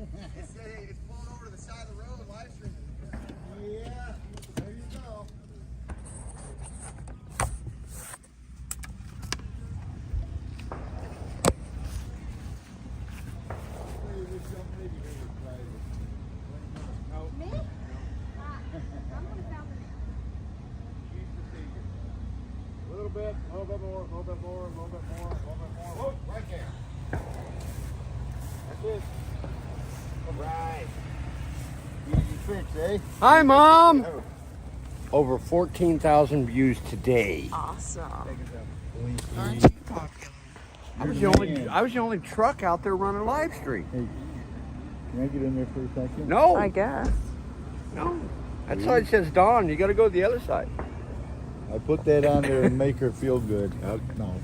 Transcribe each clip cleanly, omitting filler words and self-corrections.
It's pulling over to the side of the road, live streaming. Yeah, there you go. Me? I'm gonna found A little bit more, a little bit more, a little bit more, a little bit more. Whoa, right there. That's it. All right. Easy fix, eh? Hi, Mom. Over 14,000 views today. Awesome. Aren't you popular? I was the only truck out there running live stream. Hey, can I get in there for a second? No, I guess. no. That side says Dawn. You got to go to the other side. I put that on there and make her feel good. No.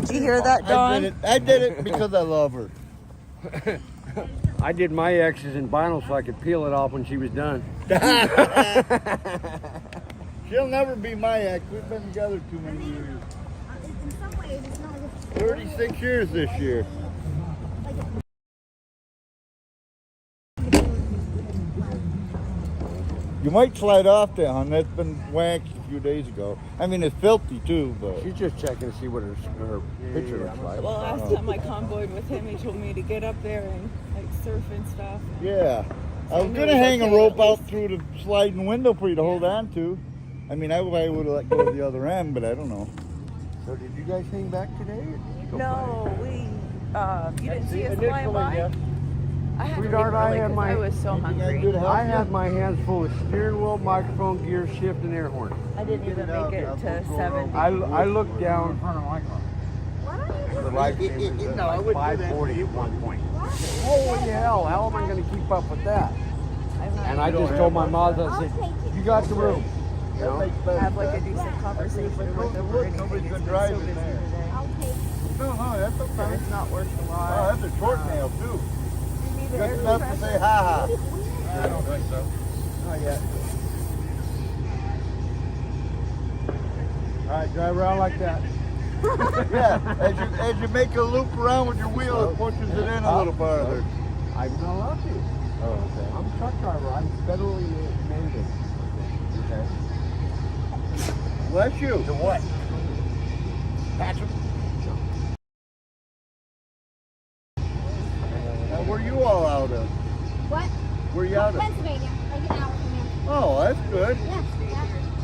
Did you hear that, Dawn? I did it because I love her. I did my X's in vinyl so I could peel it off when she was done. She'll never be my ex. We've been together too many years. In some ways, it's not like 36 years this year. You might slide off there, hon. That's been whacked a few days ago. I mean, it's filthy too, but She's just checking to see what her picture looks like. Well, last time I convoyed with him, he told me to get up there and like surf and stuff. yeah. I was I knew gonna it was hang a okay, rope at out least. through the sliding window for you to hold on to. I mean, I would have let go of the other end, but I don't know. So did you guys hang back today? Or did you go No, you didn't see us Initially, flying by? yes. I had to leave Sweetheart, I early had 'cause my- I was so Anything I can hungry. do to help I you? had my hands full of steering wheel, microphone, gear shift, and air horn. I didn't even make it to 7. I looked down. why don't you The live stream was at like 540 at one point. Holy hell! How am I going to keep up with that? And I just told my mom, I said, "You got the room." You That know? makes better have like a sense. decent conversation with Look, him or anything. nobody's He's been been so driving busy there. today. I'll take No, that's But okay. it's not worth a Oh, lot. that's a short nail too. You need air Good enough to compressor? say ha ha. I don't think so. Not yet. All right, drive around like that. Yeah, as you make a loop around with your wheel, it pushes it in a little farther. I'm not allowed to. Oh, okay. I'm a truck driver. I'm federally mandated. Okay. Bless you. To what? Patrick. Now, where you all out of? what? Where you out of? Pennsylvania, like an hour from here. Oh, that's good. Yeah.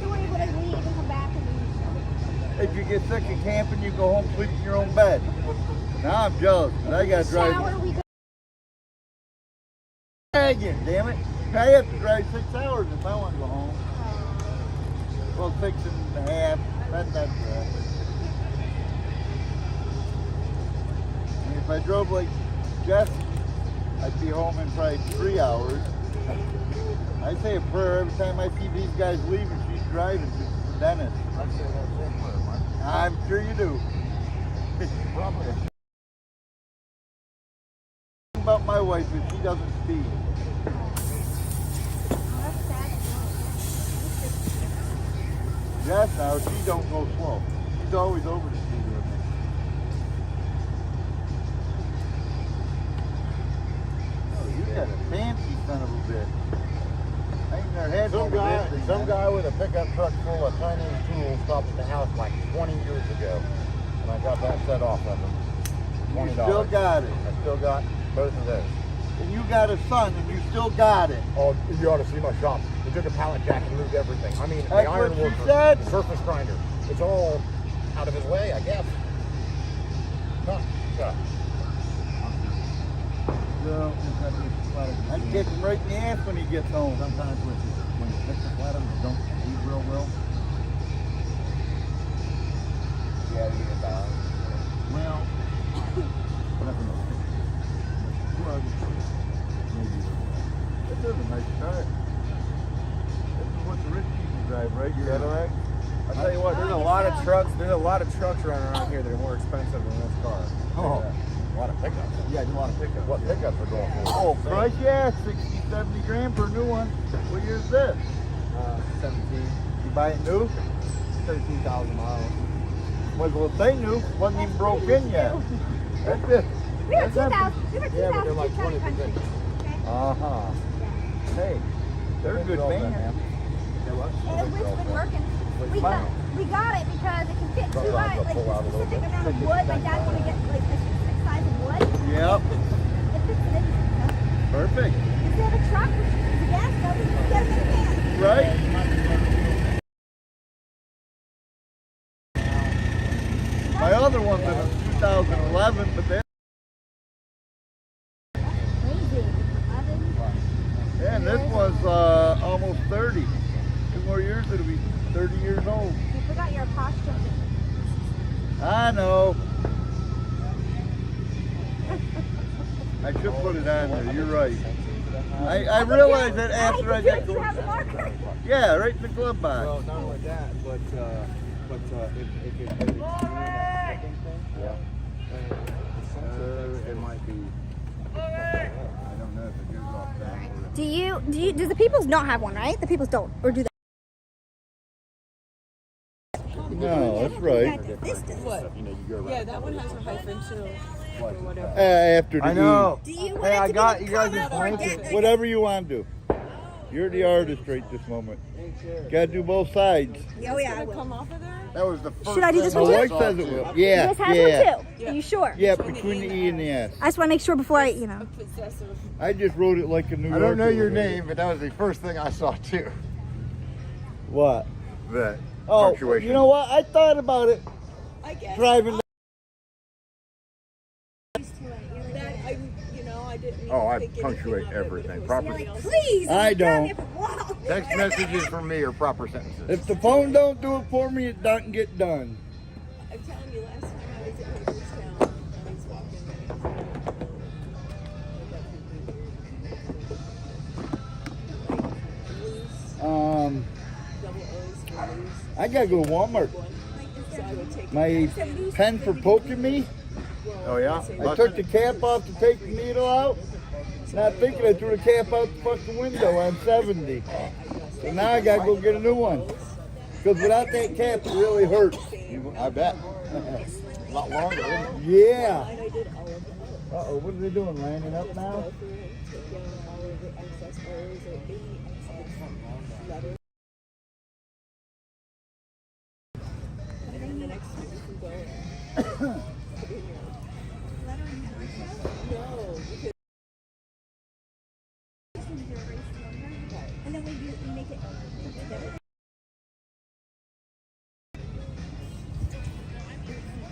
So we're able to leave and come back and If you get sick of camping, you go home, sleep in your own bed. Now I'm jealous, 'cause I gotta drive. shower. We go. Again, damn it. I have to drive 6 hours if I want to go home. Well, 6.5. That's right. And if I drove like Jess, I'd be home in probably 3 hours. I say a prayer every time I see these guys leaving. She's driving to the dentist. I say that same prayer, Mark. I'm sure you do. Probably. About my wife is she doesn't speed. Oh, that's sad. Jess now, she don't go slow. She's always over the speed limit. Oh, you got a fancy son of a bitch. Hanging their head Some over guy, this thing, some man. guy with a pickup truck full of Chinese tools stopped at the house like 20 years ago, and I got that set off of him. You $20. still got it. I still got both of those. And you got a son and you still got it. Oh, you ought to see my shop. We took a pallet jack and moved everything. I mean, That's the iron what she worker, said. the surface grinder. It's all out of his way, I guess. Huh. So, So, I can kick him right in the ass when he gets home. sometimes when you fix the flat, you don't eat real well. Yeah, you get that. Well, nothing else. It doesn't matter. Nice car. This is what the rich people drive, right? Cadillac? I'll tell you what, there's a lot of trucks. There's a lot of trucks running around here that are more expensive than this car. Oh, a lot of pickups. Yeah, a lot of pickups. What pickups are going for? Oh, Christ, yeah, 60, 70 grand for a new one. What year is this? 17, You buy it new? 13,000 miles. Was well, they new. Wasn't even broke in yet. That's it. We were That's 2,000. We were 2,000. Yeah, but they're like 2,000 20%. countries. Okay? Uh-huh. Hey, they're a good band. And it's been working. We got it because it can fit Got two it like to pull out a little specific bit. amount of wood. My dad wanted to get like a specific size of wood. Yep. It fits it in. You know? Perfect. Instead of a truck, which is a gas stove, we can get it in a can. Right? My other one's in 2011, but then, Crazy. 11. and this was almost 30. 2 more years, it'll be 30 years old. You forgot your apostrophe. I know. I should put it on there. You're right. I realized that after I got You have the going. marker. Yeah, right in the glove box. Well, not only that, but if it's doing that flipping thing, it might be. I don't know if it goes off that. Does the Peoples not have one, right? The Peoples don't, or do they? No, that's right. This does. What? You know, you go around. Yeah, that one has a hyphen too. Or whatever. After the I know. Do you want Hey, it I to got be you guys' comma or blanket. dead? Whatever you want to do. You're the artist right this moment. Gotta do both sides. Oh yeah, I Gonna will. come off of there? That was the first Should I do this My one wife too? says it will. You Yeah, guys have yeah. one too? Are you sure? Yeah, between the E and the S. I just want to make sure before I, Possessive. I just wrote it like a New I Yorker. don't know your would. name, but that was the first thing I saw too. What? That Oh, punctuation. you know what? I thought about it I guess. driving. That I didn't. Even Oh, I think anything punctuate of it, but everything. it was Proper- somebody else. Please. I I'm telling don't. you, wow. Text messages from me are proper sentences. If the phone don't do it for me, it doesn't get done. I'm telling you, last time I was at Hagerstown, I was walking Um, double O's for loose. I gotta go to Walmart. So I would take My pen for poking me. Oh yeah? I took the cap off to take the needle out. Not thinking I threw the cap out the fucking window on 70. So now I gotta go get a new one. Because without that cap, it really hurts. I bet. A lot longer. Isn't it? Yeah. I did all of them. Uh-oh, what are they doing? Lining up now? Go through and take down all of the excess O's or any excess letters. And then the next time you can go. No, because And then when you make it together.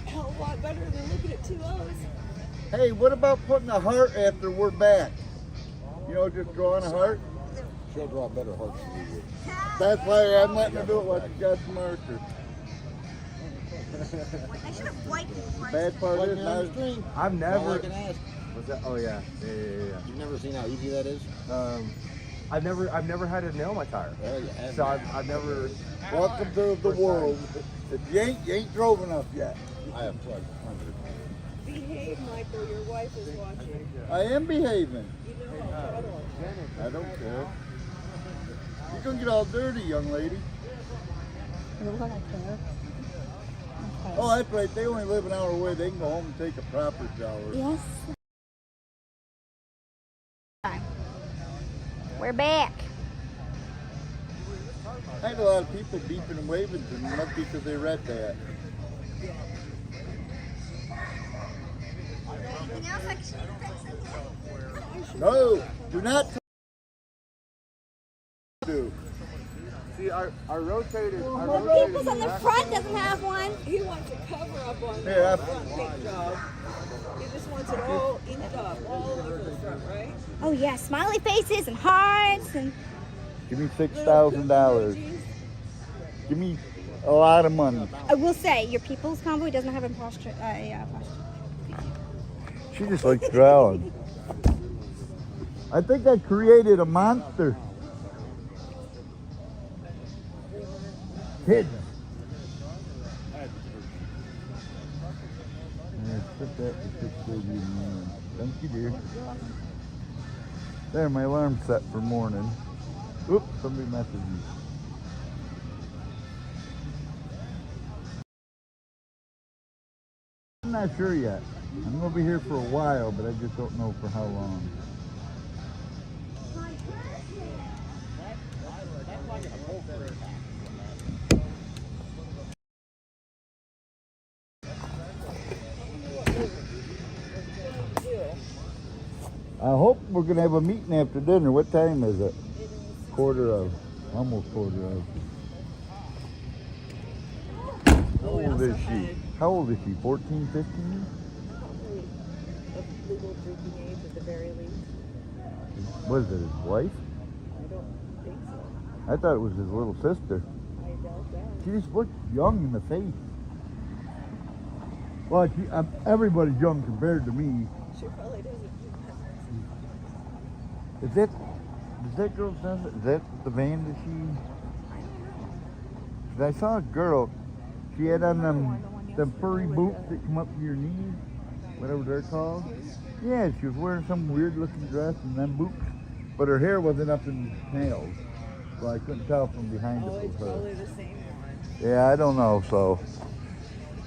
a hell of a lot better than looking at two O's. Hey, what about putting a heart after we're back? You know, just drawing a heart? She'll draw better hearts than you would. That's why I'm letting her do it while she's got the marker. I should have wiped it before I Bad part Like is, me now, on the stream. I've That's all I never. can ask. What's that? Oh yeah. You've never seen how easy that is? I've never had to nail my tire. Well, you have. So I've never. welcome to the world. If you ain't drove enough yet. I have tried 100. Behave, Michael. Your wife is watching. I am behaving. You know how cuddle. I don't care. You're gonna get all dirty, young lady. Oh, that's right. They only live an hour away. They can go home and take a proper shower. Yes. We're back. I had a lot of people beeping and waving to me, not because they read that. Anything else I can fix? No, do not do. See, I rotated. The Peoples on the front doesn't have one. He wants a cover up on Yeah. the front paint job. He just wants it all inked up, all over the front, right? Oh yeah, smiley faces and hearts and. Give me $6,000. Give me a lot of money. I will say your People's convoy doesn't have a posture. She just likes drawing. I think I created a monster. kidding. Put that to 6:30 in the morning. Thank you, dear. There, my alarm's set for morning. Oops, somebody messaged me. I'm not sure yet. I'm gonna be here for a while, but I just don't know for how long. I hope we're gonna have a meeting after dinner. What time is it? Quarter of. Almost quarter of. How old is she? How old is she? 14, 15? Of legal drinking age at the very least. What is it, his wife? I don't think so. I thought it was his little sister. I doubt that. She just looks young in the face. Well, everybody's young compared to me. She probably doesn't. Is that girl, is that the van that she? 'Cause I saw a girl, she had on them furry boots that come up to your knees, whatever they're called. Yeah, she was wearing some weird looking dress and them boots, but her hair wasn't up in nails, so I couldn't tell from behind Oh, it it's was her. probably the same one. Yeah, I don't know, so.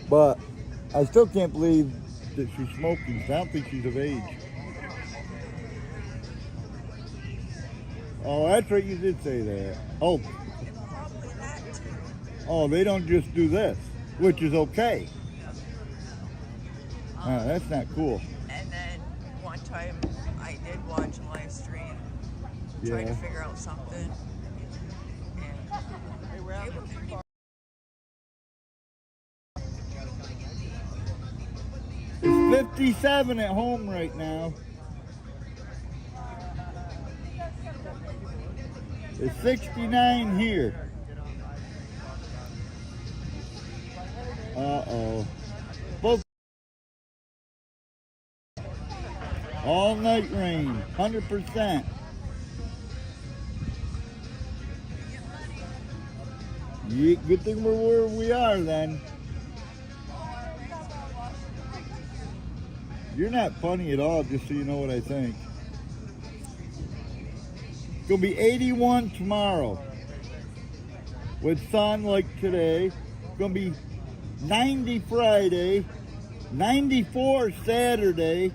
But I still can't believe that she's smoking. I don't think she's of age. Oh, that's right, you did say that. Oh. Oh, they don't just do this, which is okay. That's not cool. And then one time I did watch a live stream trying to figure out something. And it was It's 57 at home right now. It's 69 here. Uh-oh. Both all night rain, 100%. Yeah, good thing we're where we are then. You're not funny at all, just so you know what I think. It's gonna be 81 tomorrow with sun like today. It's gonna be 90 Friday, 94 Saturday,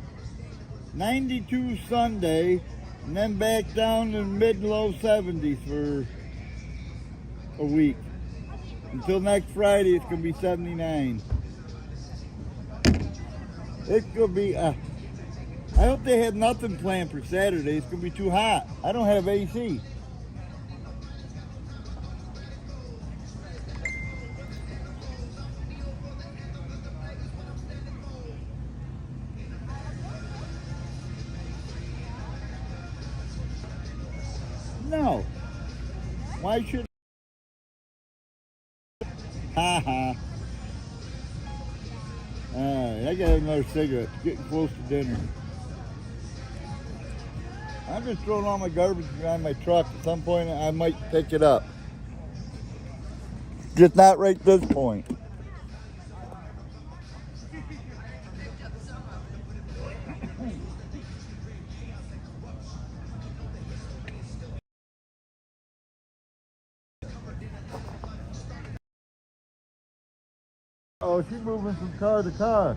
92 Sunday, and then back down to mid-low 70s for a week. Until next Friday, it's gonna be 79. It's gonna be, I hope they have nothing planned for Saturday. It's gonna be too hot. I don't have AC. No. Why should? Ha ha. Alright, I got another cigarette. It's getting close to dinner. I'm just throwing all my garbage behind my truck. At some point, I might pick it up. Just not right this point. Oh, she's moving from car to car.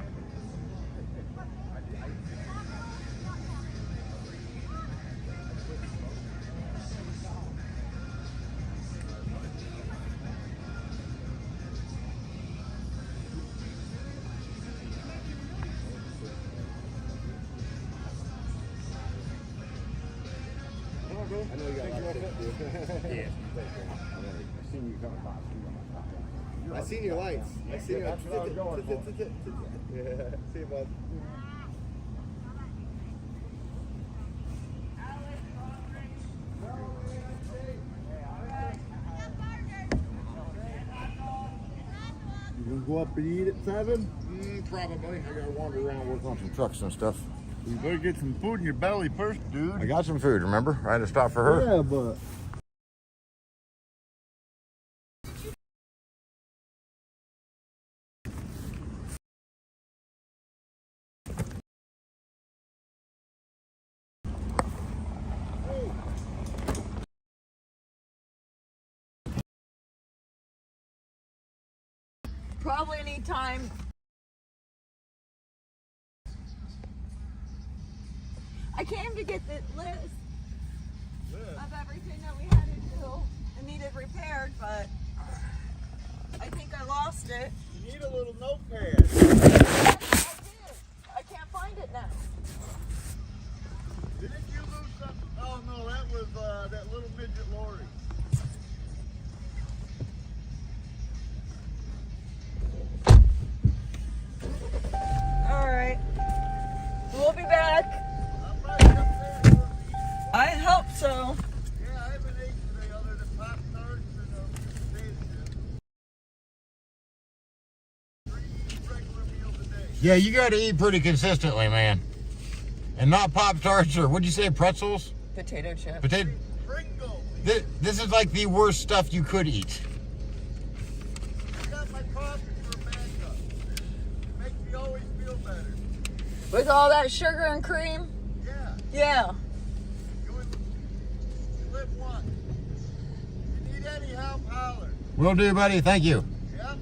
I know you got a lot of stuff to do. Yeah. I seen you coming by. I seen your lights. I seen your That's what I was going for. Yeah, see you, bud. You gonna go up and eat at 7? Probably. I gotta wander around, work on some trucks and stuff. You better get some food in your belly first, dude. I got some food, remember? I had to stop for her. Yeah, but probably need time. I came to get the list of everything that we had to do and needed repaired, but I think I lost it. You need a little notepad. I can't find it now. Didn't you lose something? Oh no, that was that little midget lorry. All right. We'll be back. I'm right up there. For I hope so. yeah, I haven't ate today other than Pop-Tarts and potato chips. 3 regular meals a day. Yeah, you got to eat pretty consistently, man. And not Pop-Tarts or, what'd you say, pretzels? Potato chip. Potato. Pringles. This is like the worst stuff you could eat. I got my coffee for a backup. Makes me always feel better. With all that sugar and cream? Yeah. Yeah. You live once. If you need any help, holler. Will do, buddy. Thank you. Yep.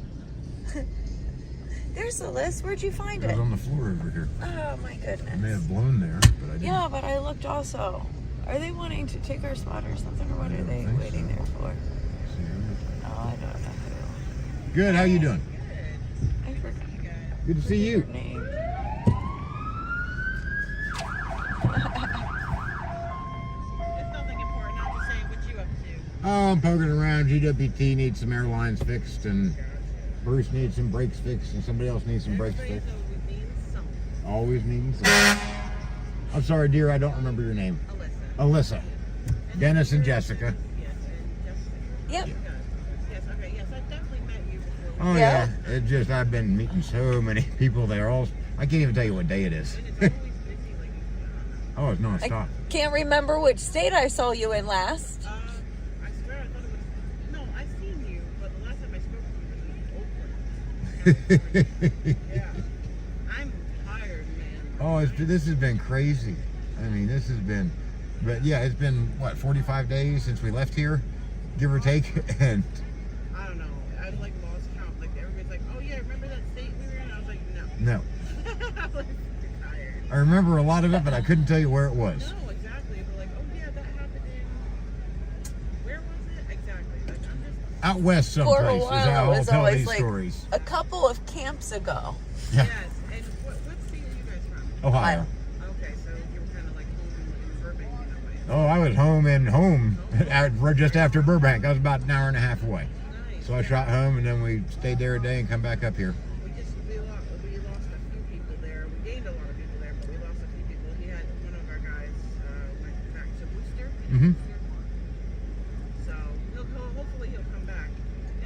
There's the list. Where'd you find It it? was on the floor over here. Oh my I may goodness. have blown there, but I didn't. Yeah, but I looked also. Are they wanting to take our spot or something, or what are they think waiting so. there for? Oh, I don't know Good. How you doing? who. I forgot Good to see her you. name. It's nothing important. I'm just saying what you up to. Oh, I'm poking around. GWT needs some airlines fixed, and Bruce needs some brakes fixed, and somebody else needs some brakes fixed. Always needing something. I'm sorry, dear. I don't remember your name. Alyssa. Dennis and Jessica. Yes, and Jessica. Yep. Yes, okay, yes, I've definitely met you before. Oh yeah. It just I've been meeting so many people. They're all. I can't even tell you what day it is. It's always busy, like, Oh, it's I nonstop. can't remember which state I saw you in last. I swear I thought it was, no, I've seen you, but the last time I spoke to you was in Oakland. Yeah. I'm tired, man. Oh, this has been crazy. I mean, this has been, but yeah, it's been what 45 days since we left here, give or take, and I don't know. I like lost count. Like everybody's like, "Oh yeah, remember that state we were in?" I was like, "No." no, I'm like, you're tired. I remember a lot of it, but I couldn't tell you where it was. No, exactly. But like, oh yeah, that happened in. Where was it exactly? Like, I'm just. Out west For a someplace is while, how it I'll was tell always these like stories. a couple of camps ago. Yeah, Yes. And what state are you guys from? Ohio. Okay, so you were kind of like home in Burbank, you know, Oh, I was home just after Burbank. I was about an hour and a half away. Nice. So I shot home, and then we stayed there a day and come back up here. We lost a few people there. We gained a lot of people there, but we lost a few people. He had one of our guys went back to Booster. Mm-hmm. So hopefully he'll come back.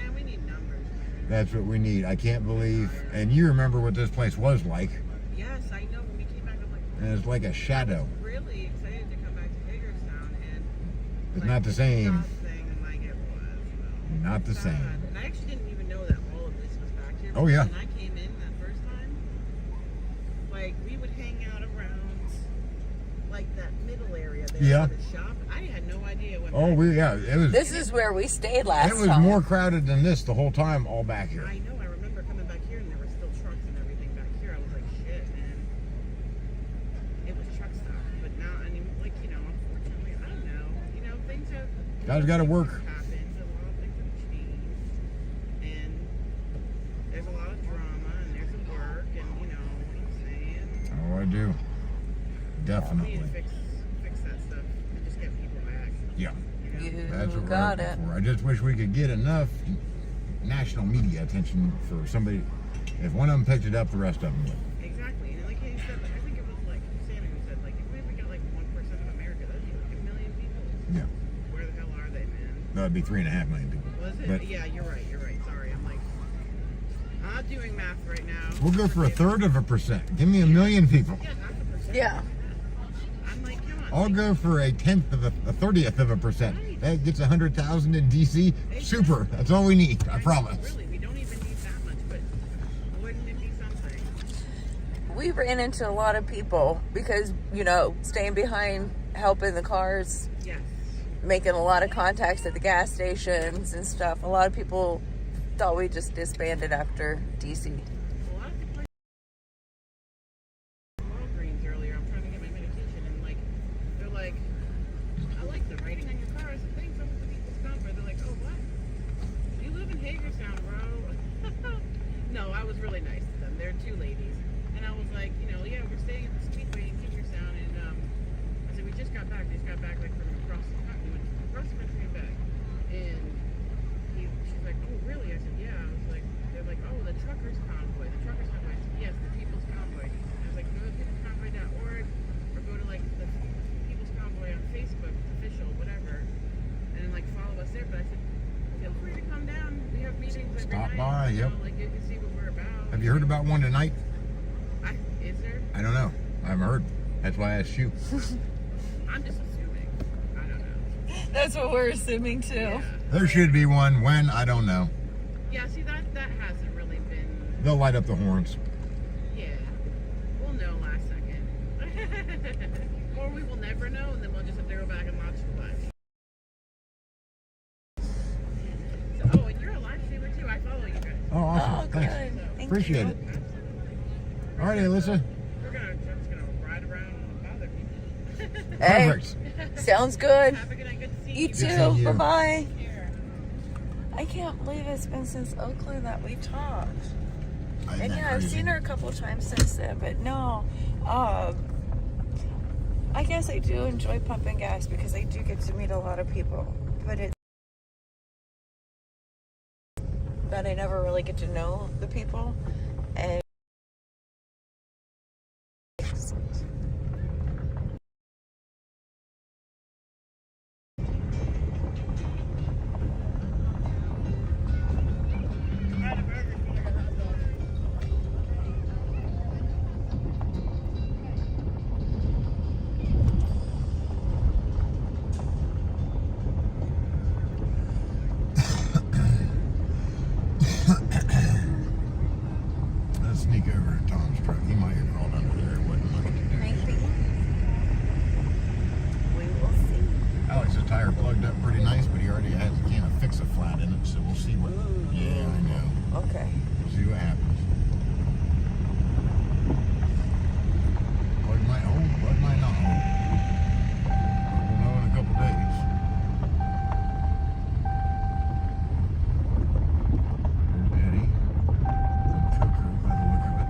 And we need numbers, man. That's what we need. I can't believe. And you remember what this place was like? Yes, I know. When we came back, I'm like, And it's like a shadow. really excited to come back to Hagerstown, and It's not the same. job thing, like it was. Not the Sad. same. And I actually didn't even know that all of this was back here. Oh, yeah. When I came in that first time, like we would hang out around like that middle area there Yeah. for the shop. I had no idea what. Oh, it was. This is where we stayed last It was time. more crowded than this the whole time, all back here. I know. I remember coming back here, and there were still trucks and everything back here. I was like, shit, man. It was truck stop, but now, I mean, like unfortunately, I don't know. Things have. Guys gotta work. Happened. A lot of things have changed, and there's a lot of drama, and there's a work, and you know what I'm saying. Oh, I do. We Definitely. need to fix that stuff and just get people back. Yeah, You know? You that's what got we're it. looking for. I just wish we could get enough national media attention for somebody. If one of them picked it up, the rest of them would. Exactly. And like he said, I think it was like Santa who said, like, if we got like 1% of America, that'd be like 1 million people. Yeah, Where the hell are they, man? that'd be 3.5 million people. Was it? But Yeah, you're right. Sorry. I'm like, I'm not doing math right now. we'll go for 1/3%. Give me 1 million people. Yeah, 0.5%. Yeah. I'm like, come on. I'll go for a 30th of a percent. That gets 100,000 in DC. Super. That's all we need. I promise. Really, we don't even need that much, but wouldn't it be something? We ran into a lot of people because, staying behind, helping the cars, Yes. making a lot of contacts at the gas stations and stuff. A lot of people thought we just disbanded after DC. A lot of people are Walgreens earlier. I'm trying to get my medication, and like, they're like, I like the writing on your car. I said, thanks, I'm with the People's Convoy. They're like, oh, what? You live in Hagerstown, bro. No, I was really nice to them. They're two ladies. And I was like, you know, yeah, we're staying at the Speedway in Hagerstown. And I said, we just got back. They just got back like from across the country. We went across the country and back. And she's like, oh, really? I said, yeah. I was like, they're like, oh, the Truckers Convoy. The Truckers Convoy. I said, yes, the People's Convoy. I was like, go to peoplesconvoy.org or go to like the People's Convoy on Facebook, official, whatever. And then like follow us there. But I said, feel free to come down. We have meetings every Stop night. by, You yep. know, like you can see what we're about. Have you heard about one tonight? Is there? I don't know. I haven't heard. That's why I asked you. I'm just assuming. I don't know. That's what we're assuming too. Yeah. There should be one. When? I don't know. Yeah, see, that hasn't really been... They'll light up the horns. Yeah. We'll know last second. Or we will never know, and then we'll just have to go back and watch the live. So, oh, and you're a live streamer too. I follow you guys. Oh, awesome. Oh, Thanks. good. Thank Appreciate you. it. All right, Alyssa. I'm just gonna ride around and bother people. Hey, Perfect. sounds good. Have a good night. Good to see You you. seeing too. you. Bye-bye. Here. I can't believe it's been since Oakland that we talked. Isn't And that yeah, I've crazy? seen her a couple of times since then, but no. I guess I do enjoy pumping gas because I do get to meet a lot of people, but it's that I never really get to know the people. And Let's sneak over to Tom's truck. He might get crawled under there. It wasn't much to do. maybe we will see. Alex, the tire plugged up pretty nice, but he already has a can of Fix-A-Flat in it, so we'll see what. Yeah, I know. Okay. We'll see what happens. Plug might hold, plug might not hold. We'll know in a couple days. There's Eddie. Some cooker by the look of it.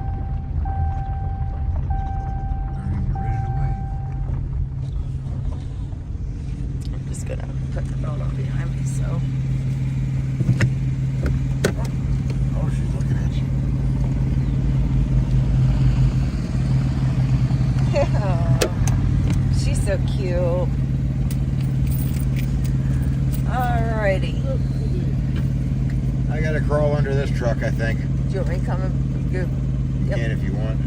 They're even ready to wait. I'm just gonna put the belt on behind me, so. Oh, she's looking at you. She's so cute. Alrighty. I gotta crawl under this truck, I think. Do you want me to come and go? You Yep. can if you want.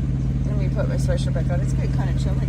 Let me put my sweatshirt back on. It's getting kind of chilly.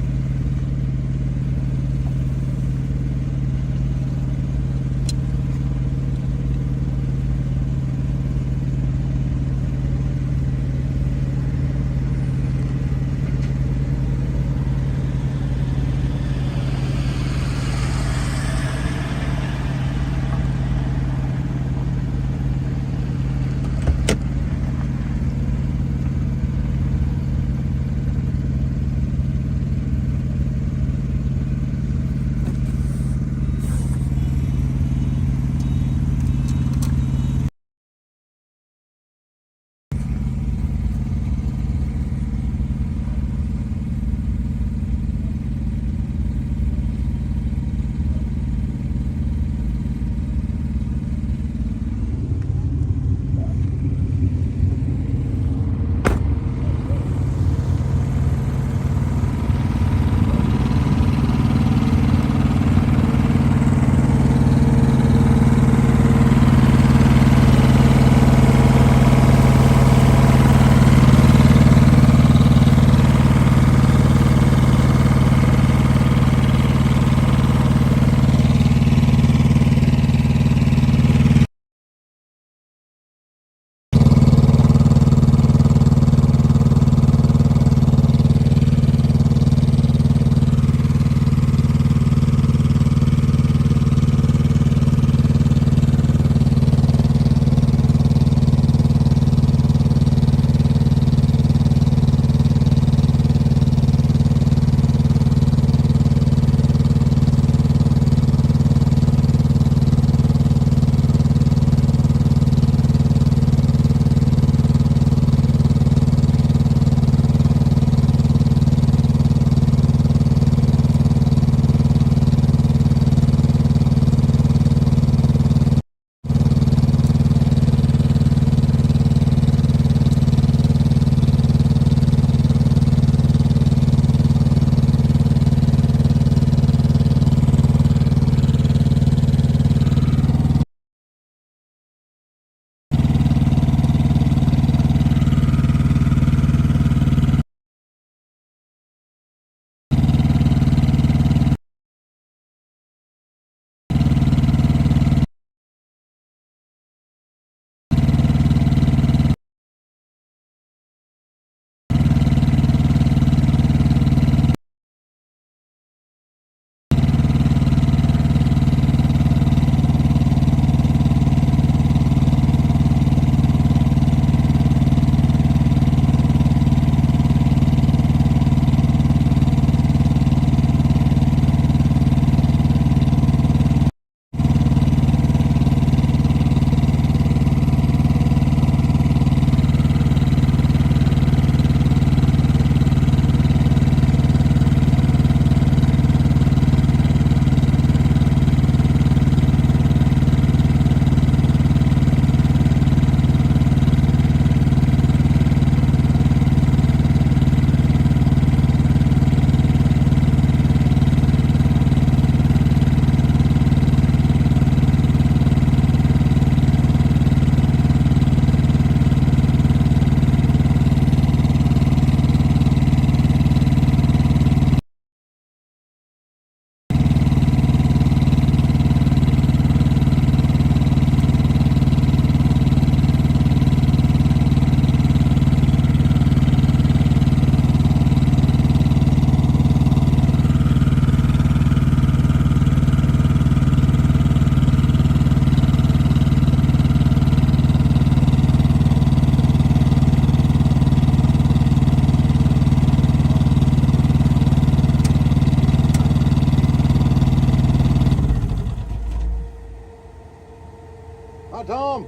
Hi, Tom.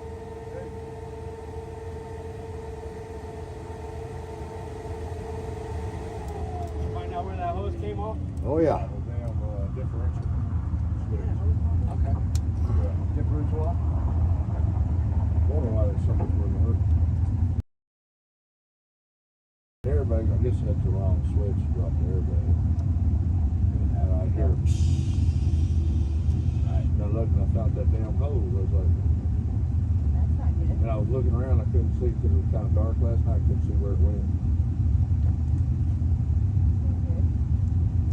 Find out where that hose came off? Oh, yeah. Damn differential. Okay. Differential off? Wonder why there's so much more to hurt. Airbag, I guess that's the wrong switch to drop the airbag. And I hear now looking, I found that damn hose. I was like, That's not good. and I was looking around, I couldn't see because it was kind of dark last night. I couldn't see where it went.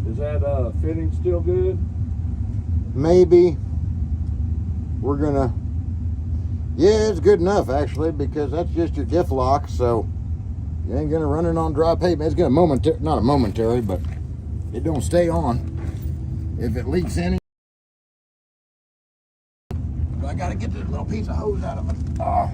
Is that fitting still good? Maybe. We're gonna. Yeah, it's good enough actually because that's just your diff lock, so you ain't gonna run it on dry pavement. It's gonna not a momentary, but it don't stay on. If it leaks any, I gotta get this little piece of hose out of it. Oh,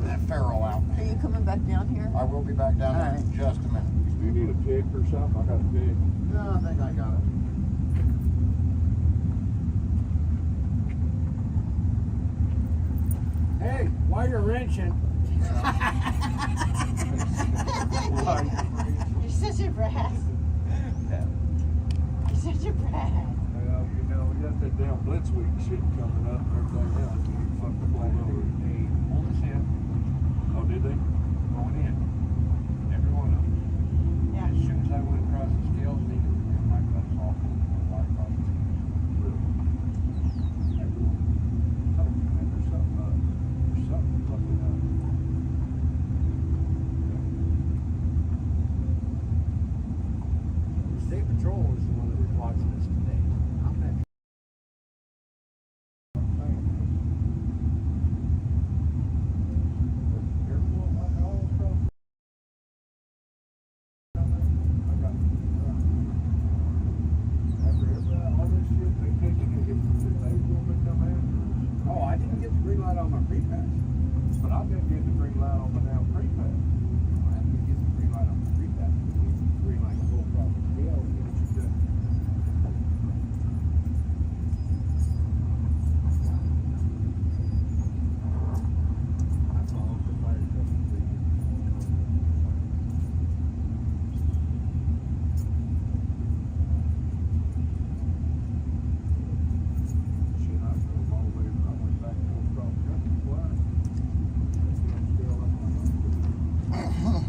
that ferrule out. Are you coming back down here? I will be back down there in just a minute. Do you need a pick or something? I got a pick. No, I think I got it. Hey, while you're wrenching, You're such a brat. You're such a brat. Well, you know, we got that damn Blitz Week shit coming up and everything else. You fuck the flag over. on the ship, Oh, did they? going in. Every one of them. Yeah. As soon as I went across the scales, they could hear my guts off right across the scales. Everyone. Man, there's something fucking up. State Patrol is the one that was watching us today. I'm not Oh, I didn't get the green light on my pre-pass. But I've been getting the green light on my damn pre-pass. I didn't get the green light on my pre-pass. But we get the green light to go across the scale and get what you did. That's all the fire truck is leaving. Shit, I drove all the way, I went back and forth across the country twice. Still up my road.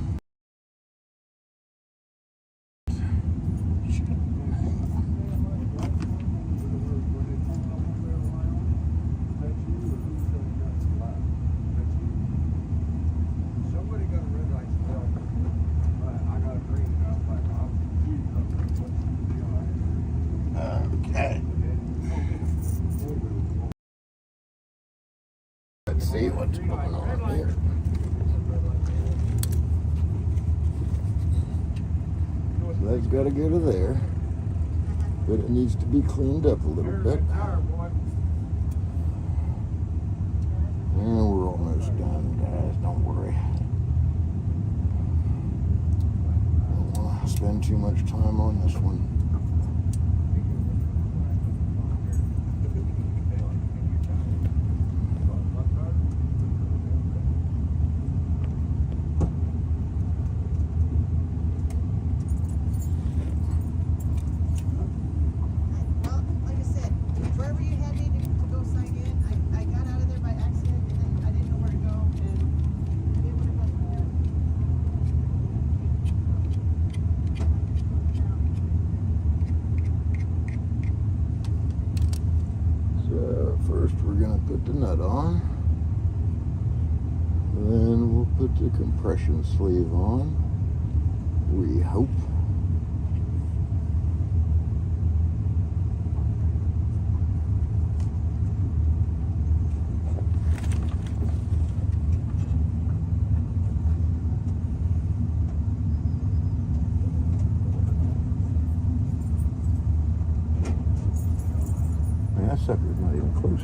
Somebody got a red light spell. I got a green and I was like, I'm confused. I was like, what's the deal? Okay. Let's see what's going on here. So that's got to go to there, but it needs to be cleaned up a little bit. And we're almost done, guys. Don't worry. Don't want to spend too much time on this one. Well, like I said, wherever you had me to go sign in, I got out of there by accident and then I didn't know where to go and I didn't want to go from there. So first we're gonna put the nut on. Then we'll put the compression sleeve on. We hope. Man, that sucker's not even close.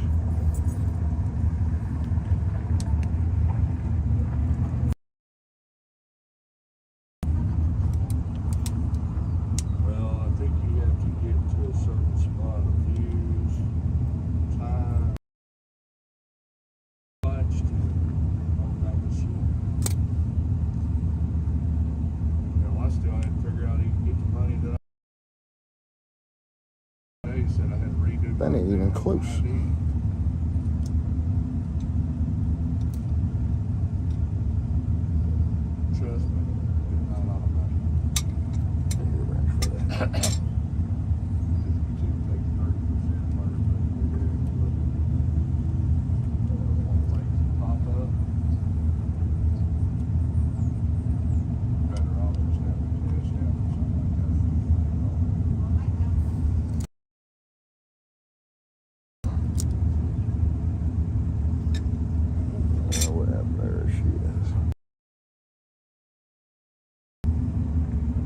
said I had to redo. That ain't even close. Trust me, it's not a lot of money. Just you take 30% of everything we do, but one thing pop up, better off just having cash out or something like that. There she is.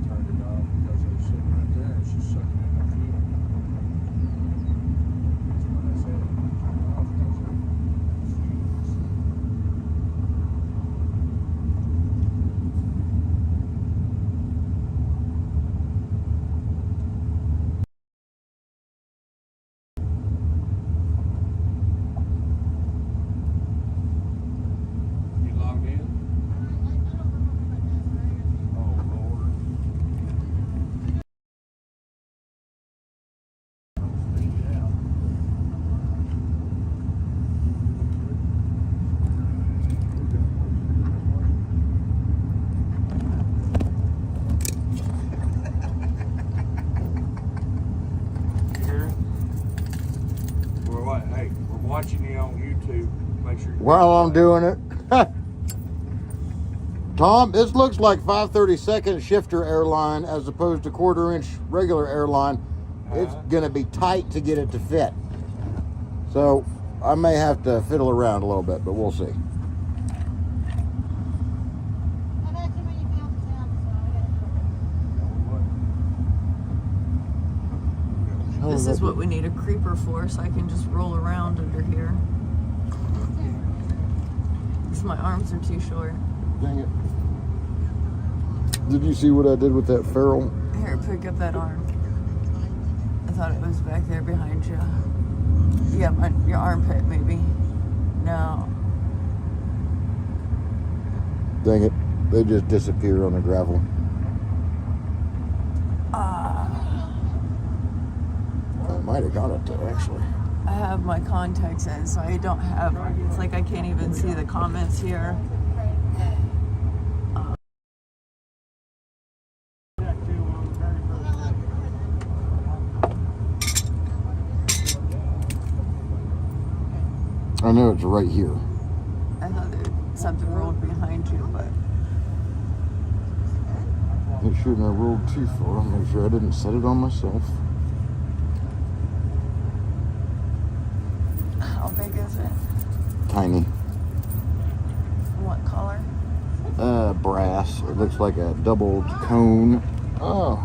Turned it off because I was sitting right there and she's sucking in her fuel. That's what I said. Turn it off because of fumes. You logged in? Oh, Lord. Hey, we're watching you on YouTube. Make sure. While I'm doing it, Tom, this looks like 5/32 shifter airline as opposed to 1/4 inch regular airline. It's gonna be tight to get it to fit. So I may have to fiddle around a little bit, but we'll see. I've had too many pounds down, so I gotta This is what we need a creeper for, so I can just roll around under here. Because my arms are too short. Dang it. Did you see what I did with that ferrule? Here, pick up that arm. I thought it was back there behind you. Yeah, your armpit, maybe. No. Dang it. They just disappear on the gravel. I might have got it there, actually. I have my contacts in, so I don't have, it's like I can't even see the comments here. I know it's right here. I thought there something rolled behind you, but It shouldn't have rolled too far. Make sure I didn't set it on myself. how big is it? Tiny. What color? Brass. It looks like a double cone. Oh.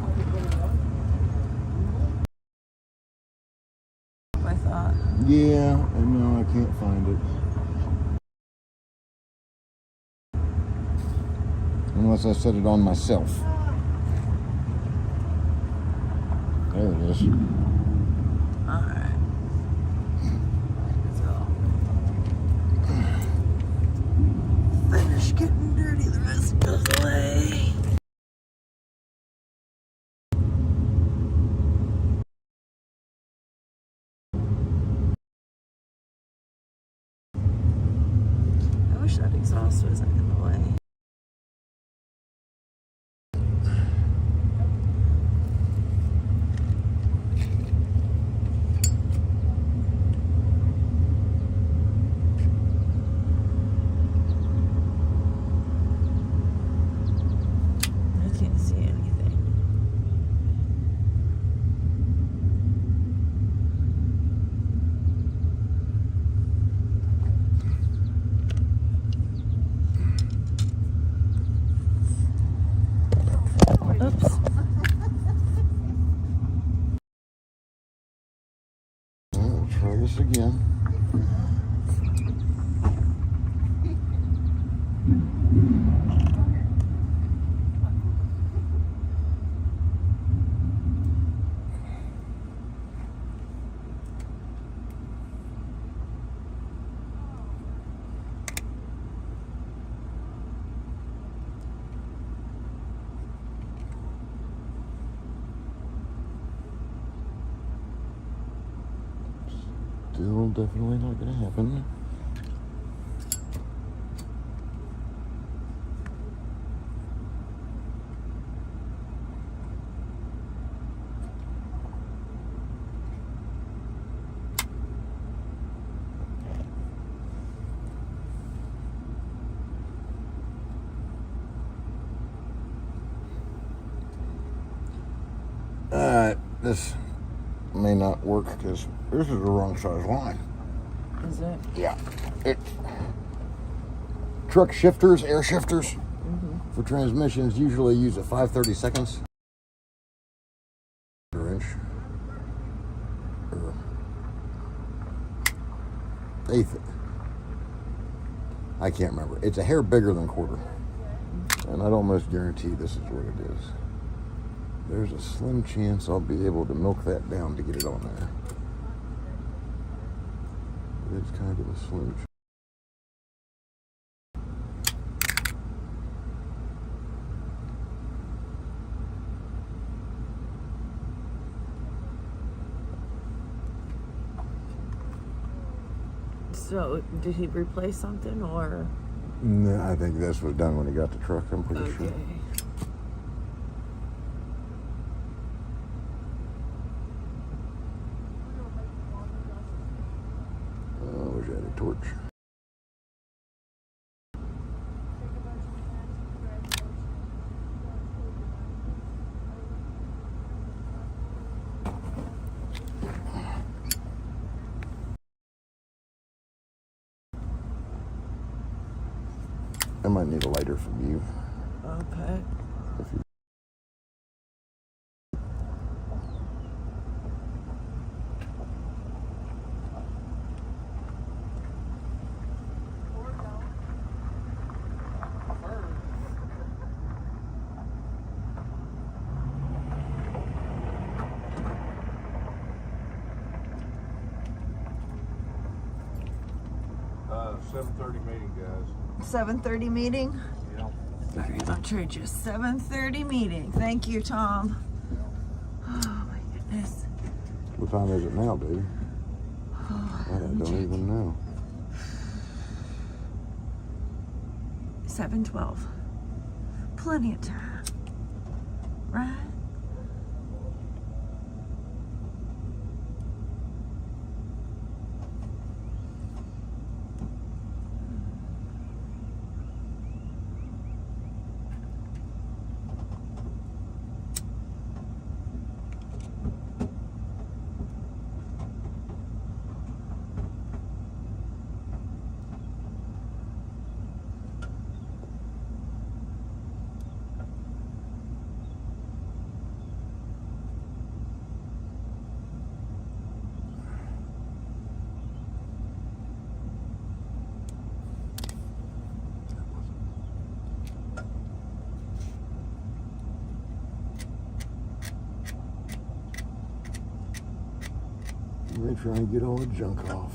I thought. Yeah, I know, I can't find it. Unless I set it on myself. There it is. Alright. So. Finish getting dirty, the rest goes away. I wish that exhaust wasn't in the way. I can't see anything. Oops. We'll try this again. Still definitely not gonna happen. Alright, this may not work because this is the wrong size line. Is it? Yeah. It truck shifters, air shifters for transmissions usually use a 5/32 inch or eighth. I can't remember. It's a hair bigger than quarter. And I'd almost guarantee this is what it is. There's a slim chance I'll be able to milk that down to get it on there. It's kind of a slim chance. So, did he replace something or? No, I think this was done when he got the truck, I'm pretty sure. I wish I had a torch. I might need a lighter from you. Okay. If you... Uh, 7:30 meeting, guys. 7:30 meeting? Yeah. Sorry, I'll trade you. 7:30 meeting. Thank you, Tom. Oh my goodness. What time is it now, baby? I don't even know. 7:12. Plenty of time. Right? Let me try and get all the junk off.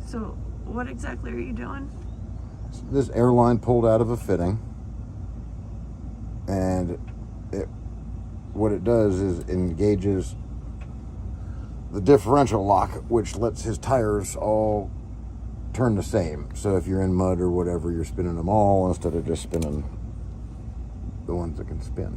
So, what exactly are you doing? This airline pulled out of a fitting, and what it does is engages the differential lock, which lets his tires all turn the same. So if you're in mud or whatever, you're spinning them all instead of just spinning the ones that can spin.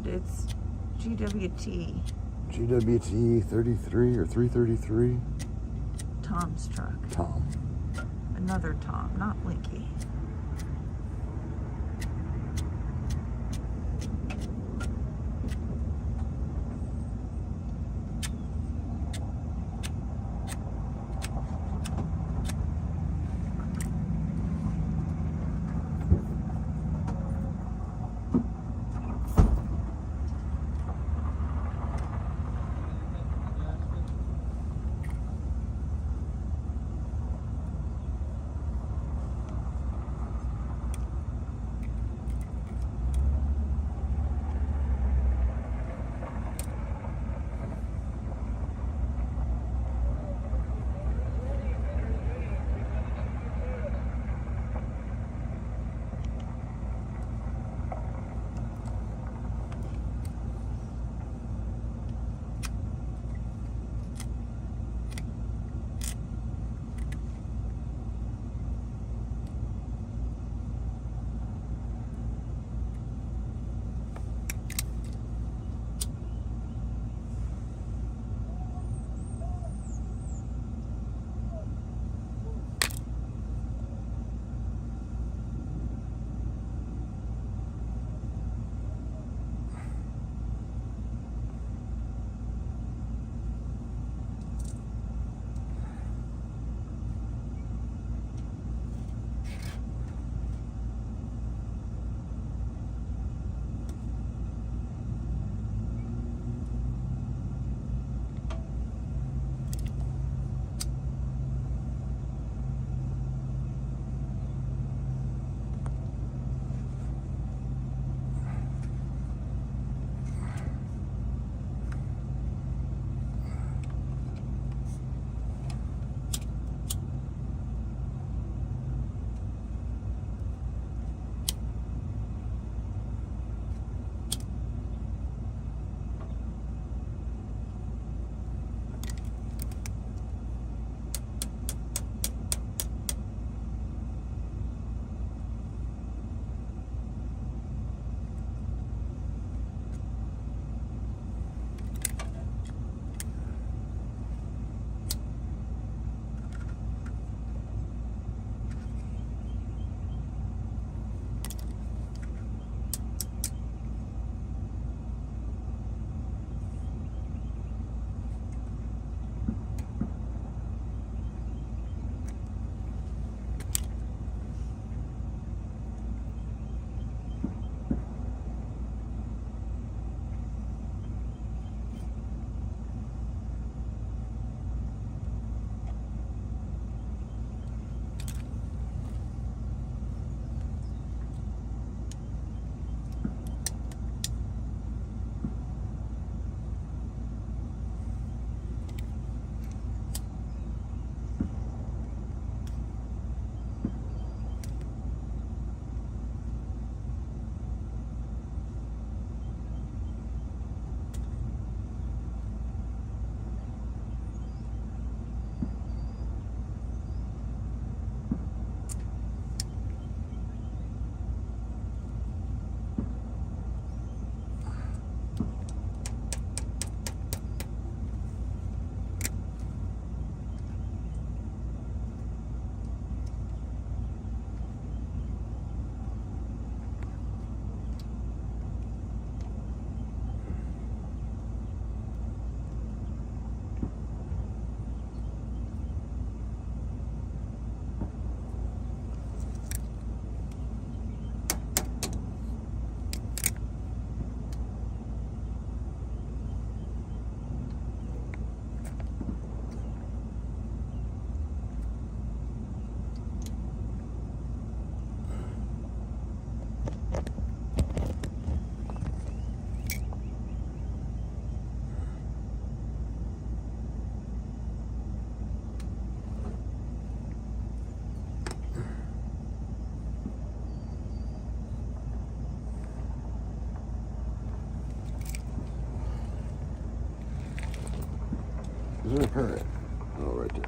It's GWT. GWT 33 or 333. Tom's truck. Tom. Another Tom, not Linky. Where's the car at? Oh, right there.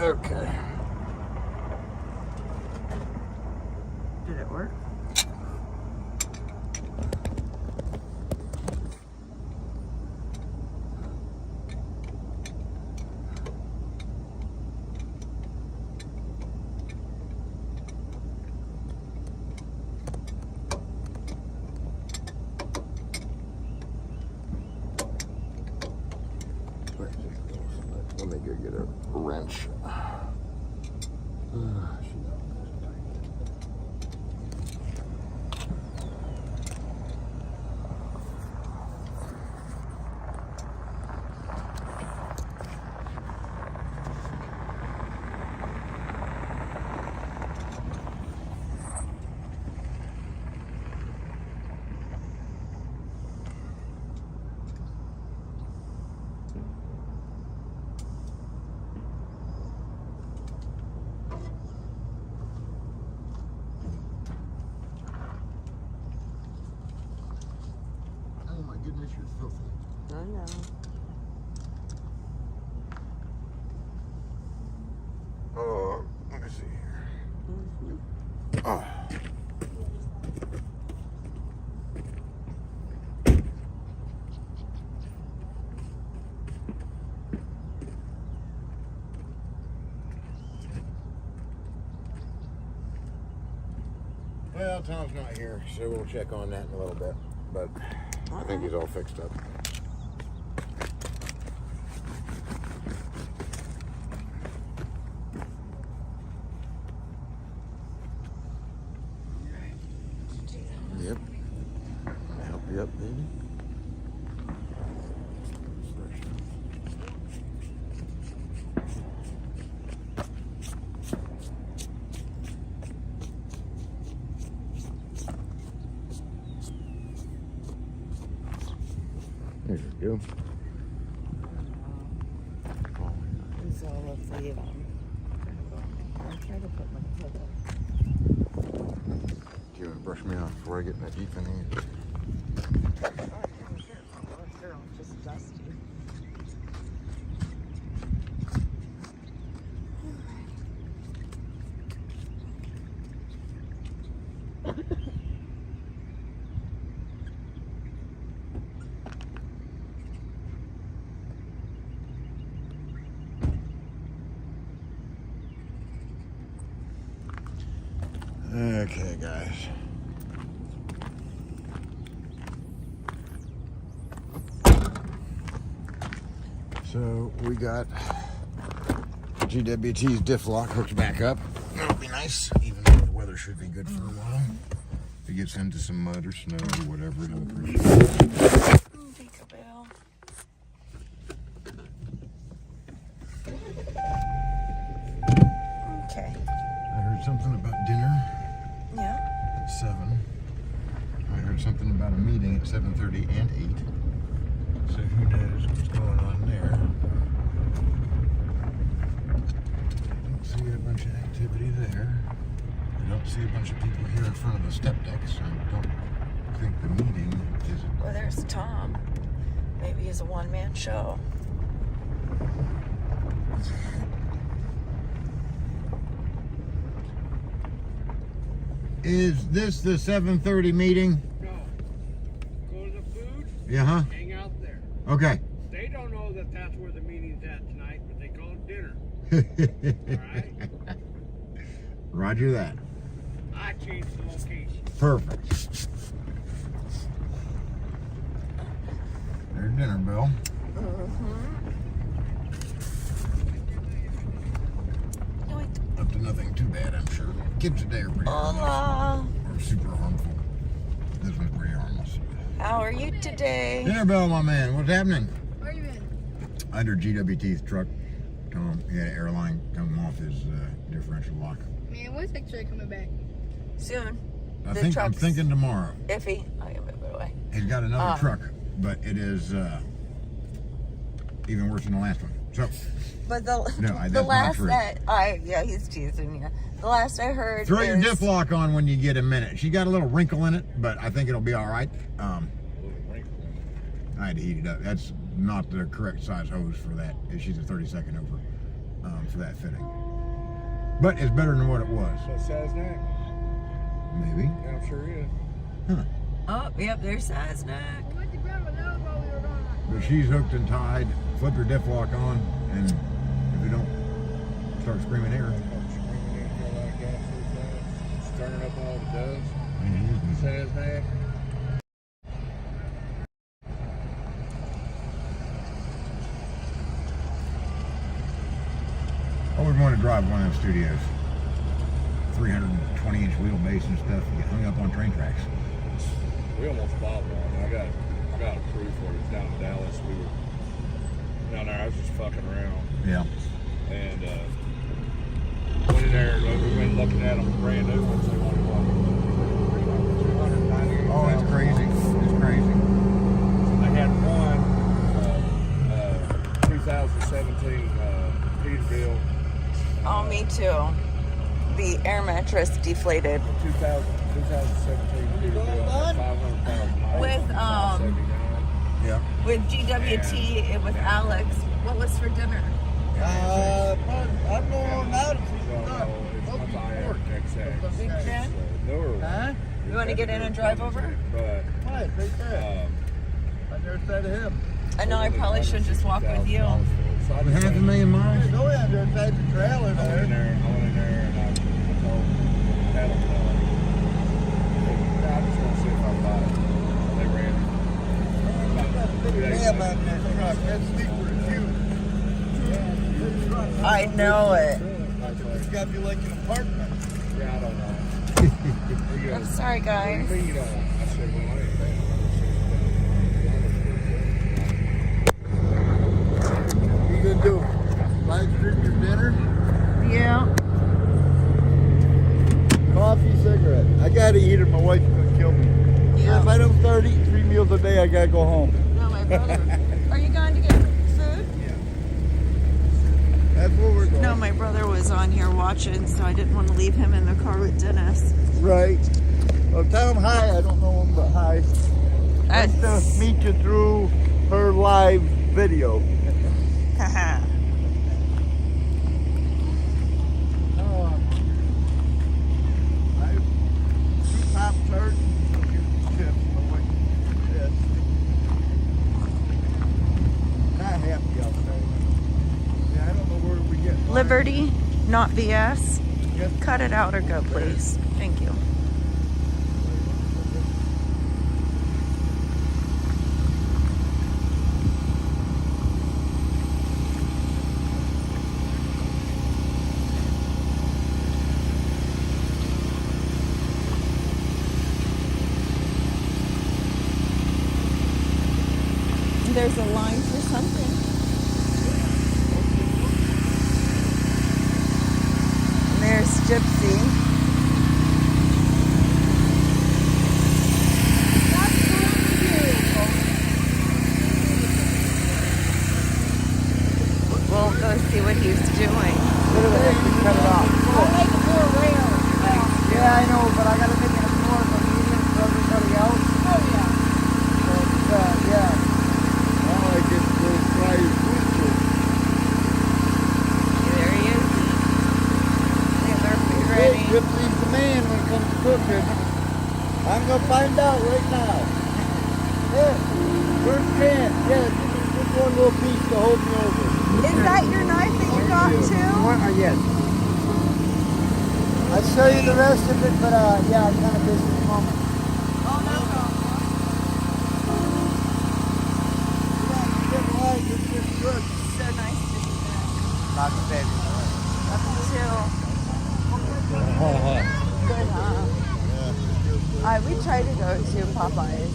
Okay. Did it work? Let me go get a wrench. Oh my goodness, you're filthy. I know. Let me see here. Oh. Well, Tom's not here, so we'll check on that in a little bit. But I think he's all fixed up. Yep. Help you up, baby. There you go. So let's see. I'll try to put my foot up. Do you want to brush me off before I get in that Jeep in here? Girl, just dusty. Okay, guys. So we got GWT's diff lock hooked back up. That'll be nice, even though the weather should be good for a while. If it gets into some mud or snow or whatever, he'll appreciate it. Peekaboo. Okay. I heard something about dinner Yeah. at 7. I heard something about a meeting at 7:30 and 8. So who knows what's going on there. I don't see a bunch of activity there. I don't see a bunch of people here in front of the step deck, so I don't think the meeting is... Well, there's Tom. Maybe he's a one-man show. Is this the 7:30 meeting? No. Go to the food, Yeah, hang out there. Okay. They don't know that that's where the meeting's at tonight, but they call it dinner. Alright? Roger that. I changed the location. Perfect. There's dinner bell. Up to nothing too bad, I'm sure. Kids today are pretty Hola. harmless. Or super harmful. This one's pretty harmless. How are you today? Dinner bell, my man. What's happening? Where you been? Under GWT's truck. Tom, he had an airline come off his differential lock. Man, when's Victoria coming back? Soon. I'm truck's thinking tomorrow. Iffy. I can move it away. He's got another truck, but it is even worse than the last one. So, But the no, that's the not last true. yeah, he's teasing you. The last I heard Throw your is diff lock on when you get a minute. She got a little wrinkle in it, but I think it'll be all right. I had to heat it up. That's not the correct size hose for that. She's a 32nd over for that fitting. But it's better than what it was. So size neck. Maybe. Yeah, I'm sure is. Huh. Oh, yep, there's Sasnak. We went to grab a load while we were gone. But she's hooked and tied. Flip your diff lock on, and if you don't start screaming error. Screaming in here like that so fast. Stirring up all the dust. Size neck. I would want to drive one of those studios. 320-inch wheelbase and stuff. You get hung up on train tracks. We almost bought one. I got approved for it. It's down in Dallas. We were down there. I was just fucking around. Yeah. And went in there. We went looking at them brand new ones. They wanted one. Oh, it's crazy. It's crazy. I had one 2017 Peterbilt. Oh, me too. The air mattress deflated. 2017 Peterbilt. 500,000 miles. With Yeah. with GWT, it was Alex. What was for dinner? I'm going out. Big Jen? Huh? You want to get in and drive over? But Right, right there. On the other side of him. I know I probably should just walk with you. With 500,000 miles? Go in there inside the trailer I went in there. there and I told Adam, I just want to see if I buy it. They ran Big cab on that truck. That's sleeper huge. I know it. It's got to be like an apartment. Yeah, I don't know. He I'm goes, sorry, "What guys. do you mean you don't want it?" I said, well, I ain't paying What you gonna do? Live stream your dinner? Yeah. Coffee, cigarette. I gotta eat or my wife's gonna kill me. Yeah. If I don't start eating 3 meals a day, I gotta go home. No, my brother. Are you going to get food? That's where we're going. No, my brother was on here watching, so I didn't want to leave him in the car with Dennis. Right. Well, tell him hi. I don't know him, but hi. Nice to meet you through her live video. Haha. I two Pop-Tarts and a few chips. My wife said. Not happy outside. Yeah, I don't know where we get. Liberty, not BS. Yes. Cut it out or go, please. Thank you. There's a line for something. There's Gypsy. Yeah, I know, but I gotta make it more of a medium for everybody else. Oh yeah. But, yeah. Now I get to go try his winter. There he is. There's our food Hey, ready. Gypsy's the man when it comes to cooking. I'm gonna find out right now. Yeah, first chance. Yeah, just one little piece to hold me over. Is that your knife that you got too? Yes. I'll show you the rest of it, but yeah, I'm kind of busy at the moment. Oh, no problem. So nice to see that. Not the baby. Love you too. Good, huh? We tried to go to Popeyes,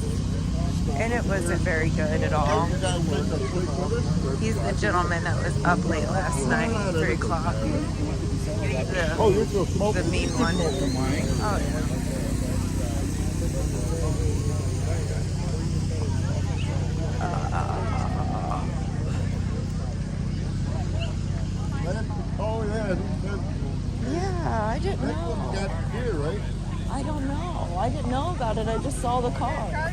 and it wasn't very good at all. He's the gentleman that was up late last night, 3 o'clock. Oh, you're still smoking. The mean one. Oh, yeah. Oh, yeah. Yeah, I didn't That one know. got here, right? I don't know. I didn't know about it. I just saw the car.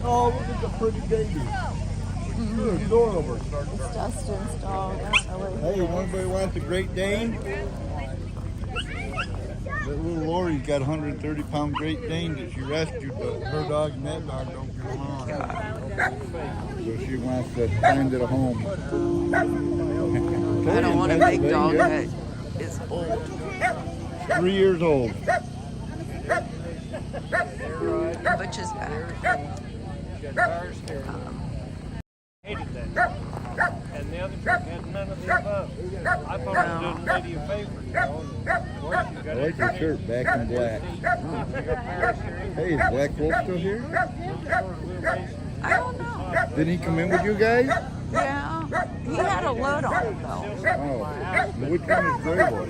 Oh, look at the pretty baby. You're adorable. It's Dustin's dog. I don't know where Hey, anybody wants a Great Dane? That little Lori's got a 130-pound Great Dane that she rescued, but her dog and that dog don't get along. So she wants to find it a home. I don't want a big dog that is old. 3 years old. Butch is back. Hated that. And the other truck had none of the above. I thought I was doing the lady a favor, you know. I like your shirt, back in black. Hey, is Black Wolf still here? I don't know. Didn't he come in with you guys? Yeah. He had a load on him, though. Oh, which one is Grey Wolf?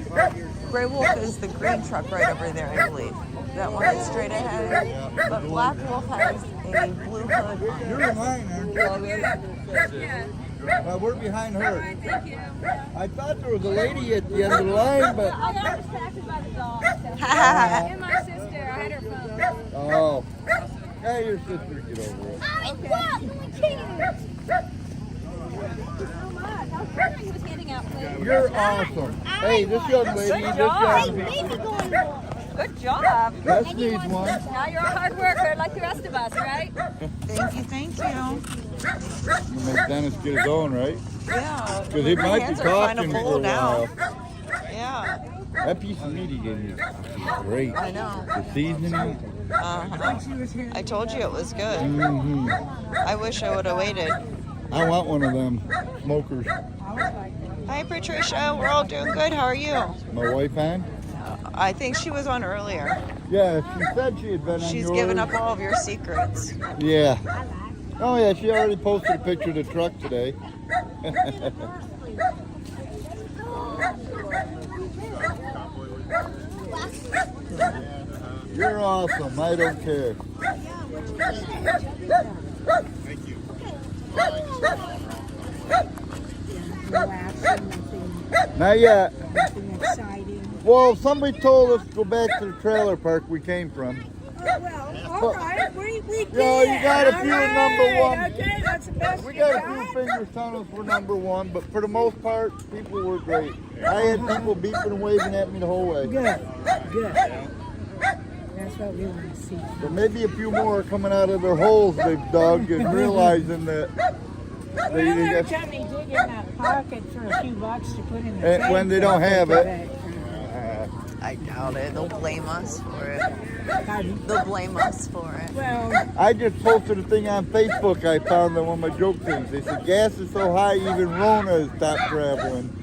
Gray Wolf is the green truck right over there, I believe. That one is straight ahead. But Black Wolf has a blue hood on it. You're in line, aren't you? We're behind her. Thank you. I thought there was a lady at the end of the line, but... I got distracted by the dog. And my sister, I had her phone. Oh. Yeah, your sister, get over it. So much. I was wondering who was handing out food. You're awesome. Hey, this young lady, this young Good job. This needs one. Now you're a hard worker like the rest of us, right? Thank you, thank you. You make Dennis get his own, right? Yeah. Because he My might be hands are kind talking of for a full now. while. Yeah. That piece of meat he gave me is great. I know. The seasoning. I told you it was good. Mm-hmm. I wish I would have waited. I want one of them smokers. Hi, Patricia. We're all doing good. How are you? My wife on? I think she was on earlier. Yeah, she said she had been on She's yours. given up all of your secrets. Yeah. Oh yeah, she already posted a picture of the truck today. You're awesome. I don't care. Thank you. Not yet. Well, somebody told us to go back to the trailer park we came from. All right, we did. Yeah, you got a few All right, number one. Okay, that's the best We you got a got. few fingers telling us we're number one, but for the most part, people were great. I had people beeping and waving at me the whole way. Good, good. That's what we want to see. But maybe a few more are coming out of their holes they've dug and realizing that Well, they every got, time they dig in that pocket for a few bucks to put in the and when they don't have it. I doubt it. They'll blame us for it. Pardon? They'll blame us for it. Well, I just posted a thing on Facebook I found on one of my joke things. They said gas is so high even Rona has stopped traveling.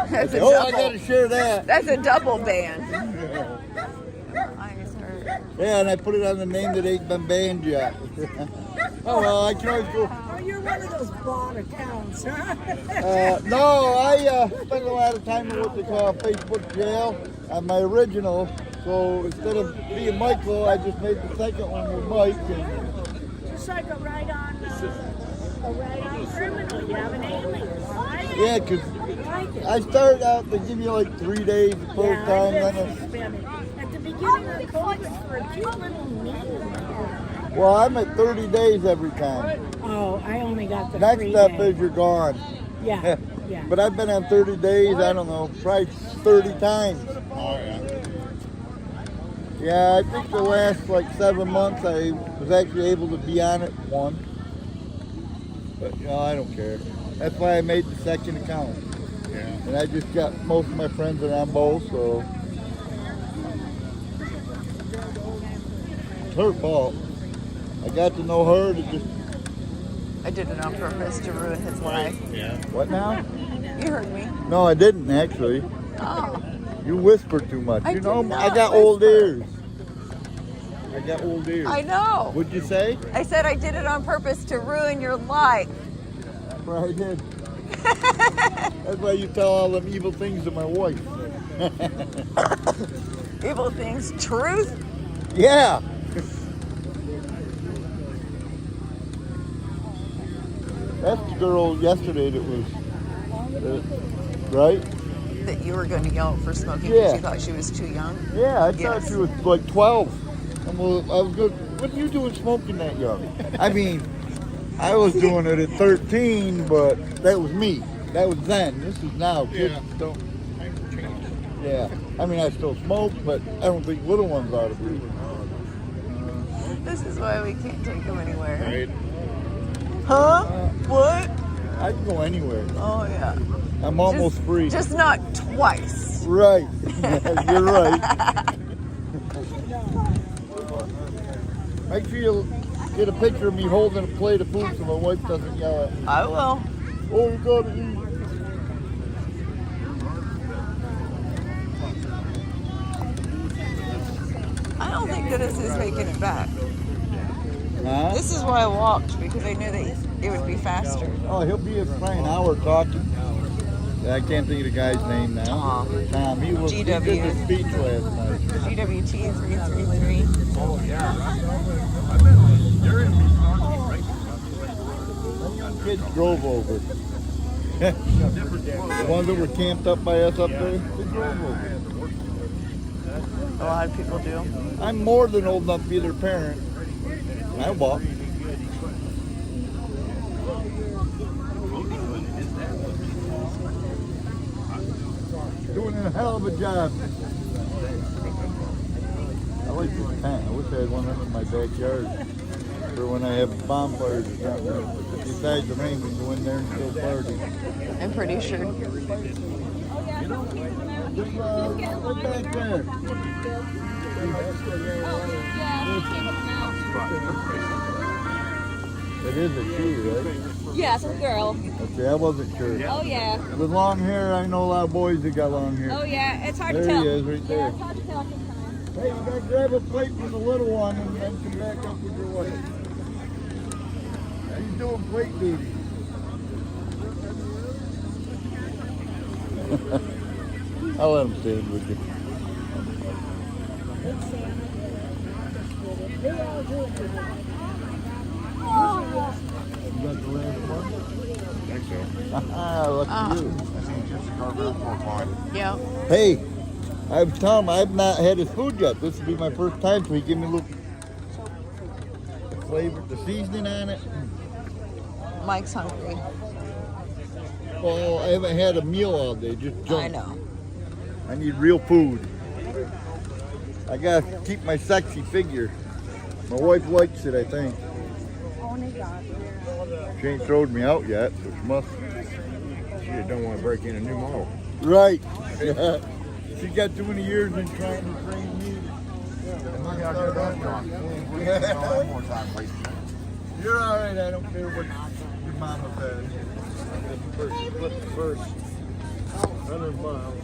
That's a Oh, I double. gotta share that. That's a double ban. Eyes hurt. Yeah, and I put it on the name that ain't been banned yet. Oh well, I can always go. oh, you're one of those bot accounts, huh? No, I spend a lot of time in what they call Facebook jail on my original. So instead of being Michael, I just made the second one with Mike. And Just like a right-on criminal. You have an alias, right? Yeah, because I started out, they give you like 3 days the first time. Then At the beginning of COVID for a cute little meeting. well, I'm at 30 days every time. Oh, I only got the Next free up day. is you're gone. Yeah, yeah. But I've been on 30 days, I don't know, probably 30 times. Oh, yeah. Yeah, I think the last like 7 months I was actually able to be on it one. But you know, I don't care. That's why I made the second account. Yeah. And I just got most of my friends that are on both, so it's her fault. I got to know her to just I did it on purpose to ruin his life. Yeah. what now? You heard me. No, I didn't actually. Oh, You whisper too much. I You know, did I not got old whisper. ears. I got old ears. I know. What'd you say? I said I did it on purpose to ruin your life. Well, I did. That's why you tell all them evil things to my wife. Evil things, truth. Yeah. That's the girl yesterday that was, right? That you were going to yell for smoking Yeah. because you thought she was too young. Yeah, I thought Yes. she was like 12. And well, I was good. What are you doing smoking that young? I mean, I was doing it at 13, but that was me. That was then. This is now. Kids don't. Yeah. I mean, I still smoke, but I don't think little ones ought to be. This is why we can't take them anywhere. Right. Huh? What? I can go anywhere. Oh, yeah. I'm almost free. Just not twice. Right. You're right. Make sure you get a picture of me holding a plate of food so my wife doesn't yell at me. I will. Oh, you gotta eat. I don't think that this is making it back. Huh? This is why I walked, because I knew that it would be faster. Oh, he'll be at probably an hour talking. I can't think of the guy's name now. Tom. Tom. He did the speech last night. GWT 333. Oh, yeah. Kids drove over. The ones that were camped up by us up there, they drove over. A lot of people do. I'm more than old enough to be their parent. I walk. Doing a hell of a job. I like this tent. I wish I had one of them in my backyard for when I have bonfires or something. Besides the rain, we can go in there and still party. I'm pretty sure. Just right back there. It is a she, right? Yeah, it's a girl. Okay, I wasn't sure. Oh, yeah. With long hair, I know a lot of boys that got long hair. Oh, yeah. It's hard There to tell. he is, right there. Yeah, it's hard to tell sometimes. Hey, you gotta grab a plate for the little one and then come back up with your wife. He's doing plate duty. I'll let him stand with you. You got the last one? I think so. Lucky you. I seen just carving up more fine. Yeah. Hey, I was telling him I've not had his food yet. This will be my first time, so he give me a little flavor, the seasoning on it. Mike's hungry. Well, I haven't had a meal all day, just junk. I know. I need real food. I gotta keep my sexy figure. My wife likes it, I think. She ain't throwed me out yet, so she must. She don't want to break in a new model. Right. Yeah. She got too many years in trying to train me. Maybe I'll get that done. One more time, please. You're all right. I don't care what your mama says. First 100 miles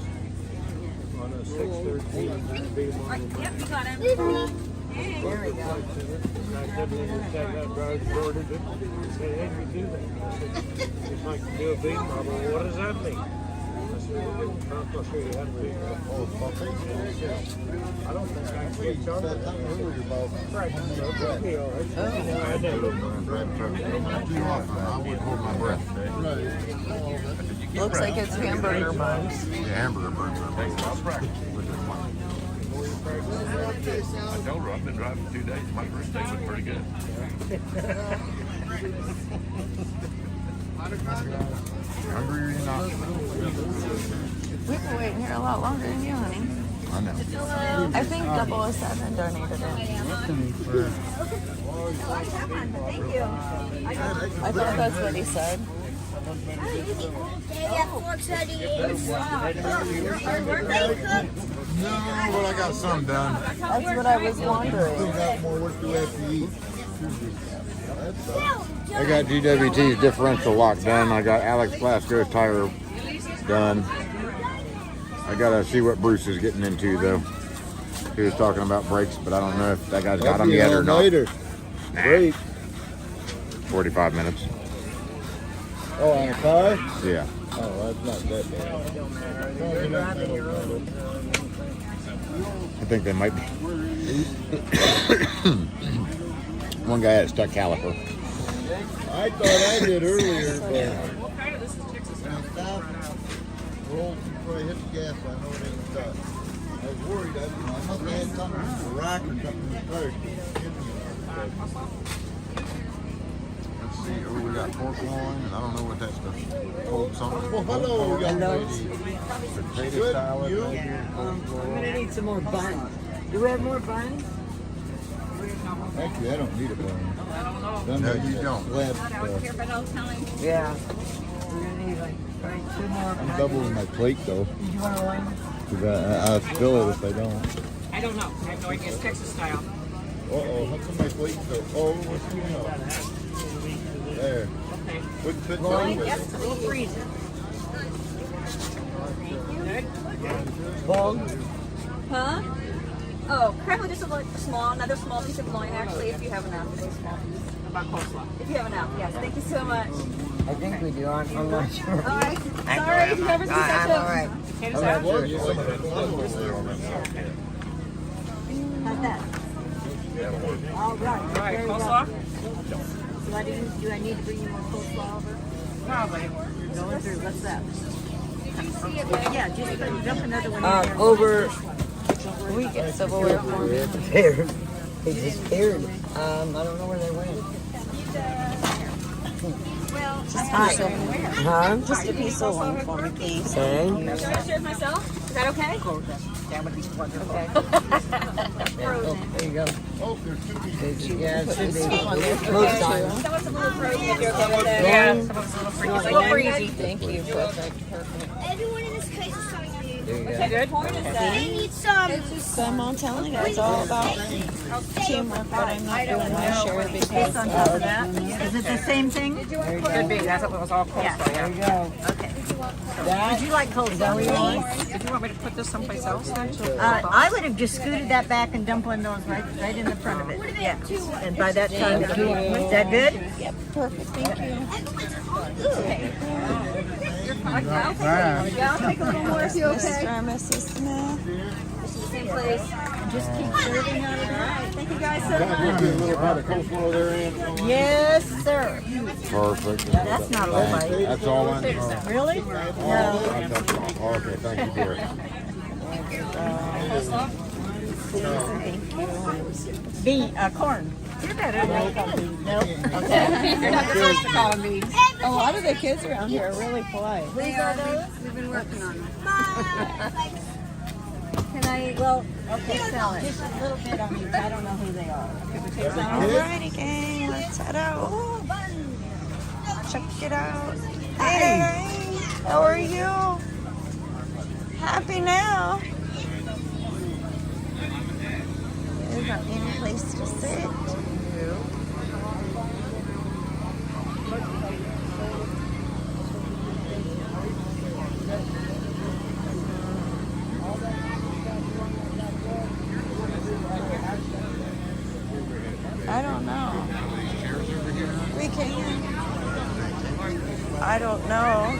on a 613 big model. Yep, you got him. There we go. I said when you take that drive shorted it, he said, hey, you do that. It's like to do a big model. What does that mean? I said, well, I'll show you how to do it. I don't think I can get on it. Right, so it'll be all right. I know. I wouldn't hold my breath. Right. Looks like it's hamburger buns. Yeah, hamburger buns. I told her I've been driving 2 days. My first day was pretty good. Hungry or you're not? We've been waiting here a lot longer than you, honey. I know. I think 007 donated it. Thank you. I thought that's what he said. Yeah, 438. No, but I got some done. That's what I was wondering. Got more work to have to eat. I got GWT's differential lock done. I got Alex Blasco's tire done. I gotta see what Bruce is getting into though. He was talking about brakes, but I don't know if that guy's got them yet or not. Great. 45 minutes. Oh, on a car? Yeah. Oh, that's not that bad. I think they might be. One guy had a stuck caliper. I thought I did earlier, but What kind of this is Texas? when I stopped, rolled before I hit the gas, I know it ain't stuck. I was worried. I must have had something, a rock or something in the car. Let's see. Oh, we got pork loin, and I don't know what that stuff is. Cold something. Well, hello, young lady. Potato Good, salad, you? maybe. I'm gonna need some more buns. Do we have more buns? Actually, I don't need a bun. No, you don't. Yeah. We're gonna need like 2 more I'm buns. doubling my plate though. Did you want one? Because I'll spill it if I don't. I don't know. I have no idea. It's Texas style. Uh-oh, how come my plate so... Oh, what's going on? There. Okay. Wouldn't fit Rolling? that way. Yes, a little freezer. Bold. Huh? Oh, probably just a small, another small piece of loin actually, if you have enough. Just a small piece. About coleslaw. If you have enough, yes. Thank you so much. I think we do. I'm not sure. All right. Sorry, you never see such I'm a... all right. Potatoes I'm out. not sure. How's that? All right. All right, coleslaw? Do I need to bring you more coleslaw over? Probably. Going through. What's that? See it, Yeah, just dump another one in there. Over. We get silverware for me. Disappeared. They disappeared. I don't know where they went. Huh? Just a piece of one for me, please. Okay. Should I serve myself? Is that okay? That would be wonderful. Oh, there you go. Oh, there's 2 pieces. Yeah, it should be. Most times. Someone's a little frozen if you're okay with that. Yeah, some of it's a little freaky. It's a little breezy. Thank you. Perfect. Everyone in this place is telling you. There you go. What type of corn is that? They need some. So I'm all telling you, it's all about teamwork, but I'm not doing my share because On top of that. Is it the same thing? There you go. Could be. That's what it was all coleslaw. There you Yeah. go. Okay. Would you like coleslaw? Did you want me to put this someplace else then? I would have just scooted that back and dumped one of those right in the front of it. Yeah. And by that time, is that good? Yep, perfect. Thank you. Yeah, I'll take a little more if you're okay. Mr. and Mrs. Smith. Same place. Just keep serving out of there. All right. Thank you guys so much. A little bit of coleslaw there, Ann. Yes, sir. Perfect. That's not a little bite. That's all I know. Really? No. Okay, thank you, dear. Corn. You're better than Nope. Okay. You're not supposed to call me. A lot of the kids around here are really polite. These are those. We've been working on them. Can I? Well, Okay, sell it. Just a little bit on each. I don't know who they are. Alrighty, gang, let's head out. Check it out. Hey, how are you? Happy now? There's not any place to sit. I don't know. We can. I don't know.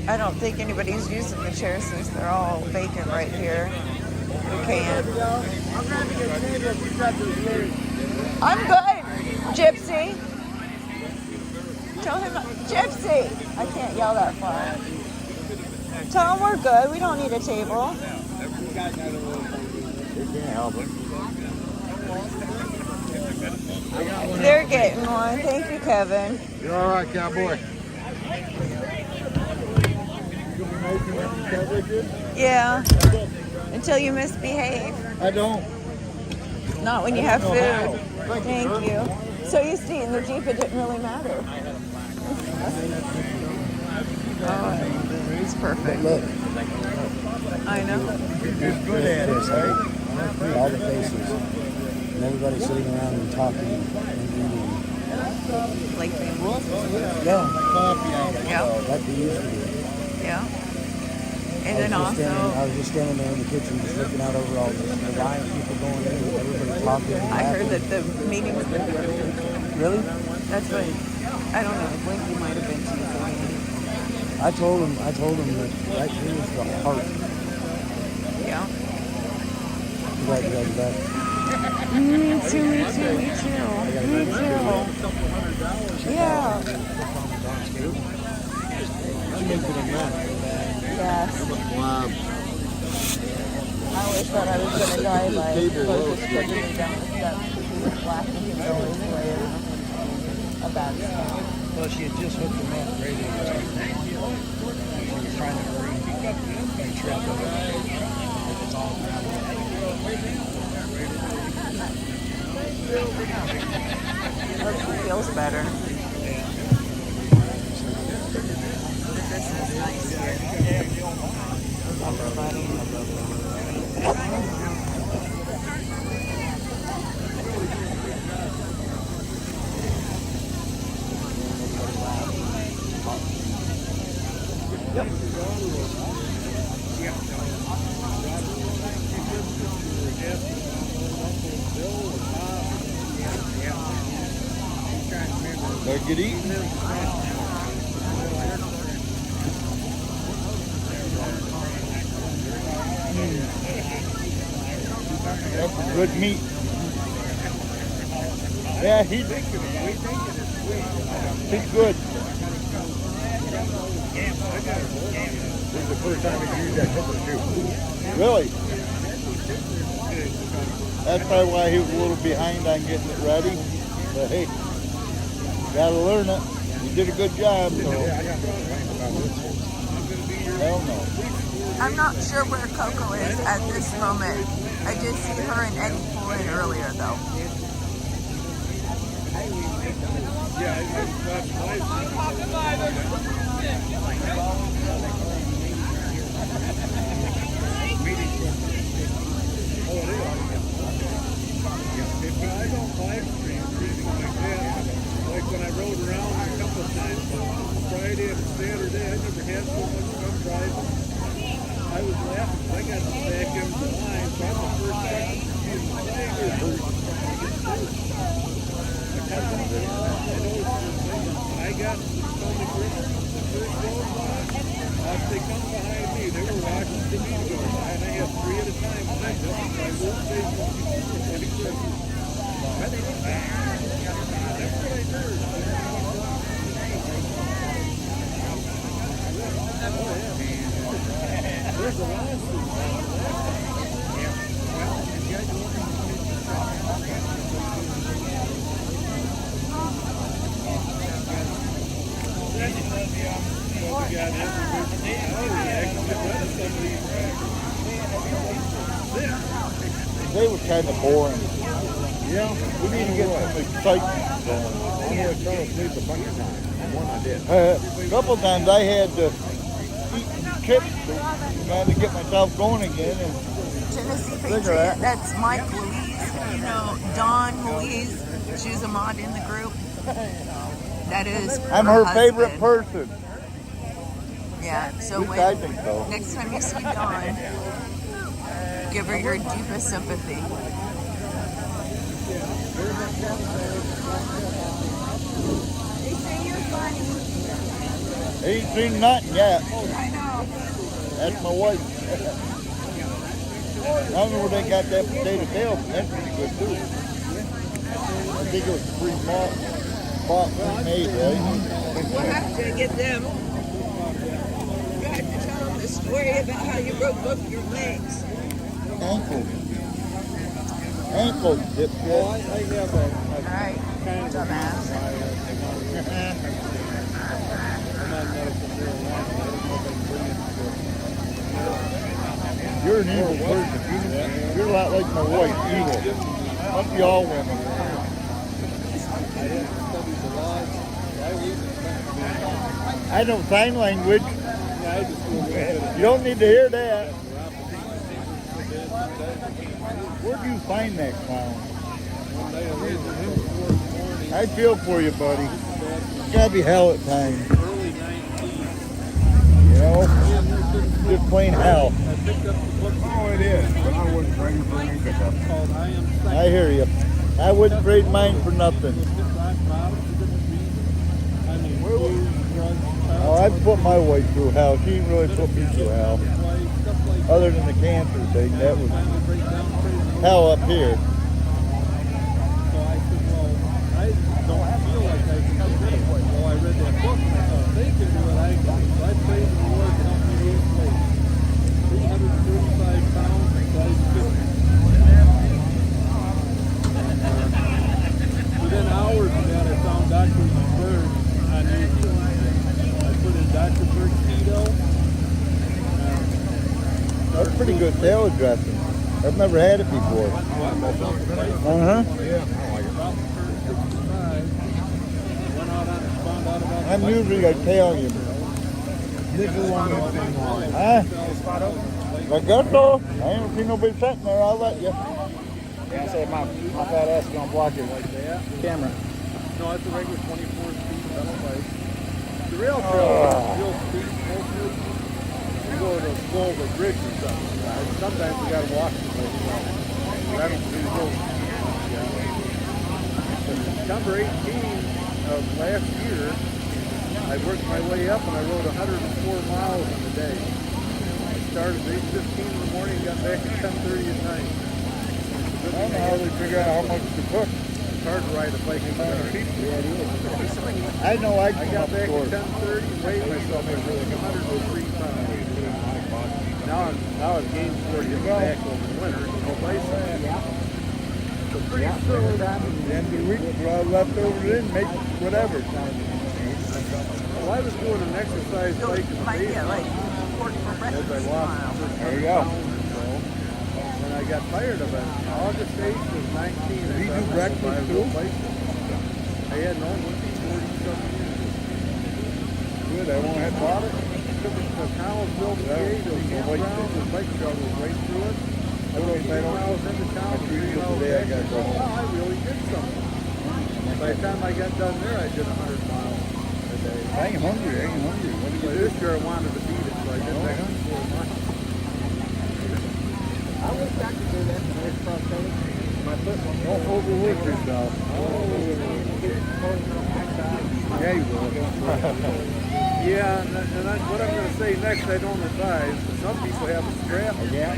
I don't think anybody's using the chairs since they're all vacant right here. We can. I'm good, Gypsy. Tell him, Gypsy. I can't yell that far. Tell them we're good. We don't need a table. They can't help it. They're getting one. Thank you, Kevin. You're all right, cowboy. Yeah. Until you misbehave. I don't. Not when you have food. Thank you. So used to eat in the Jeep, it didn't really matter. Oh, he's perfect. Look, I know. You're good at it, right? all the faces. And everybody sitting around and talking and eating. Like family. Yeah, Yeah. like they used to do. Yeah. And I then was also, just standing there in the kitchen, just looking out over all this. The line of people going in, everybody talking. And I heard laughing. that the meeting was going to be really good. Really? That's what, I don't know, Blinky might have been to the meeting. I told him that right here is the heart. Yeah. I'm glad you guys are back. Me too. Yeah. I'm making a mess. Yes. Wow. I always thought I was going to die by Lucas kicking me down the steps because he was laughing his always way a bad spot. Well, she had just hooked him up ready to go. She was trying to hurry and trip over. It's all It feels better. This is nice here. Everybody. Better get eating. That's some good meat. Yeah, he's good. This is the first time we used that cooker too. Really? That's probably why he was a little behind on getting it ready. But hey, gotta learn it. You did a good job, so. Hell no. I'm not sure where Coco is at this moment. I did see her and Eddie pull in earlier, though. I don't live stream or anything like that. Like when I rode around a couple of times on Friday and Saturday, I never had so much fun driving. I was laughing. I got the back end of the line, so I'm the first person to use the Tiger. I got to the grip, the first road line. They come behind me. They were watching for me to go by, and I had three at a time. And I just, I won't say something. That's what I heard. There's a lawsuit. They were kind of boring. Yeah, we need to get some excitement going. I'm going to try to sleep a bunch of times. One I did. A couple times I had to eat chips to kind of get myself going again. And Tennessee Cigarette. Patriot, that's Mike Louise. You know, Dawn Louise, she's a mod in the group. That is I'm her husband. favorite person. Yeah, so At least when, I think so. next time you see Dawn, give her your deepest sympathy. Ain't seen nothing yet. I know. That's my wife. I don't know where they got that potato tail. That's pretty good too. I think it was pre-made, right? We'll have to get them. You have to tell them the story. worry about how you broke both your legs. Ankles. Ankles, dipshit. Well, I have a Alright, kind of dumbass. I'm on medical marijuana. I don't know if I can bring it to You're an evil person. You're a lot like my wife, evil. Must be all women. I have studied the laws. I leave it. I know sign language. Yeah, I just do a little bit of You don't need to hear that. neuropathy. Where'd you find that clown? One day I laid there till 4 in the morning. I feel for you, buddy. It's gotta be hell at times. Early 19. You know? Just plain hell. I picked up the book. Oh, it is, but I wouldn't trade it for any pickup. Called I Am I Psycho. hear you. I wouldn't trade mine for nothing. Oh, I've put my wife through hell. She didn't really put me through hell. Other than the cancer thing, that was hell up here. So I said, well, I don't feel like I can do it. Well, I read that book and I thought, they can do it, I can. So I prayed the Lord to help me lose weight. 335 pounds, size 50. Within hours of that, I found Dr. Berg on YouTube. I put in Dr. Berg Keto. That's pretty good salad dressing. I've never had it before. Uh-huh. I'm usually a tell you. This is one that's been on. Huh? I guess so. I ain't seen nobody sitting there. I'll let you. Yeah, I say my fat ass is gonna block your camera. No, it's a regular 24-speed pedal bike. The rail trail is real speed. You go to go over a bridge or something. Sometimes you gotta walk the place. But I don't do those. September 18 of last year, I worked my way up and I rode 104 miles in a day. I started at 8:15 in the morning and got back at 10:30 at night. I don't know how they figure out how much to cook. It's hard to ride a bike in the dark. I know I I can got up back short. at 10:30, weighed myself at 103 pounds. Now I've gained 40 back over the winter, no bicycle. So pretty soon, Then the week left over in, make whatever. well, I was doing an exercise bike in the Might get like basement pork for as breakfast I lost tomorrow. the first There you 100 go. pounds or so. And I got tired of it. August 8th was 19. Did you do I thought I breakfast would buy a too? real bicycle. I had known it for 40-something years. Good, I won't have bought it. Took it to Connellsville, PA, to the campground, the bike trail was right through it. I rode 3 miles into town, 3 miles today I back. gotta go home. Wow, I really did something. By the time I got done there, I did 100 miles a day. I ain't hungry. What do But you do? this year I wanted to beat it, so I did that 4 miles. I wish I could do that for this prosthetic. My foot won't go. Don't overwork yourself. Yeah, you will. Yeah, and what I'm going to say next, I don't advise. Some people have a strap. Yeah.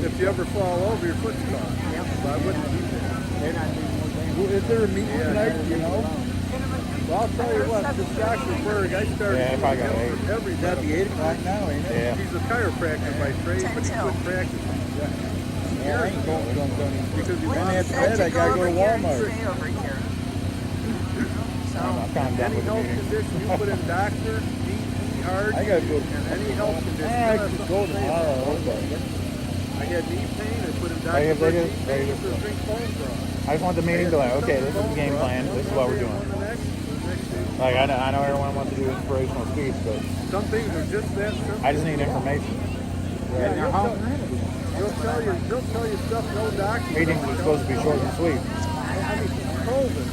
If you ever fall over, your foot's caught. So I wouldn't do that. They're not doing more damage. Well, is there a meeting tonight, you know? Well, I'll tell you what, this Dr. Berg, I started Yeah, if I got him for every That'd be 8 o'clock now, ain't it? Yeah. He's a chiropractor by trade, but he quit practicing. Yeah, I ain't going to Because he When wants after Said that, I gotta go to over here and Walmart. stay over here. So, I'm kind of done any with the health meeting. condition, you put in doctor, D-E-R-D, I gotta go. and any health condition. I you have could something go to say about tomorrow, it. but I had knee pain, I put in Oh, yeah, Dr. they Berg just- knee pain, they this is drink bone broth. I just want the meeting to like, okay, this is the game plan. This is what we're doing. Like I know everyone wants to do inspirational speech, but Some things are just that simple. I just need information. Yeah, he'll tell you stuff no doctor. Meetings are supposed to be short and sweet. I mean, COVID.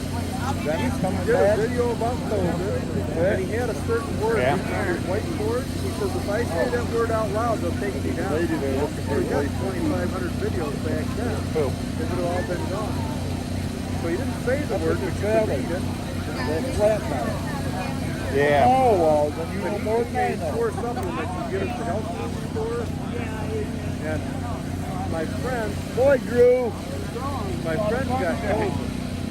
Dennis coming He did a back. video about COVID, and he had a certain word Yeah. on his whiteboard. He says, if I say that word out loud, they'll take me down. Lady there looking for So he got a 2,500 videos back then. Who? They would have all been gone. So he didn't say the word, but you could read it. That flat now. Yeah. Oh, well, then you But know he more than I made know. 4 supplements you get at the health food store. And my friend Boy, got COVID.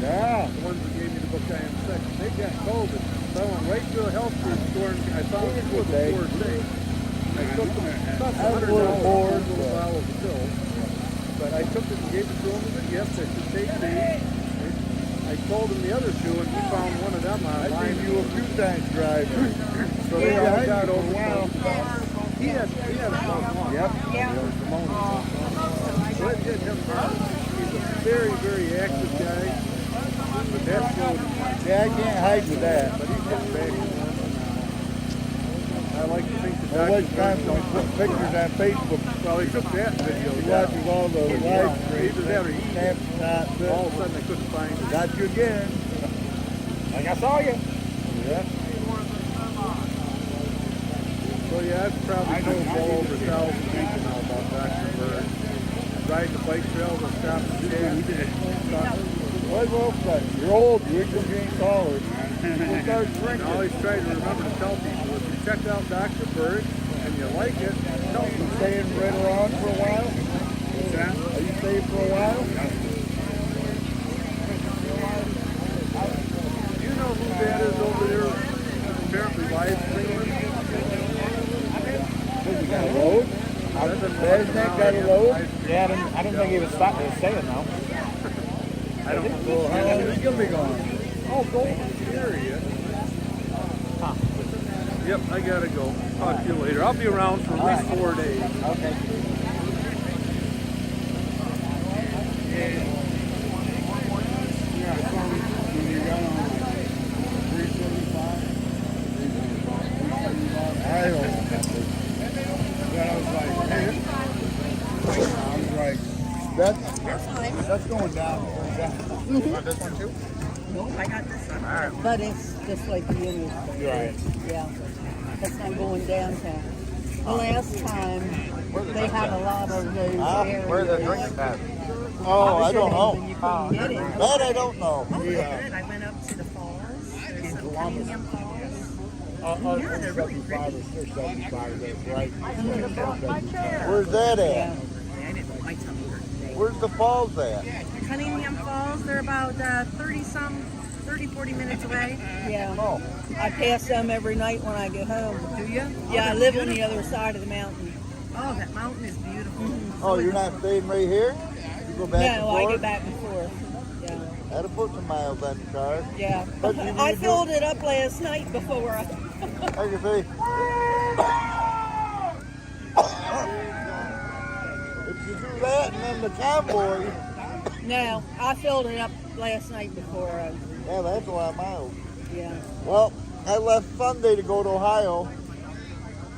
Yeah. The ones that gave me the book I Am Sick, they got COVID. So I went right to a health food store and I found 2 of the 4 things. I took them, cost I was a little $100 bored, for a little bottle of pill. But I took it and gave it to him and said, yes, I should take these. I told him the other two, and he found one of them I've online. seen you a few times driving. So they Yeah, all got for a over. while. He had about one. Yep. Yeah. So it did him hard. He's a very, very active guy. But that's good. Yeah, I can't hide with that. But he's getting back to normal now. I like to think the I was doctor. constantly putting pictures on Facebook. Well, he took that video. He down. watches all the live streams. Either that or he. Snapchat. All of a sudden, I couldn't find it. Got you again. Like I saw you. Yeah. So yeah, I've probably told well over 1,000 people now about Dr. Bird. Riding the bike trail, the stop and chat. Well, you're old. You ain't taller. We'll start And drinking. I always try to remember to tell people, if you check out Dr. Bird and you like it, tell You them. staying right around for a while? Are you staying for a while? Do you know who that is over there? Apparently live streaming. You got a load? There's that got a load? Yeah, I don't think he was staying though. I don't know. Well, how long is he gonna be gone? Oh, Golden Area. Huh. Yep, I gotta go. Talk to you later. I'll be around for at least 4 days. Okay. I don't know. I was like, that's going down. Want this one too? Nope, I got this one. But it's just like the interstate. Right. Yeah. It's not going downtown. The last time, they had a lot of those areas. Where are the drinks at? Oh, I don't know. You couldn't get it. That I don't know. Yeah. Good. I went up to the falls. There's some premium falls. Yeah, they're really pretty. Where's that Yeah. at? I didn't know my tummy hurt today. Where's the falls at? Cunningham Falls, they're about 40 minutes away. Yeah. Oh, I pass them every night when I get home. Do you? Yeah, I live on the other side of the mountain. Oh, that mountain is beautiful. oh, you're not staying right here? You go back and No, forth? I get back and forth. Yeah. Had to put some miles on the car. Yeah. But you I need to filled it up last night before I... Like I say, if you do that and then the convoy, No, I filled it up last night before I... yeah, that's a lot of miles. Yeah. Well, I left Sunday to go to Ohio,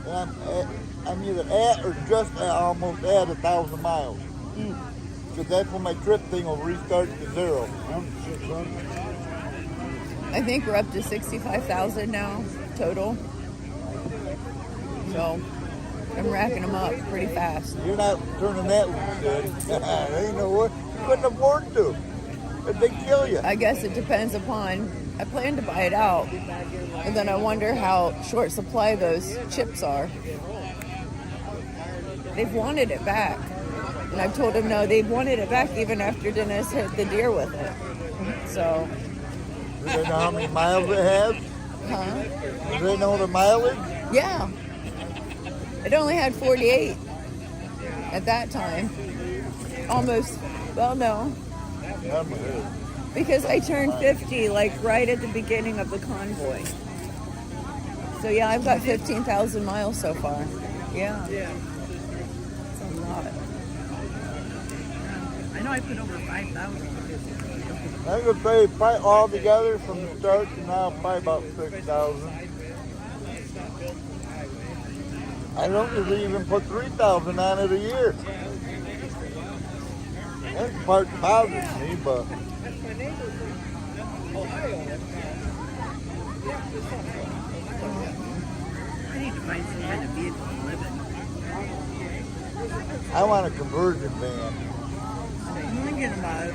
and I'm either at or just at, almost at 1,000 miles. Because that's when my trip thing will restart to zero. I think we're up to 65,000 now total. So I'm racking them up pretty fast. You're not turning that loose good. Ain't no what. You couldn't afford to. If they kill you. I guess it depends upon, I plan to buy it out. And then I wonder how short supply those chips are. They've wanted it back. And I've told them no, they've wanted it back even after Dennis hit the deer with it. So, Do they know how many miles it has? huh? Do they know the mileage? Yeah. It only had 48 at that time. Almost, well, no. Because I turned 50 like right at the beginning of the convoy. So yeah, I've got 15,000 miles so far. Yeah. It's a lot. I know I put over 5,000. I could say probably all together from the start to now, probably about 6,000. I don't usually even put 3,000 on it a year. That's the part that bothers me, but I need to find some kind of vehicle to live in. I want a conversion van. I'm thinking about it.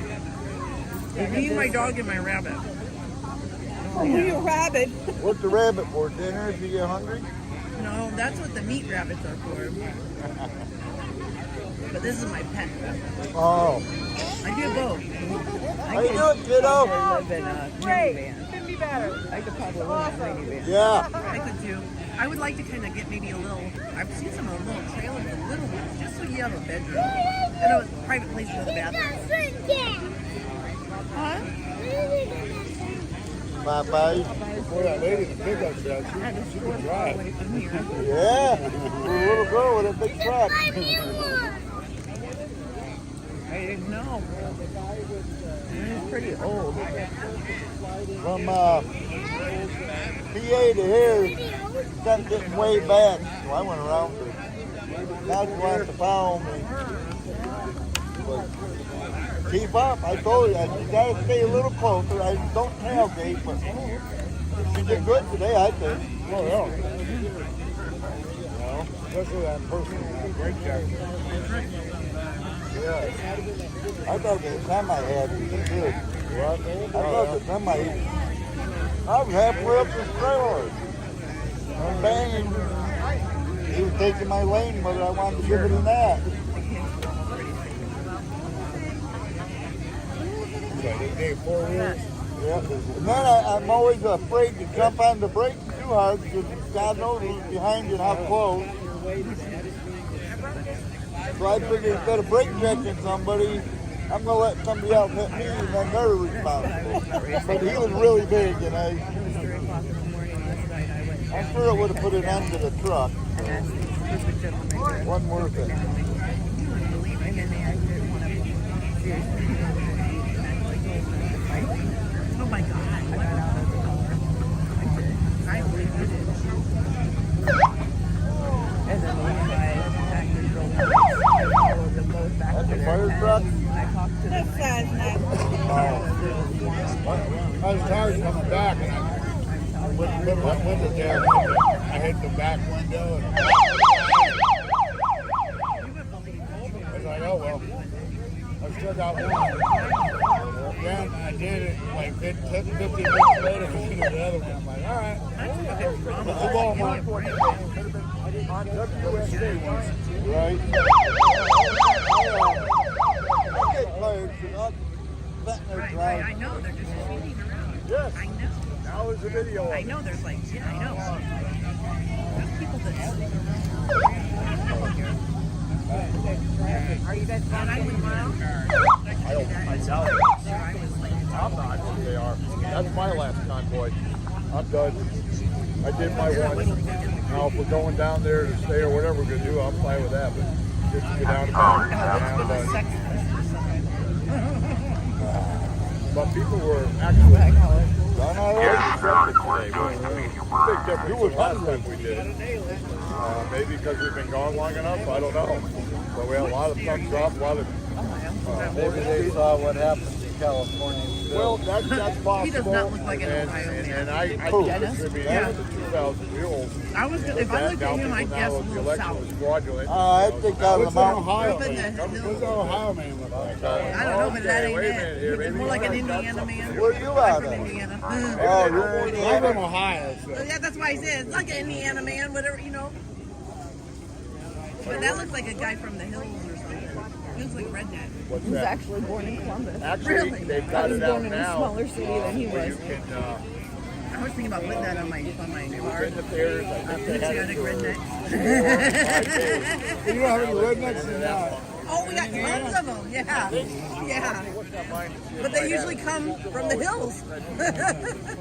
Me, my dog, and my rabbit. Oh, you rabbit. What's the rabbit for? Dinner if you get hungry? No, that's what the meat rabbits are for. But this is my pet. Oh. I do both. How you doing, kiddo? I live in a minivan. I could probably live in a minivan. Yeah. I could do. I would like to kind of get maybe a little. I've seen some of the little trailers, the little ones, just so you have a bedroom and a private place for the bathroom. Huh? Popeye. Boy, that lady in the pickup truck, she can drive. Yeah, a little girl with a big truck. I didn't know. He's pretty old. From PA to here, started getting way bad, so I went around her. Now she wants to follow me. But keep up, I told you, you gotta stay a little closer. I don't tailgate, but she did good today, I think. Oh, yeah. Well, especially that person with the brake jack. Yeah. I thought the time I had was good. What? I thought the time I was halfway up this trailer. I'm banging. He was taking my lane, whether I wanted to give it or not. Day 4 wheels. Yeah. And then I'm always afraid to jump on the brakes too hard because God knows who's behind you and how close. So I figured instead of brake checking somebody, I'm going to let somebody else hit me and then they're responsible. But he was really big and I'm sure it would have put an end to the truck. So. Wasn't worth it. Oh my God. I believe it is. And then the guy actually drove them both back That's to a their fire house. truck? I talked to them. I was tired coming back and I put my window down. I hit the back window and I was like, oh well, I still got one. Then I did it like 50 minutes later, I hit another one. I'm like, all right. It's a Walmart. On WSA once. Right? I get tired because I'm letting her Right, drive. I know. They're just shooting around. Yes. I know. Now there's a video of I it. know. There's like, yeah, I know. There's people that Are you guys going on tomorrow? I don't myself. I'm not sure they are. That's my last convoy. I'm done. I did my one. Now if we're going down there to stay or whatever we're gonna do, I'm fine with that. But just to go down and back. But people were actually Done already? It was last time we did it. Maybe because we've been gone long enough, I don't know. But we had a lot of thumbs up, a lot of. Maybe they saw what happened in California. Well, that's possible. He does not look like an Ohio man. And I Dennis? distribute Yeah. the 2,000 mules. I was, if I looked at him, I'd guess a The little election south. was fraudulent. I think I was What's an about Ohio Up in the man? What's hills. an Ohio man look like? I don't know, but that ain't Wait a it. minute here, It's maybe more like an you got Indiana man. Where you I'm out from of? Indiana. Oh, you're I'm Indiana. from Ohio, so. Yeah, that's why I said it's like an Indiana man, whatever, you know. But that looks like a guy from the hills or something. He looks like a redneck. What's He was that? actually born in Columbus. Actually, Really? they've I got was it born out in a now. smaller city than he where was. You can, I was thinking about putting that on my it was car. in the theaters. I think they had it Patriotic for rednecks. 4 or 5 days. You don't have any rednecks in that. Oh, we got tons of them. Yeah. Yeah. But they usually come from the hills.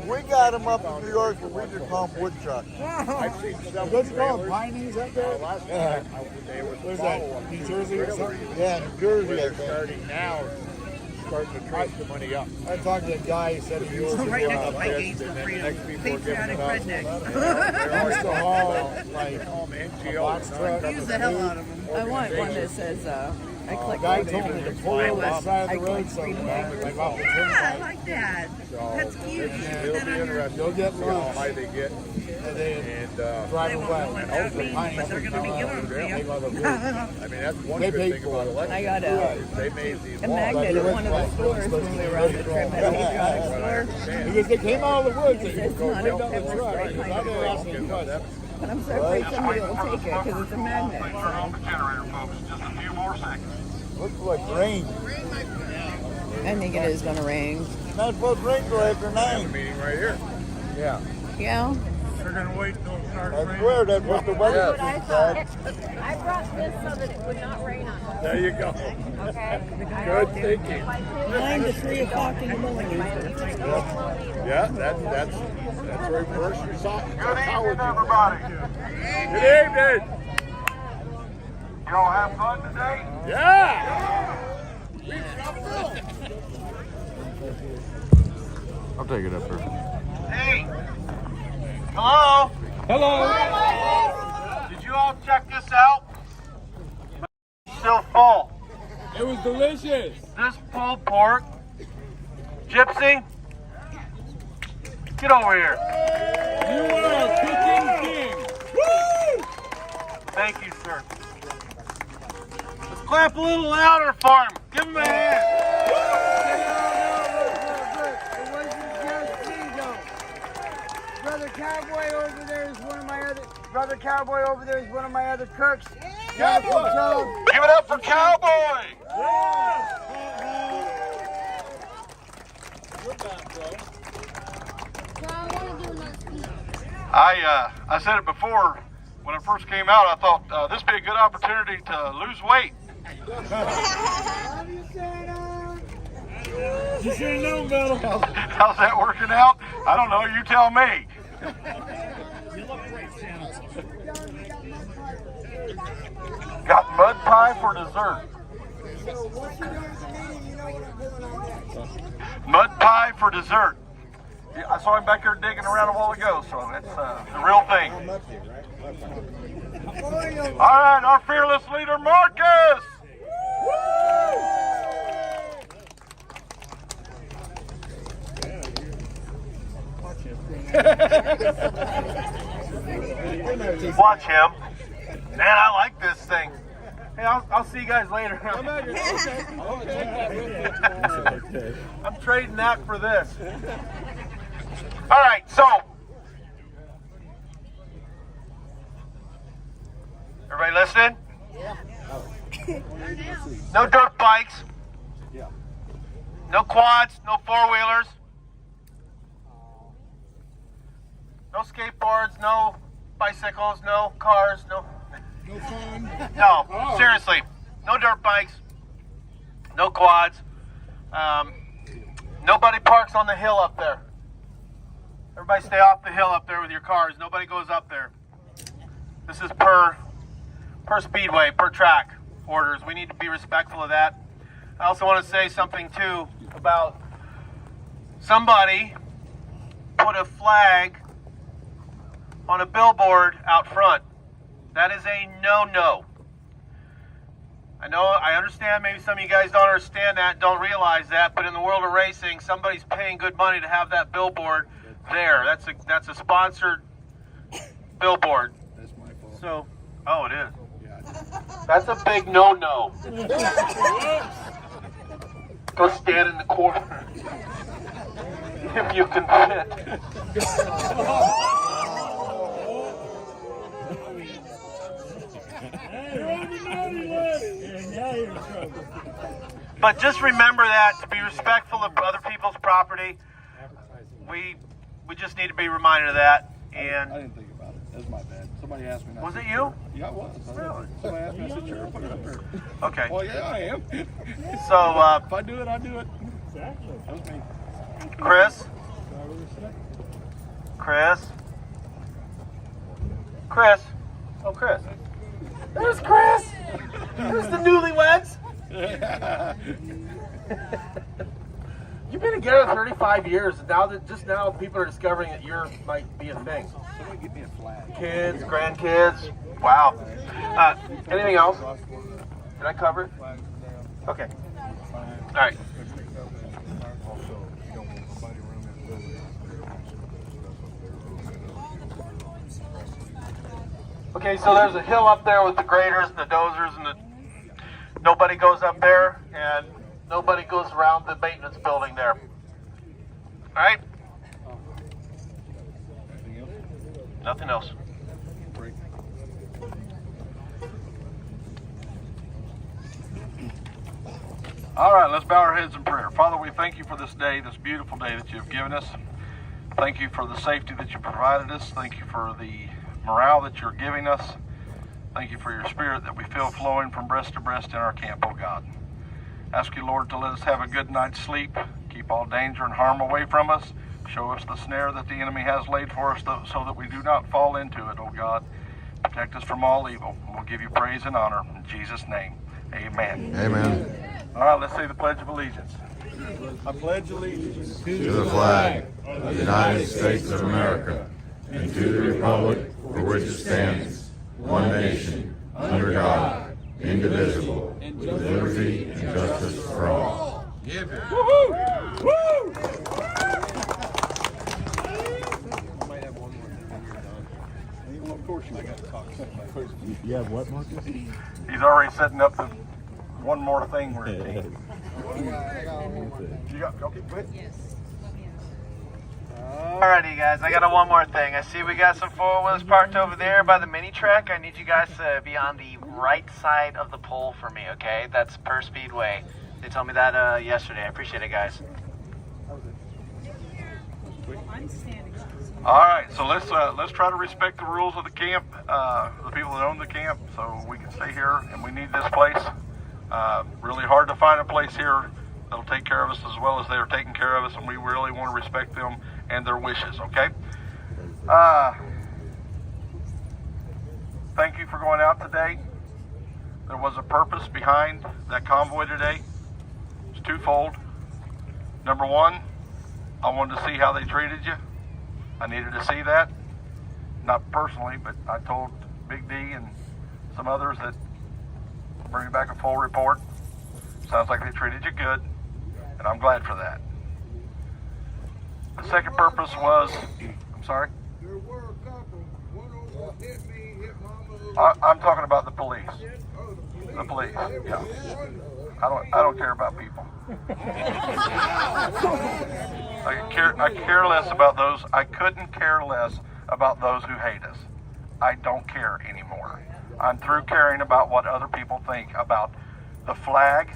We got them up in New York and we just call them woodchucks. I've seen several What's it called? trailers. Piney's up there? Last Yeah. time they were Where's that? New Jersey or something? Yeah, New Jersey, I They're think. starting now, starting to trace the money up. I talked to a guy, he said he used to Right next to go my gates for freedom. Patriotic rednecks. used to haul like Call them NGO. box truck. Use the hell out of them. I want one that says, I The collect guy all told me to favors. pull over the side of I the road collect freedom somewhere, favors. like off the Yeah, I turnpike. like that. That's cute. You should put It'll that be on your... interesting. You'll get to see how loose. high they get. And then And drive They won't away. know what that means, but they're going to be giving them to They you. love it. I mean, that's one They good paid thing for about it. elections. I got is They made these a laws. magnet at one of the stores when we were on the trip at the patriotic store. Because they came out of the woods, they It just says go not pick up the accepted truck. straight Because I line didn't ask approval. any questions. But I'm so afraid somebody will take it because it's a magnet. So. Looks like rain. I think it is going to rain. Not supposed to rain till after Have a 9. meeting right here. Yeah. Yeah. They're gonna wait until it starts I raining. swear that's what the weather What I thing thought. said. I brought this so that it would not rain on us. There you go. Okay. Good thinking. 9 to 3 o'clock in the morning. Yeah, that's reverse your psychology. everybody. Good evening. Y'all have fun today? Yeah. I'll take it up there. Hey. Hello. Hello. Did you all check this out? Still full. It was delicious. This pulled pork. Gypsy. Get over here. You are a cooking king. Thank you, sir. Let's clap a little louder for him. Give him a hand. It wasn't just me though. Brother Cowboy over there is one of my other cooks. Cowboy. Give it up for Cowboy. I said it before when it first came out. I thought this would be a good opportunity to lose weight. You should have known better. How's that working out? I don't know. You tell me. Got mud pie for dessert. Mud pie for dessert. Yeah, I saw him back there digging around a while ago, so it's the real thing. All right, our fearless leader, Marcus. Watch him. Man, I like this thing. Hey, I'll see you guys later. I'm trading that for this. All right, so everybody listening? No dirt bikes. No quads, no four-wheelers. No skateboards, no bicycles, no cars, no fun. No, seriously, no dirt bikes, no quads. Nobody parks on the hill up there. Everybody stay off the hill up there with your cars. Nobody goes up there. This is per speedway, per track orders. We need to be respectful of that. I also want to say something too about somebody put a flag on a billboard out front. That is a no-no. I understand maybe some of you guys don't understand that, don't realize that, but in the world of racing, somebody's paying good money to have that billboard there. That's a sponsored billboard. That's my fault. So, oh, it is. That's a big no-no. Go stand in the corner. If you can fit. But just remember that, to be respectful of other people's property. We just need to be reminded of that. And I didn't think about it. That's my bad. Somebody asked me. Was it you? Yeah, it was. Really? Somebody asked me. I said, sure, put it up there. Okay. Well, yeah, I am. So, If I do it, I do it. Exactly. That was me. Chris? Oh, Chris. There's Chris. There's the newlyweds. You've been together 35 years, and now people are discovering that you might be a thing. Somebody get me a flag. Kids, grandkids. Wow. Anything else? Did I cover it? Okay. All right. Okay, so there's a hill up there with the graders and the dozers, and nobody goes up there, and nobody goes around the maintenance building there. All right? Nothing else. All right, let's bow our heads in prayer. Father, we thank you for this day, this beautiful day that you've given us. Thank you for the safety that you provided us. Thank you for the morale that you're giving us. Thank you for your spirit that we feel flowing from breast to breast in our camp, oh God. Ask you, Lord, to let us have a good night's sleep. Keep all danger and harm away from us. Show us the snare that the enemy has laid for us so that we do not fall into it, oh God. Protect us from all evil. We'll give you praise and honor. In Jesus' name, amen. Amen. All right, let's say the Pledge of Allegiance. I pledge allegiance To the flag of the United States of America and to the republic for which it stands, one nation, under God, indivisible, with liberty and justice for all. Woo-hoo! Woo! Of course you got to talk. You have what, Marcus? He's already setting up the one more thing we're taking. You got, okay, go ahead. Alrighty guys, I got one more thing. I see we got some four-wheelers parked over there by the mini track. I need you guys to be on the right side of the pole for me, okay? That's per Speedway. They told me that yesterday. I appreciate it, guys. All right, so let's try to respect the rules of the camp, the people that own the camp, so we can stay here, and we need this place. Really hard to find a place here that'll take care of us as well as they're taking care of us, and we really want to respect them and their wishes, okay? Thank you for going out today. There was a purpose behind that convoy today. It's twofold. Number one, I wanted to see how they treated you. I needed to see that. Not personally, but I told Big D and some others that I'll bring back a full report. Sounds like they treated you good, and I'm glad for that. The second purpose was, I'm sorry? There were a couple. One almost hit me, hit Mama. I'm talking about the police. The police, yeah. I don't care about people. I care less about those. I couldn't care less about those who hate us. I don't care anymore. I'm through caring about what other people think about the flag,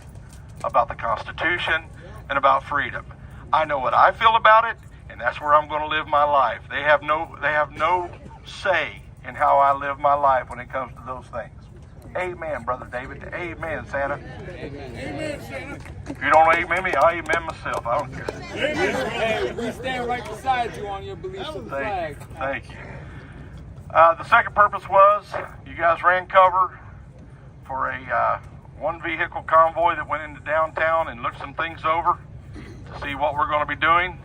about the Constitution, and about freedom. I know what I feel about it, and that's where I'm going to live my life. They have no say in how I live my life when it comes to those things. Amen, Brother David. Amen, Santa. Amen, Santa. If you don't amen me, I amen myself. I don't care. Hey, we stand right beside you on your beliefs of the flag. Thank you. The second purpose was you guys ran cover for a one vehicle convoy that went into downtown and looked some things over to see what we're going to be doing.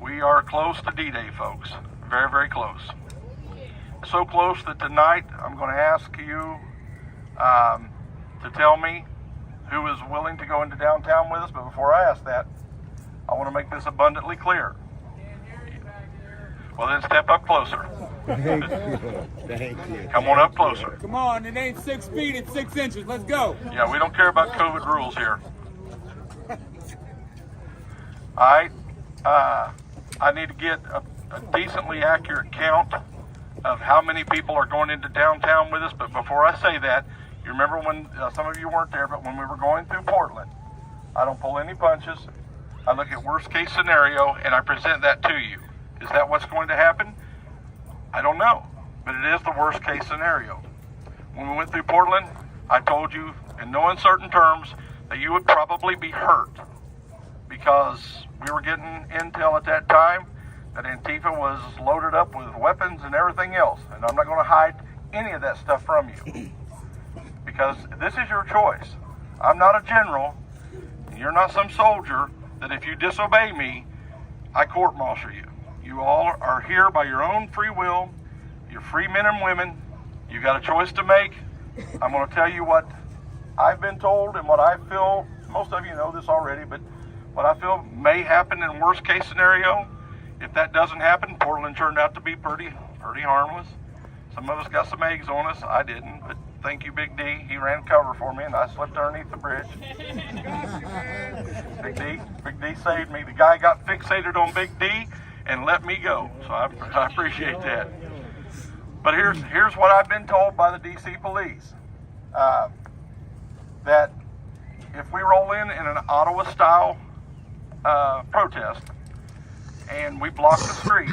We are close to D-Day, folks. Very, very close. So close that tonight I'm going to ask you to tell me who is willing to go into downtown with us. But before I ask that, I want to make this abundantly clear. Well, then step up closer. Thank you. Come on up closer. Come on, it ain't 6 feet, it's 6 inches. Let's go. Yeah, we don't care about COVID rules here. All right. I need to get a decently accurate count of how many people are going into downtown with us. But before I say that, you remember when some of you weren't there, but when we were going through Portland, I don't pull any punches. I look at worst case scenario and I present that to you. Is that what's going to happen? I don't know, but it is the worst case scenario. When we went through Portland, I told you in no uncertain terms that you would probably be hurt because we were getting intel at that time that Antifa was loaded up with weapons and everything else. And I'm not going to hide any of that stuff from you because this is your choice. I'm not a general, and you're not some soldier that if you disobey me, I court-martial you. You all are here by your own free will. You're free men and women. You got a choice to make. I'm going to tell you what I've been told and what I feel. Most of you know this already, but what I feel may happen in worst case scenario. If that doesn't happen, Portland turned out to be pretty harmless. Some of us got some eggs on us. I didn't, but thank you, Big D. He ran cover for me, and I slipped underneath the bridge. Big D saved me. The guy got fixated on Big D and let me go. So I appreciate that. But here's what I've been told by the DC police. That if we roll in an Ottawa-style protest, and we block the streets,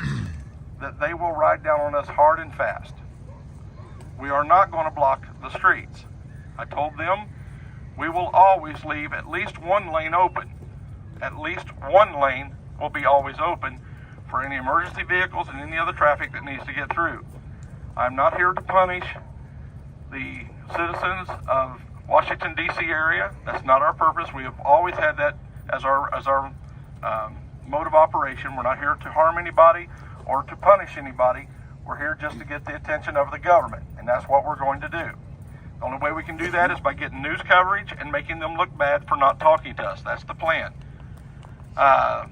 that they will ride down on us hard and fast. We are not going to block the streets. I told them we will always leave at least one lane open. At least one lane will be always open for any emergency vehicles and any other traffic that needs to get through. I'm not here to punish the citizens of Washington, D.C. area. That's not our purpose. We have always had that as our mode of operation. We're not here to harm anybody or to punish anybody. We're here just to get the attention of the government, and that's what we're going to do. The only way we can do that is by getting news coverage and making them look bad for not talking to us. That's the plan.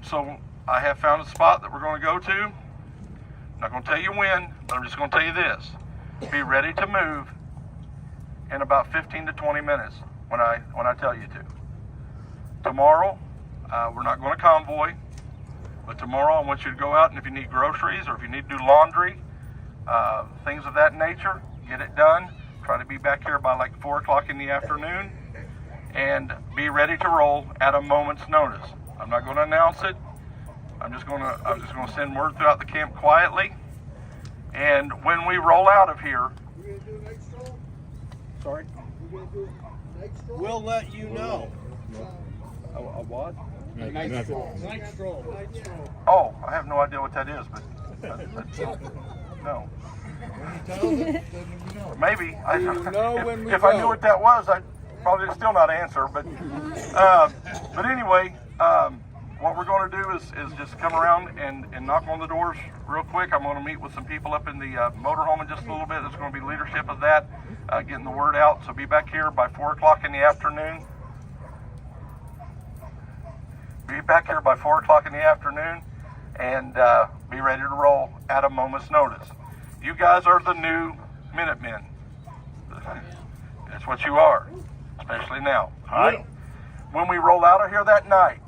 So I have found a spot that we're going to go to. I'm not going to tell you when, but I'm just going to tell you this. Be ready to move in about 15 to 20 minutes when I tell you to. Tomorrow, we're not going to convoy, but tomorrow I want you to go out, and if you need groceries or if you need to do laundry, things of that nature, get it done. Try to be back here by like 4 o'clock in the afternoon and be ready to roll at a moment's notice. I'm not going to announce it. I'm just going to send word throughout the camp quietly. And when we roll out of here, sorry? We'll let you know. A what? Night stroll. Oh, I have no idea what that is, but no. Maybe. If I knew what that was, I'd probably still not answer. But anyway, what we're going to do is just come around and knock on the doors real quick. I'm going to meet with some people up in the motorhome in just a little bit. There's going to be leadership of that, getting the word out. So be back here by 4 o'clock in the afternoon. Be back here by 4 o'clock in the afternoon and be ready to roll at a moment's notice. You guys are the new Minutemen. That's what you are, especially now. All right? When we roll out of here that night,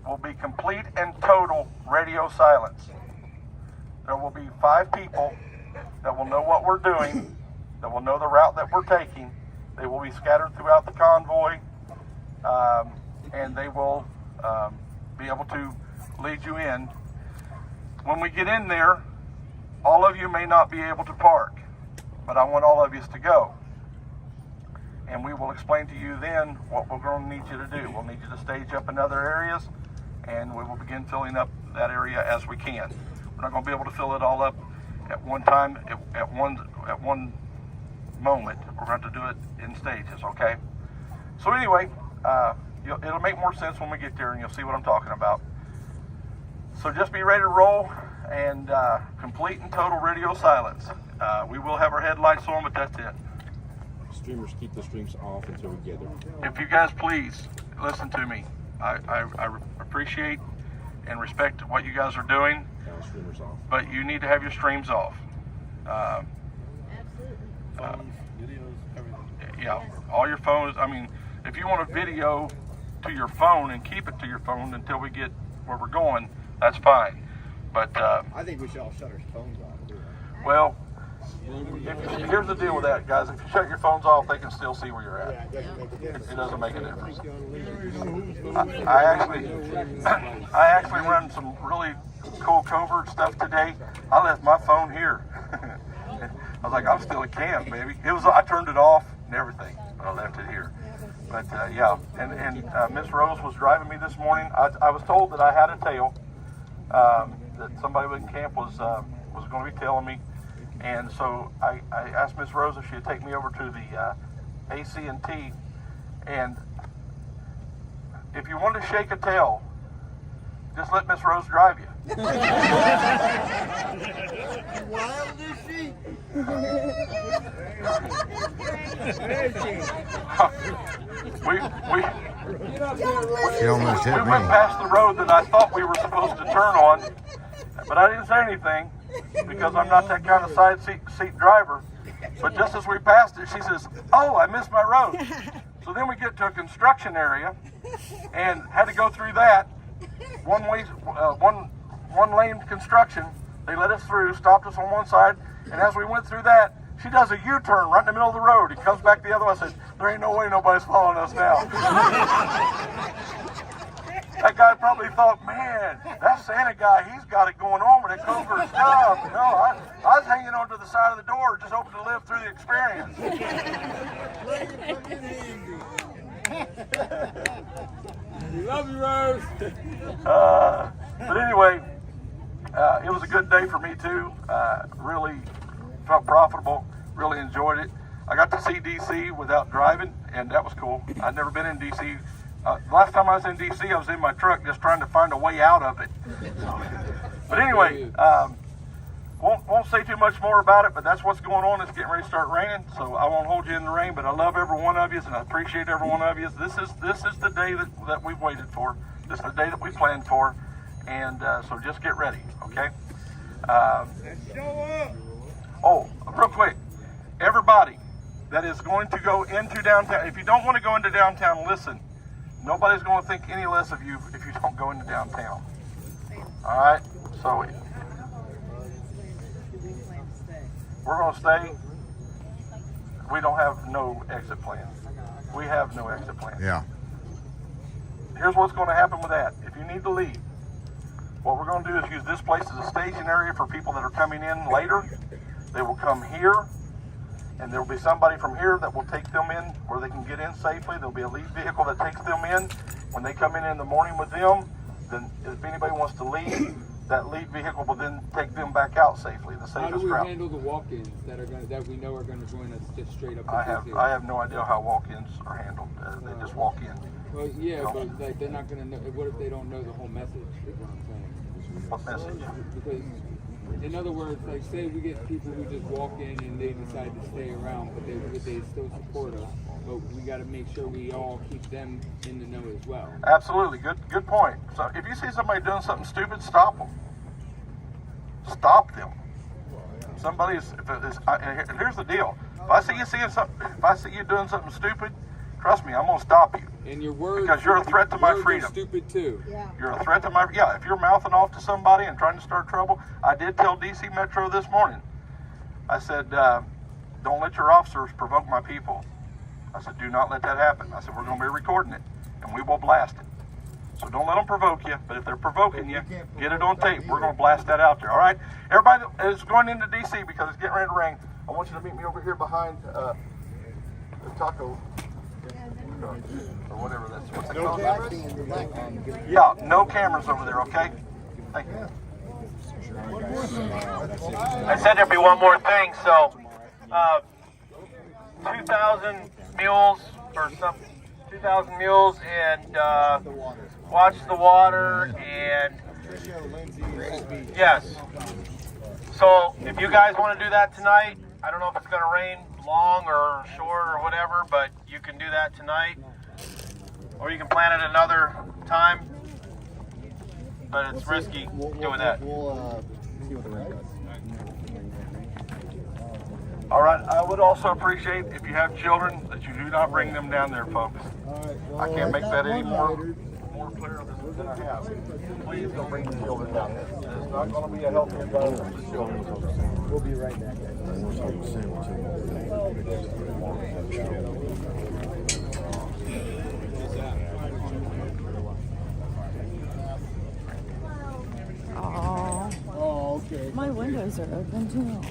will be complete and total radio silence. There will be 5 people that will know what we're doing, that will know the route that we're taking. They will be scattered throughout the convoy, and they will be able to lead you in. When we get in there, all of you may not be able to park, but I want all of you to go. And we will explain to you then what we're going to need you to do. We'll need you to stage up in other areas, and we will begin filling up that area as we can. We're not going to be able to fill it all up at one time, at one moment. We're going to do it in stages, okay? So anyway, it'll make more sense when we get there, and you'll see what I'm talking about. So just be ready to roll, and complete and total radio silence. We will have our headlights on, but that's it. Streamers, keep the streams off until we get there. If you guys please listen to me, I appreciate and respect what you guys are doing, Streamers off. but you need to have your streams off. Phones, videos, everything. Yeah, all your phones. I mean, if you want a video to your phone and keep it to your phone until we get where we're going, that's fine. But I think we should all shut our phones off. well, here's the deal with that, guys. If you shut your phones off, they can still see where you're at. It doesn't make a difference. I actually run some really cool covert stuff today. I left my phone here. I was like, I'm still at camp, baby. I turned it off and everything, but I left it here. But yeah, and Miss Rose was driving me this morning. I was told that I had a tail. That somebody in camp was going to be tailing me. And so I asked Miss Rose if she'd take me over to the AC&T. And if you want to shake a tail, just let Miss Rose drive you. Wild is she? She almost hit we me. went past the road that I thought we were supposed to turn on, but I didn't say anything because I'm not that kind of side seat driver. But just as we passed it, she says, "Oh, I missed my road." So then we get to a construction area and had to go through that one lane construction. They let us through, stopped us on one side, and as we went through that, she does a U-turn right in the middle of the road. He comes back the other way. I said, "There ain't no way nobody's following us now." That guy probably thought, man, that Santa guy, he's got it going on when it comes to stuff. No, I was hanging on to the side of the door, just hoping to live through the experience. We love you, Rose. But anyway, it was a good day for me too. Really felt profitable, really enjoyed it. I got to see DC without driving, and that was cool. I'd never been in DC. Last time I was in DC, I was in my truck just trying to find a way out of it. But anyway, won't say too much more about it, but that's what's going on. It's getting ready to start raining, so I won't hold you in the rain, but I love every one of you, and I appreciate every one of you. This is the day that we've waited for. This is the day that we planned for, and so just get ready, okay? Oh, real quick, everybody that is going to go into downtown, if you don't want to go into downtown, listen. Nobody's going to think any less of you if you don't go into downtown. All right? So we're going to stay. We don't have no exit plan. We have no exit plan. Yeah. Here's what's going to happen with that. If you need to leave, what we're going to do is use this place as a staging area for people that are coming in later. They will come here, and there will be somebody from here that will take them in where they can get in safely. There'll be a lead vehicle that takes them in. When they come in the morning with them, then if anybody wants to leave, that lead vehicle will then take them back out safely. The How do safest we route. handle the walk-ins that we know are going to join us just straight up? I have no idea how walk-ins are handled. They just walk in. Well, yeah, but like they're not going to know. What if they don't know the whole message? Is what I'm saying. What message? Because, in other words, like say we get people who just walk in and they decide to stay around, but they still support us. But we got to make sure we all keep them in the know as well. Absolutely, good point. So if you see somebody doing something stupid, stop them. Stop them. Here's the deal. If I see you doing something stupid, trust me, I'm gonna stop you. And your words, because you're a threat to my freedom. Stupid too. Yeah. You're a threat to my, if you're mouthing off to somebody and trying to start trouble. I did tell DC Metro this morning. I said, don't let your officers provoke my people. I said, do not let that happen. I said, we're going to be recording it, and we will blast it. So don't let them provoke you, but if they're provoking you, get it on tape. We're going to blast that out there, all right? Everybody that is going into DC because it's getting ready to rain, I want you to meet me over here behind the taco, or whatever that's, what's it called? Yeah, no cameras over there, okay? Thank you. I said there'd be one more thing, so 2,000 mules or something, 2,000 mules, and watch the water, and yes. So if you guys want to do that tonight, I don't know if it's going to rain long or short or whatever, but you can do that tonight, or you can plan it another time, but it's risky doing that. We'll see what the rain does. All right, I would also appreciate if you have children that you do not bring them down there, folks. I can't make that any more clear than I have. Please don't bring the children down there. It's not going to be a healthy environment for the children. We'll be right back, guys. Oh, okay. my windows are open too.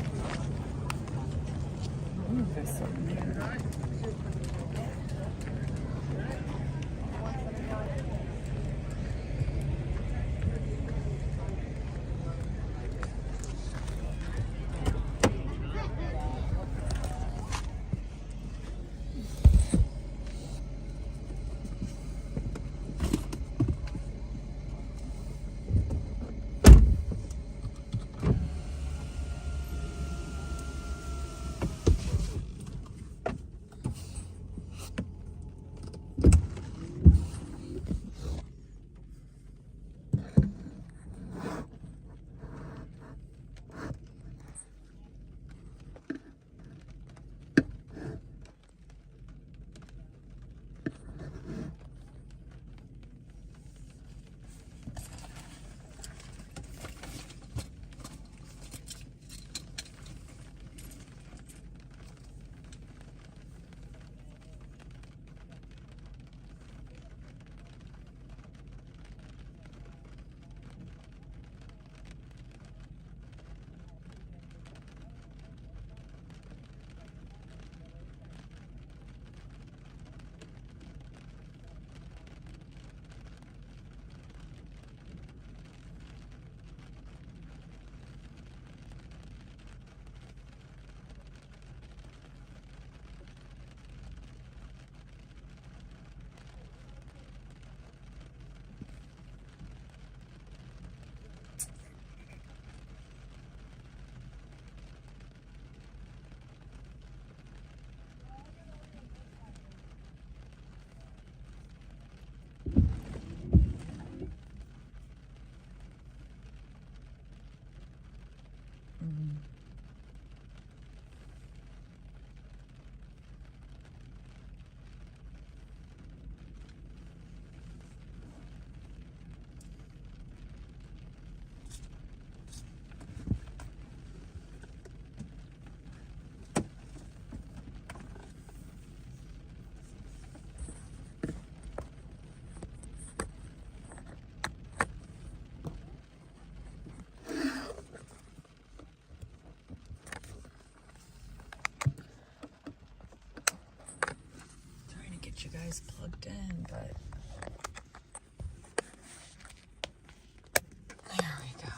guys plugged in, but there we go.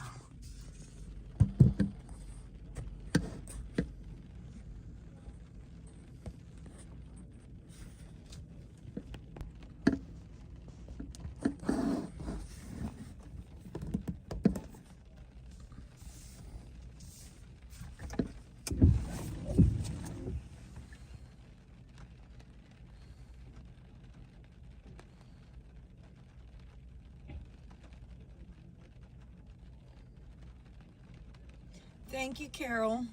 Thank you, Carol.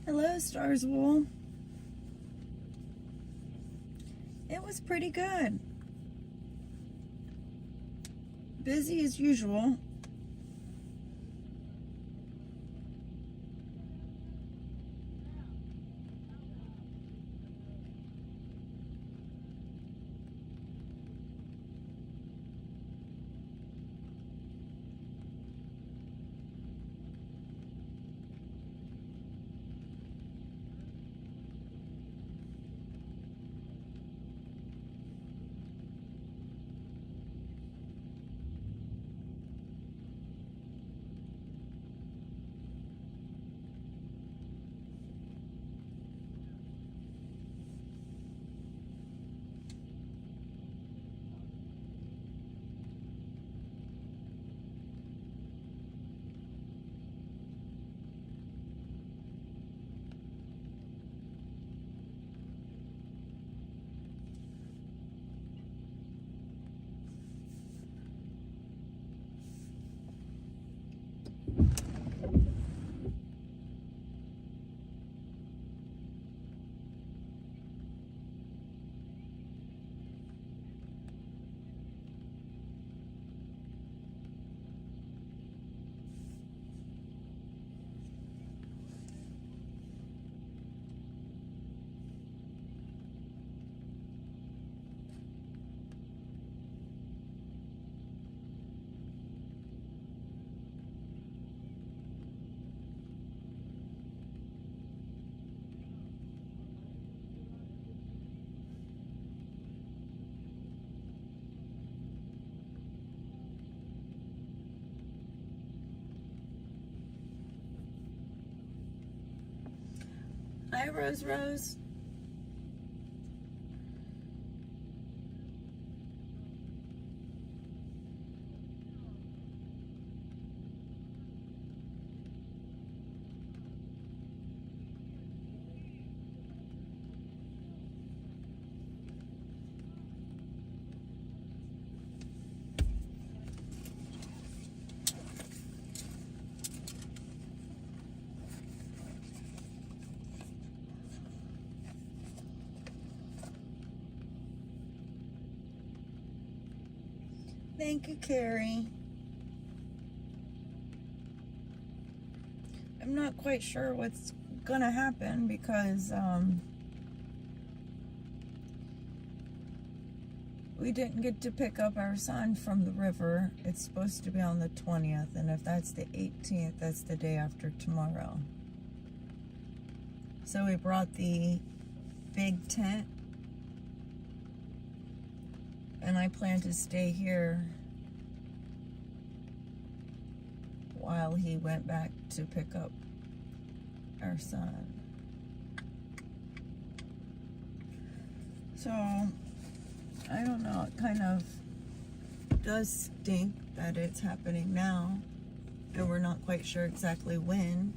Hello, Starswool. It was pretty good. Busy as usual. Hi, Rose Rose. Thank you, Carrie. I'm not quite sure what's gonna happen because we didn't get to pick up our son from the river. It's supposed to be on the 20th, and if that's the 18th, that's the day after tomorrow. So we brought the big tent, and I plan to stay here while he went back to pick up our son. So, I don't know, it kind of does stink that it's happening now, and we're not quite sure exactly when.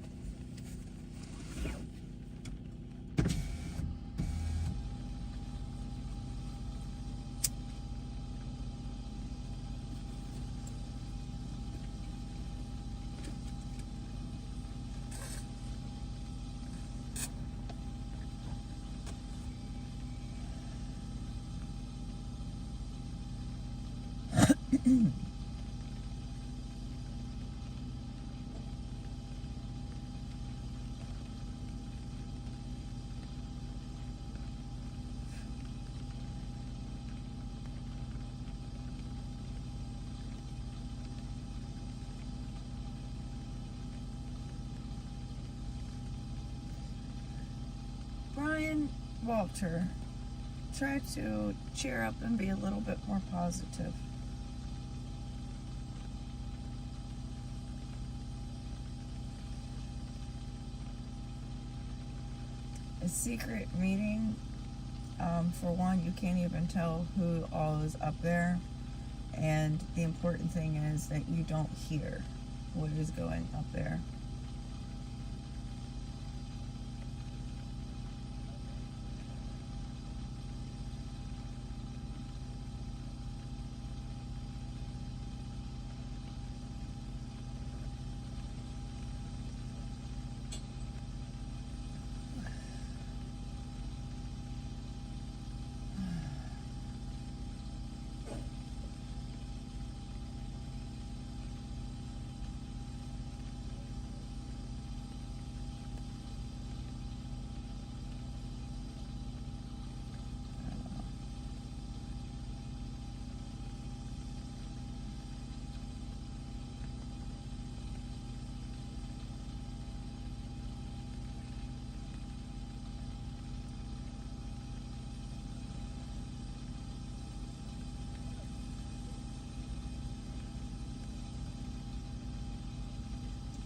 Brian Walter, try to cheer up and be a little bit more positive. A secret meeting, for one, you can't even tell who all is up there, and the important thing is that you don't hear what is going up there.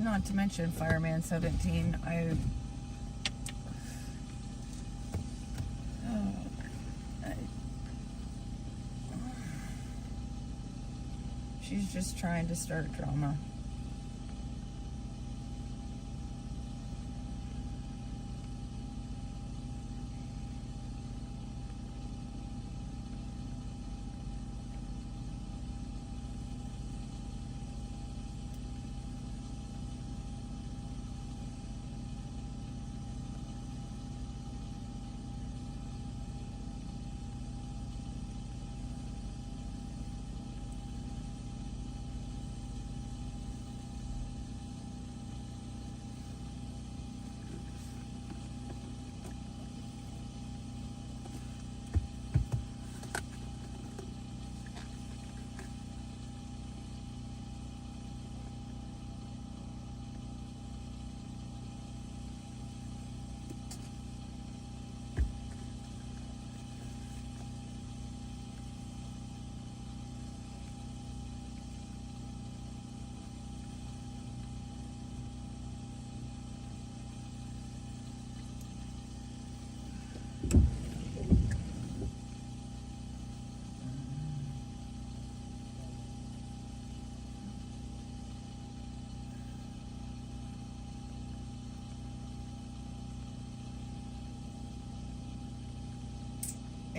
not to mention Fireman 17. She's just trying to start drama.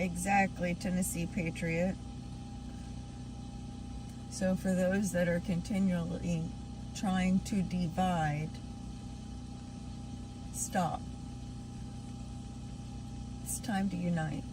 Exactly, Tennessee Patriot. So for those that are continually trying to divide, stop. It's time to unite.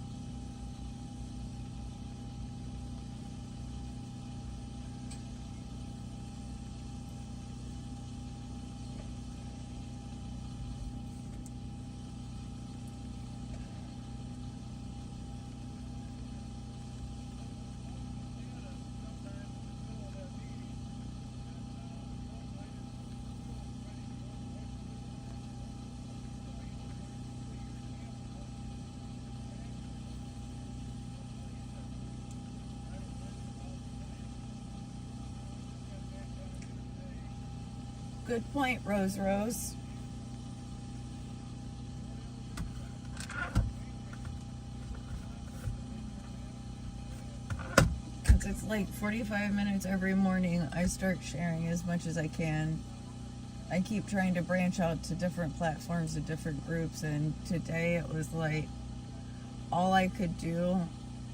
Good point, Rose Rose. Since it's like 45 minutes every morning, I start sharing as much as I can. I keep trying to branch out to different platforms and different groups, and today it was like all I could do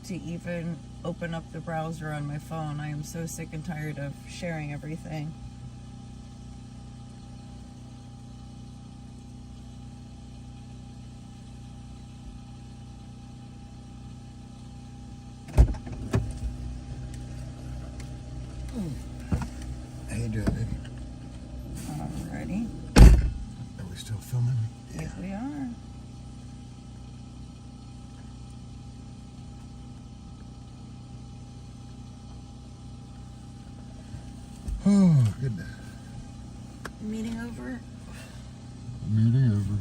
to even open up the browser on my phone. I am so sick and tired of sharing everything. How you doing, baby? Alrighty. Are we still filming? Yes, we are. Oh, good. Meeting over. Meeting over.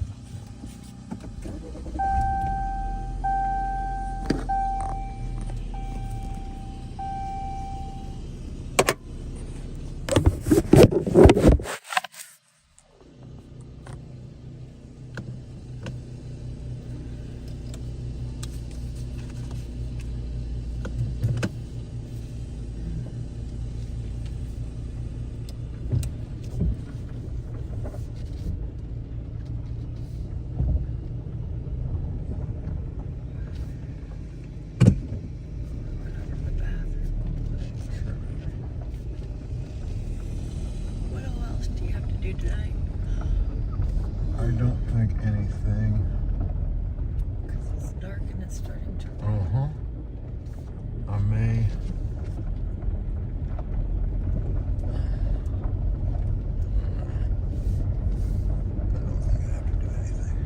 Today? I don't think anything. Because it's dark and it's starting to rain. I may. I don't think I have to do anything.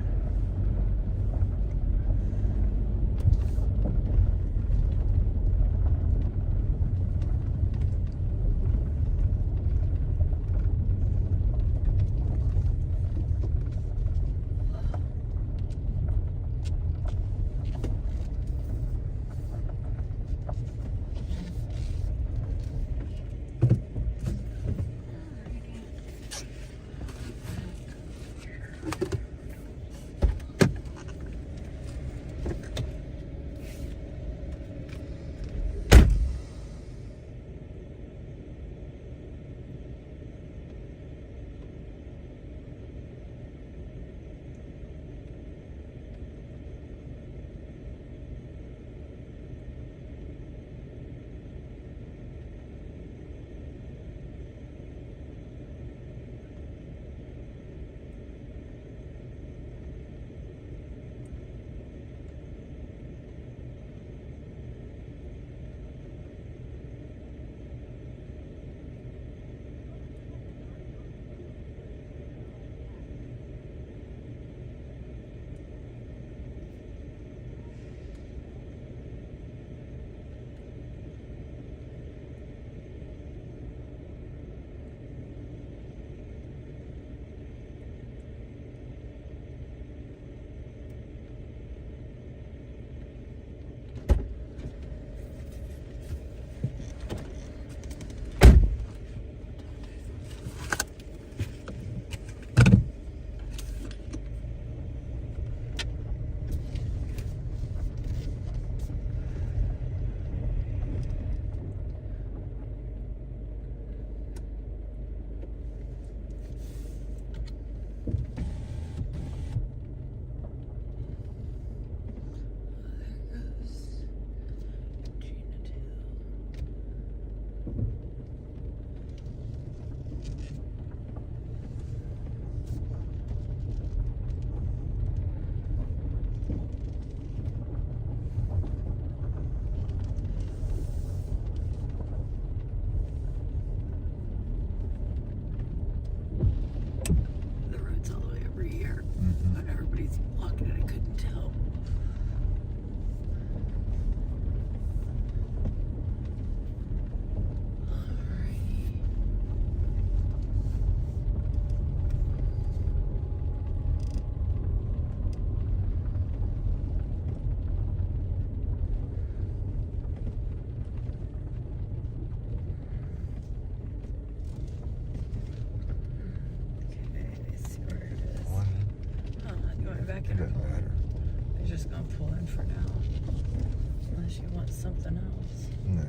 something else. No.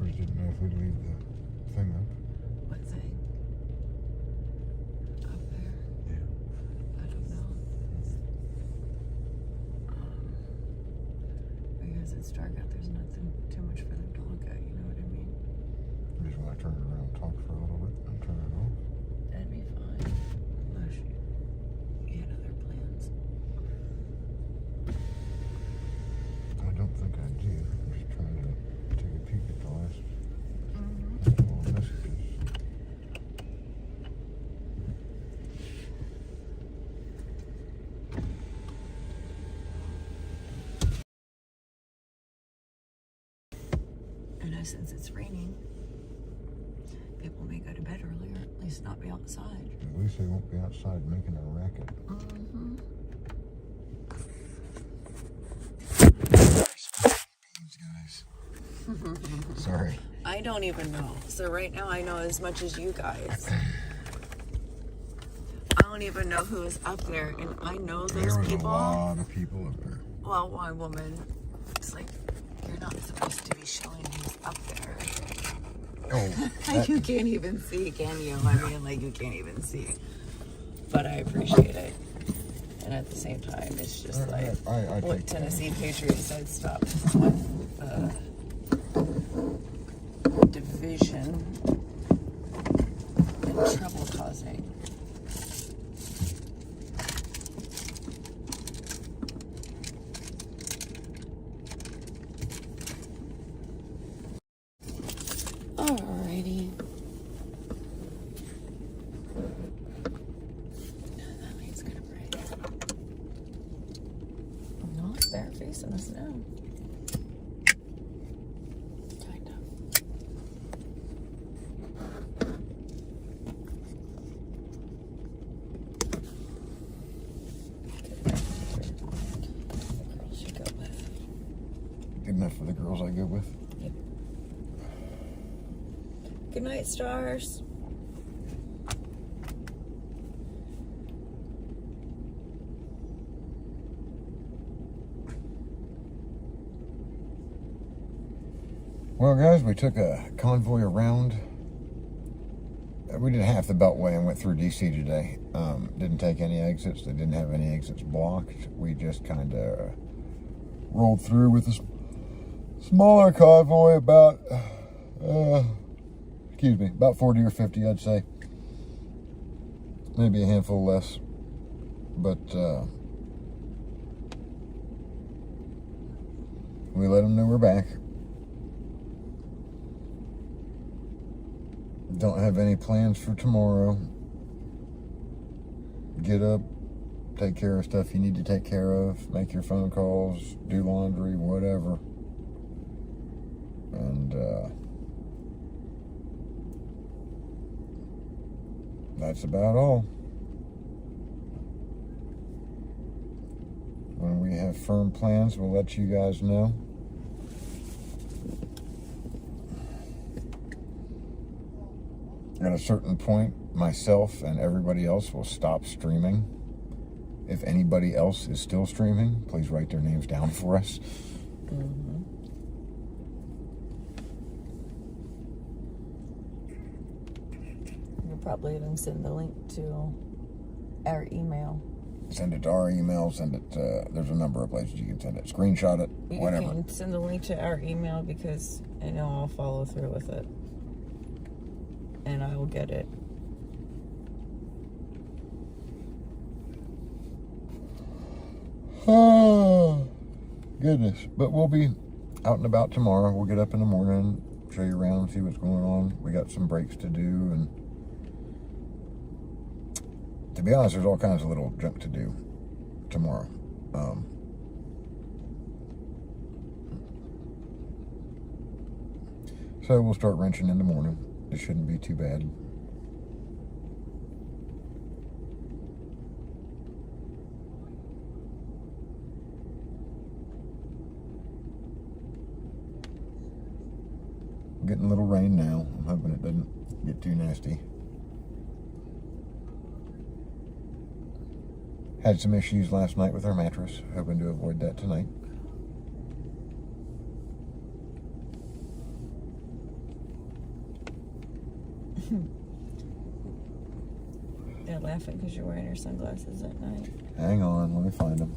I just didn't know if we'd leave the thing up. What thing? Up there? Yeah. I don't know. Because it's dark out, there's nothing too much for them to look at, you know what I mean? Just want to turn it around and talk for a little bit and turn it off. That'd be fine. Unless you had other plans. I don't think I do. I'm just trying to take a peek at the last couple of messages. And since it's raining, people may go to bed earlier, at least not be outside. At least they won't be outside making a racket. Mm-hmm. These guys. Sorry. I don't even know. So right now I know as much as you guys. I don't even know who is up there, and I know those There was people. a lot of people up there. Well, one woman, it's like, you're not supposed to be showing who's up there. Oh, You can't even see, can you? I mean, like, you can't even see. But I appreciate it. And at the same time, it's just like, I what take Tennessee Patriots said, stop division and trouble causing. Alrighty. That light's kind of bright. No, they're facing us now. Kind of. Good enough for the girls I go with. Yep. Good night, stars. Well, guys, we took a convoy around. We did half the Beltway and went through DC today. Didn't take any exits. They didn't have any exits blocked. We just kind of rolled through with a smaller convoy, about, about 40 or 50, I'd say. Maybe a handful less. But, we let them know we're back. Don't have any plans for tomorrow. Get up, take care of stuff you need to take care of, make your phone calls, do laundry, whatever. And that's about all. When we have firm plans, we'll let you guys know. At a certain point, myself and everybody else will stop streaming. If anybody else is still streaming, please write their names down for us. Mm-hmm. You'll probably even send the link to our email. Send it to our email, send it to, there's a number of places you can send it. Screenshot it, whatever. You can send the link to our email because I know I'll follow through with it. And I will get it. Oh, goodness. But we'll be out and about tomorrow. We'll get up in the morning, show you around, see what's going on. We got some breaks to do, and to be honest, there's all kinds of little junk to do tomorrow. So we'll start wrenching in the morning. It shouldn't be too bad. Getting a little rain now. I'm hoping it doesn't get too nasty. Had some issues last night with our mattress. Hoping to avoid that tonight. They're laughing because you're wearing your sunglasses at night. Hang on, let me find them.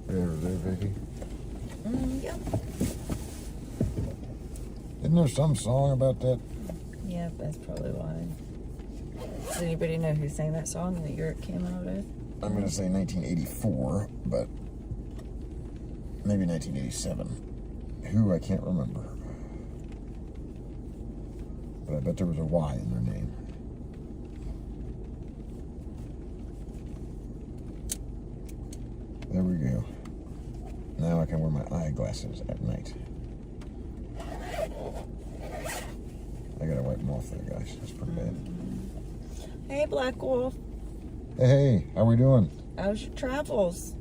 There, Vicky. Yep. Isn't there some song about that? Yep, that's probably why. Does anybody know who sang that song and the year it came out of? I'm going to say 1984, but maybe 1987. Who, I can't remember. But I bet there was a Y in their name. There we go. Now I can wear my eyeglasses at night. I gotta wipe them off there, guys. That's pretty bad. Hey, Black Wolf. Hey, how we doing? How's your travels?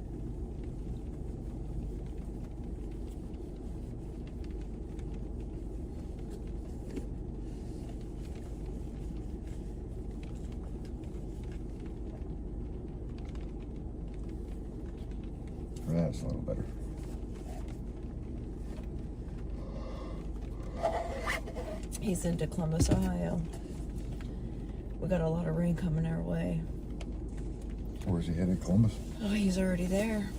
That's a little better. He's into Columbus, Ohio. We got a lot of rain coming our way. Where's he headed, Columbus? Oh, he's already there.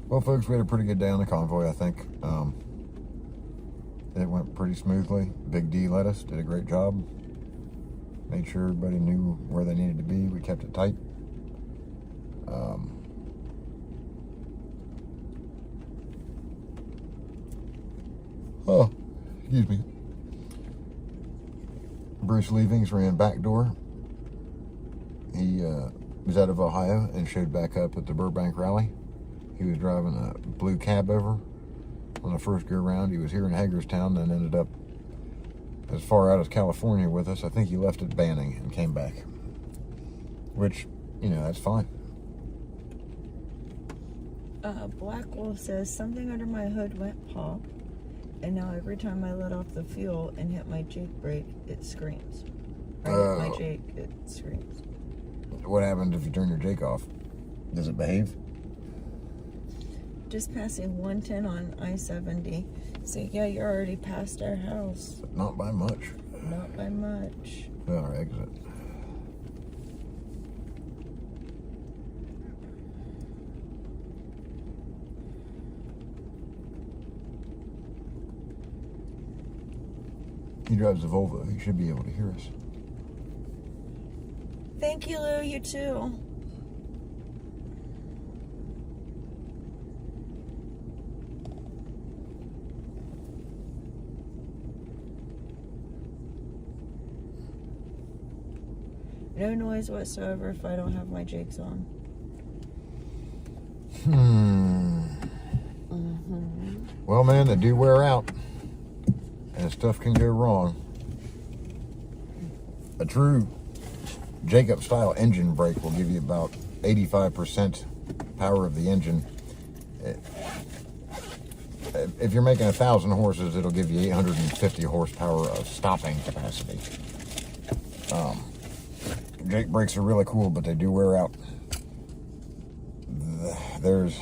Well, folks, we had a pretty good day on the convoy, I think. It went pretty smoothly. Big D led us, did a great job. Made sure everybody knew where they needed to be. We kept it tight. Oh, excuse me. Bruce Leavings ran back door. He was out of Ohio and showed back up at the Burbank rally. He was driving a blue cab over on the first go round. He was here in Hagerstown and ended up as far out as California with us. I think he left at Banning and came back, which, you know, that's fine. Black Wolf says something under my hood went pop, and now every time I let off the fuel and hit my Jake brake, it screams. I hit my Jake, it screams. What happens if you turn your Jake off? Does it behave? Just passing 110 on I-70. So yeah, you're already past our house. But not by much. Not by much. Our exit. He drives a Volvo. He should be able to hear us. Thank you, Lou. You too. No noise whatsoever if I don't have my Jakes on. Well, man, they do wear out. And stuff can go wrong. A true Jacob style engine brake will give you about 85% power of the engine. If you're making 1,000 horses, it'll give you 850 horsepower of stopping capacity. Jake brakes are really cool, but they do wear out. That's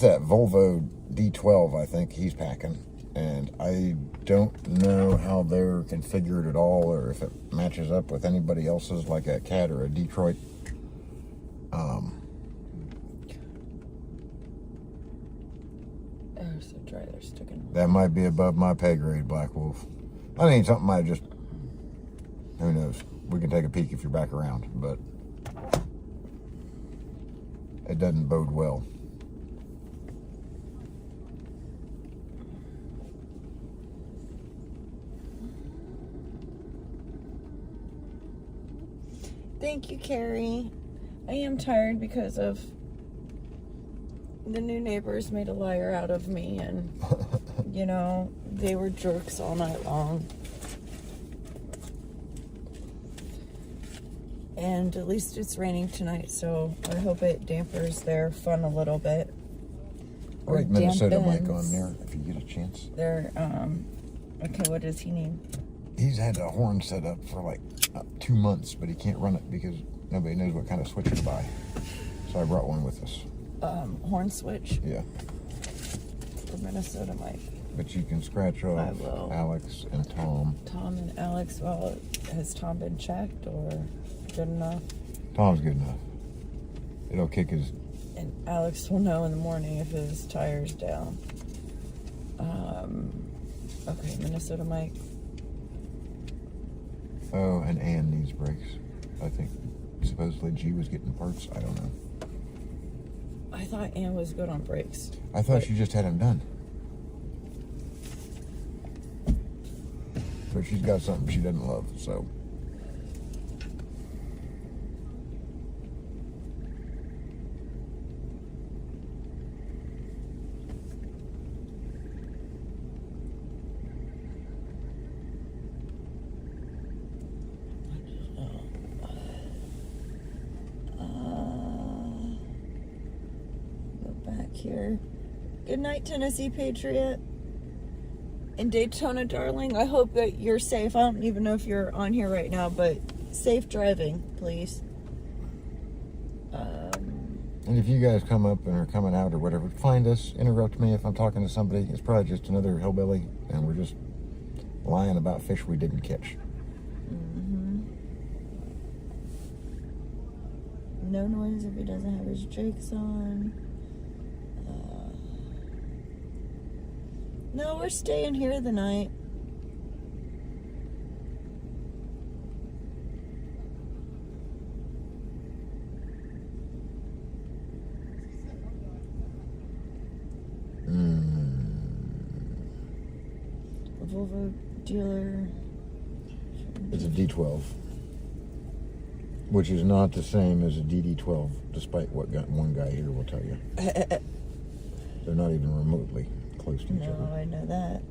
that Volvo D12, I think he's packing. And I don't know how they're configured at all, or if it matches up with anybody else's, like a Cat or a Detroit. Oh, so dry, they're sticking. That might be above my pay grade, Black Wolf. I mean, something might just, who knows? We can take a peek if you're back around, but it doesn't bode well. Thank you, Carrie. I am tired because of the new neighbors made a liar out of me, and you know, they were jerks all night long. And at least it's raining tonight, so I hope it dampers their fun a little bit. Or Like Minnesota damp mic ends. on there if you get a chance. They're, okay, what does he need? He's had a horn set up for like 2 months, but he can't run it because nobody knows what kind of switch to buy. So I brought one with us. Horn switch Yeah. for Minnesota mic. But you can scratch off I will. Alex and Tom. Tom and Alex, well, has Tom been checked or good enough? Tom's good enough. It'll kick his... And Alex will know in the morning if his tire's down. Okay, Minnesota mic. Oh, and Ann needs brakes. I think supposedly G was getting parts. I don't know. I thought Ann was good on brakes. I thought she just had them done. But she's got something she doesn't love, so... Go back here. Good night, Tennessee Patriot. In Daytona, darling, I hope that you're safe. I don't even know if you're on here right now, but safe driving, please. And if you guys come up and are coming out or whatever, find us, interrupt me if I'm talking to somebody. It's probably just another hillbilly, and we're just lying about fish we didn't catch. No noise if he doesn't have his jakes on. No, we're staying here the night. A Volvo dealer. It's a D12, which is not the same as a DD12, despite what one guy here will tell you. They're not even remotely close to each No, other. I know that.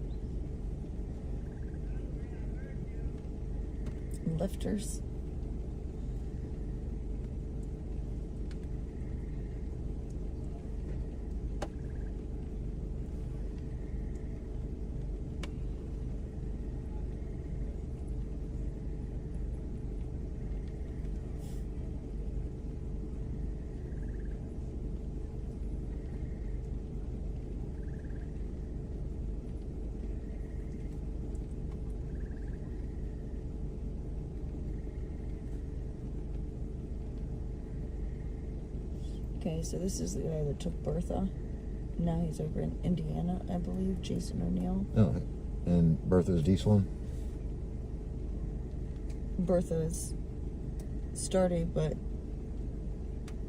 Lifters. Okay, so this is the guy that took Bertha. Now he's over in Indiana, I believe, Jason O'Neill. Oh, and Bertha's dieseling? Bertha's starting, but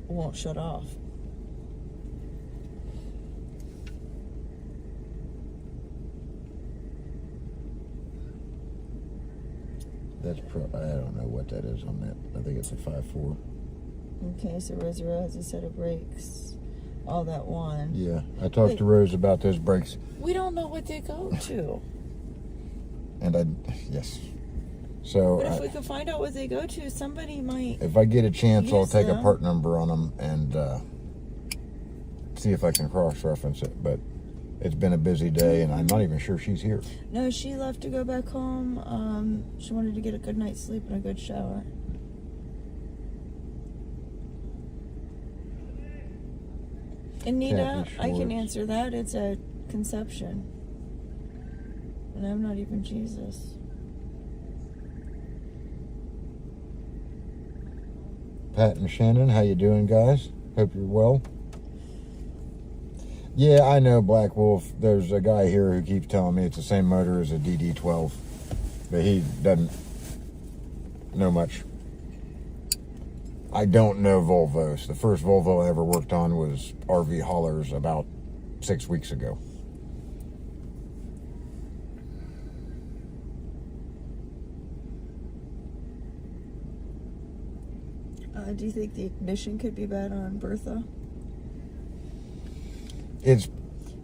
won't shut off. That's I don't know what that is on that. I think it's a 5.4. Okay, so Rosario has a set of brakes. All that one. Yeah, I talked to Rose about those brakes. We don't know what they go to. And yes. So But if we could find out what they go to, somebody might. if I get a chance, I'll use take a them. part number on them and see if I can cross-reference it. But it's been a busy day, and I'm not even sure she's here. No, she left to go back home. She wanted to get a good night's sleep and a good shower. Anita, Kathy I can Schwartz. answer that. It's a conception. And I'm not even Jesus. Pat and Shannon, how you doing, guys? Hope you're well. Yeah, I know, Black Wolf. There's a guy here who keeps telling me it's the same motor as a DD12, but he doesn't know much. I don't know Volvos. The first Volvo I ever worked on was RV haulers about 6 weeks ago. Do you think the ignition could be bad on Bertha? It's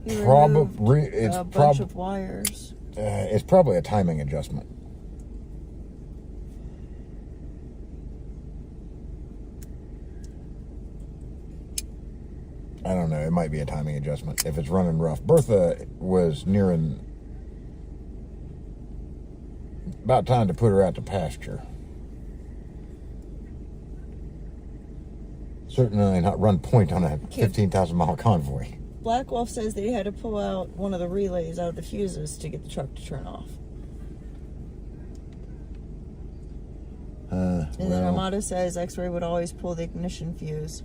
You probably removed a bunch of wires. it's probably a timing adjustment. I don't know. It might be a timing adjustment if it's running rough. Bertha was nearing about time to put her out to pasture. Certainly not run point on a 15,000 mile convoy. Black Wolf says that he had to pull out one of the relays out of the fuses to get the truck to turn off. And then Armada says X-Ray would always pull the ignition fuse.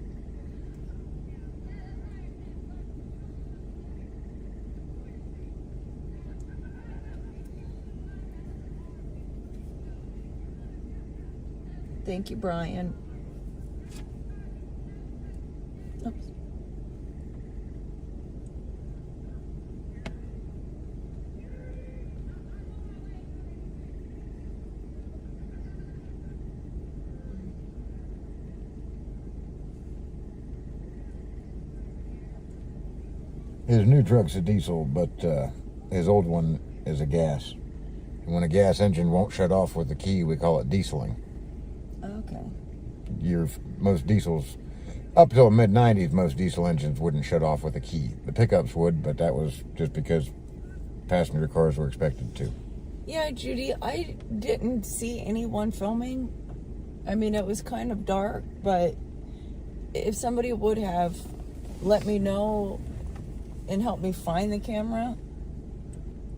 Thank you, Brian. Oops. His new truck's a diesel, but his old one is a gas. And when a gas engine won't shut off with the key, we call it dieseling. Okay. Most diesels, up till the mid-90s, most diesel engines wouldn't shut off with a key. The pickups would, but that was just because passenger cars were expected to. Yeah, Judy, I didn't see anyone filming. I mean, it was kind of dark, but if somebody would have let me know and helped me find the camera,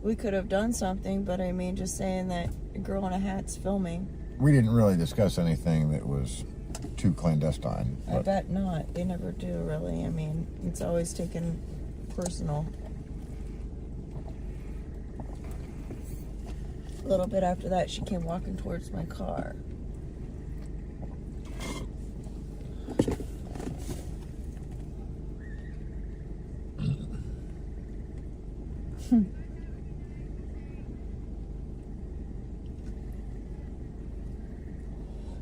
we could have done something. But I mean, just saying that a girl in a hat's filming. We didn't really discuss anything that was too clandestine. I bet not. They never do, really. I mean, it's always taken personal. A little bit after that, she came walking towards my car.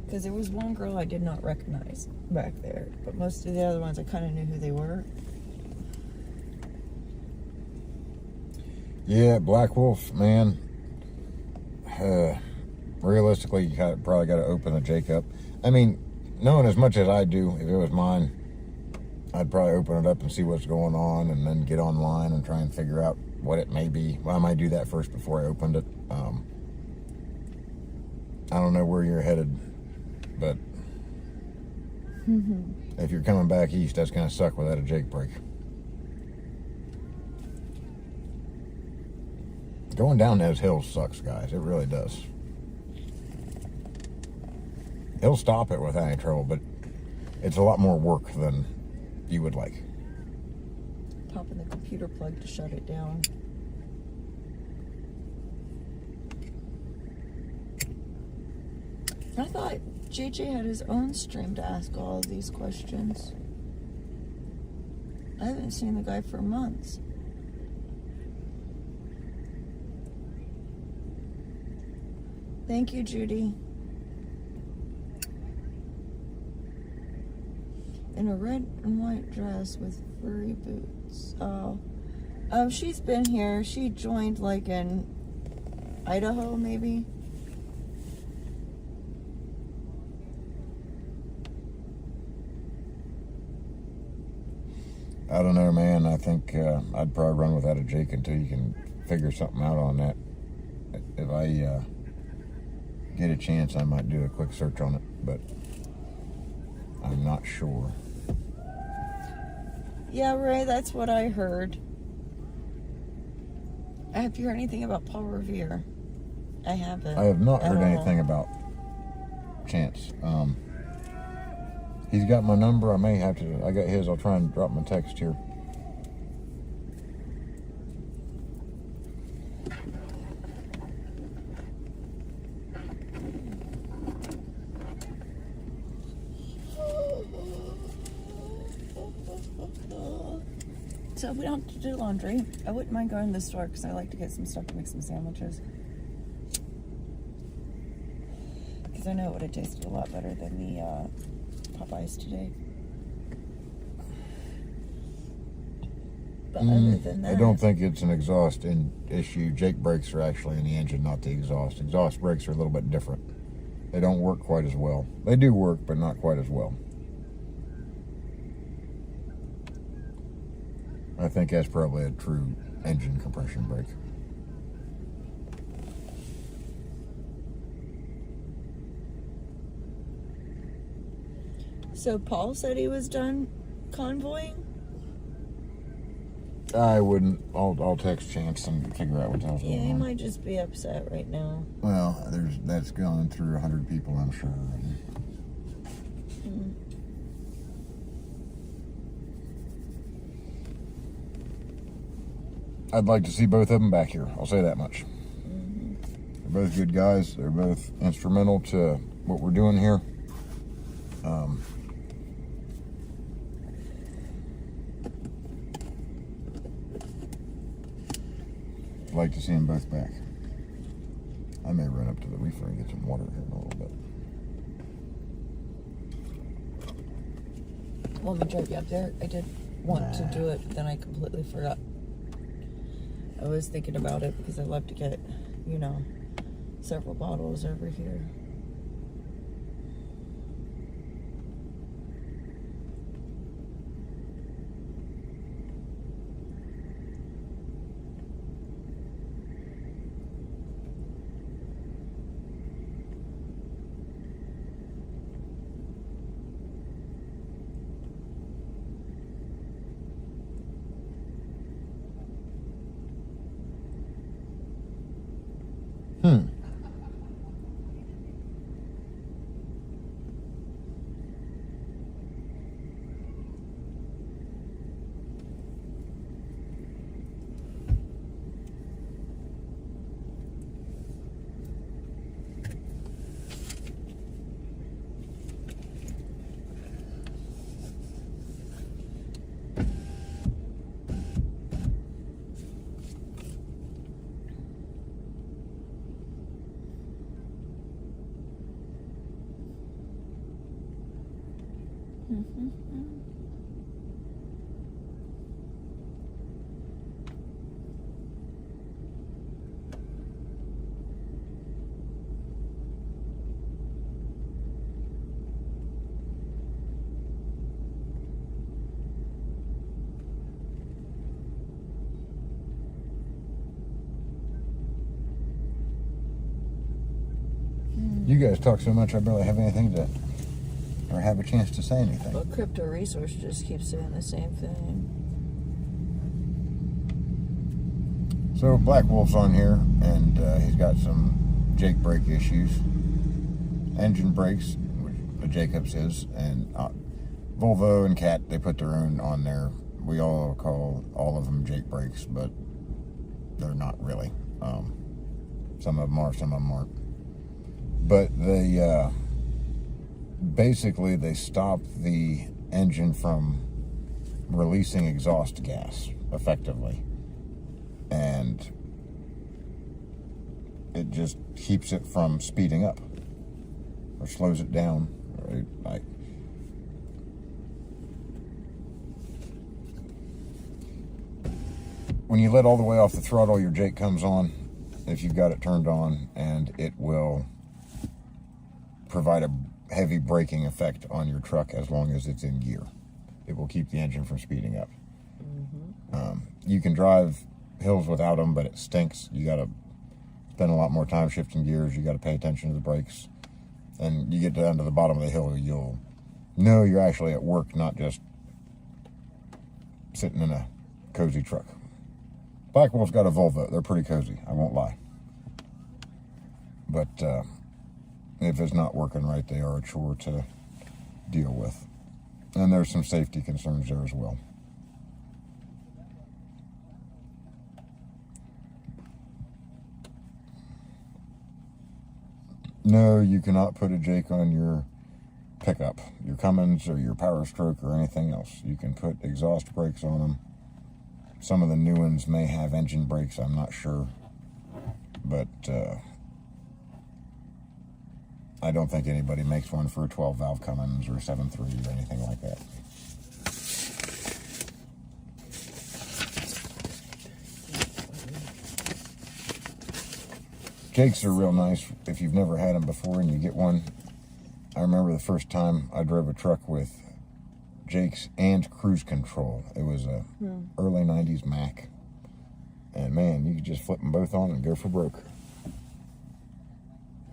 Because there was one girl I did not recognize back there, but most of the other ones I kind of knew who they were. Yeah, Black Wolf, man. Realistically, you probably got to open the Jake up. I mean, knowing as much as I do, if it was mine, I'd probably open it up and see what's going on, and then get online and try and figure out what it may be. Well, I might do that first before I opened it. I don't know where you're headed, but if you're coming back east, that's going to suck without a Jake brake. Going down those hills sucks, guys. It really does. He'll stop it without any trouble, but it's a lot more work than you would like. Popping the computer plug to shut it down. I thought JJ had his own stream to ask all of these questions. I haven't seen the guy for months. Thank you, Judy. In a red and white dress with furry boots. Oh. She's been here. She joined like in Idaho, maybe. I don't know, man. I think I'd probably run without a Jake until you can figure something out on that. If I get a chance, I might do a quick search on it, but I'm not sure. Yeah, Ray, that's what I heard. Have you heard anything about Paul Revere? I haven't. I have not heard anything about Chance. He's got my number. I may have to. I got his. I'll try and drop him a text here. So if we don't have to do laundry, I wouldn't mind going to the store because I like to get some stuff to make some sandwiches. Because I know it would have tasted a lot better than the Popeyes today. But other than that, I don't think it's an exhaust issue. Jake brakes are actually in the engine, not the exhaust. Exhaust brakes are a little bit different. They don't work quite as well. They do work, but not quite as well. I think that's probably a true engine compression brake. So Paul said he was done convoying? I wouldn't. I'll text Chance and figure out what the hell's Yeah, going he on. might just be upset right now. Well, that's gone through 100 people, I'm sure. I'd like to see both of them back here. I'll say that much. They're both good guys. They're both instrumental to what we're doing here. I'd like to see them both back. I may run up to the reefer and get some water here in a little bit. Want me to drive you up there? I did want to do it, but then I completely forgot. I was thinking about it because I love to get, you know, several bottles over here. You guys talk so much, I barely have anything to, or have a chance to say anything. But Crypto Resource just keeps saying the same thing. So Black Wolf's on here, and he's got some Jake brake issues. Engine brakes, which the Jacobs is, and Volvo and Cat, they put their own on there. We all call all of them Jake brakes, but they're not really. Some of them are, some of them aren't. But they basically they stop the engine from releasing exhaust gas effectively, and it just keeps it from speeding up or slows it down. Right? When you let all the way off the throttle, your Jake comes on if you've got it turned on, and it will provide a heavy braking effect on your truck as long as it's in gear. It will keep the engine from speeding up. You can drive hills without them, but it stinks. You got to spend a lot more time shifting gears. You got to pay attention to the brakes. And you get down to the bottom of the hill, you'll know you're actually at work, not just sitting in a cozy truck. Black Wolf's got a Volvo. They're pretty cozy, I won't lie. But if it's not working right, they are a chore to deal with. And there's some safety concerns there as well. No, you cannot put a Jake on your pickup, your Cummins or your Power Stroke or anything else. You can put exhaust brakes on them. Some of the new ones may have engine brakes, I'm not sure. But I don't think anybody makes one for a 12-valve Cummins or 7.3 or anything like that. Jakes are real nice if you've never had them before and you get one. I remember the first time I drove a truck with Jakes, and cruise control. It was a early 90s Mac. And man, you could just flip them both on and go for broke.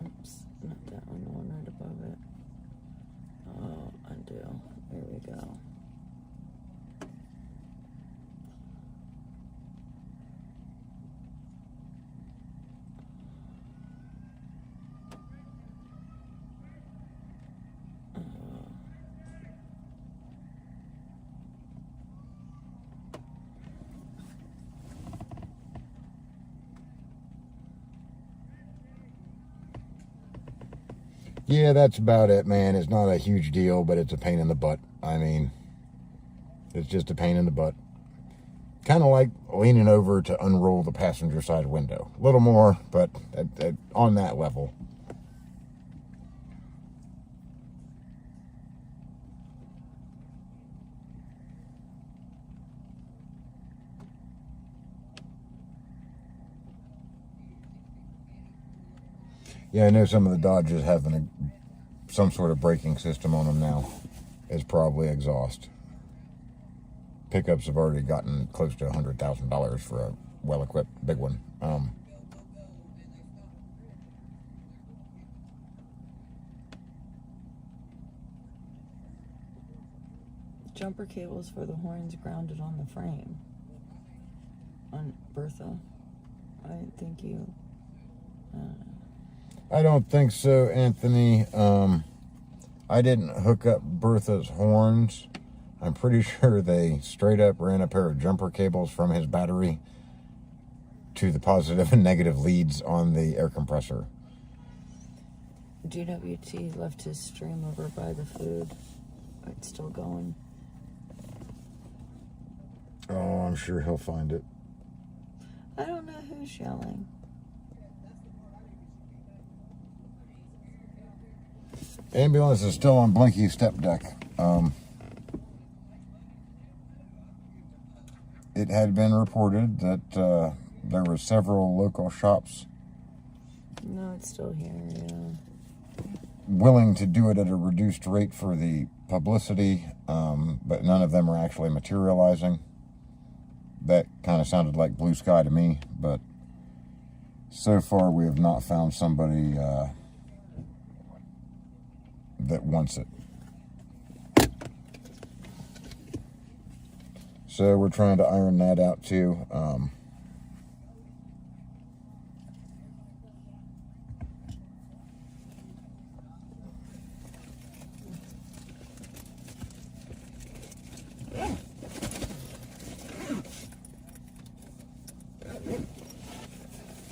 Oops, not that one, the one right above it. Oh, undo. There we go. Yeah, that's about it, man. It's not a huge deal, but it's a pain in the butt. I mean, it's just a pain in the butt. Kind of like leaning over to unroll the passenger side window. A little more, but on that level. Yeah, I know some of the Dodges having some sort of braking system on them now. It's probably exhaust. Pickups have already gotten close to $100,000 for a well-equipped big one. Jumper cables for the horns grounded on the frame. On Bertha. I didn't think you... I don't think so, Anthony. I didn't hook up Bertha's horns. I'm pretty sure they straight up ran a pair of jumper cables from his battery to the positive and negative leads on the air compressor. GWT left his stream over by the food. It's still going. Oh, I'm sure he'll find it. I don't know who's yelling. Ambulance is still on Blinky's step deck. It had been reported that there were several local shops No, it's still here, yeah. willing to do it at a reduced rate for the publicity, but none of them are actually materializing. That kind of sounded like blue sky to me, but so far we have not found somebody that wants it. So we're trying to iron that out too.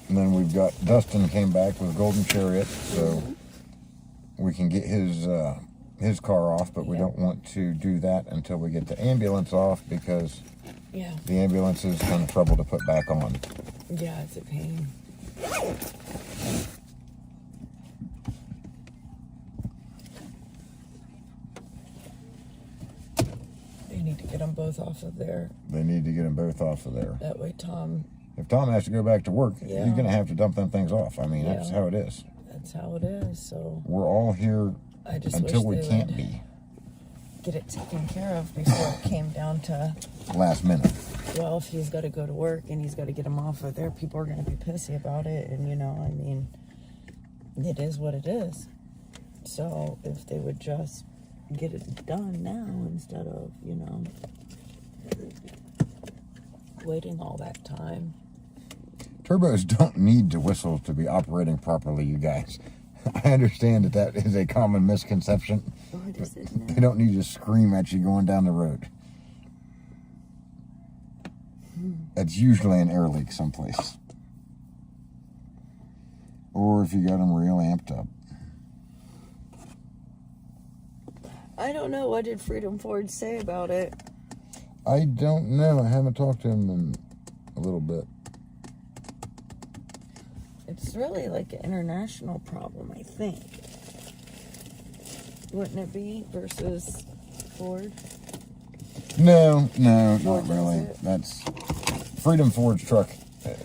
And then we've got Dustin came back with Golden Chariot, so we can get his car off, but we don't want to do that until we get the ambulance off, because the ambulance is kind of trouble to put back on. Yeah, it's a pain. They need to get them both off of there. They need to get them both off of there. That way Tom... If Tom has to go back to work, he's going to have to dump them things off. I mean, that's how it is. That's how it is, so... We're all here until we can't be. Get it taken care of before it came down to... Last minute. Well, if he's got to go to work and he's got to get them off of there, people are going to be pissy about it. And, you know, I mean, it is what it is. So if they would just get it done now instead of, you know, waiting all that time. Turbos don't need to whistle to be operating properly, you guys. I understand that is a common misconception. Oh, it is, isn't it? They don't need to scream at you going down the road. It's usually an air leak someplace. Or if you got them real amped up. I don't know. What did Freedom Ford say about it? I don't know. I haven't talked to him in a little bit. It's really like an international problem, I think. Wouldn't it be versus Ford? No, not Ford really. That's Freedom Ford's truck.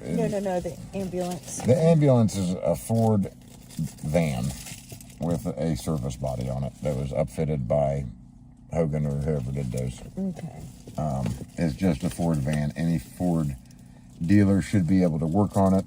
No, the ambulance. The ambulance is a Ford van with a service body on it that was upfitted by Hogan or whoever did those. Okay. It's just a Ford van. Any Ford dealer should be able to work on it.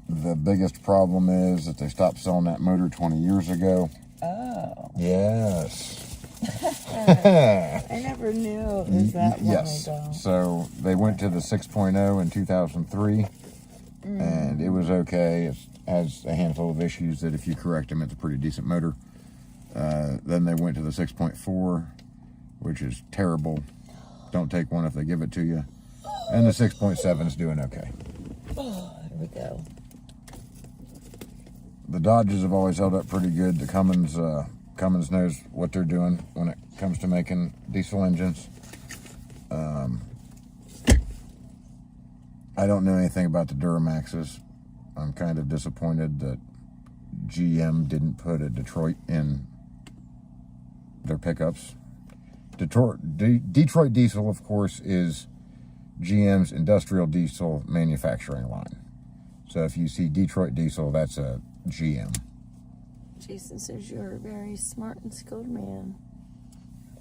The biggest problem is that they stopped selling that motor 20 years ago. Oh. Yes. I never knew it was that long ago. So they went to the 6.0 in 2003, and it was okay. It has a handful of issues that if you correct them, it's a pretty decent motor. Then they went to the 6.4, which is terrible. Don't take one if they give it to you. And the 6.7 is doing okay. Oh, there we go. The Dodges have always held up pretty good. The Cummins knows what they're doing when it comes to making diesel engines. I don't know anything about the Duramaxes. I'm kind of disappointed that GM didn't put a Detroit in their pickups. Detroit Diesel, of course, is GM's industrial diesel manufacturing line. So if you see Detroit Diesel, that's a GM. Jason says you're a very smart and skilled man.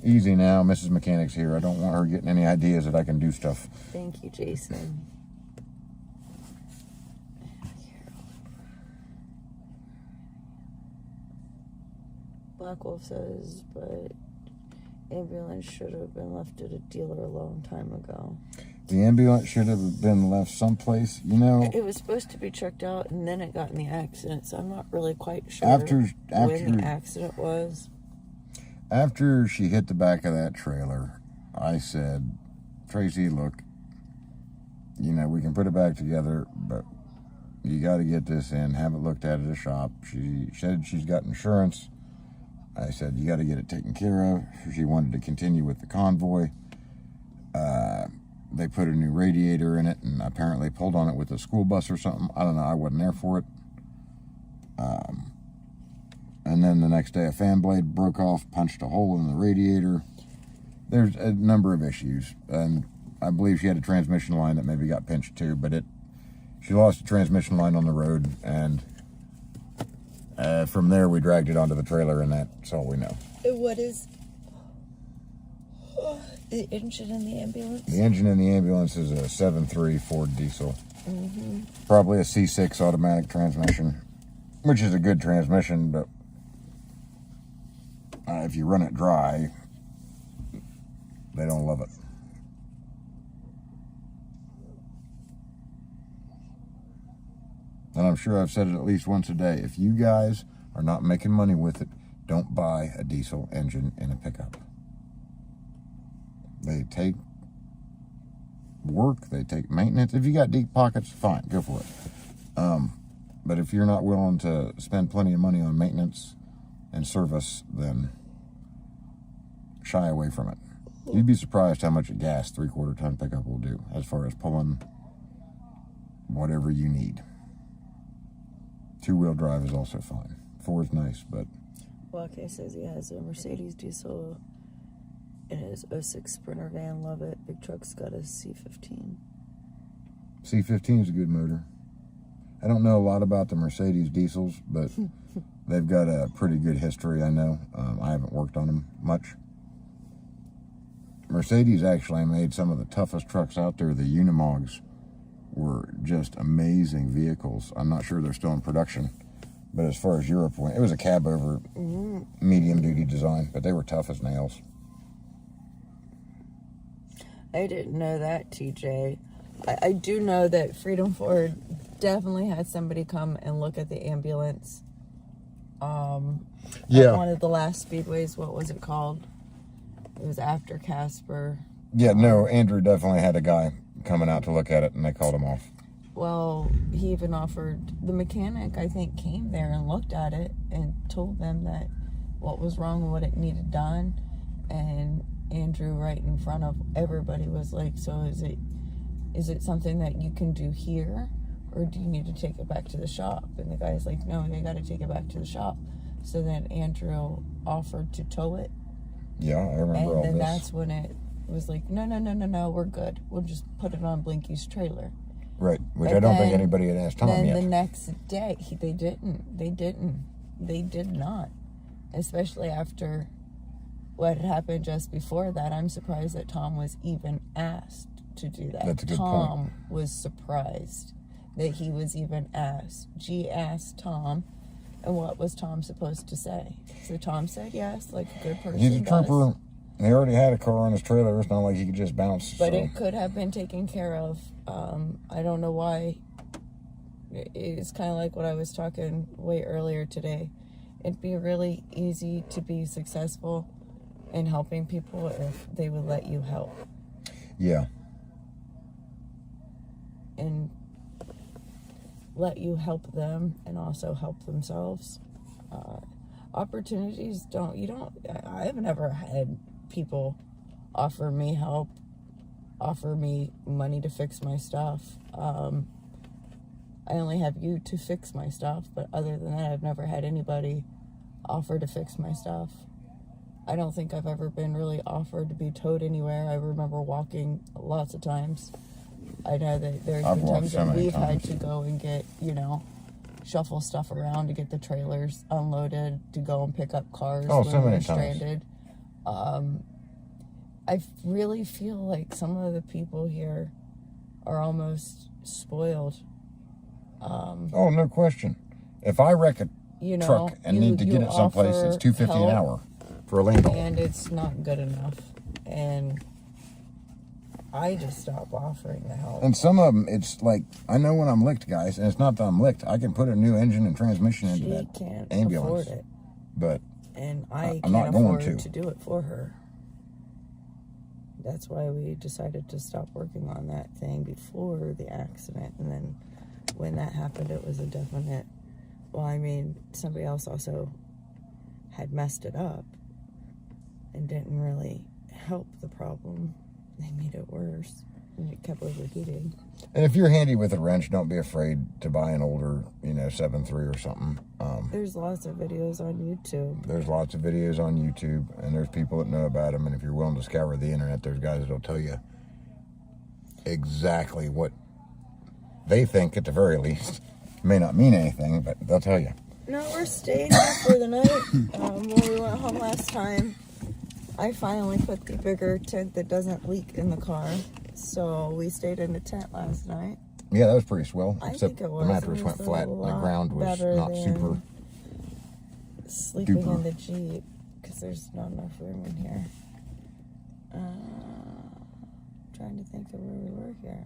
Easy now, Mrs. Mechanic's here. I don't want her getting any ideas that I can do stuff. Thank you, Jason. Black Wolf says, but ambulance should have been left at a dealer a long time ago. The ambulance should have been left someplace, you know. It was supposed to be checked out, and then it got in the accident, so I'm not really quite sure After when the accident was. After she hit the back of that trailer, I said, Tracy, look, you know, we can put it back together, but you got to get this in, have it looked at a shop. She said she's got insurance. I said, you got to get it taken care of. She wanted to continue with the convoy. They put a new radiator in it and apparently pulled on it with a school bus or something. I don't know. I wasn't there for it. And then the next day, a fan blade broke off, punched a hole in the radiator. There's a number of issues. And I believe she had a transmission line that maybe got pinched too, but she lost the transmission line on the road, and from there we dragged it onto the trailer, and that's all we know. What is the engine in the ambulance? The engine in the ambulance is a 7.3 Ford diesel. Probably a C6 automatic transmission, which is a good transmission, but if you run it dry, they don't love it. And I'm sure I've said it at least once a day. If you guys are not making money with it, don't buy a diesel engine in a pickup. They take work, they take maintenance. If you got deep pockets, fine, go for it. But if you're not willing to spend plenty of money on maintenance and service, then shy away from it. You'd be surprised how much a gas 3/4 ton pickup will do as far as pulling whatever you need. 2-wheel drive is also fine. 4 is nice, but... Wake says he has a Mercedes diesel in his 06 Sprinter van. Love it. Big truck's got a C15. C15 is a good motor. I don't know a lot about the Mercedes diesels, but they've got a pretty good history, I know. I haven't worked on them much. Mercedes actually made some of the toughest trucks out there. The Unimogs were just amazing vehicles. I'm not sure they're still in production, but as far as Europe went, it was a cab over medium duty design, but they were tough as nails. I didn't know that, TJ. I do know that Freedom Ford definitely had somebody come and look at the ambulance. At one of the last speedways. What was it called? It was after Casper. Yeah, no, Andrew definitely had a guy coming out to look at it, and they called him off. Well, he even offered, the mechanic, I think, came there and looked at it and told them that what was wrong and what it needed done. And Andrew, right in front of everybody, was like, so is it something that you can do here, or do you need to take it back to the shop? And the guy's like, no, they got to take it back to the shop. So then Andrew offered to tow it. Yeah, I remember all this. And then that's when it was like, no, we're good. We'll just put it on Blinky's trailer. Right, which I don't think anybody had asked Tom yet. Then the next day, they did not. Especially after what happened just before that, I'm surprised that Tom was even asked to do that. That's a good Tom point. was surprised that he was even asked. G asked Tom, and what was Tom supposed to say? So Tom said yes, like a good person He's a does. trooper. He already had a car on his trailer. It's not like he could just bounce. But so. it could have been taken care of. I don't know why. It's kind of like what I was talking way earlier today. It'd be really easy to be successful in helping people if they would let you help. Yeah. And let you help them and also help themselves. Opportunities I've never had people offer me help, offer me money to fix my stuff. I only have you to fix my stuff, but other than that, I've never had anybody offer to fix my stuff. I don't think I've ever been really offered to be towed anywhere. I remember walking lots of times. I know that there's I've been walked times so that many we've had times. to go and get, shuffle stuff around to get the trailers unloaded, to go and pick up cars Oh, when so we're many times. stranded. I really feel like some of the people here are almost spoiled. Oh, no question. If I wreck a truck and need to get it someplace, it's $2.50 an hour for a lane haul. And it's not good enough. And I just stop offering the help. And some of them, it's like, I know when I'm licked, guys, and it's not that I'm licked. I can put a new engine and transmission into that Can't ambulance. afford it. But And I I'm can't not going afford to. do it for her. That's why we decided to stop working on that thing before the accident. And then when that happened, it was a definite, somebody else also had messed it up and didn't really help the problem. They made it worse, and it kept overheating. And if you're handy with a wrench, don't be afraid to buy an older, 7.3 or something. There's lots of videos on YouTube. There's lots of videos on YouTube, and there's people that know about them. And if you're willing to scour the internet, there's guys that'll tell you exactly what they think, at the very least. It may not mean anything, but they'll tell you. No, we're staying here for the night. When we went home last time, I finally put the bigger tent that doesn't leak in the car. So we stayed in the tent last night. Yeah, that was pretty swell. I Except think it the was. mattress It went was flat a and the lot ground was better not than super sleeping duper. in the Jeep, because there's not enough room in here. Trying to think of where we were here.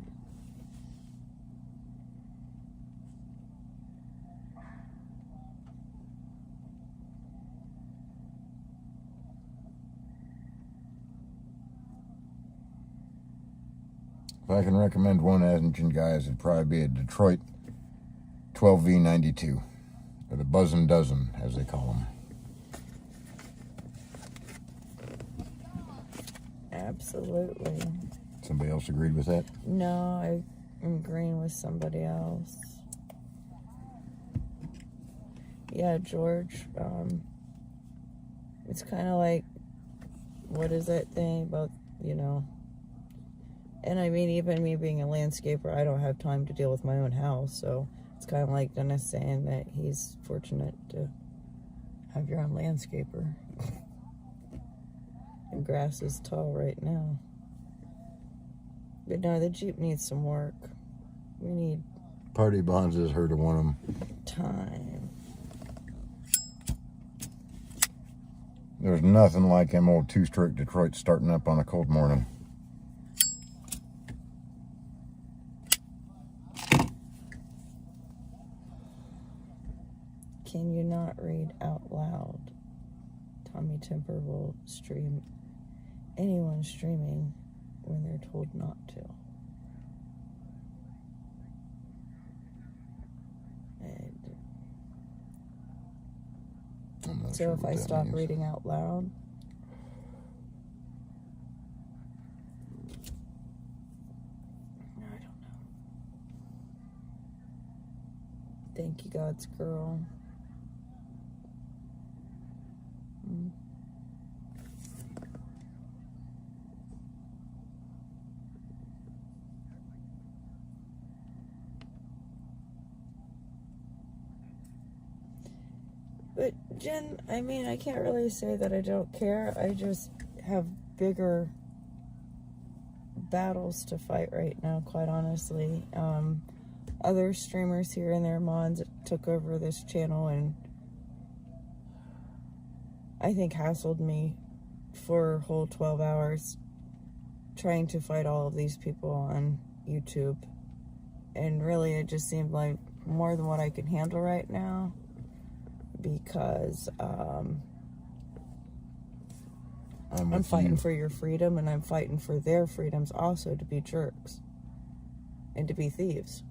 If I can recommend one engine, guys, it'd probably be a Detroit 12V92, or the Buzzin' Dozen, as they call them. Absolutely. Somebody else agreed with that? No, I'm agreeing with somebody else. Yeah, George, it's kind of like, what is that thing about, and even me being a landscaper, I don't have time to deal with my own house, so it's kind of like Dennis saying that he's fortunate to have your own landscaper. And grass is tall right now. But no, the Jeep needs some work. We need Party Bonds has heard of one of them. time. There's nothing like them old two-stroke Detroit starting up on a cold morning. Can you not read out loud? Tommy Temper will stream anyone streaming when they're told not to. So if I stop reading out loud, I don't know. Thank you, God's girl. But Jen, I mean, I can't really say that I don't care. I just have bigger battles to fight right now, quite honestly. Other streamers here and there, mods, took over this channel and I think hassled me for a whole 12 hours trying to fight all of these people on YouTube. And really, it just seemed like more than what I can handle right now, because I'm fighting for your freedom, and I'm fighting for their freedoms also, to be jerks and to be thieves.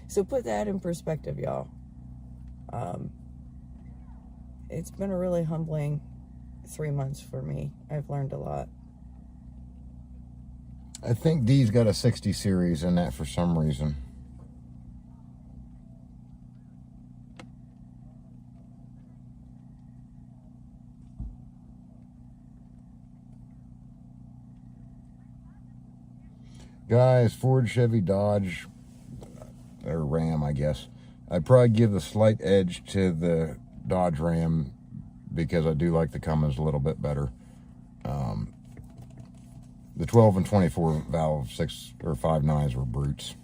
So put that in perspective, y'all. It's been a really humbling 3 months for me. I've learned a lot. I think Dee's got a 60 series in that for some reason. Guys, Ford, Chevy, Dodge, or Ram, I guess. I'd probably give the slight edge to the Dodge Ram because I do like the Cummins a little bit better. The 12 and 24 valve 6 or 5.9s were brutes.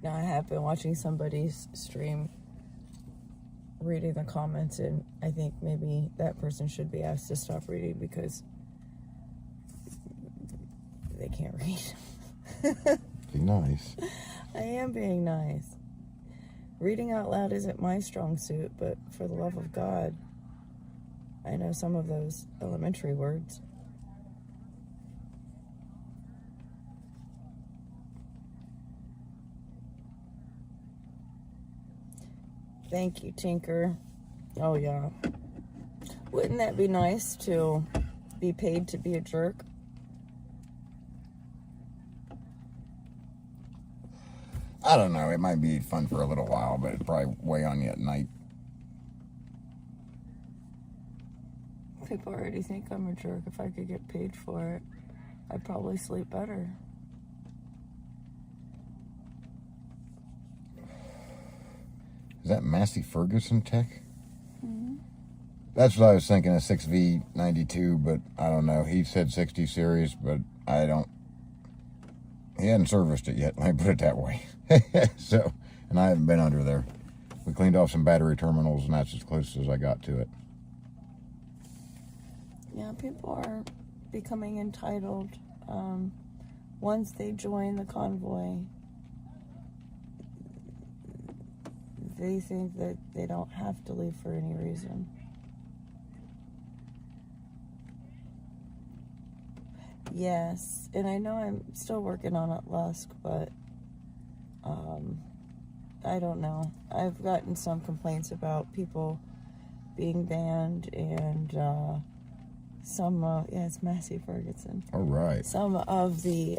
Now, I have been watching somebody's stream, reading the comments, and I think maybe that person should be asked to stop reading because they can't read. Be nice. I am being nice. Reading out loud isn't my strong suit, but for the love of God, I know some of those elementary words. Thank you, Tinker. Oh, yeah. Wouldn't that be nice to be paid to be a jerk? I don't know. It might be fun for a little while, but it'd probably weigh on you at night. People already think I'm a jerk. If I could get paid for it, I'd probably sleep better. Is that Massey Ferguson tech? Mm-hmm. That's what I was thinking, a 6V92, but I don't know. He said 60 series, but I don't. He hadn't serviced it yet, let me put it that way. So, and I haven't been under there. We cleaned off some battery terminals, and that's as close as I got to it. Yeah, people are becoming entitled. Once they join the convoy, they think that they don't have to leave for any reason. Yes, and I know I'm still working on it, Lusk, but I don't know. I've gotten some complaints about people being banned and some, yeah, it's Massey Ferguson. All right. Some of the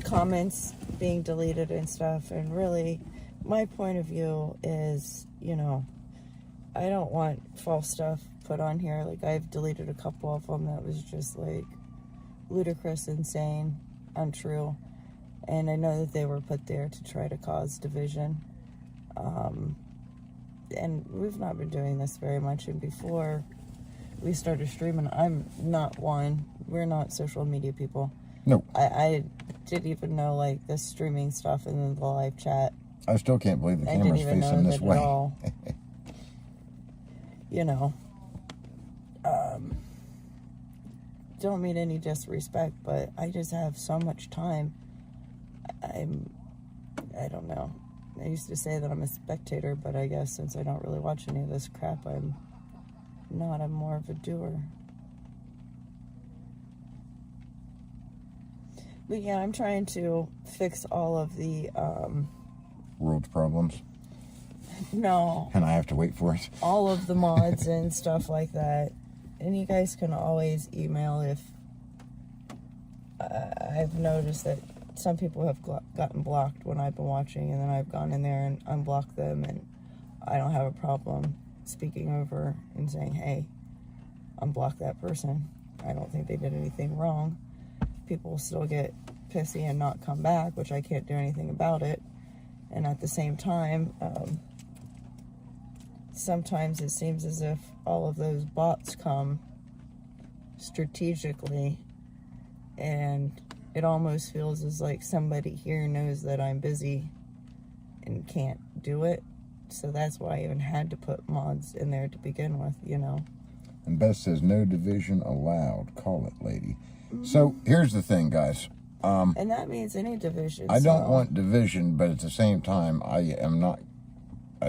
comments being deleted and stuff, and really, my point of view is, you know, I don't want false stuff put on here. Like, I've deleted a couple of them that was just, like, ludicrous, insane, untrue. And I know that they were put there to try to cause division. And we've not been doing this very much. And before we started streaming, I'm not one. We're not social media people. No. I didn't even know, like, the streaming stuff and then the live chat. I still can't believe the camera's facing this way. You know, don't mean any disrespect, but I just have so much time. I don't know. I used to say that I'm a spectator, but I guess since I don't really watch any of this crap, I'm not. I'm more of a doer. But yeah, I'm trying to fix all of the world's problems. No. And I have to wait for it. All of the mods and stuff like that. And you guys can always email if I've noticed that some people have gotten blocked when I've been watching, and then I've gone in there and unblocked them, and I don't have a problem speaking over and saying, hey, unblock that person. I don't think they did anything wrong. People still get pissy and not come back, which I can't do anything about it. And at the same time, sometimes it seems as if all of those bots come strategically, and it almost feels as like somebody here knows that I'm busy and can't do it. So that's why I even had to put mods in there to begin with, you know. And Beth says, no division allowed. Call it, lady. So here's the thing, guys. And that means any division. I don't want division, but at the same time, I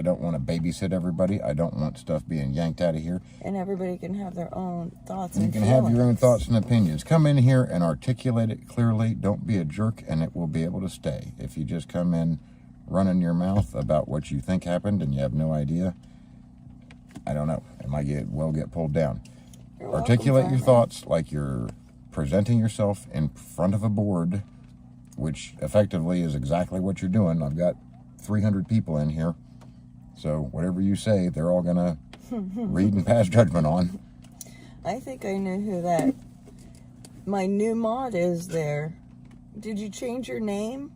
don't want to babysit everybody. I don't want stuff being yanked out of here. And everybody can have their own thoughts You and can feelings. have your own thoughts and opinions. Come in here and articulate it clearly. Don't be a jerk, and it will be able to stay. If you just come in running your mouth about what you think happened and you have no idea, I don't know. It might get pulled down. Articulate your thoughts like you're presenting yourself in front of a board, which effectively is exactly what you're doing. I've got 300 people in here. So whatever you say, they're all going to read and pass judgment on. I think I knew who that, my new mod is there. Did you change your name?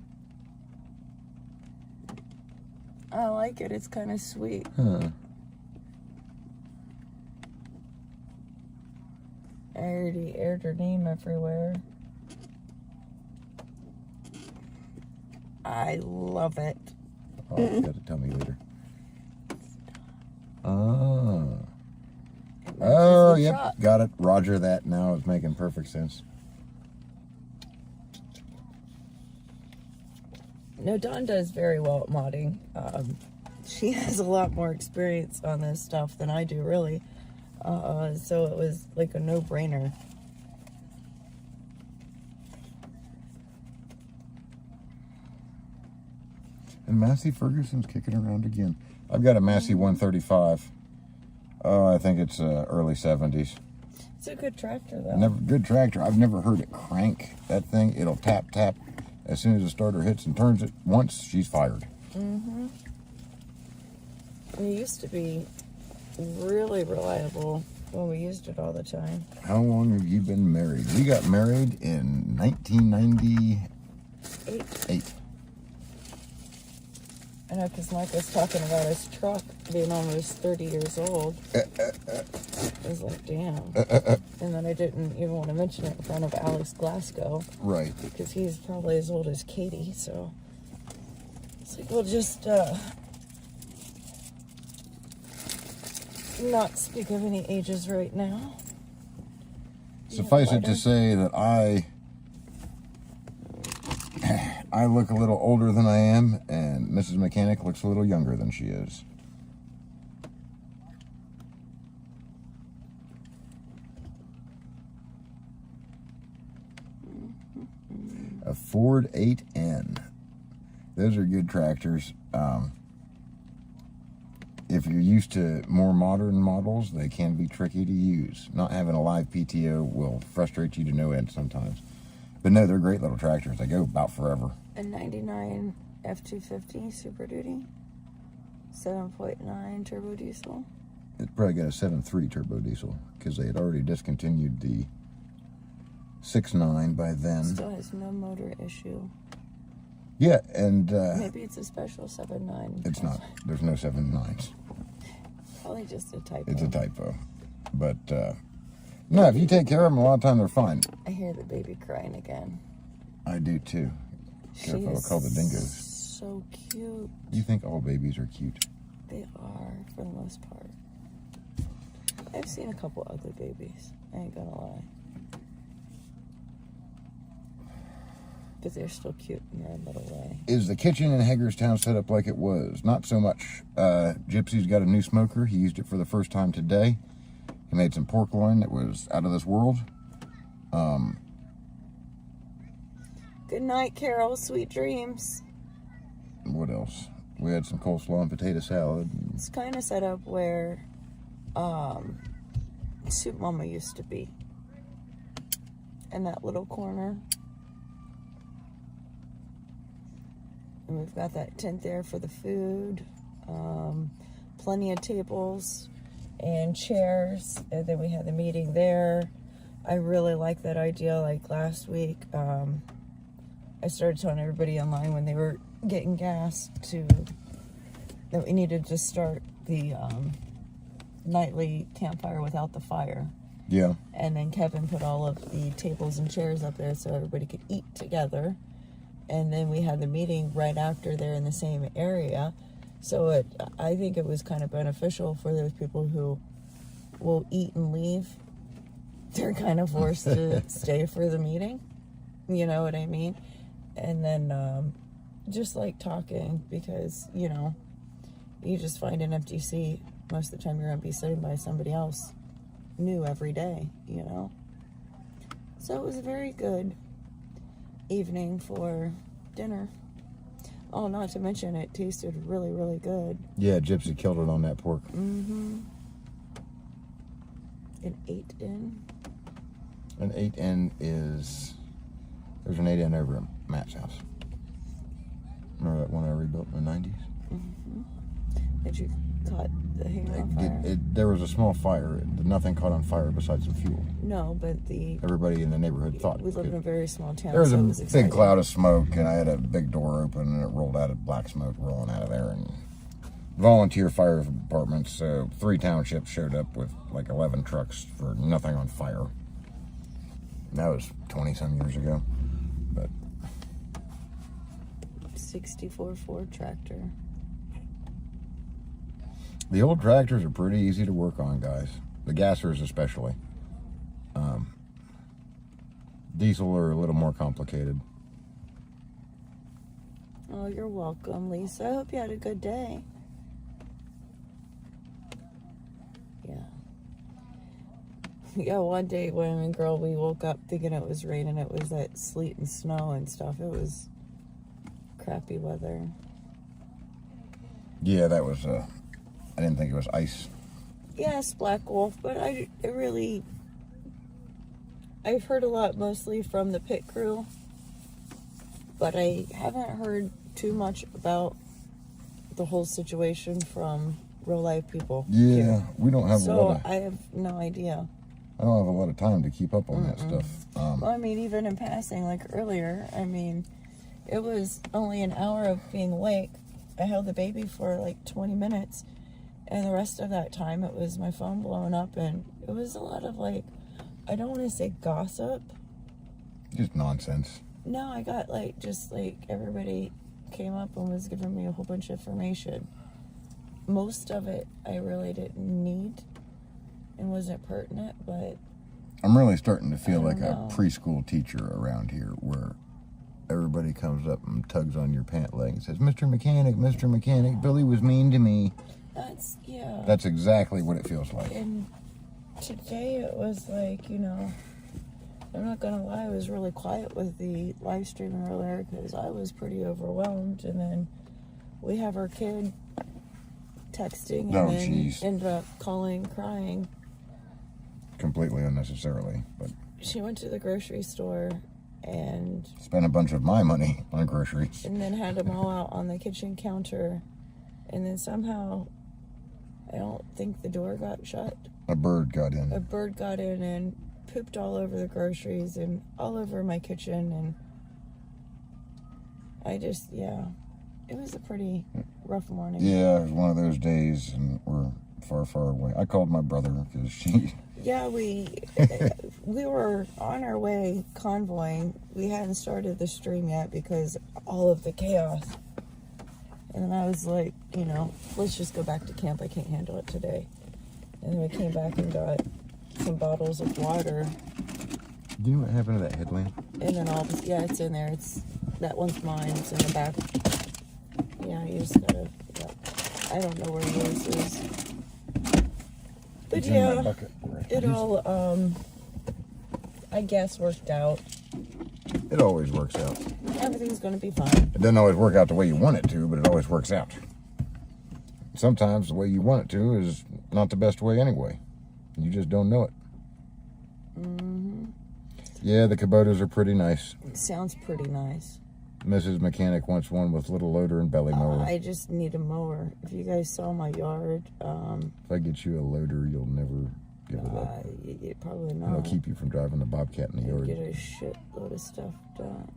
I like it. It's kind of sweet. Huh. I already aired her name everywhere. I love it. Oh, you got to tell me later. Oh, yep. Truck. Got it. Roger that now. It's making perfect sense. No, Dawn does very well at modding. She has a lot more experience on this stuff than I do, really. So it was like a no-brainer. And Massey Ferguson's kicking around again. I've got a Massey 135. Oh, I think it's early 70s. It's a good tractor, though. Good tractor. I've never heard it crank. That thing, it'll tap, tap. As soon as the starter hits and turns it once, she's fired. Mm-hmm. It used to be really reliable when we used it all the time. How long have you been married? We got married in 1998. I know, because Mike was talking about his truck being almost 30 years old. I was like, damn. And then I didn't even want to mention it in front of Alex Glasgow. Right. Because he's probably as old as Katie, so it's like, we'll just not speak of any ages right now. Suffice it to say that I look a little older than I am, and Mrs. Mechanic looks a little younger than she is. A Ford 8N. Those are good tractors. If you're used to more modern models, they can be tricky to use. Not having a live PTO will frustrate you to no end sometimes. But no, they're great little tractors. They go about forever. A 99 F250 Super Duty, 7.9 turbo diesel. It's probably got a 7.3 turbo diesel because they had already discontinued the 6.9 by then. Still has no motor issue. Yeah, and Maybe it's a special 7.9. it's not. There's no 7.9s. Probably just a typo. It's a typo. But no, if you take care of them, a lot of time they're fine. I hear the baby crying again. I do too. Careful, I'll call the dingoes. So cute. You think all babies are cute? They are, for the most part. I've seen a couple ugly babies. I ain't gonna lie. But they're still cute in their own little way. Is the kitchen in Hagerstown set up like it was? Not so much. Gypsy's got a new smoker. He used it for the first time today. He made some pork loin that was out of this world. Good night, Carol. Sweet dreams. What else? We had some coleslaw and potato salad. It's kind of set up where Soup Mama used to be. In that little corner. And we've got that tent there for the food. Plenty of tables and chairs. And then we had the meeting there. I really like that idea. Like last week, I started telling everybody online when they were getting gas that we needed to start the nightly campfire without the fire. Yeah. And then Kevin put all of the tables and chairs up there so everybody could eat together. And then we had the meeting right after there in the same area. So I think it was kind of beneficial for those people who will eat and leave. They're kind of forced to stay for the meeting. You know what I mean? And then just like talking, because, you know, you just find an empty seat. Most of the time you're going to be sitting by somebody else new every day, you know? So it was a very good evening for dinner. Oh, not to mention it tasted really, really good. Yeah, Gypsy killed it on that pork. Mm-hmm. An 8-in. An 8-in is... There's an 8-in over at Matt's house. Remember that one I rebuilt in the 90s? Mm-hmm. Did you caught the hanger on fire? There was a small fire. Nothing caught on fire besides the fuel. No, but everybody in the neighborhood thought we live in a very small town. There was so a it was big exciting. cloud of smoke, and I had a big door open, and it rolled out of black smoke rolling out of there. And volunteer fire departments, so 3 townships showed up with like 11 trucks for nothing on fire. That was 20-some years ago. But 64 Ford tractor. The old tractors are pretty easy to work on, guys. The gassers especially. Diesel are a little more complicated. Oh, you're welcome, Lisa. I hope you had a good day. Yeah. Yeah, one day when girl, we woke up thinking it was raining. It was that sleet and snow and stuff. It was crappy weather. Yeah, that was, I didn't think it was ice. Yes, Black Wolf, but I've heard a lot mostly from the pit crew, but I haven't heard too much about the whole situation from real life people. Yeah, here. we don't have a lot of... I have no idea. I don't have a lot of time to keep up on that stuff. Well, I mean, even in passing, like earlier, I mean, it was only an hour of being awake. I held the baby for like 20 minutes, and the rest of that time it was my phone blowing up, and it was a lot of like, I don't want to say gossip. Just nonsense. No, I got like, just like everybody came up and was giving me a whole bunch of information. Most of it I really didn't need and wasn't pertinent, but I'm really starting to feel like know. a preschool teacher around here, where everybody comes up and tugs on your pant leg and says, Mr. Mechanic, Billy was mean to me. Yeah. That's exactly what it feels like. And today it was like, you know, I'm not gonna lie, I was really quiet with the live streaming earlier because I was pretty overwhelmed, and then we have our kid texting and then ended up calling, crying. Completely unnecessarily, but she went to the grocery store and spent a bunch of my money on groceries. And then had them all out on the kitchen counter, and then somehow, I don't think the door got shut. A bird got in. A bird got in and pooped all over the groceries and all over my kitchen, and I just, yeah, it was a pretty rough morning. Yeah, it was one of those days, and we're far, far away. I called my brother because she... Yeah, we were on our way convoying. We hadn't started the stream yet because all of the chaos. And then I was like, you know, let's just go back to camp. I can't handle it today. And then we came back and got some bottles of water. Do you know what happened to that headlamp? And then it's in there. That one's mine. It's in the back. Yeah, you just gotta, I don't know where yours is. But it's in yeah, that bucket. it all, I guess, worked out. It always works out. Everything's gonna be fine. It doesn't always work out the way you want it to, but it always works out. Sometimes the way you want it to is not the best way anyway. You just don't know it. Mm-hmm. Yeah, the Kubotas are pretty nice. It sounds pretty nice. Mrs. Mechanic wants one with little loader and belly mower. I just need a mower. If you guys saw my yard, if I get you a loader, you'll never give it up. Probably not. And I'll keep you from driving the Bobcat in the yard. Get a shitload of stuff done.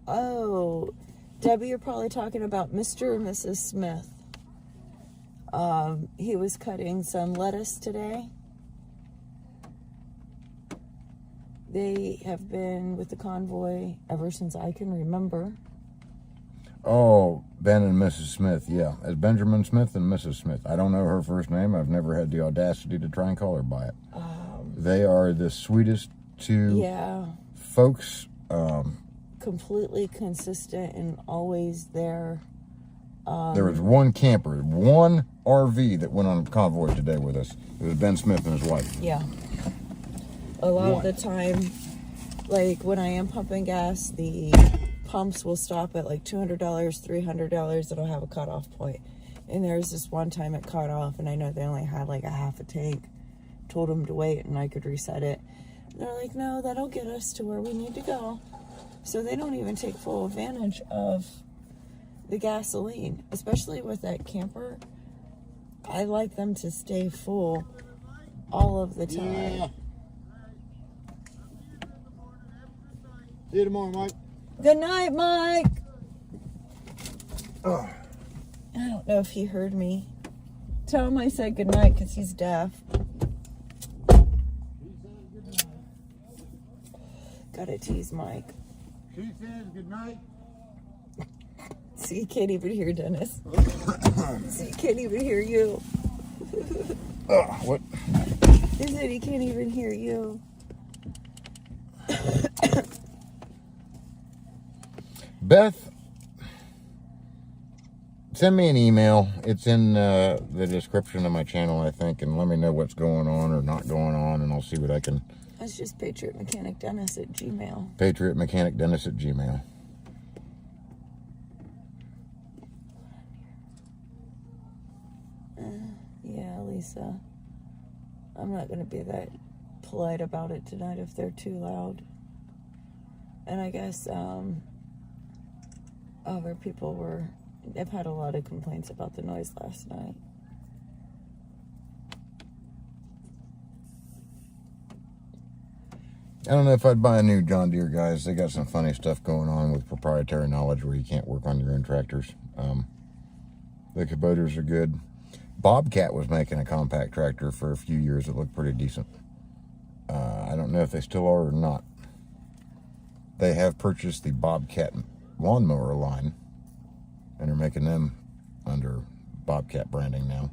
Oh, Debbie, you're probably talking about Mr. and Mrs. Smith. He was cutting some lettuce today. They have been with the convoy ever since I can remember. Oh, Ben and Mrs. Smith, yeah. It's Benjamin Smith and Mrs. Smith. I don't know her first name. I've never had the audacity to try and call her by it. They are the sweetest two folks. Completely consistent and always there. There was one camper, one RV that went on convoy today with us. It was Ben Smith and his wife. Yeah. A lot of the time, like when I am pumping gas, the pumps will stop at like $200, $300. It'll have a cutoff point. And there's this one time it cut off, and I know they only had like a half a tank. Told them to wait, and I could reset it. And they're like, no, that'll get us to where we need to go. So they don't even take full advantage of the gasoline, especially with that camper. I like them to stay full all of the time. Yeah. See you tomorrow, Mike. Good night, Mike. I don't know if he heard me. Tell him I said good night because he's deaf. Gotta tease Mike. She says good night. See, you can't even hear Dennis. See, you can't even hear you. What? He said he can't even hear you. Beth, send me an email. It's in the description of my channel, I think, and let me know what's going on or not going on, and I'll see what I can... That's just patriotmechanicdennis@gmail. patriotmechanicdennis@gmail. Yeah, Lisa. I'm not going to be that polite about it tonight if they're too loud. And I guess other people were... They've had a lot of complaints about the noise last night. I don't know if I'd buy a new John Deere, guys. They got some funny stuff going on with proprietary knowledge where you can't work on your own tractors. The Kuboters are good. Bobcat was making a compact tractor for a few years that looked pretty decent. I don't know if they still are or not. They have purchased the Bobcat lawnmower line and are making them under Bobcat branding now.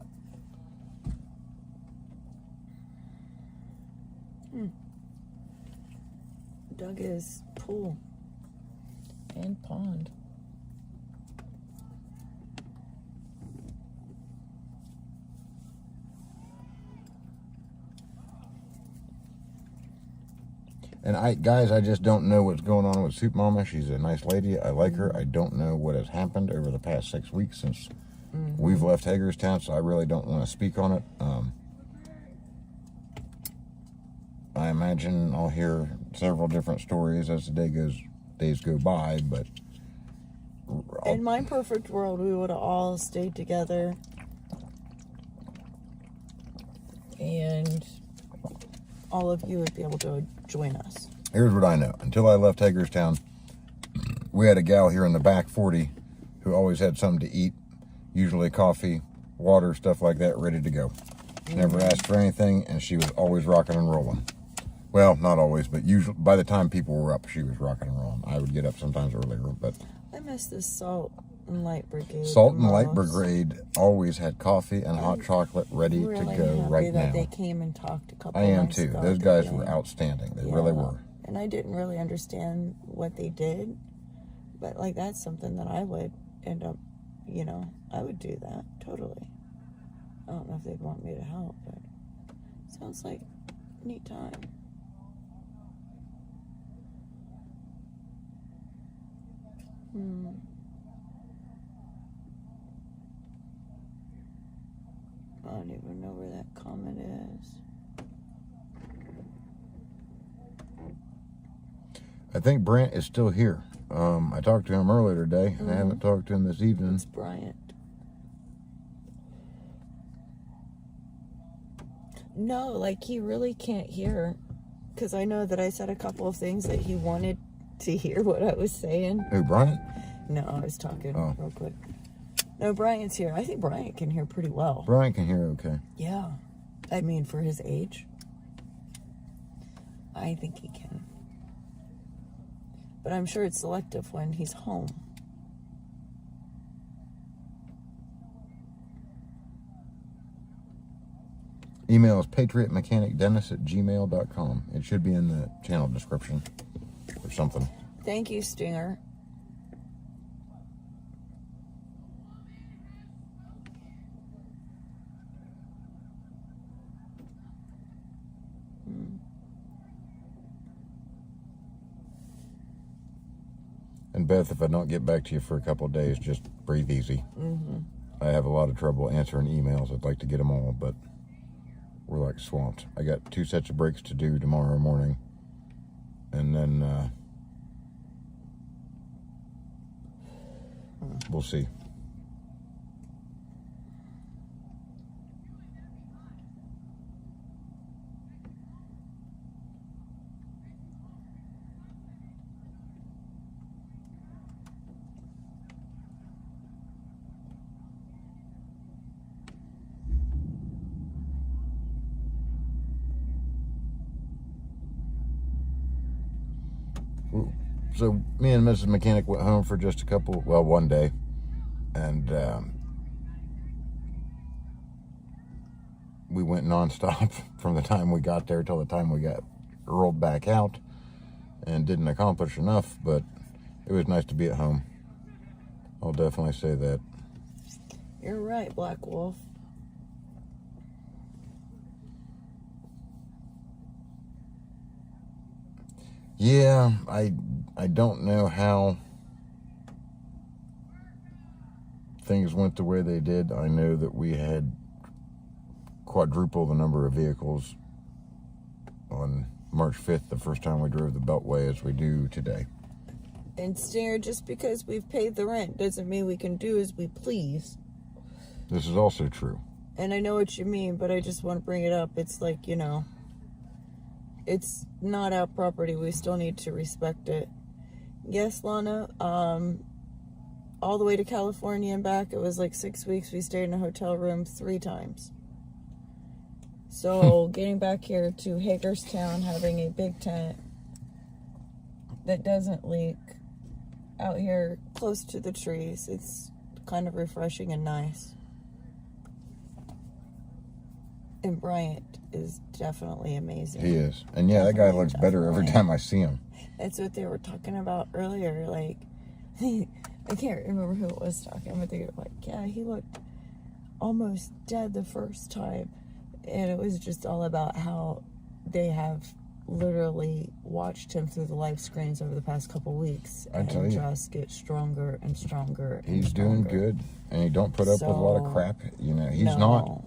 Dug his pool and pond. And guys, I just don't know what's going on with Soup Mama. She's a nice lady. I like her. I don't know what has happened over the past 6 weeks since we've left Hagerstown, so I really don't want to speak on it. I imagine I'll hear several different stories as the days go by, but... In my perfect world, we would have all stayed together. And all of you would be able to join us. Here's what I know. Until I left Hagerstown, we had a gal here in the back 40 who always had something to eat, usually coffee, water, stuff like that, ready to go. Never asked for anything, and she was always rocking and rolling. Well, not always, but usually by the time people were up, she was rocking and rolling. I would get up sometimes earlier, but... I miss the Salt and Light Brigade. Salt and Light Brigade always had coffee and hot chocolate ready to go right now. They came and talked a couple I am nights too. ago Those guys today. were outstanding. They really were. And I didn't really understand what they did, but like that's something that I would end up, I would do that totally. I don't know if they'd want me to help, but sounds like a neat time. I don't even know where that comment is. I think Brant is still here. I talked to him earlier today. I haven't talked to him this evening. It's Bryant. No, like he really can't hear. Because I know that I said a couple of things that he wanted to hear what I was saying. Who, Bryant? No, I was talking Oh. real quick. No, Bryant's here. I think Bryant can hear pretty well. Bryant can hear okay. Yeah. I mean, for his age, I think he can. But I'm sure it's selective when he's home. Email is patriotmechanicdennis@gmail.com. It should be in the channel description or something. Thank you, Stinger. And Beth, if I don't get back to you for a couple of days, just breathe easy. I have a lot of trouble answering emails. I'd like to get them all, but we're like swamped. I got 2 sets of brakes to do tomorrow morning. And then we'll see. So me and Mrs. Mechanic went home for just one day, and we went nonstop from the time we got there till the time we got rolled back out, and didn't accomplish enough, but it was nice to be at home. I'll definitely say that. You're right, Black Wolf. Yeah, I don't know how things went the way they did. I know that we had quadruple the number of vehicles on March 5th, the first time we drove the Beltway, as we do today. And Stinger, just because we've paid the rent doesn't mean we can do as we please. This is also true. And I know what you mean, but I just want to bring it up. It's like, you know, it's not our property. We still need to respect it. Yes, Lana, all the way to California and back, it was like 6 weeks. We stayed in a hotel room 3 times. So getting back here to Hagerstown, having a big tent that doesn't leak out here close to the trees, it's kind of refreshing and nice. And Bryant is definitely amazing. He is. And yeah, that guy looks better every time I see him. That's what they were talking about earlier. Like, I can't remember who it was talking, but they were like, yeah, he looked almost dead the first time. And it was just all about how they have literally watched him through the live screens over the past couple weeks. I tell you. Just get stronger and stronger. And He's doing good. And he don't put up with a lot of crap. You know, he's not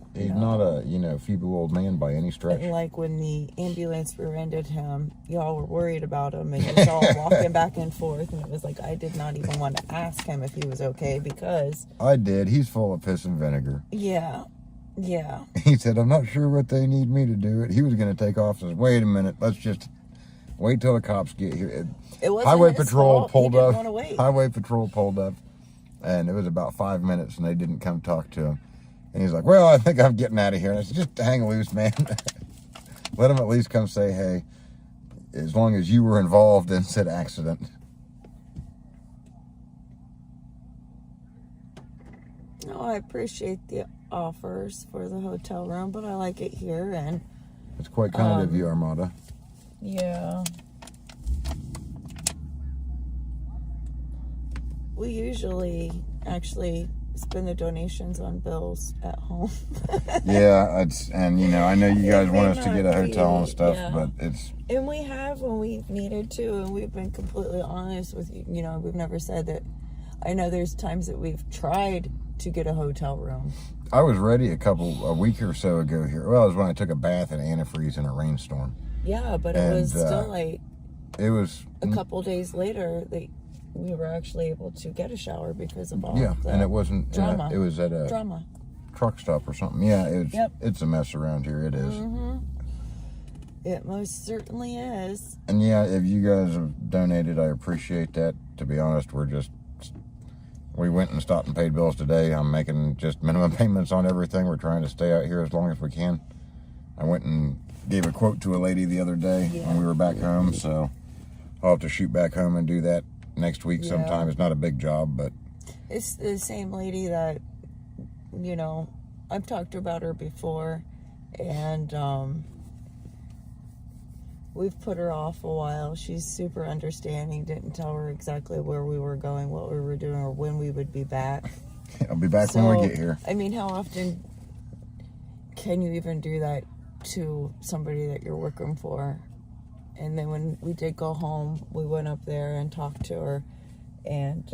a feeble old man by any stretch. And like when the ambulance rear-ended him, y'all were worried about him, and you saw him walking back and forth, and it was like I did not even want to ask him if he was okay because I did. He's full of piss and vinegar. Yeah. He said, I'm not sure what they need me to do it. He was going to take off. Says, wait a minute. Let's just wait till the cops get here. It wasn't Highway his Patrol fault. pulled He didn't up. want to wait. Highway Patrol pulled up, and it was about 5 minutes, and they didn't come talk to him. And he's like, well, I think I'm getting out of here. And I said, just hang loose, man. Let him at least come say, hey, as long as you were involved in said accident. No, I appreciate the offers for the hotel room, but I like it here, and It's quite kind of you, Armada. yeah. We usually actually spend the donations on bills at home. Yeah, and you know, I know you guys want us to get a hotel and stuff, yeah. but it's... And we have when we've needed to, and we've been completely honest with you. You know, we've never said that. I know there's times that we've tried to get a hotel room. I was ready a week or so ago here. Well, it was when I took a bath in antifreeze in a rainstorm. Yeah, but it was still like... It was... A couple days later, we were actually able to get a shower because of all the and it wasn't drama. It was at a truck stop or something. Yeah, it's a mess around here. It is. It most certainly is. And yeah, if you guys have donated, I appreciate that. To be honest, we went and stopped and paid bills today. I'm making just minimum payments on everything. We're trying to stay out here as long as we can. I went and gave a quote to a lady the other day when we were back home, so I'll have to shoot back home and do that next week sometime. It's not a big job, but it's the same lady that, you know, I've talked about her before, and we've put her off a while. She's super understanding. Didn't tell her exactly where we were going, what we were doing, or when we would be back. I'll be back when we get here. I mean, how often can you even do that to somebody that you're working for? And then when we did go home, we went up there and talked to her, and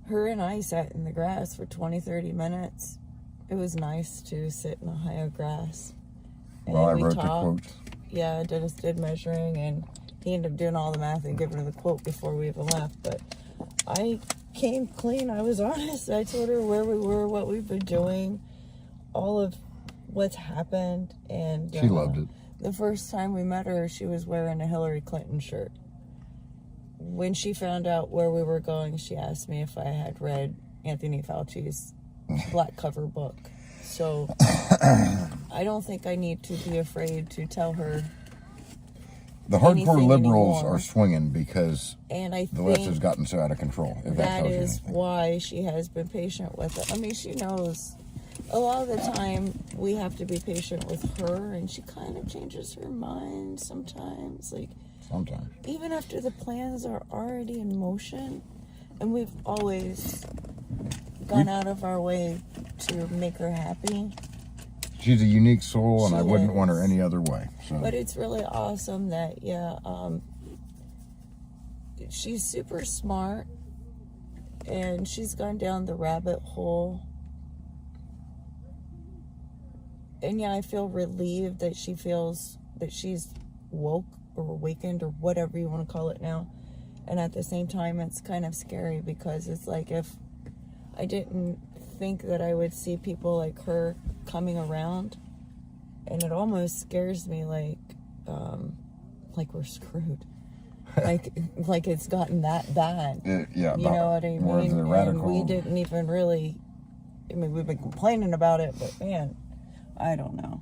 her and I sat in the grass for 20-30 minutes. It was nice to sit in a high of grass. And Well, I we wrote talked. the quote. Yeah, Dennis did measuring, and he ended up doing all the math and giving her the quote before we even left. But I came clean. I was honest. I told her where we were, what we've been doing, all of what's happened. And She loved it. The first time we met her, she was wearing a Hillary Clinton shirt. When she found out where we were going, she asked me if I had read Anthony Fauci's black cover book. So I don't think I need to be afraid to tell her. The hardcore anything liberals anymore. are swinging because And I the left think has gotten so out of control. If that that tells you is anything. why she has been patient with it. I mean, she knows a lot of the time we have to be patient with her, and she kind of changes her mind sometimes. Like, Sometimes. even after the plans are already in motion, and we've always gone out of our way to make her happy. She's a unique soul, and She I wouldn't want her is. any other way. So. But it's really awesome that, she's super smart, and she's gone down the rabbit hole. And yeah, I feel relieved that she feels that she's woke or awakened or whatever you want to call it now. And at the same time, it's kind of scary because it's like if I didn't think that I would see people like her coming around, and it almost scares me like we're screwed. like it's gotten that bad. Yeah, You know what I more of mean? the And radical. we didn't even really, I mean, we've been complaining about it, but man, I don't know.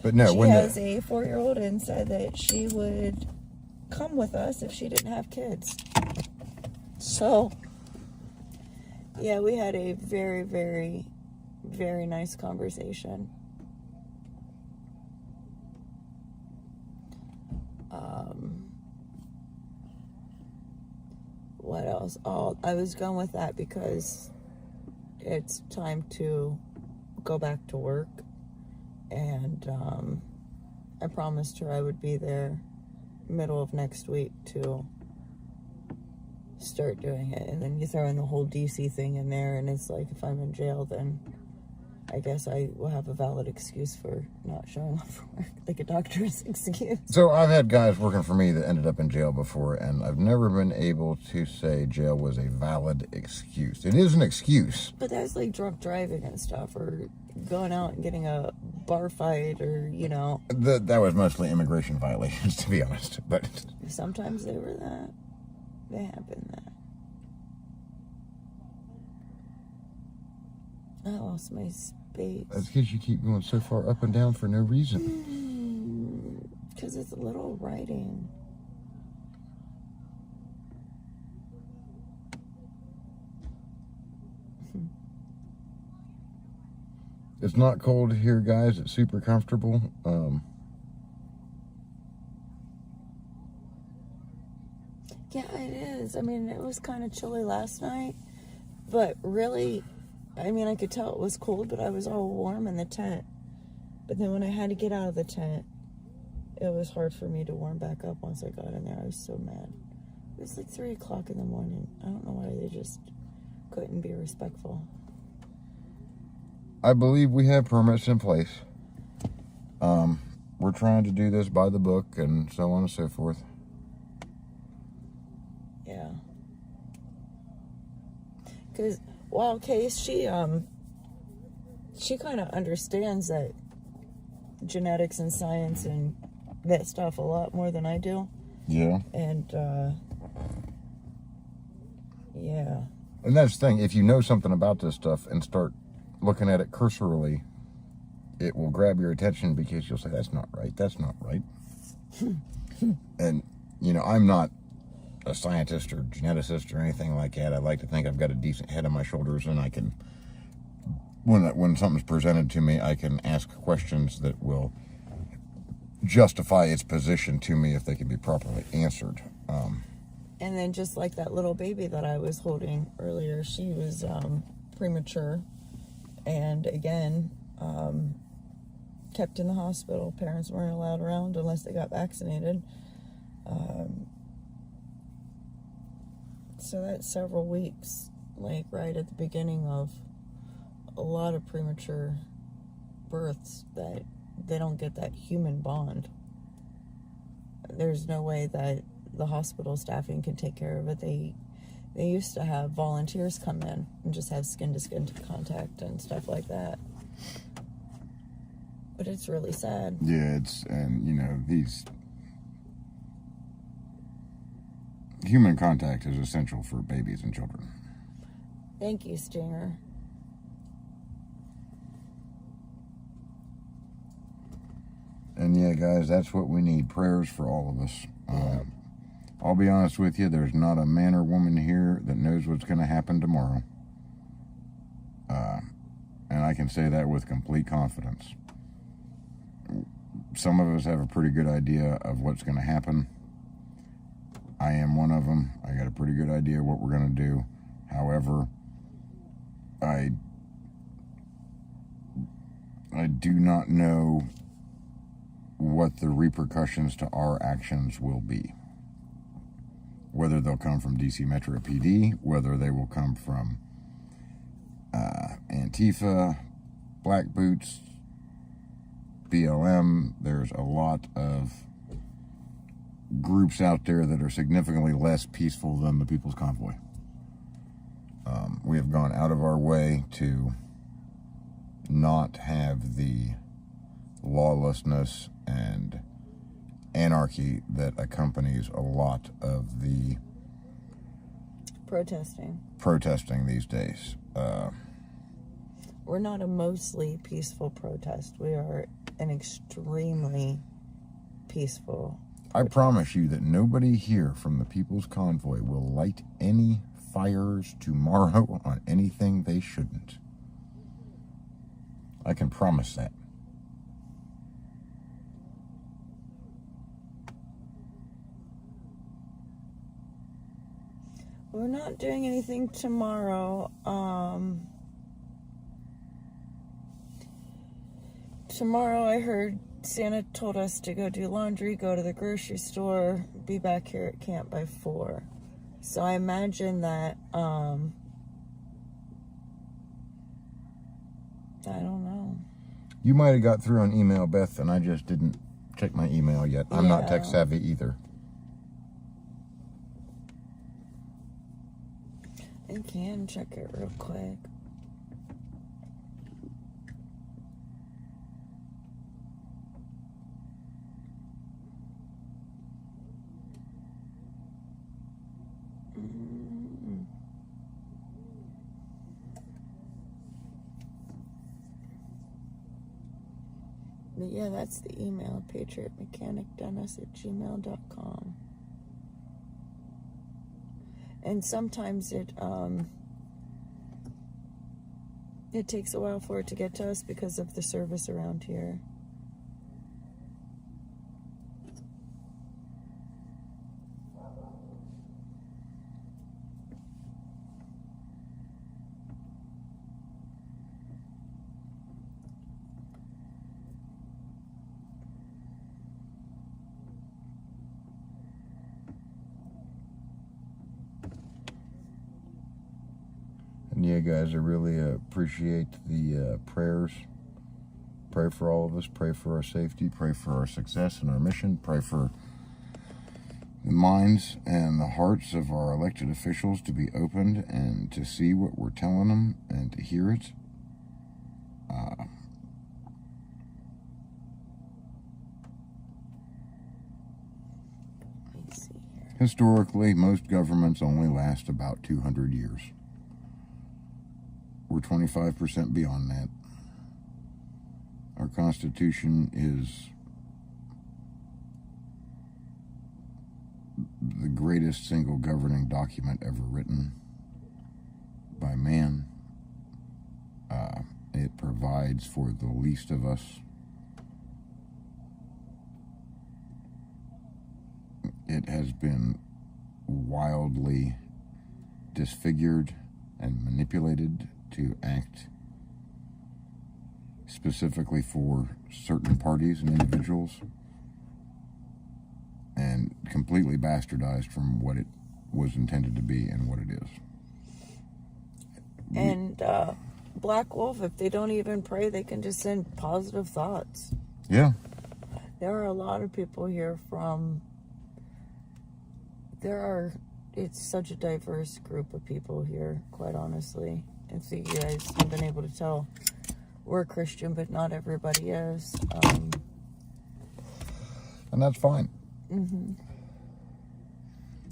But no, She when has a 4-year-old and said that she would come with us if she didn't have kids. So, yeah, we had a very, very, very nice conversation. What else? Oh, I was going with that because it's time to go back to work, and I promised her I would be there middle of next week to start doing it. And then you throw in the whole DC thing in there, and it's like if I'm in jail, then I guess I will have a valid excuse for not showing up for work, like a doctor's excuse. So I've had guys working for me that ended up in jail before, and I've never been able to say jail was a valid excuse. It is an excuse. But that's like drunk driving and stuff, or going out and getting a bar fight, or, you know. That was mostly immigration violations, to be honest. But Sometimes they were that. They have been that. I lost my space. that's because you keep going so far up and down for no reason. Because it's a little writing. It's not cold here, guys. It's super comfortable. Yeah, it is. I mean, it was kind of chilly last night, but really, I mean, I could tell it was cold, but I was all warm in the tent. But then when I had to get out of the tent, it was hard for me to warm back up once I got in there. I was so mad. It was like 3 o'clock in the morning. I don't know why they just couldn't be respectful. I believe we have permits in place. We're trying to do this by the book and so on and so forth. Yeah. Because, well, Case, she she kind of understands that genetics and science and that stuff a lot more than I do. Yeah. And, yeah. And that's the thing. If you know something about this stuff and start looking at it cursorily, it will grab your attention because you'll say, that's not right. That's not right. And, you know, I'm not a scientist or geneticist or anything like that. I like to think I've got a decent head on my shoulders, and I can, when something's presented to me, I can ask questions that will justify its position to me if they can be properly answered. And then just like that little baby that I was holding earlier, she was premature. And again, kept in the hospital. Parents weren't allowed around unless they got vaccinated. So that's several weeks, like right at the beginning of a lot of premature births, that they don't get that human bond. There's no way that the hospital staffing can take care of it. They used to have volunteers come in and just have skin-to-skin contact and stuff like that. But it's really sad. Yeah, and you know, these human contact is essential for babies and children. Thank you, Stinger. And yeah, guys, that's what we need. Prayers for all of us. I'll be honest with you, there's not a man or woman here that knows what's going to happen tomorrow. And I can say that with complete confidence. Some of us have a pretty good idea of what's going to happen. I am one of them. I got a pretty good idea what we're going to do. However, I do not know what the repercussions to our actions will be. Whether they'll come from DC Metro PD, whether they will come from Antifa, Black Boots, BLM. There's a lot of groups out there that are significantly less peaceful than the People's Convoy. We have gone out of our way to not have the lawlessness and anarchy that accompanies a lot of the protesting these days. We're not a mostly peaceful protest. We are an extremely peaceful protest. I promise you that nobody here from the People's Convoy will light any fires tomorrow on anything they shouldn't. I can promise that. We're not doing anything tomorrow. Tomorrow I heard Santa told us to go do laundry, go to the grocery store, be back here at camp by 4. So I imagine that, I don't know. You might have got through on email, Beth, and I just didn't check my email yet. I'm not tech savvy either. I can check it real quick. But yeah, that's the email, patriotmechanicdennis@gmail.com. And sometimes it takes a while for it to get to us because of the service around here. And yeah, guys, I really appreciate the prayers. Pray for all of us. Pray for our safety. Pray for our success in our mission. Pray for the minds and the hearts of our elected officials to be opened and to see what we're telling them and to hear it. Historically, most governments only last about 200 years. We're 25% beyond that. Our Constitution is the greatest single governing document ever written by man. It provides for the least of us. It has been wildly disfigured and manipulated to act specifically for certain parties and individuals, and completely bastardized from what it was intended to be and what it is. And Black Wolf, if they don't even pray, they can just send positive thoughts. Yeah. There are a lot of people here from... It's such a diverse group of people here, quite honestly. I think you guys have been able to tell we're Christian, but not everybody is. And that's fine. Mm-hmm.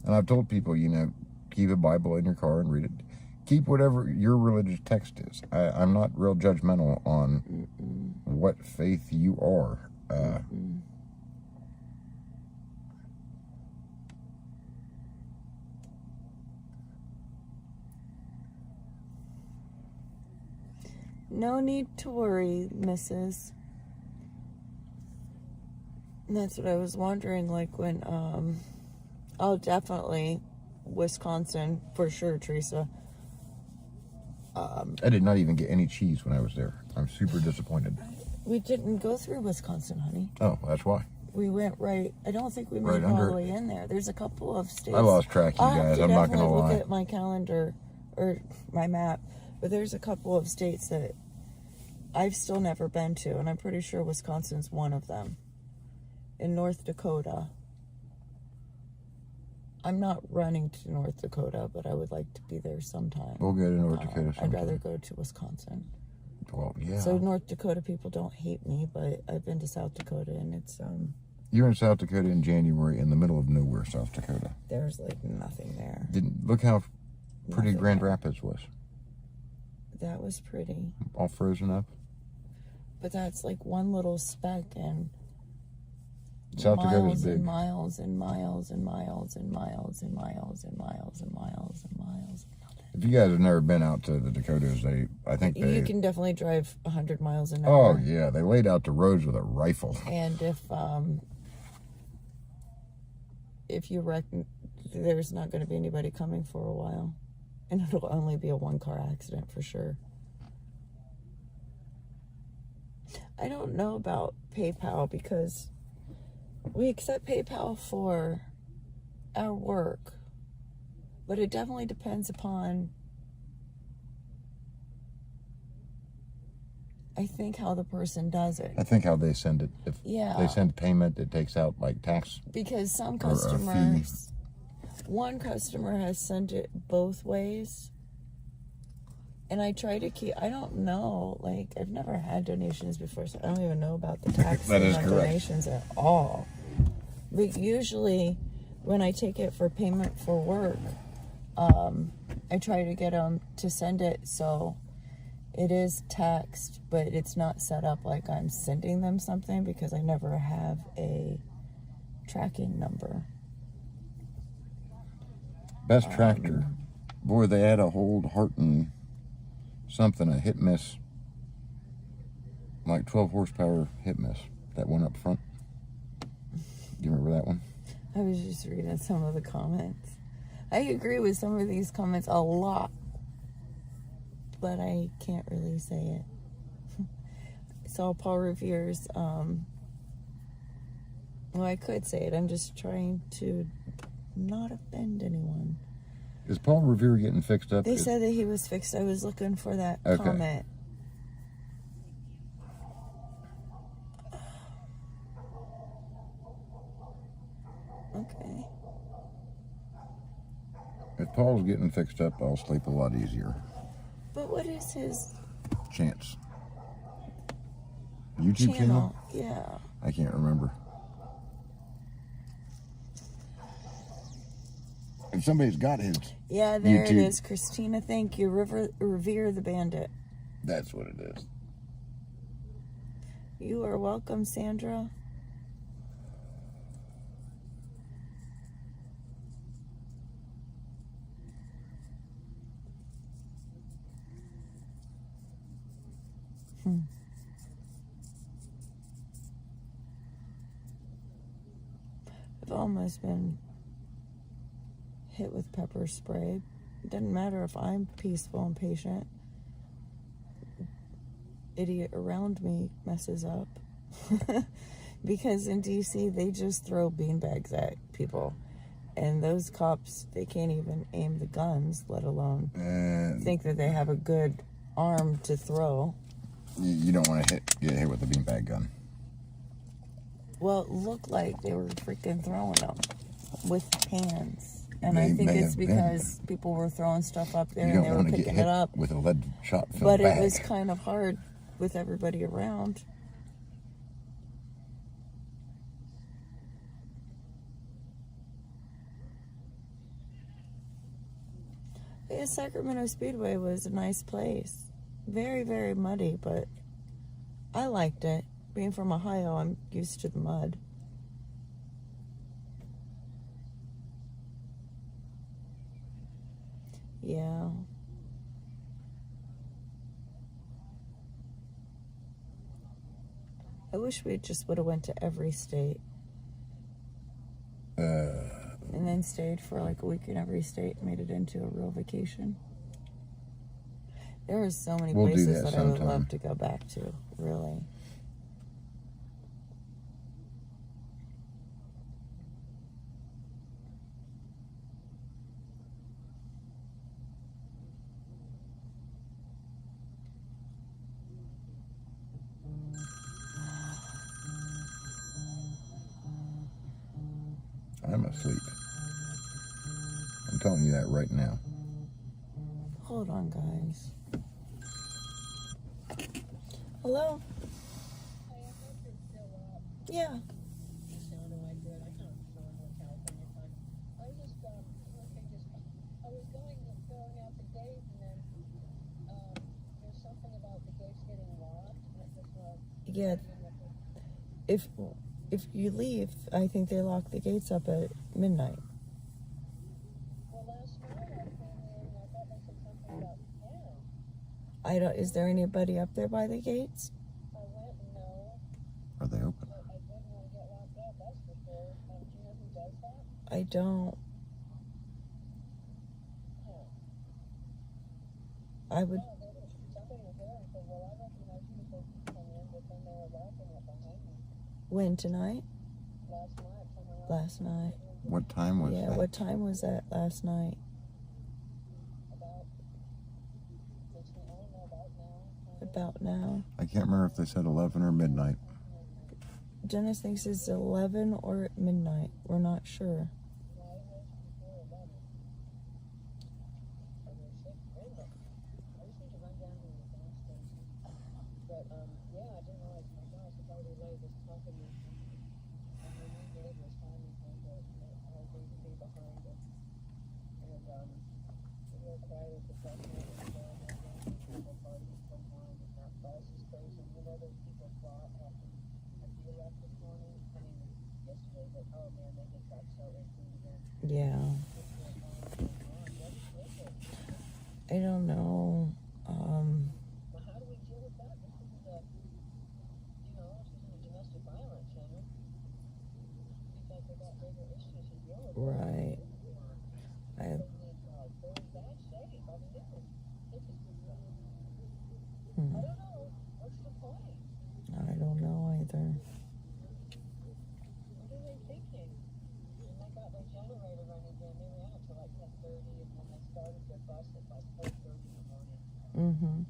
And I've told people, keep a Bible in your car and read it. Keep whatever your religious text is. I'm not real judgmental on what faith you are. No need to worry, Mrs. And that's what I was wondering, like when, definitely Wisconsin, for sure, Teresa. I did not even get any cheese when I was there. I'm super disappointed. We didn't go through Wisconsin, honey. Oh, that's why. We went right. I don't think we made it all the way in there. There's a couple of states. I lost track, you guys. I'm not going to lie. Look at my calendar or my map, but there's a couple of states that I've still never been to, and I'm pretty sure Wisconsin's one of them. In North Dakota. I'm not running to North Dakota, but I would like to be there sometime. We'll go to North Dakota sometime. I'd rather go to Wisconsin. Well, yeah. So North Dakota people don't hate me, but I've been to South Dakota, and it's You're in South Dakota in January, in the middle of nowhere, South Dakota. There's like nothing there. Look how pretty Nothing Grand there. Rapids was. That was pretty. All frozen up. But that's like one little speck, and South Dakota's miles big. and miles and miles and miles and miles and miles and miles and miles and miles. If you guys have never been out to the Dakotas, I think You can definitely drive 100 miles an hour. Oh yeah, they laid out the roads with a rifle. And if you reckon, there's not going to be anybody coming for a while, and it'll only be a one-car accident for sure. I don't know about PayPal because we accept PayPal for our work, but it definitely depends upon, I think, how the person does it. I think how they send it. If they send payment, it takes out like tax. Because some customers, one customer has sent it both ways. And I try to keep, I don't know, like, I've never had donations before, so I don't even know about the tax That is on correct. donations at all. But usually, when I take it for payment for work, I try to get them to send it so it is taxed, but it's not set up like I'm sending them something because I never have a tracking number. Best tractor. Boy, they had a hold Harton something, a hit miss. Like 12 horsepower hit miss. That one up front. Do you remember that one? I was just reading some of the comments. I agree with some of these comments a lot, but I can't really say it. Saw Paul Revere's, well, I could say it. I'm just trying to not offend anyone. Is Paul Revere getting fixed up? They said that he was fixed. I was looking for that Okay. comment. Okay. If Paul's getting fixed up, I'll sleep a lot easier. But what is his... Chance. YouTube channel? Yeah. I can't remember. If somebody's got his Yeah, there YouTube, it is. Christina, thank you. Revere the Bandit. That's what it is. You are welcome, Sandra. I've almost been hit with pepper spray. It doesn't matter if I'm peaceful and patient. Idiot around me messes up. Because in DC, they just throw beanbags at people. And those cops, they can't even aim the guns, let alone think that they have a good arm to throw. You don't want to get hit with a beanbag gun. Well, it looked like they were freaking throwing them with hands. And I think it's because people were throwing stuff up there and they were picking it up. With a lead shot filled But bag. it was kind of hard with everybody around. Yeah, Sacramento Speedway was a nice place. Very, very muddy, but I liked it. Being from Ohio, I'm used to the mud. Yeah. I wish we just would have went to every state. And then stayed for like a week in every state, made it into a real vacation. There are so many places that I would love to go back to, really. I'm asleep. I'm telling you that right now. Hold on, guys. Hello? Yeah. Yeah. If you leave, I think they lock the gates up at midnight. Is there anybody up there by the gates? Are they open? I don't. I would. When, tonight? Last night. What time was that? Yeah, what time was that last night? About now. I can't remember if they said 11 or midnight. Dennis thinks it's 11 or midnight. We're not sure. Yeah. I don't know. Right. I don't know either. Mm-hmm.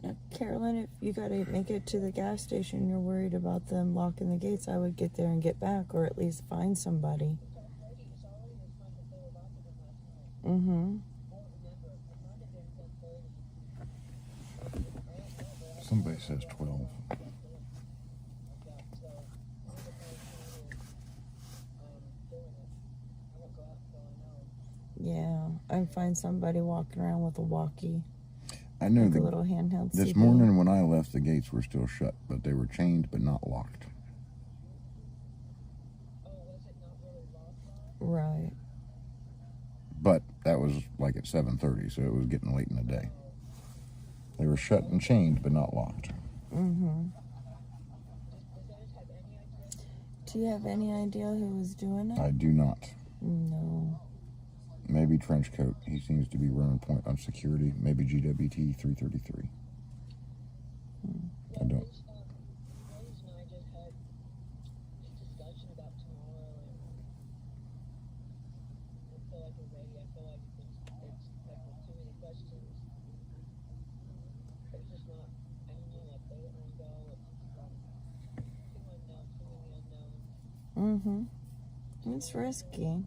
Now, Carolyn, if you gotta make it to the gas station, you're worried about them locking the gates, I would get there and get back, or at least find somebody. Mm-hmm. Somebody says 12. Yeah, I'd find somebody walking around with a walkie. I know like a little handheld this CD. morning when I left, the gates were still shut, but they were chained but not locked. Right. But that was like at 7:30, so it was getting late in the day. They were shut and chained but not locked. Mm-hmm. Do you have any idea who was doing it? I do not. No. Maybe Trenchcoat. He seems to be running point on security. Maybe GWT 333. I don't. Mm-hmm. It's risky.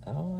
Oh,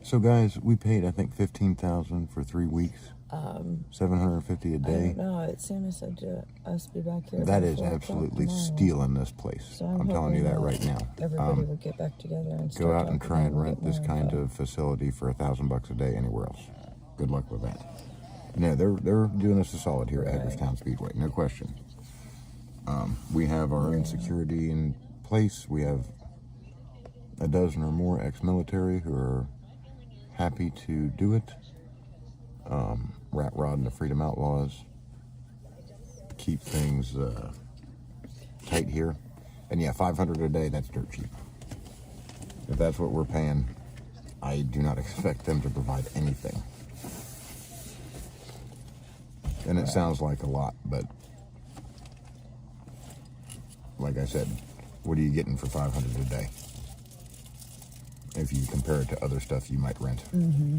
So guys, we paid I think $15,000 for 3 weeks. $750 a I day. don't know. It soon said to us be back here. That by is 4 o'clock absolutely tomorrow. stealing this place. So I'm telling you that right now. Everybody will get back together and Go start out and talking try and a rent little this bit kind more of facility for $1,000 a day anywhere else. Good luck with that. No, they're doing us a solid here at Hagerstown Speedway, no question. We have our own security in place. We have a dozen or more ex-military who are happy to do it. Rat Rod and the Freedom Outlaws keep things tight here. And yeah, $500 a day, that's dirt cheap. If that's what we're paying, I do not expect them to provide anything. And it sounds like a lot, but like I said, what are you getting for $500 a day? If you compare it to other stuff you might rent. Mm-hmm.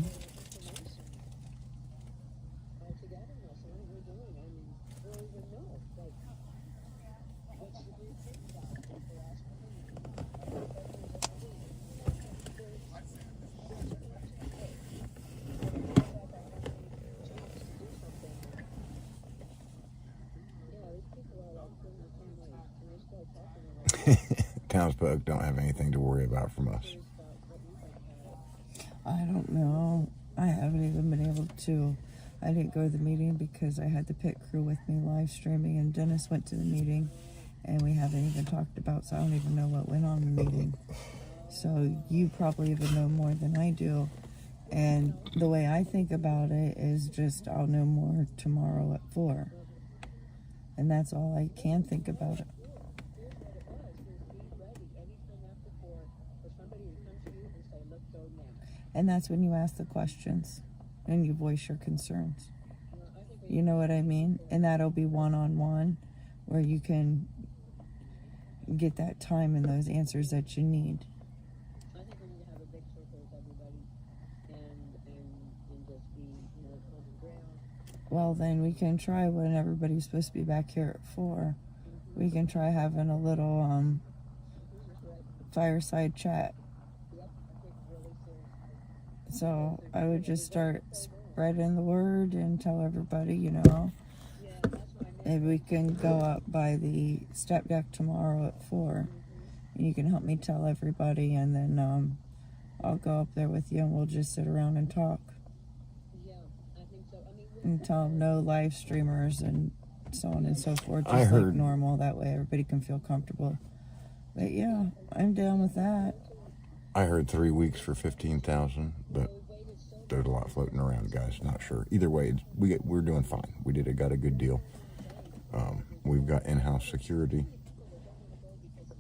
Townsfolk don't have anything to worry about from us. I don't know. I haven't even been able to. I didn't go to the meeting because I had the pit crew with me live streaming, and Dennis went to the meeting, and we haven't even talked about, so I don't even know what went on in the meeting. So you probably even know more than I do. And the way I think about it is just I'll know more tomorrow at 4. And that's all I can think about it. And that's when you ask the questions and you voice your concerns. You know what I mean? And that'll be one-on-one where you can get that time and those answers that you need. Well, then we can try when everybody's supposed to be back here at 4. We can try having a little fireside chat. So I would just start spreading the word and tell everybody, you know, maybe we can go up by the step deck tomorrow at 4. And you can help me tell everybody, and then I'll go up there with you and we'll just sit around and talk. And tell them no live streamers and so on and so forth. Just I heard like normal. That way everybody can feel comfortable. But yeah, I'm down with that. I heard 3 weeks for 15,000, but there's a lot floating around, guys. Not sure. Either way, we're doing fine. Got a good deal. We've got in-house security.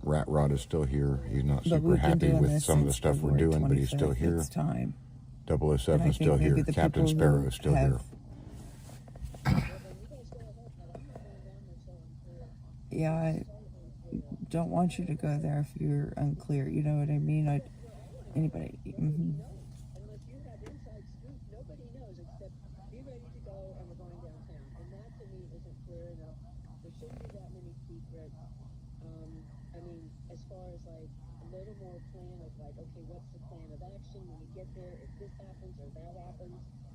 Rat Rod is still here. He's not super happy with some of the stuff we're doing, but he's still here. It's time. 007 is still here. Captain Sparrow is still here. Yeah, I don't want you to go there if you're unclear. You know what I mean? Anybody. Mm-hmm.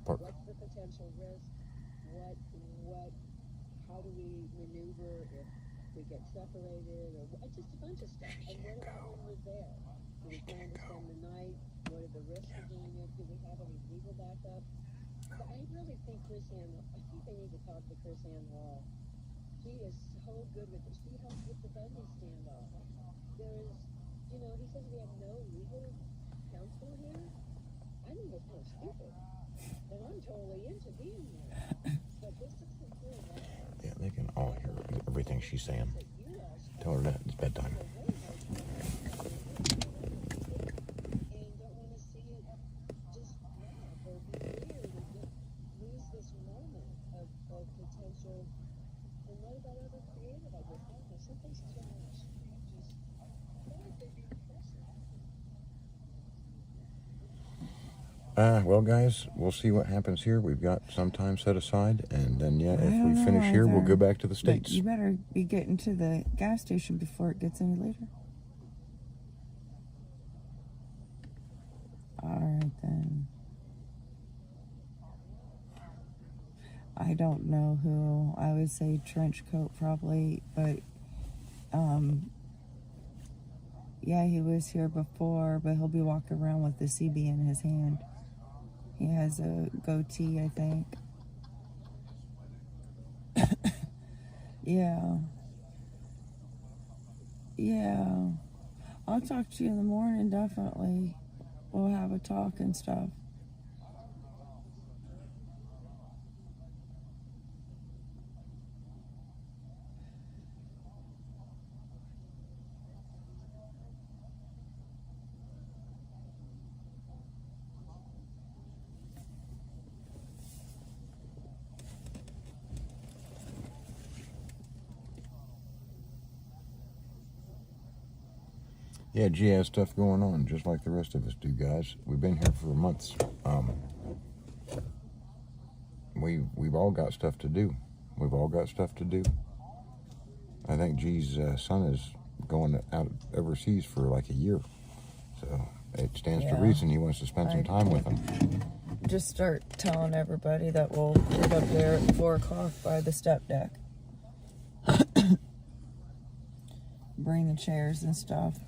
What's the potential risk? How do we maneuver if we get separated, or just a bunch of stuff. And what about when we're there? Do we plan to spend the night? What are the risks of doing it? Do we have any legal backup? But I really think they need to talk to Chris Ann Wall. He is so good with this. He helped with the Bundy standoff. There is, he says we have no legal counsel here. I think it's kind of stupid. And I'm totally into being there. But this is clear. Yeah, they can all hear everything she's saying. Tell her that it's bedtime. Well, guys, we'll see what happens here. We've got some time set aside, and then, if we finish here, we'll go back to the States. But you better be getting to the gas station before it gets any later. All right, then. I don't know who. I would say trench coat probably, but, yeah, he was here before, but he'll be walking around with the CB in his hand. He has a goatee, I think. Yeah. Yeah. I'll talk to you in the morning, definitely. We'll have a talk and stuff. Yeah, G has stuff going on, just like the rest of us do, guys. We've been here for months. We've all got stuff to do. I think G's son is going out overseas for like a year. So it stands to reason he wants to spend some time with them. Just start telling everybody that we'll meet up there at 4 o'clock by the step deck. Bring the chairs and stuff.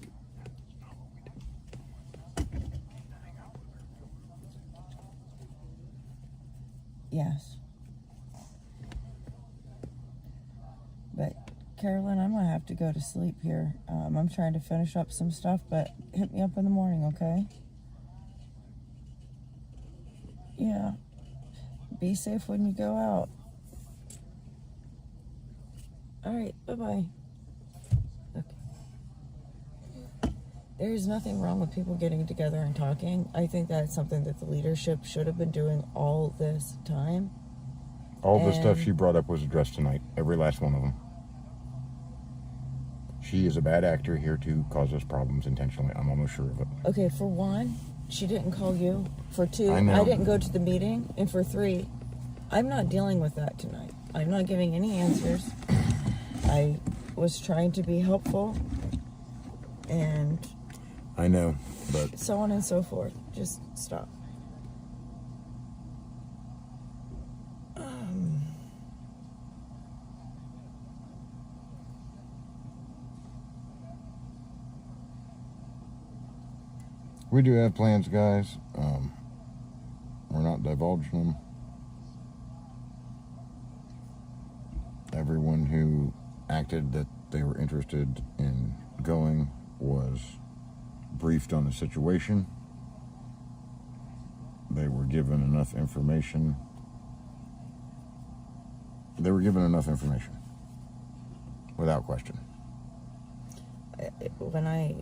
Yes. But Carolyn, I'm gonna have to go to sleep here. I'm trying to finish up some stuff, but hit me up in the morning, okay? Yeah. Be safe when you go out. All right, bye-bye. There's nothing wrong with people getting together and talking. I think that's something that the leadership should have been doing all this time. All the stuff she brought up was addressed tonight. Every last one of them. She is a bad actor here to cause us problems intentionally. I'm almost sure of it. Okay, for one, she didn't call you. For two, I know. I didn't go to the meeting. And for three, I'm not dealing with that tonight. I'm not giving any answers. I was trying to be helpful. And I know, but so on and so forth. Just stop. we do have plans, guys. We're not divulging them. Everyone who acted that they were interested in going was briefed on the situation. They were given enough information. Without question. When I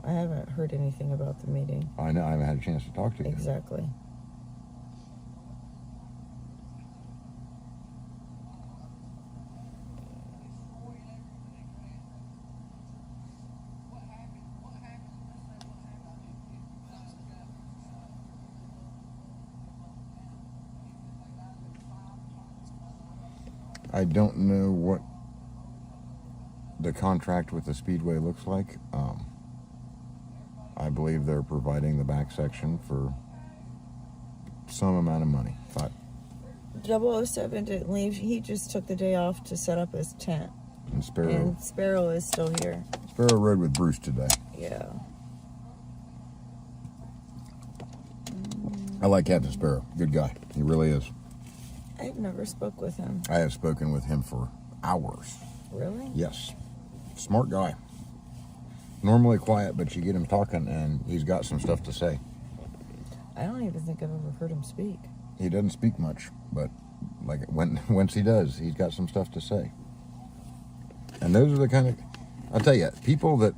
haven't heard anything about the meeting. I know, I haven't had a chance to talk to you. Exactly. I don't know what the contract with the Speedway looks like. I believe they're providing the back section for some amount of money. 007 didn't leave. He just took the day off to set up his tent. And Sparrow is still here. Sparrow rode with Bruce today. Yeah. I like Captain Sparrow. Good guy. He really is. I've never spoke with him. I have spoken with him for hours. Really? Yes. Smart guy. Normally quiet, but you get him talking and he's got some stuff to say. I don't even think I've ever heard him speak. He doesn't speak much, but once he does, he's got some stuff to say. And those are the kind of, I'll tell you, people that...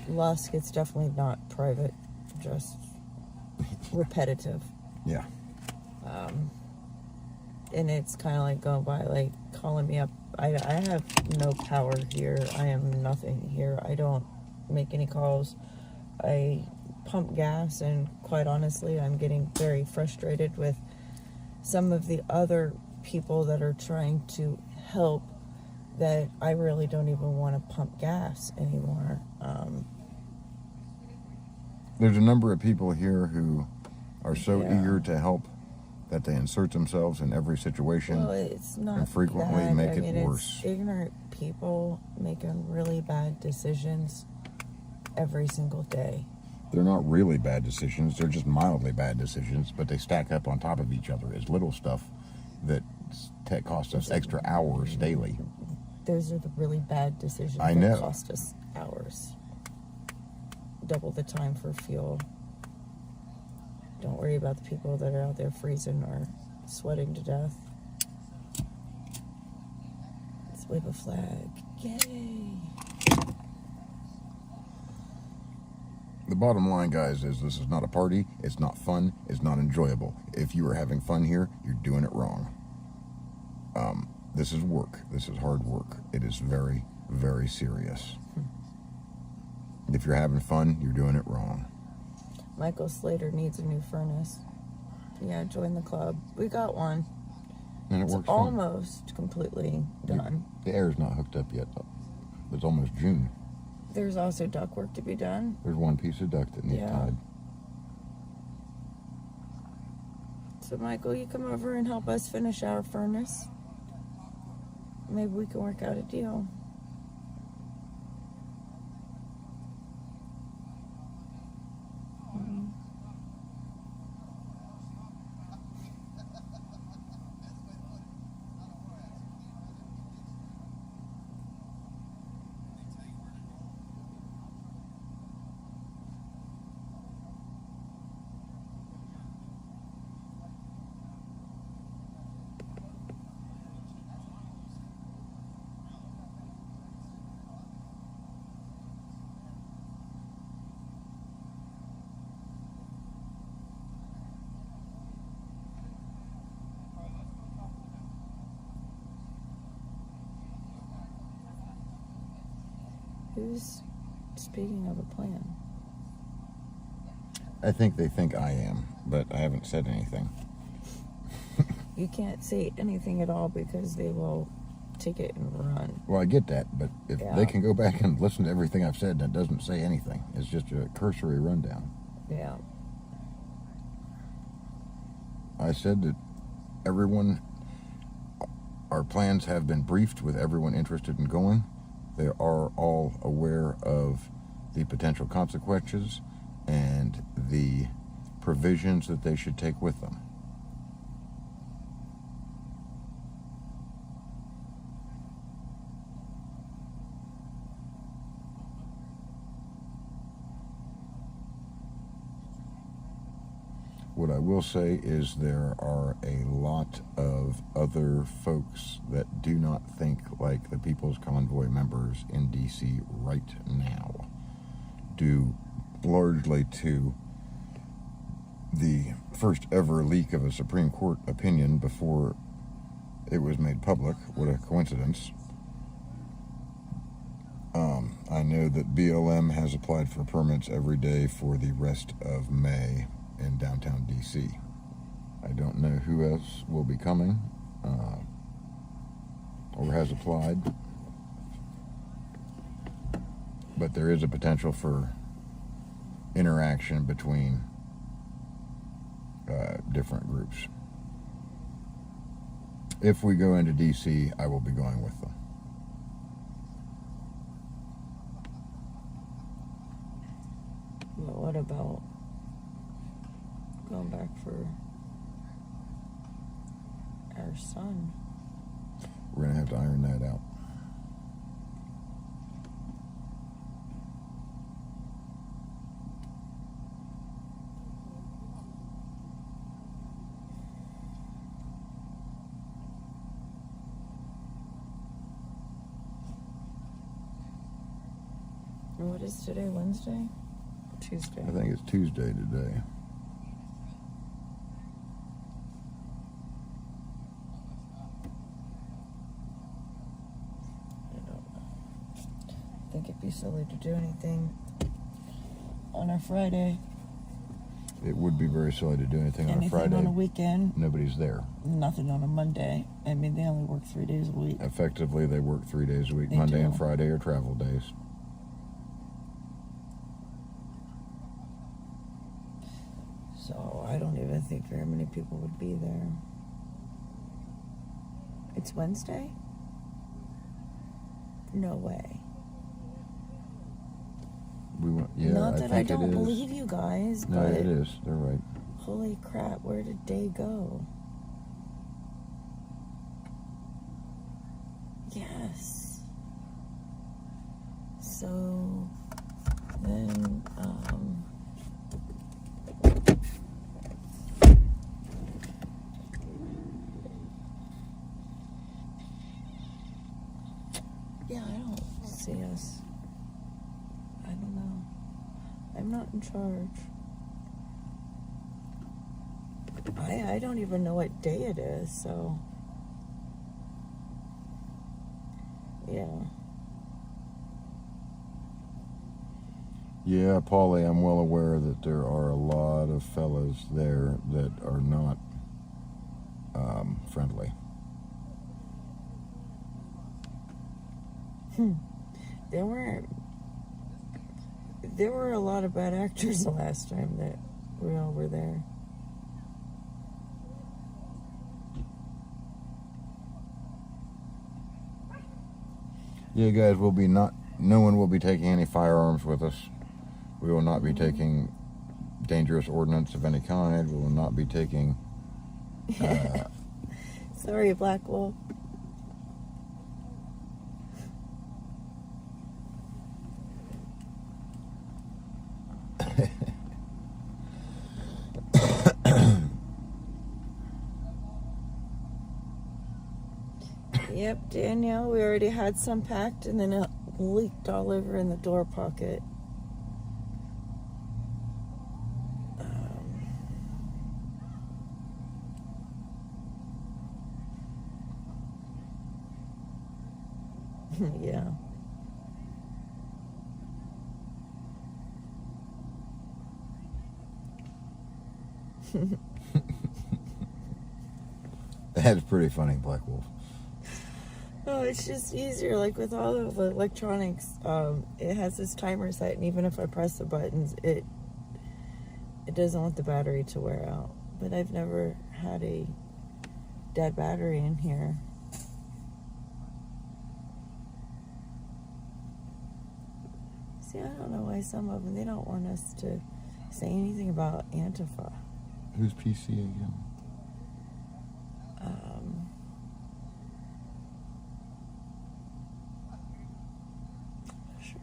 Lusk, it's definitely not private, just repetitive. Yeah. And it's kind of like going by, like calling me up. I have no power here. I am nothing here. I don't make any calls. I pump gas, and quite honestly, I'm getting very frustrated with some of the other people that are trying to help, that I really don't even want to pump gas anymore. There's a number of people here who are so eager to help that they insert themselves in every situation. Well, it's not and frequently that. make I mean, it worse. It's ignorant people making really bad decisions every single day. They're not really bad decisions. They're just mildly bad decisions, but they stack up on top of each other as little stuff that cost us extra hours daily. Those are the really bad decisions I know. that cost us hours. Double the time for fuel. Don't worry about the people that are out there freezing or sweating to death. Let's wave a flag. Yay! The bottom line, guys, is this is not a party. It's not fun. It's not enjoyable. If you are having fun here, you're doing it wrong. This is work. This is hard work. It is very, very serious. If you're having fun, you're doing it wrong. Michael Slater needs a new furnace. Yeah, join the club. We got one. And it it's works almost completely done. The air's not hooked up yet, though. It's almost June. There's also duct work to be done. There's one piece of duct that needs tied. So, Michael, you come over and help us finish our furnace. Maybe we can work out a deal. Who's speaking of a plan? I think they think I am, but I haven't said anything. You can't say anything at all because they will take it and run. Well, I get that, but if they can go back and listen to everything I've said, that doesn't say anything. It's just a cursory rundown. Yeah. I said that our plans have been briefed with everyone interested in going. They are all aware of the potential consequences and the provisions that they should take with them. What I will say is there are a lot of other folks that do not think like the People's Convoy members in D.C. right now, due largely to the first ever leak of a Supreme Court opinion before it was made public. What a coincidence. I know that BLM has applied for permits every day for the rest of May in downtown DC. I don't know who else will be coming or has applied, but there is a potential for interaction between different groups. If we go into DC, I will be going with them. But what about going back for our son? We're going to have to iron that out. And what is today, Wednesday? Tuesday. I think it's Tuesday today. I think it'd be silly to do anything on a Friday. It would be very silly to do anything on a Friday. Anything on a weekend. Nobody's there. Nothing on a Monday. I mean, they only work 3 days a week. Effectively, they work 3 days a week. They Monday do. and Friday are travel days. So I don't even think very many people would be there. It's Wednesday? No way. Not that I don't believe you guys, No, but it is. They're right. holy crap, where did day go? Yes. So then, yeah, I don't see us. I don't know. I'm not in charge. I don't even know what day it is, so yeah. Yeah, Paulie, I'm well aware that there are a lot of fellas there that are not friendly. There were a lot of bad actors the last time that we all were there. Yeah, guys, no one will be taking any firearms with us. We will not be taking dangerous ordnance of any kind. We will not be taking... Sorry, Black Wolf. Yep, Danielle, we already had some packed and then it leaked all over in the door pocket. Yeah. That's pretty funny, Black Wolf. Oh, it's just easier. Like with all of the electronics, it has this timer set, and even if I press the buttons, it doesn't want the battery to wear out. But I've never had a dead battery in here. See, I don't know why some of them, they don't want us to say anything about Antifa. Who's PC again? Sure.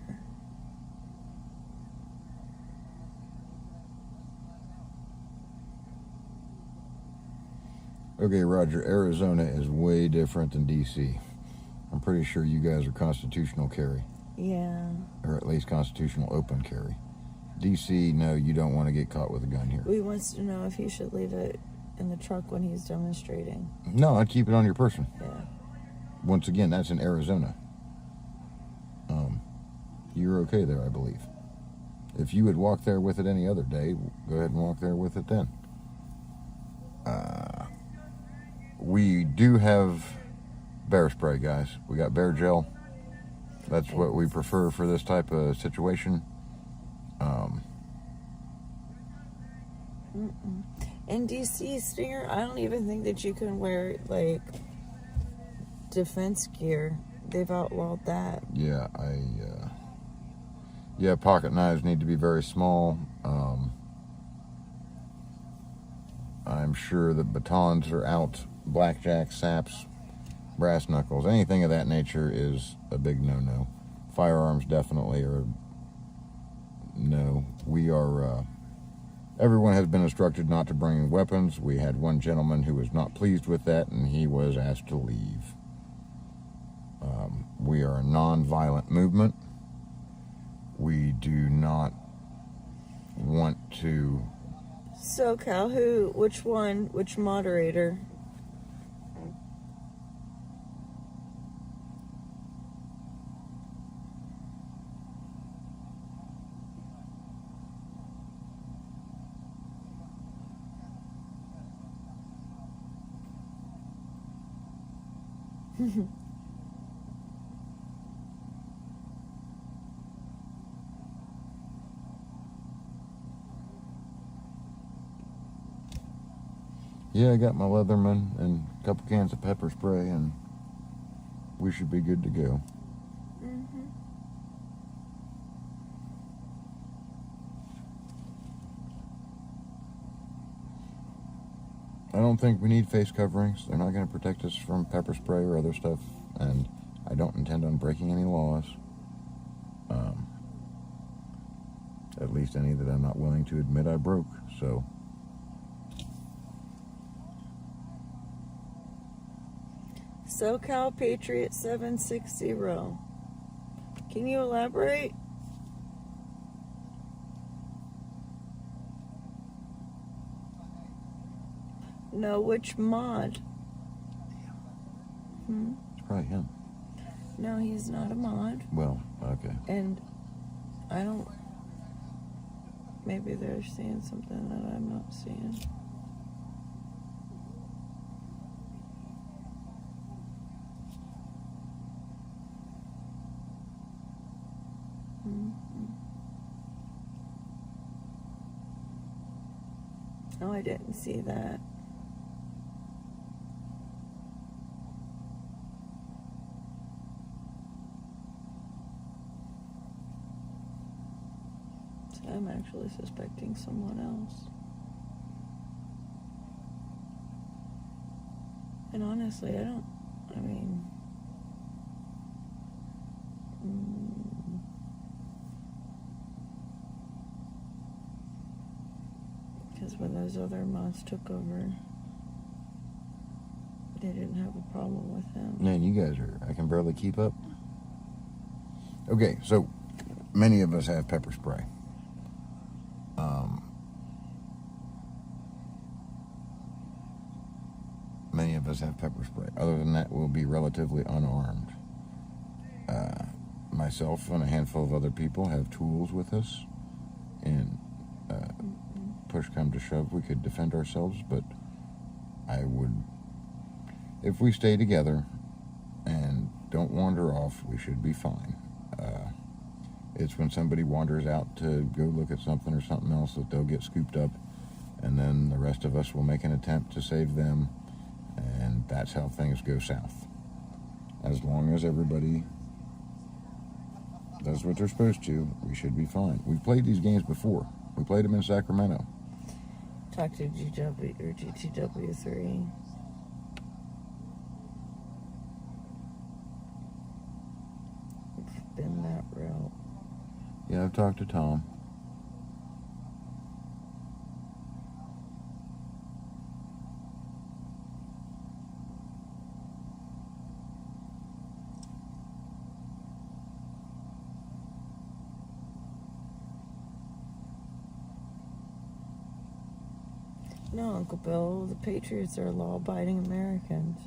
Okay, Roger, Arizona is way different than D.C. I'm pretty sure you guys are constitutional carry. Yeah. Or at least constitutional open carry. D.C., no, you don't want to get caught with a gun here. He wants to know if he should leave it in the truck when he's demonstrating. No, I'd keep it on your person. Yeah. Once again, that's in Arizona. You're okay there, I believe. If you would walk there with it any other day, go ahead and walk there with it then. We do have bear spray, guys. We got bear gel. That's what we prefer for this type of situation. In DC, Stinger, I don't even think that you can wear, like, defense gear. They've outlawed that. Yeah, yeah, pocket knives need to be very small. I'm sure that batons are out. Blackjack, saps, brass knuckles, anything of that nature is a big no-no. Firearms definitely are no. We are, everyone has been instructed not to bring weapons. We had one gentleman who was not pleased with that, and he was asked to leave. We are a non-violent movement. We do not want to... So, Cal, which moderator? Yeah, I got my Leatherman and a couple cans of pepper spray, and we should be good to go. I don't think we need face coverings. They're not going to protect us from pepper spray or other stuff, and I don't intend on breaking any laws. At least any that I'm not willing to admit I broke, so... SoCal Patriot 760. Can you elaborate? No, which mod? It's probably him. No, he's not a mod. Well, okay. And I don't... Maybe they're seeing something that I'm not seeing. Oh, I didn't see that. So I'm actually suspecting someone else. And honestly, because when those other mods took over, they didn't have a problem with him. Man, you guys I can barely keep up. Okay, so many of us have pepper spray. Many of us have pepper spray. Other than that, we'll be relatively unarmed. Myself and a handful of other people have tools with us, and push come to shove, we could defend ourselves, but I would, if we stay together and don't wander off, we should be fine. It's when somebody wanders out to go look at something or something else that they'll get scooped up, and then the rest of us will make an attempt to save them, and that's how things go south. As long as everybody does what they're supposed to, we should be fine. We've played these games before. We played them in Sacramento. Talk to GW or GTW3. It's been that route. Yeah, I've talked to Tom. No, Uncle Bill, the Patriots are law-abiding Americans.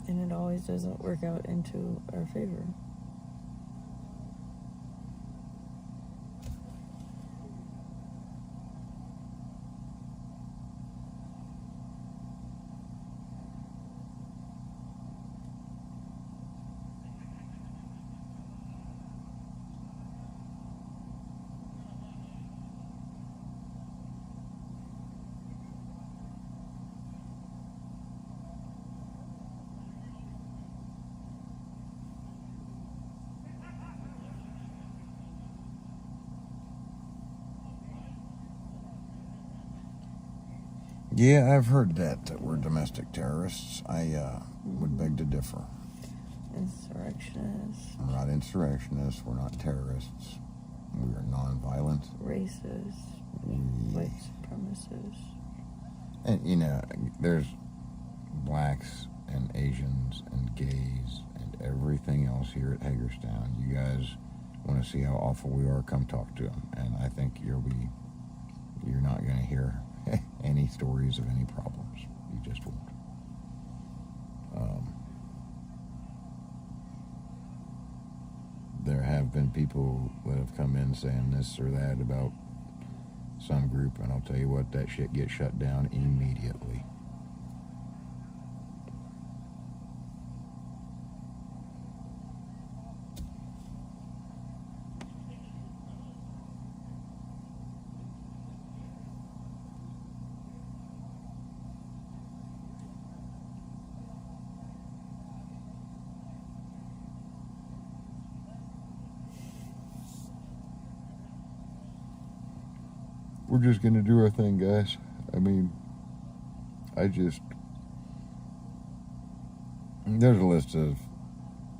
And it always doesn't work out into our favor. Yeah, I've heard that we're domestic terrorists. I would beg to differ. Insurrectionists. We're not insurrectionists. We're not terrorists. We are non-violent. Racist. White supremacists. And, you know, there's blacks and Asians and gays and everything else here at Hagerstown. You guys want to see how awful we are, come talk to them. And I think you're not going to hear any stories of any problems. You just won't. There have been people that have come in saying this or that about some group, and I'll tell you what, that shit gets shut down immediately. We're just going to do our thing, guys. I mean, there's a list of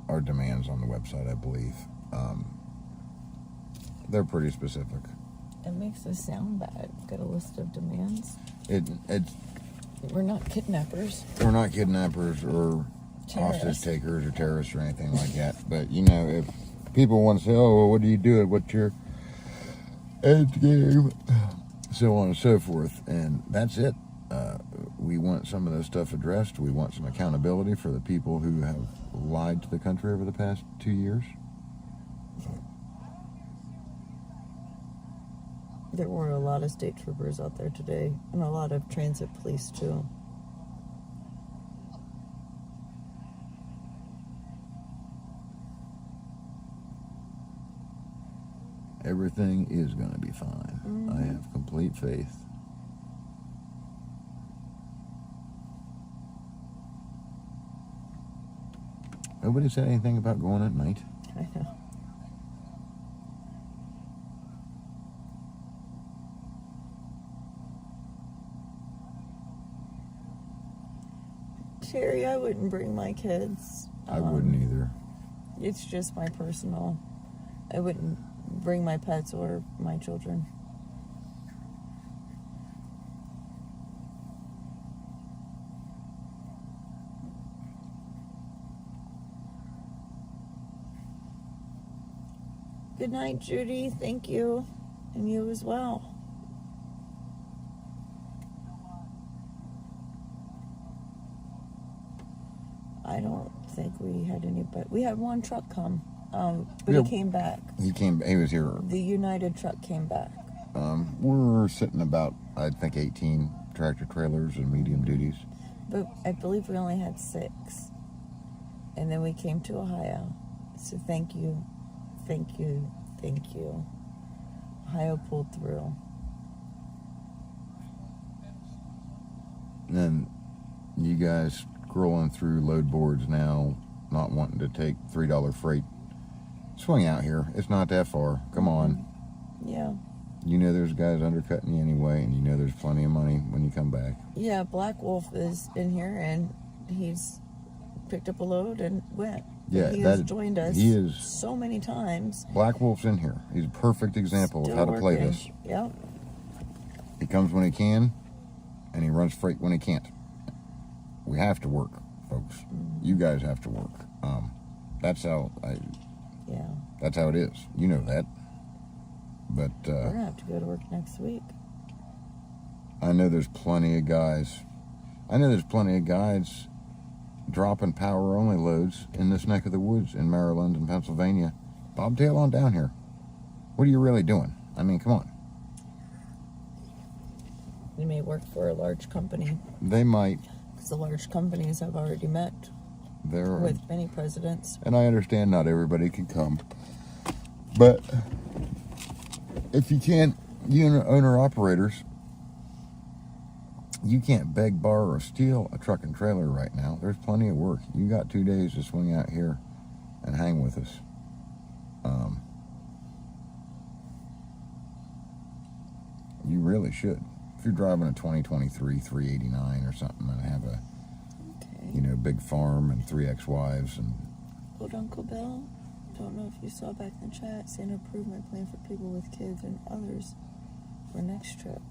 our demands on the website, I believe. They're pretty specific. It makes us sound bad. Got a list of demands. We're not kidnappers. We're not kidnappers or hostage takers or terrorists or anything like that. But, you know, if people want to say, oh, well, what do you do? What's your end game? So on and so forth, and that's it. We want some of this stuff addressed. We want some accountability for the people who have lied to the country over the past 2 years. There were a lot of state troopers out there today, and a lot of transit police too. Everything is going to be fine. Mm-hmm. I have complete faith. Nobody said anything about going at night. I know. Terry, I wouldn't bring my kids. I wouldn't either. It's just my personal. I wouldn't bring my pets or my children. Good night, Judy. Thank you. And you as well. I don't think we had any, but we had one truck come. But he came back. He was here. The United truck came back. We're sitting about, I think, 18 tractor trailers and medium duties. But I believe we only had 6. And then we came to Ohio. So thank you. Thank you. Thank you. Ohio pulled through. And you guys scrolling through load boards now, not wanting to take $3 freight. Swing out here. It's not that far. Come on. Yeah. You know there's guys undercutting you anyway, and you know there's plenty of money when you come back. Yeah, Black Wolf has been here, and he's picked up a load and went. Yeah, he has joined us he is, so many times. Black Wolf's in here. He's a perfect example of how to play this. Yep. He comes when he can, and he runs freight when he can't. We have to work, folks. Mm-hmm. You guys have to work. That's how it is. You know that. But We're gonna have to go to work next week. I know there's plenty of guys. Dropping power only loads in this neck of the woods in Maryland and Pennsylvania. Bobtail on down here. What are you really doing? I mean, come on. They may work for a large company. They might. Because the large companies have already met with many presidents. And I understand not everybody can come. But if you can't, owner-operators, you can't beg, borrow, or steal a truck and trailer right now. There's plenty of work. You got 2 days to swing out here and hang with us. You really should. If you're driving a 2023 389 or something and have a, big farm and 3 ex-wives and... Old Uncle Bill, don't know if you saw back in the chat, saying improvement plan for people with kids and others for next trip.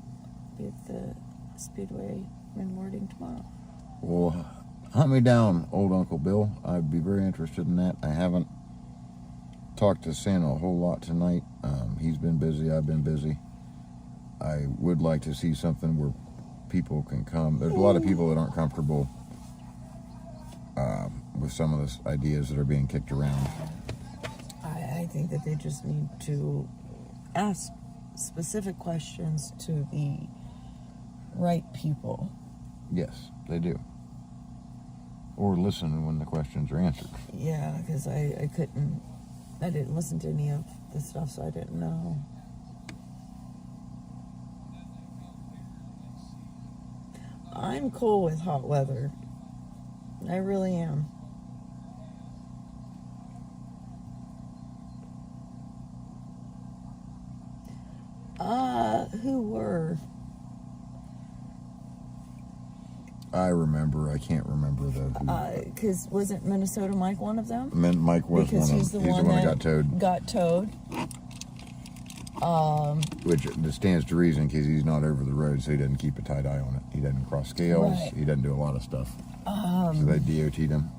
Be at the Speedway in Warding tomorrow. Well, hunt me down, Old Uncle Bill. I'd be very interested in that. I haven't talked to Santa a whole lot tonight. He's been busy. I've been busy. I would like to see something where people can come. There's a lot of people that aren't comfortable with some of the ideas that are being kicked around. I think that they just need to ask specific questions to the right people. Yes, they do. Or listen when the questions are answered. Yeah, because I didn't listen to any of the stuff, so I didn't know. I'm cool with hot weather. I really am. Who were? I remember. I can't remember though. Because wasn't Minnesota Mike one of them? Mike was because one of them. He's the one that got towed. Got towed. Which stands to reason because he's not over the road, so he doesn't keep a tight eye on it. He doesn't cross scales. Right. He doesn't do a lot of stuff. So they DOT'd him.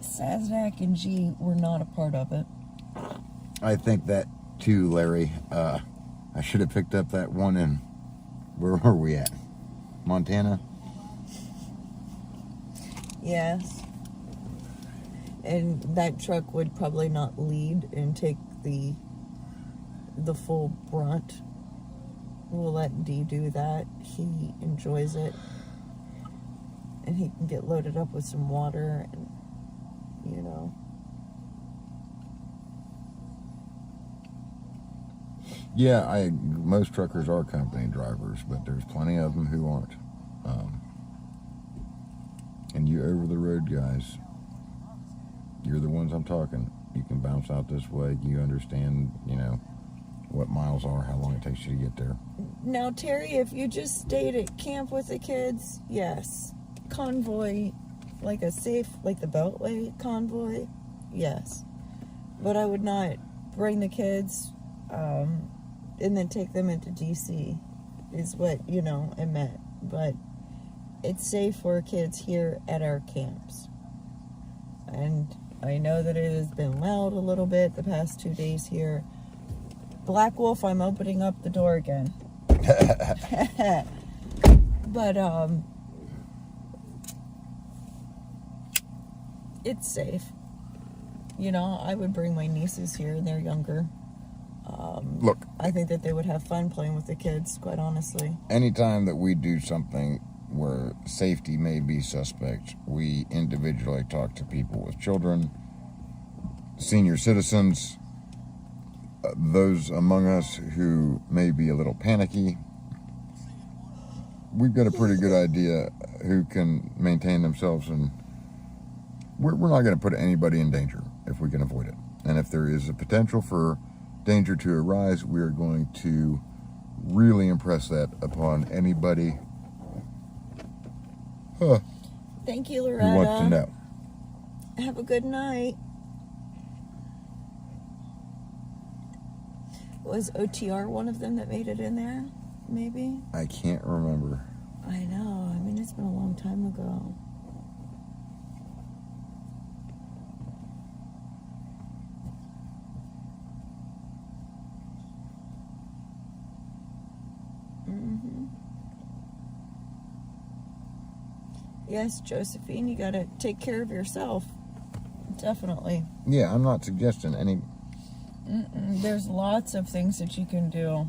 Saznak and G were not a part of it. I think that too, Larry. I should have picked up that one in, where were we at? Montana? Yes. And that truck would probably not lead and take the full brunt. We'll let D do that. He enjoys it. And he can get loaded up with some water and, Yeah, most truckers are company drivers, but there's plenty of them who aren't. And you over-the-road guys, you're the ones I'm talking. You can bounce out this way. You understand, what miles are, how long it takes you to get there. Now, Terry, if you just stayed at camp with the kids, yes. Convoy, like the Beltway convoy, yes. But I would not bring the kids and then take them into DC, is what, I meant. But it's safe for kids here at our camps. And I know that it has been loud a little bit the past 2 days here. Black Wolf, I'm opening up the door again. But, it's safe. I would bring my nieces here, and they're younger. Look, I think that they would have fun playing with the kids, quite honestly. anytime that we do something where safety may be suspect, we individually talk to people with children, senior citizens, those among us who may be a little panicky. We've got a pretty good idea who can maintain themselves, and we're not going to put anybody in danger if we can avoid it. And if there is a potential for danger to arise, we are going to really impress that upon anybody Thank you, who Loretta. wants to know. Have a good night. Was OTR one of them that made it in there? Maybe? I can't remember. I know. I mean, it's been a long time ago. Yes, Josephine, you gotta take care of yourself. Definitely. Yeah, I'm not suggesting any. There's lots of things that you can do.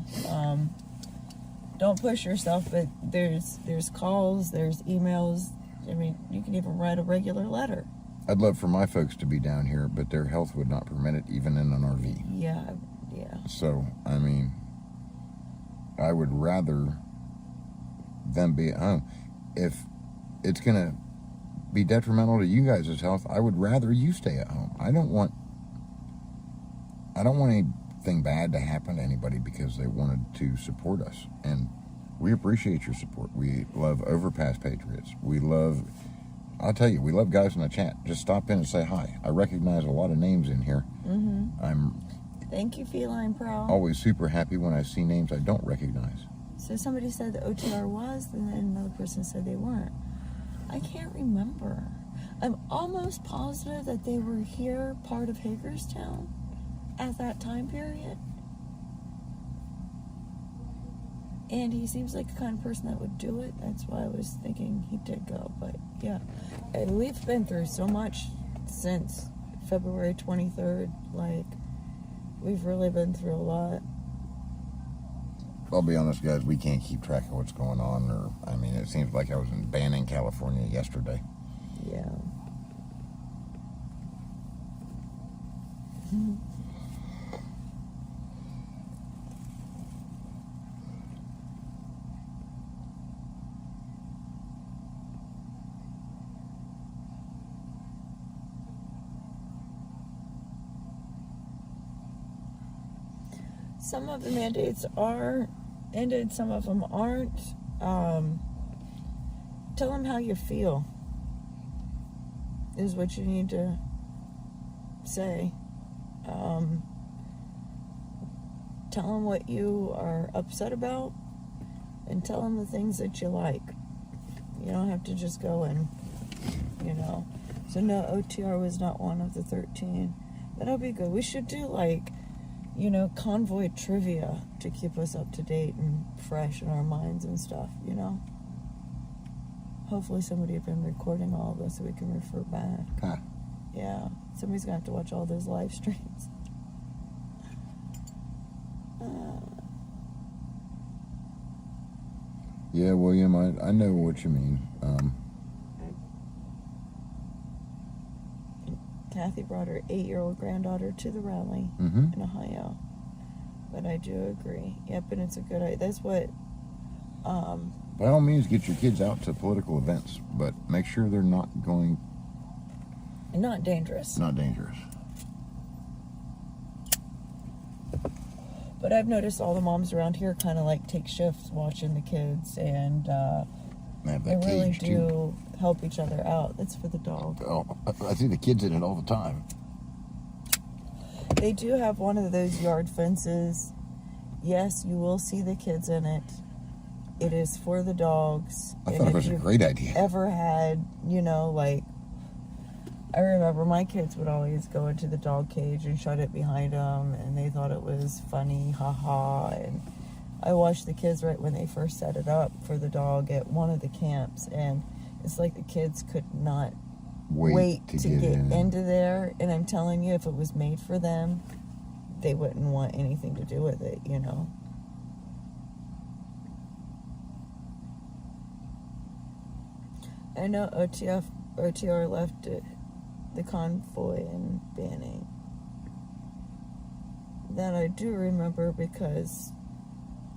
Don't push yourself, but there's calls, there's emails. I mean, you can even write a regular letter. I'd love for my folks to be down here, but their health would not permit it, even in an RV. Yeah. So, I mean, I would rather them be at home. If it's going to be detrimental to you guys' health, I would rather you stay at home. I don't want anything bad to happen to anybody because they wanted to support us. And we appreciate your support. We love Overpass Patriots. I'll tell you, we love guys in the chat. Just stop in and say hi. I recognize a lot of names in here. Thank you, Feline Pro. Always super happy when I see names I don't recognize. So somebody said the OTR was, and then another person said they weren't. I can't remember. I'm almost positive that they were here, part of Hagerstown, at that time period. And he seems like the kind of person that would do it. That's why I was thinking he did go. But yeah, and we've been through so much since February 23rd. Like, we've really been through a lot. I'll be honest, guys, we can't keep track of what's going on. It seems like I was in Banning, California yesterday. Yeah. Some of the mandates are ended, some of them aren't. Tell them how you feel is what you need to say. Tell them what you are upset about and tell them the things that you like. You don't have to just go and, So no, OTR was not one of the 13. That'll be good. We should do convoy trivia to keep us up to date and fresh in our minds and stuff, Hopefully somebody had been recording all of this so we can refer back. Huh. Yeah, somebody's gonna have to watch all those live streams. Yeah, William, I know what you mean. Kathy brought her 8-year-old granddaughter to the rally Mm-hmm. in Ohio. But I do agree. Yep, and it's a good idea. That's what... By all means, get your kids out to political events, but make sure they're not going... Not dangerous. Not dangerous. But I've noticed all the moms around here kind of take shifts watching the kids, and they really do help each other out. That's for the dog. Oh, I see the kids in it all the time. They do have one of those yard fences. Yes, you will see the kids in it. It is for the dogs. I thought it was a great idea. Ever had, I remember my kids would always go into the dog cage and shut it behind them, and they thought it was funny, haha. And I watched the kids right when they first set it up for the dog at one of the camps, and it's like the kids could not wait to get into there. And I'm telling you, if it was made for them, they wouldn't want anything to do with it, I know OTR left the convoy in Banning. That I do remember because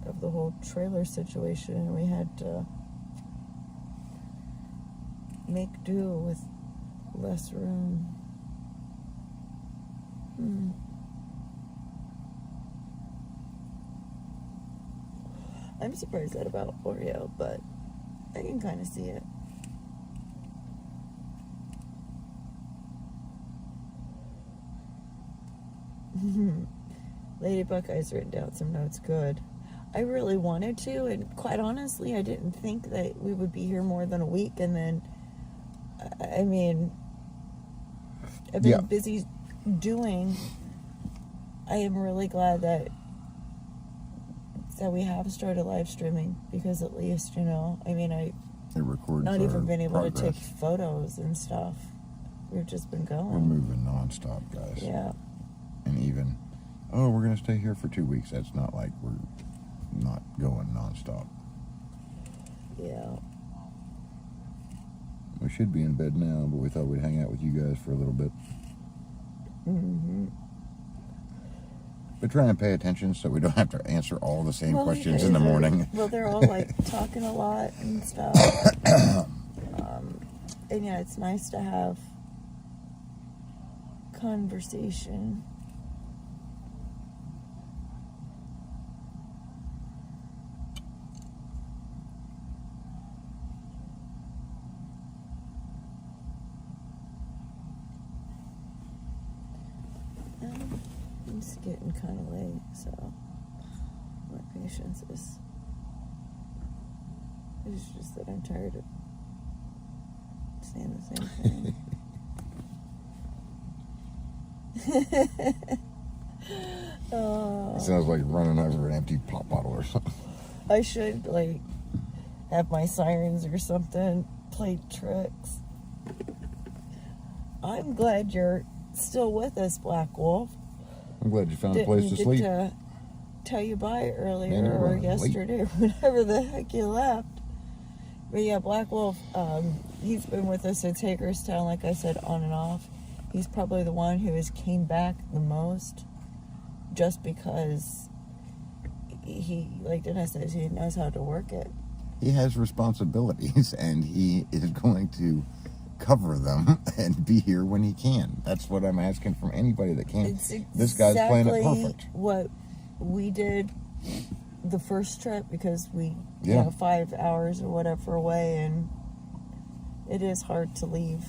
of the whole trailer situation, and we had to make do with less room. I'm surprised that about Oreo, but I can kind of see it. Lady Buckeye's written down some notes. Good. I really wanted to, and quite honestly, I didn't think that we would be here more than a week. And then, I've been busy doing. I am really glad that we have started live streaming, because at least, I It records not our even been able to progress. take photos and stuff. We've just been going. We're moving nonstop, guys. Yeah. And even, oh, we're going to stay here for 2 weeks. That's not like we're not going nonstop. Yeah. We should be in bed now, but we thought we'd hang out with you guys for a little bit. Mm-hmm. But try and pay attention so we don't have to answer all the same questions in the they're- morning. Well, they're all like talking a lot and stuff. And yeah, it's nice to have conversation. It's getting kind of late, so my patience is. It's just that I'm tired of saying the same thing. It sounds like running over an empty pop bottle or something. I should like have my sirens or something play tricks. I'm glad you're still with us, Black Wolf. I'm glad you found a place to Didn't sleep. get to tell you bye earlier Man, you're or running late. yesterday or whenever the heck you left. But yeah, Black Wolf, he's been with us since Hagerstown, like I said, on and off. He's probably the one who has came back the most, just because he, like Dennis says, he knows how to work it. He has responsibilities, and he is going to cover them and be here when he can. That's what I'm asking from anybody that can. It's This guy's playing it exactly perfect. what we did the first trip, because we, you Yeah. know, 5 hours or whatever away, and it is hard to leave.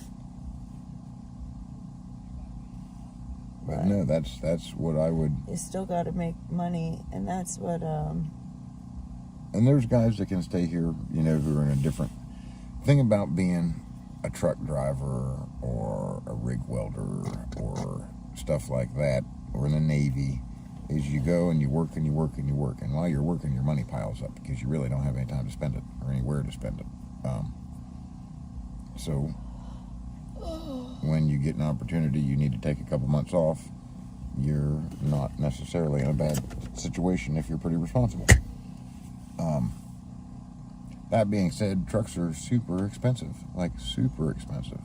But no, that's what I would. You still got to make money, and that's what. And there's guys that can stay here, you know, who are in a different thing about being a truck driver or a rig welder or stuff like that, or in the Navy, is you go and you work and you work and you work, and while you're working, your money piles up because you really don't have any time to spend it or anywhere to spend it. So when you get an opportunity, you need to take a couple months off. You're not necessarily in a bad situation if you're pretty responsible. That being said, trucks are super expensive, like super expensive.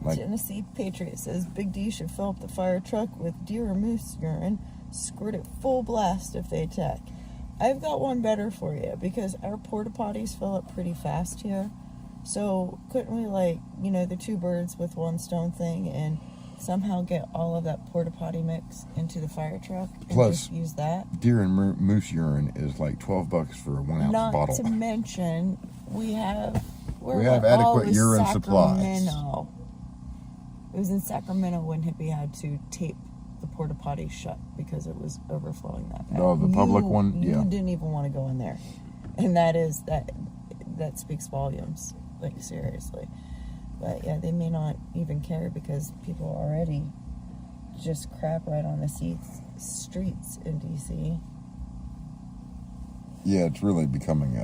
Like, Tennessee Patriot says Big D should fill up the fire truck with deer or moose urine, squirt it full blast if they attack. I've got one better for you, because our porta potties fill up pretty fast here. So couldn't we, like, you know, the two birds with one stone thing, and somehow get all of that porta potty mix into the fire truck and Plus, just use that? deer and moose urine is like $12 for a 1 ounce Not bottle. to mention, we have adequate urine supplies. Sacramento. It was in Sacramento when Hippie had to tape the porta potty shut because it was overflowing that bad. Oh, the public one? Yeah. You didn't even want to go in there, and that speaks volumes. Like, seriously. But yeah, they may not even care because people already just crap right on the streets in DC. Yeah, it's really becoming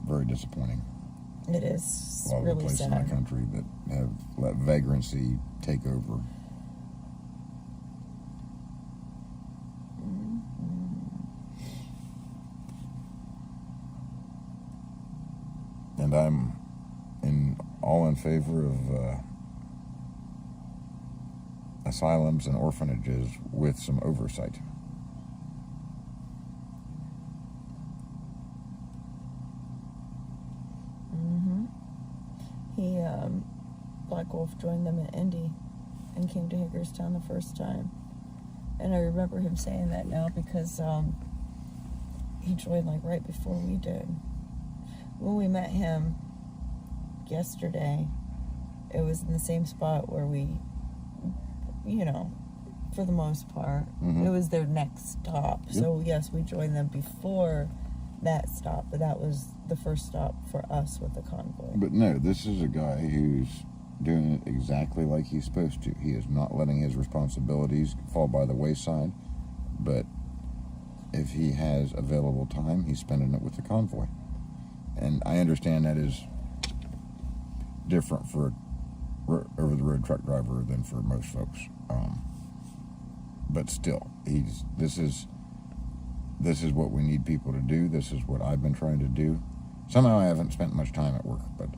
very disappointing. It is A lot of the really places in sad. the country that have let vagrancy take over. And I'm all in favor of asylums and orphanages with some oversight. He, Black Wolf joined them in Indy and came to Hagerstown the first time. And I remember him saying that now because he joined like right before we did. When we met him yesterday, it was in the same spot where we, you know, for the most part, it was their next stop. Yep. So yes, we joined them before that stop, but that was the first stop for us with the convoy. But no, this is a guy who's doing it exactly like he's supposed to. He is not letting his responsibilities fall by the wayside, but if he has available time, he's spending it with the convoy. And I understand that is different for over-the-road truck driver than for most folks. But still, this is what we need people to do. This is what I've been trying to do. Somehow I haven't spent much time at work, but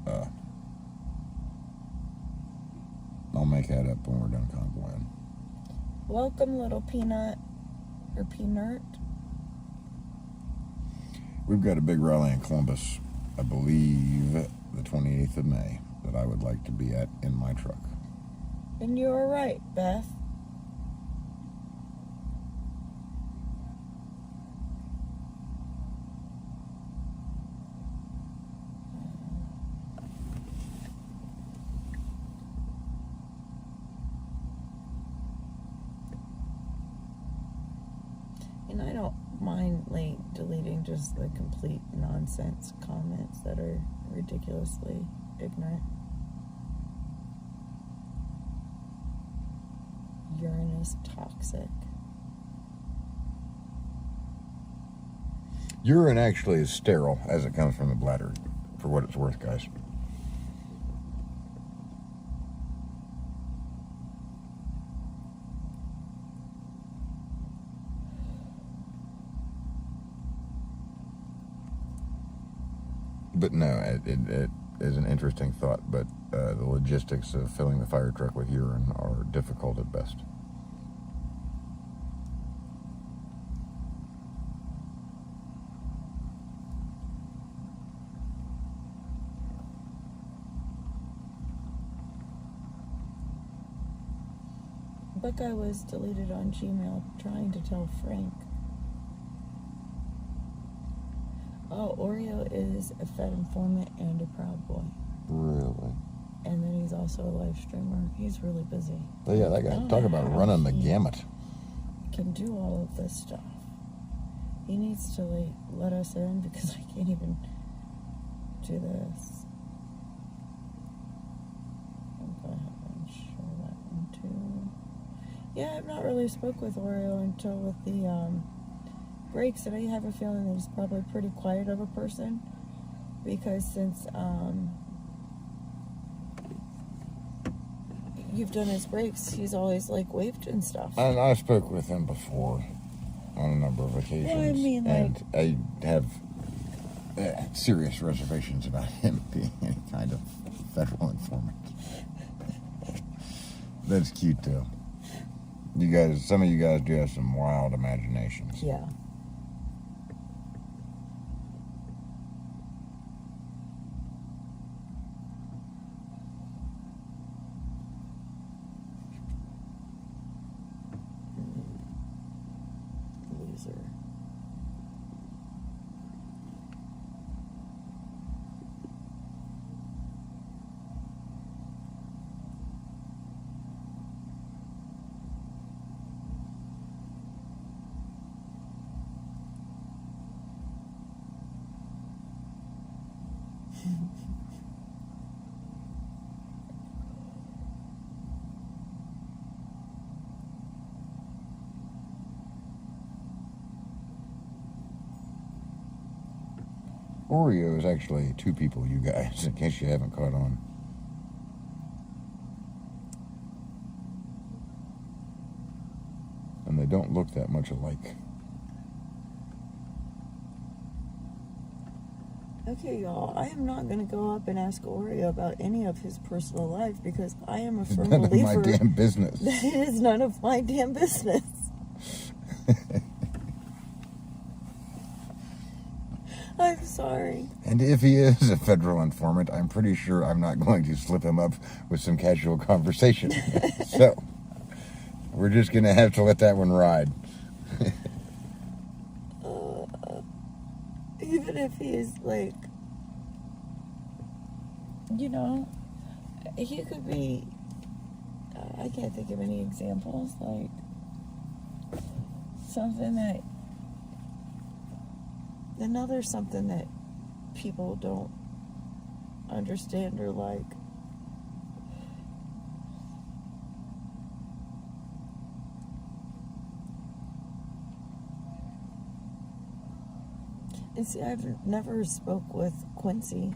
I'll make that up when we're done convoying. Welcome, little peanut or peanut. We've got a big rally in Columbus, I believe, the 28th of May, that I would like to be at in my truck. And you were right, Beth. And I don't mind like deleting just the complete nonsense comments that are ridiculously ignorant. Urine is toxic. Urine actually is sterile as it comes from the bladder, for what it's worth, guys. But no, it is an interesting thought, but the logistics of filling the fire truck with urine are difficult at best. Buckeye was deleted on Gmail trying to tell Frank. Oh, Oreo is a Fed informant and a Proud Boy. Really? And then he's also a live streamer. He's really busy. Oh, yeah, that guy. Talk about running the gamut. Can do all of this stuff. He needs to like let us in because I can't even do this. I'll go ahead and show that one too. Yeah, I've not really spoke with Oreo until with the breaks, and I have a feeling that he's probably pretty quiet of a person because since you've done his breaks, he's always like waved and stuff. And I spoke with him before on a number of occasions. Well, I mean, like, and I have serious reservations about him being any kind of federal informant. That's cute though. You guys, some of you guys do have some wild imaginations. Yeah. Loser. Oreo is actually two people, you guys, in case you haven't caught on. And they don't look that much alike. Okay, y'all, I am not going to go up and ask Oreo about any of his personal life because I am a firm None of believer my damn business. that it is none of my damn business. I'm sorry. And if he is a federal informant, I'm pretty sure I'm not going to slip him up with some casual conversation. So, we're just going to have to let that one ride. Even if he is like, you know, he could be, I can't think of any examples, like something that, there's something that people don't understand or like. And see, I've never spoke with Quincy.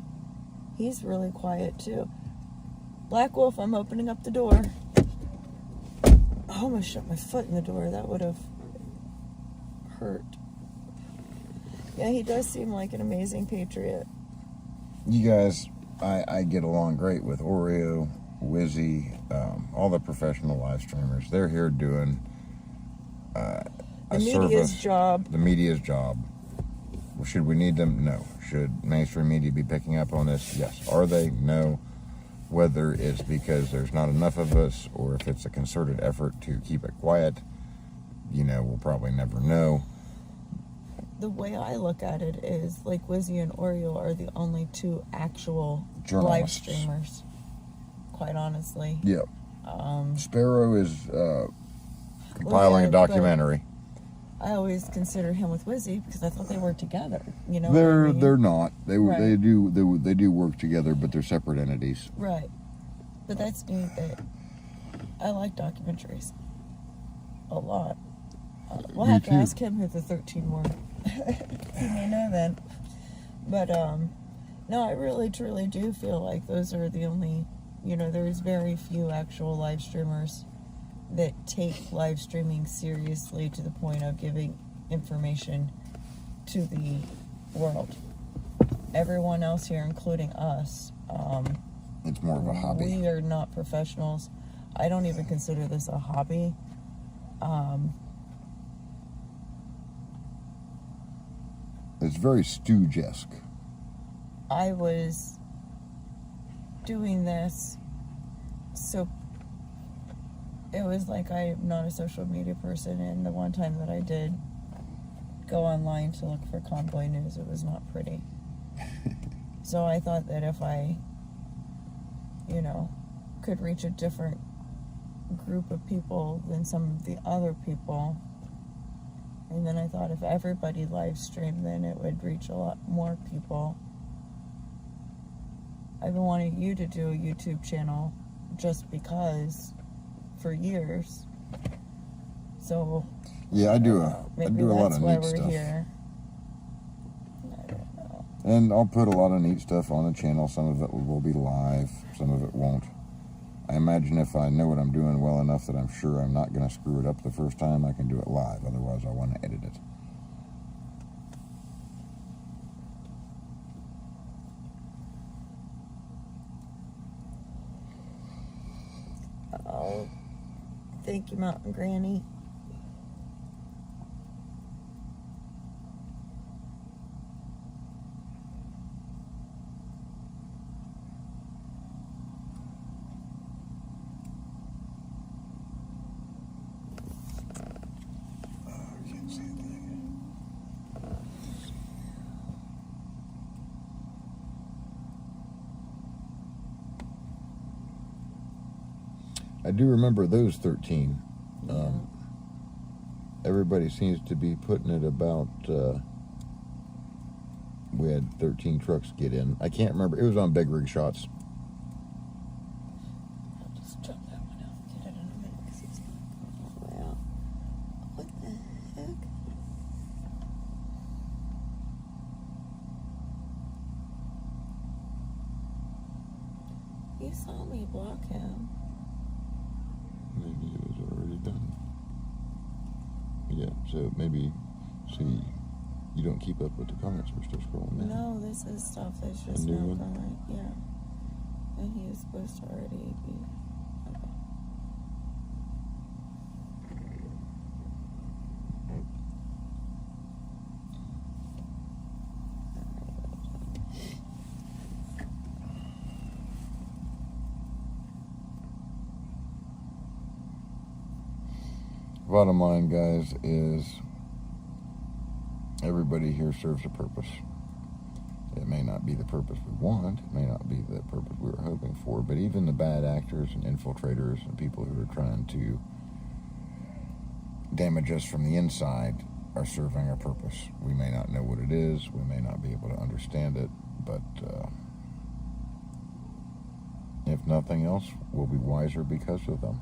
He's really quiet too. Black Wolf, I'm opening up the door. I almost shut my foot in the door. That would have hurt. Yeah, he does seem like an amazing patriot. You guys, I get along great with Oreo, Wizzy, all the professional live streamers. They're here doing the media's job. The media's job. Well, should we need them? No. Should mainstream media be picking up on this? Yes. Are they? No. Whether it's because there's not enough of us or if it's a concerted effort to keep it quiet, we'll probably never know. The way I look at it is like Wizzy and Oreo are the only two actual live streamers, quite honestly. Yep. Sparrow is compiling a documentary. I always consider him with Wizzy because I thought they worked together. They're not. They do work together, but they're separate entities. Right. But that's neat that I like documentaries a lot. We'll have to ask him who the 13 were. He may know then. But no, I really truly do feel like those are the only, there's very few actual live streamers that take live streaming seriously to the point of giving information to the world. Everyone else here, including us, it's more of a hobby. We are not professionals. I don't even consider this a hobby. It's very stooge-esque. I was doing this, so it was like I'm not a social media person, and the one time that I did go online to look for convoy news, it was not pretty. So I thought that if I, could reach a different group of people than some of the other people, and then I thought if everybody live streamed, then it would reach a lot more people. I've been wanting you to do a YouTube channel just because for years. So yeah, I do a lot of neat stuff. Here. I don't know. And I'll put a lot of neat stuff on the channel. Some of it will be live, some of it won't. I imagine if I know what I'm doing well enough that I'm sure I'm not going to screw it up the first time, I can do it live. Otherwise, I want to edit it. Oh, thank you, Mountain Granny. I do remember those 13. Everybody seems to be putting it about, we had 13 trucks get in. I can't remember. It was on Big Rig Shots. I'll just drop that one out and get it in a minute because it's not going out. What the heck? You saw me block him. Maybe it was already done. Yeah, so maybe, see, you don't keep up with the comments. We're still scrolling now. No, this is stuff that's just now current. Yeah. And he is supposed to already be. Okay. Bottom line, guys, is everybody here serves a purpose. It may not be the purpose we want, it may not be the purpose we were hoping for, but even the bad actors and infiltrators and people who are trying to damage us from the inside are serving a purpose. We may not know what it is, we may not be able to understand it, but if nothing else, we'll be wiser because of them.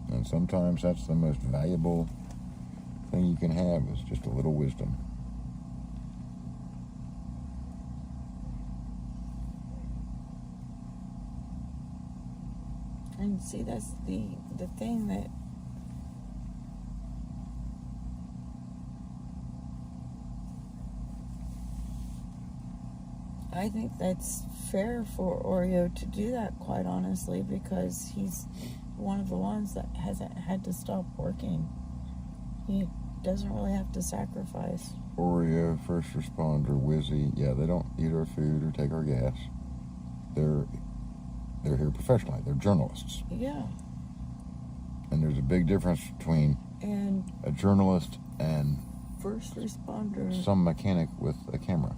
And sometimes that's the most valuable thing you can have, is just a little wisdom. see, that's the thing that I think that's fair for Oreo to do that, quite honestly, because he's one of the ones that hasn't had to stop working. He doesn't really have to sacrifice. Oreo, first responder, Wizzy, yeah, they don't eat our food or take our gas. They're here professionally. They're journalists. Yeah. And there's a big difference between a journalist and first responder. Some mechanic with a camera.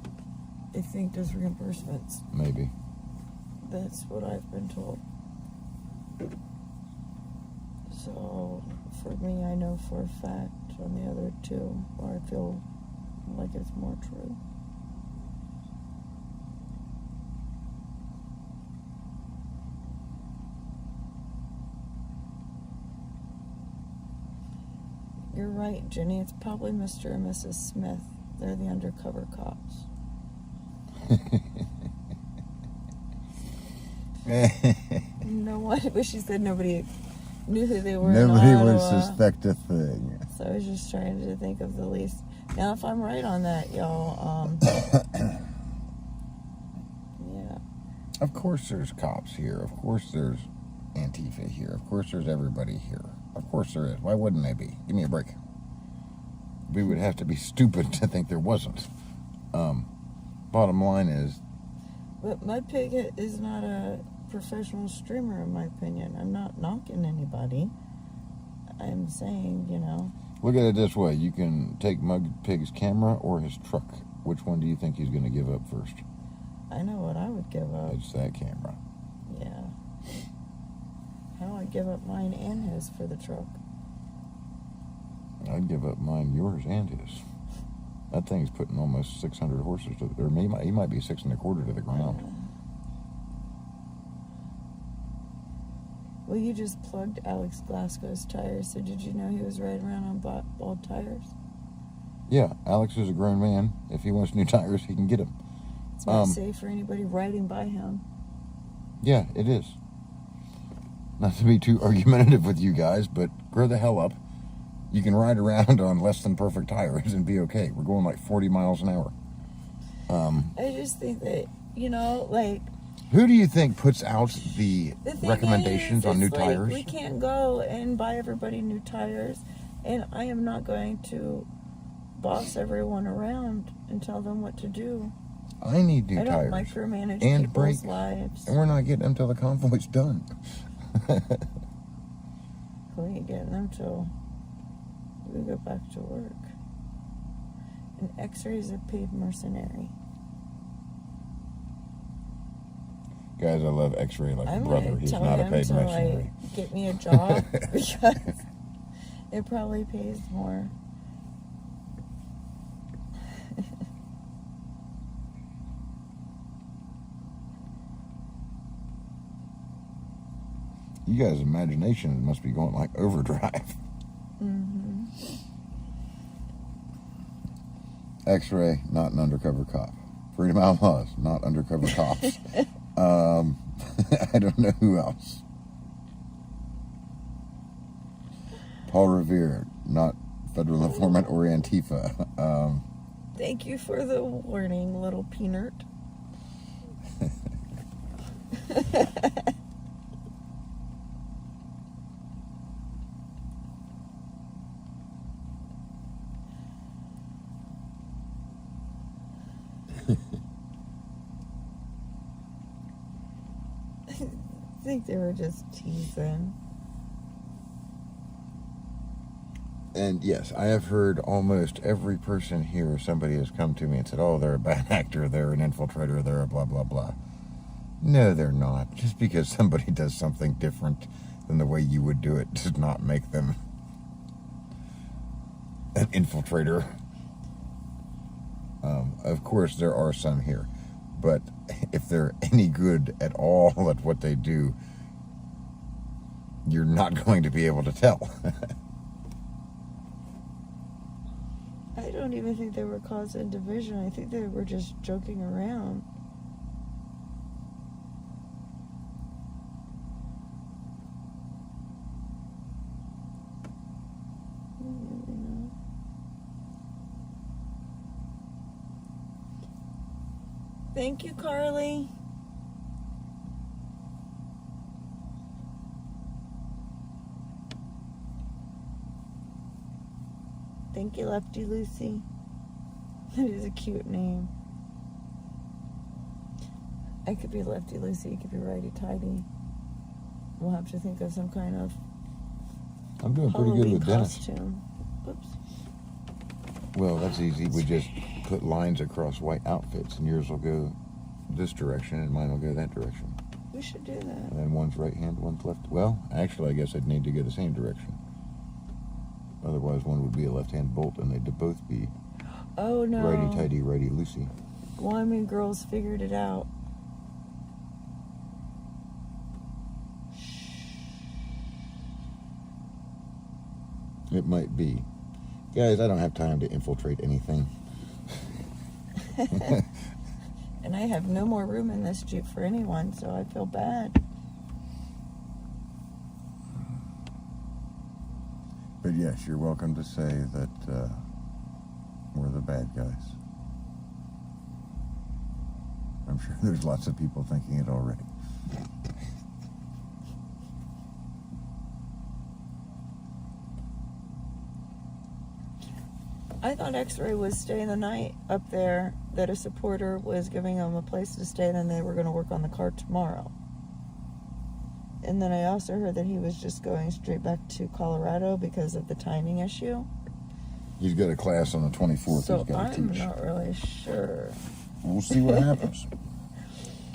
I think does reimbursements. Maybe. That's what I've been told. So, for me, I know for a fact. On the other two, I feel like it's more true. You're right, Jenny. It's probably Mr. and Mrs. Smith. They're the undercover cops. No one. But she said nobody knew who they were. Nobody would suspect a thing. So I was just trying to think of the least. Now, if I'm right on that, y'all, yeah. Of course there's cops here. Of course there's Antifa here. Of course there's everybody here. Of course there is. Why wouldn't they be? Give me a break. We would have to be stupid to think there wasn't. Bottom line is... But my pig is not a professional streamer, in my opinion. I'm not knocking anybody. I'm saying, you know... Look at it this way. You can take Mug Pig's camera or his truck. Which one do you think he's going to give up first? I know what I would give up. It's that camera. Yeah. How I'd give up mine and his for the truck. I'd give up mine, yours, and his. That thing's putting almost 600 horses to the... Or he might be 6 1/4 to the ground. Well, you just plugged Alex Glasgow's tires, so did you know he was riding around on bald tires? Yeah, Alex is a grown man. If he wants new tires, he can get them. It's not safe for anybody riding by him. Yeah, it is. Not to be too argumentative with you guys, but grow the hell up. You can ride around on less than perfect tires and be okay. We're going like 40 miles an hour. I just think that, you know, like... Who do you think puts out the recommendations on new like, tires? We can't go and buy everybody new tires, and I am not going to boss everyone around and tell them what to do. I need new tires. I don't micromanage and people's brakes, lives. and we're not getting them till the convoy's done. We ain't getting them till we go back to work. And X-ray is a paid mercenary. Guys, I love X-ray like a I'm brother. gonna He's tell not a him paid to, mercenary. like, get me a job because it probably pays more. You guys' imagination must be going like overdrive. Mm-hmm. X-ray, not an undercover cop. Freedom Outlaws, not undercover cops. I don't know who else. Paul Revere, not federal informant or Antifa. Thank you for the warning, little peanut. I think they were just teasing. And yes, I have heard almost every person here, somebody has come to me and said, oh, they're a bad actor, they're an infiltrator, they're a blah, blah, blah. No, they're not. Just because somebody does something different than the way you would do it does not make them an infiltrator. Of course, there are some here. But if they're any good at all at what they do, you're not going to be able to tell. I don't even think they were causing division. I think they were just joking around. Thank you, Carly. Thank you, Lefty Lucy. That is a cute name. I could be Lefty Lucy, you could be Righty Tighty. We'll have to think of some kind of I'm doing pretty Halloween good with Dennis. costume. Oops. Well, that's easy. We just put lines across white outfits, and yours will go this direction, and mine will go that direction. We should do that. And then one's right hand, one's left. Well, actually, I guess I'd need to go the same direction. Otherwise, one would be a left-hand bolt, and they'd both be Oh no. righty-tighty, righty-loosey. Wyoming girls figured it out. It might be. Guys, I don't have time to infiltrate anything. And I have no more room in this Jeep for anyone, so I feel bad. But yes, you're welcome to say that we're the bad guys. I'm sure there's lots of people thinking it already. I thought X-Ray was staying the night up there, that a supporter was giving them a place to stay, and then they were going to work on the car tomorrow. And then I also heard that he was just going straight back to Colorado because of the timing issue. He's got a class on the 24th So he's got to I'm teach. not really sure. We'll see what happens.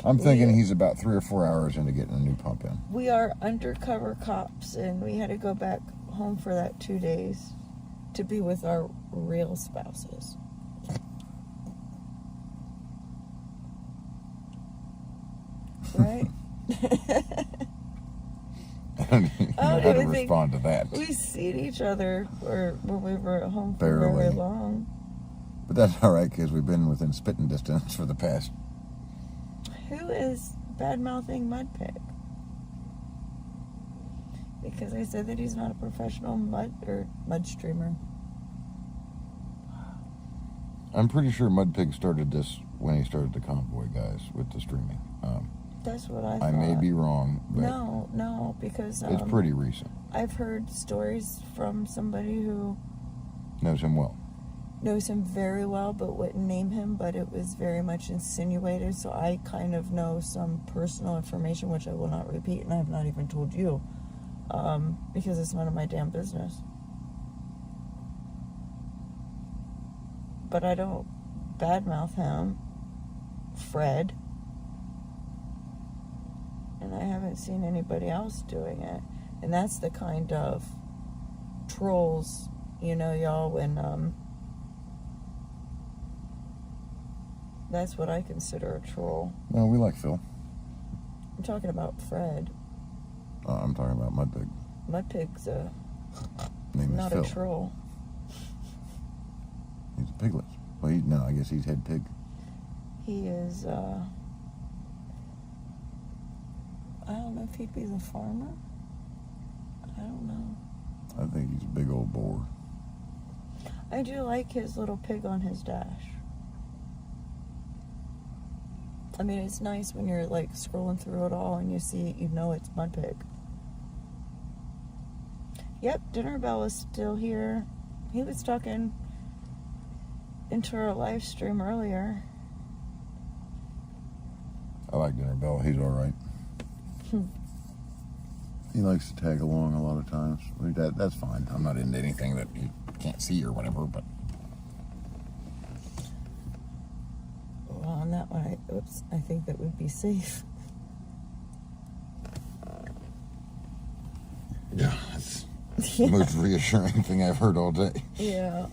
I'm thinking he's about 3 or 4 hours into getting a new pump in. We are undercover cops, and we had to go back home for that 2 days to be with our real spouses. Right? I don't even know how to respond to that. We seen each other when we were at home for Barely. very long. But that's all right, because we've been within spitting distance for the past. Who is bad-mouthing Mudpig? Because I said that he's not a professional mud streamer. I'm pretty sure Mudpig started this when he started the convoy, guys, with the streaming. That's what I thought. I may be wrong, but No, because it's pretty recent. I've heard stories from somebody who Knows him well. knows him very well but wouldn't name him, but it was very much insinuated, so I kind of know some personal information which I will not repeat, and I have not even told you, because it's none of my damn business. But I don't badmouth him, Fred, and I haven't seen anybody else doing it, and that's the kind of trolls, you know, y'all, when that's what I consider a troll. No, we like Phil. I'm talking about Fred. I'm talking about Mudpig. Mudpig's Name not is a Phil. troll. He's a piglet. Well, no, I guess he's head pig. He is, I don't know if he'd be the farmer. I don't know. I think he's a big old boar. I do like his little pig on his dash. I mean, it's nice when you're like scrolling through it all and you see, you know, it's Mudpig. Yep, Dinner Bell is still here. He was talking into our live stream earlier. I like Dinner Bell. He's all right. He likes to tag along a lot of times. I mean, that's fine. I'm not into anything that you can't see or whatever, but Well, on that one, I think that would be safe. yeah, it's the most reassuring thing I've heard all day. Yeah.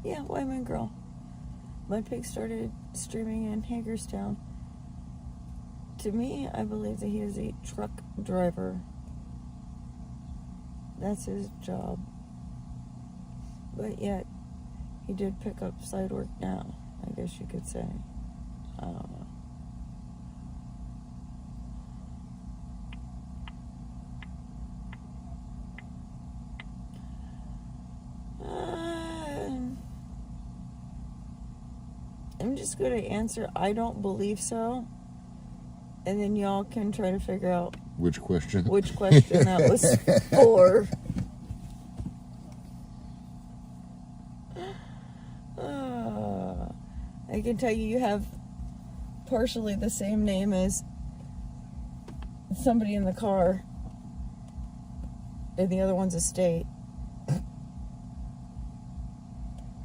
Yeah, Wyman girl. Mudpig started streaming in Hagerstown. To me, I believe that he is a truck driver. That's his job. But yet, he did pick up side work now, I guess you could say. I don't know. I'm just going to answer, I don't believe so. And then y'all can try to figure out which question that was for. I can tell you have partially the same name as somebody in the car, and the other one's a state.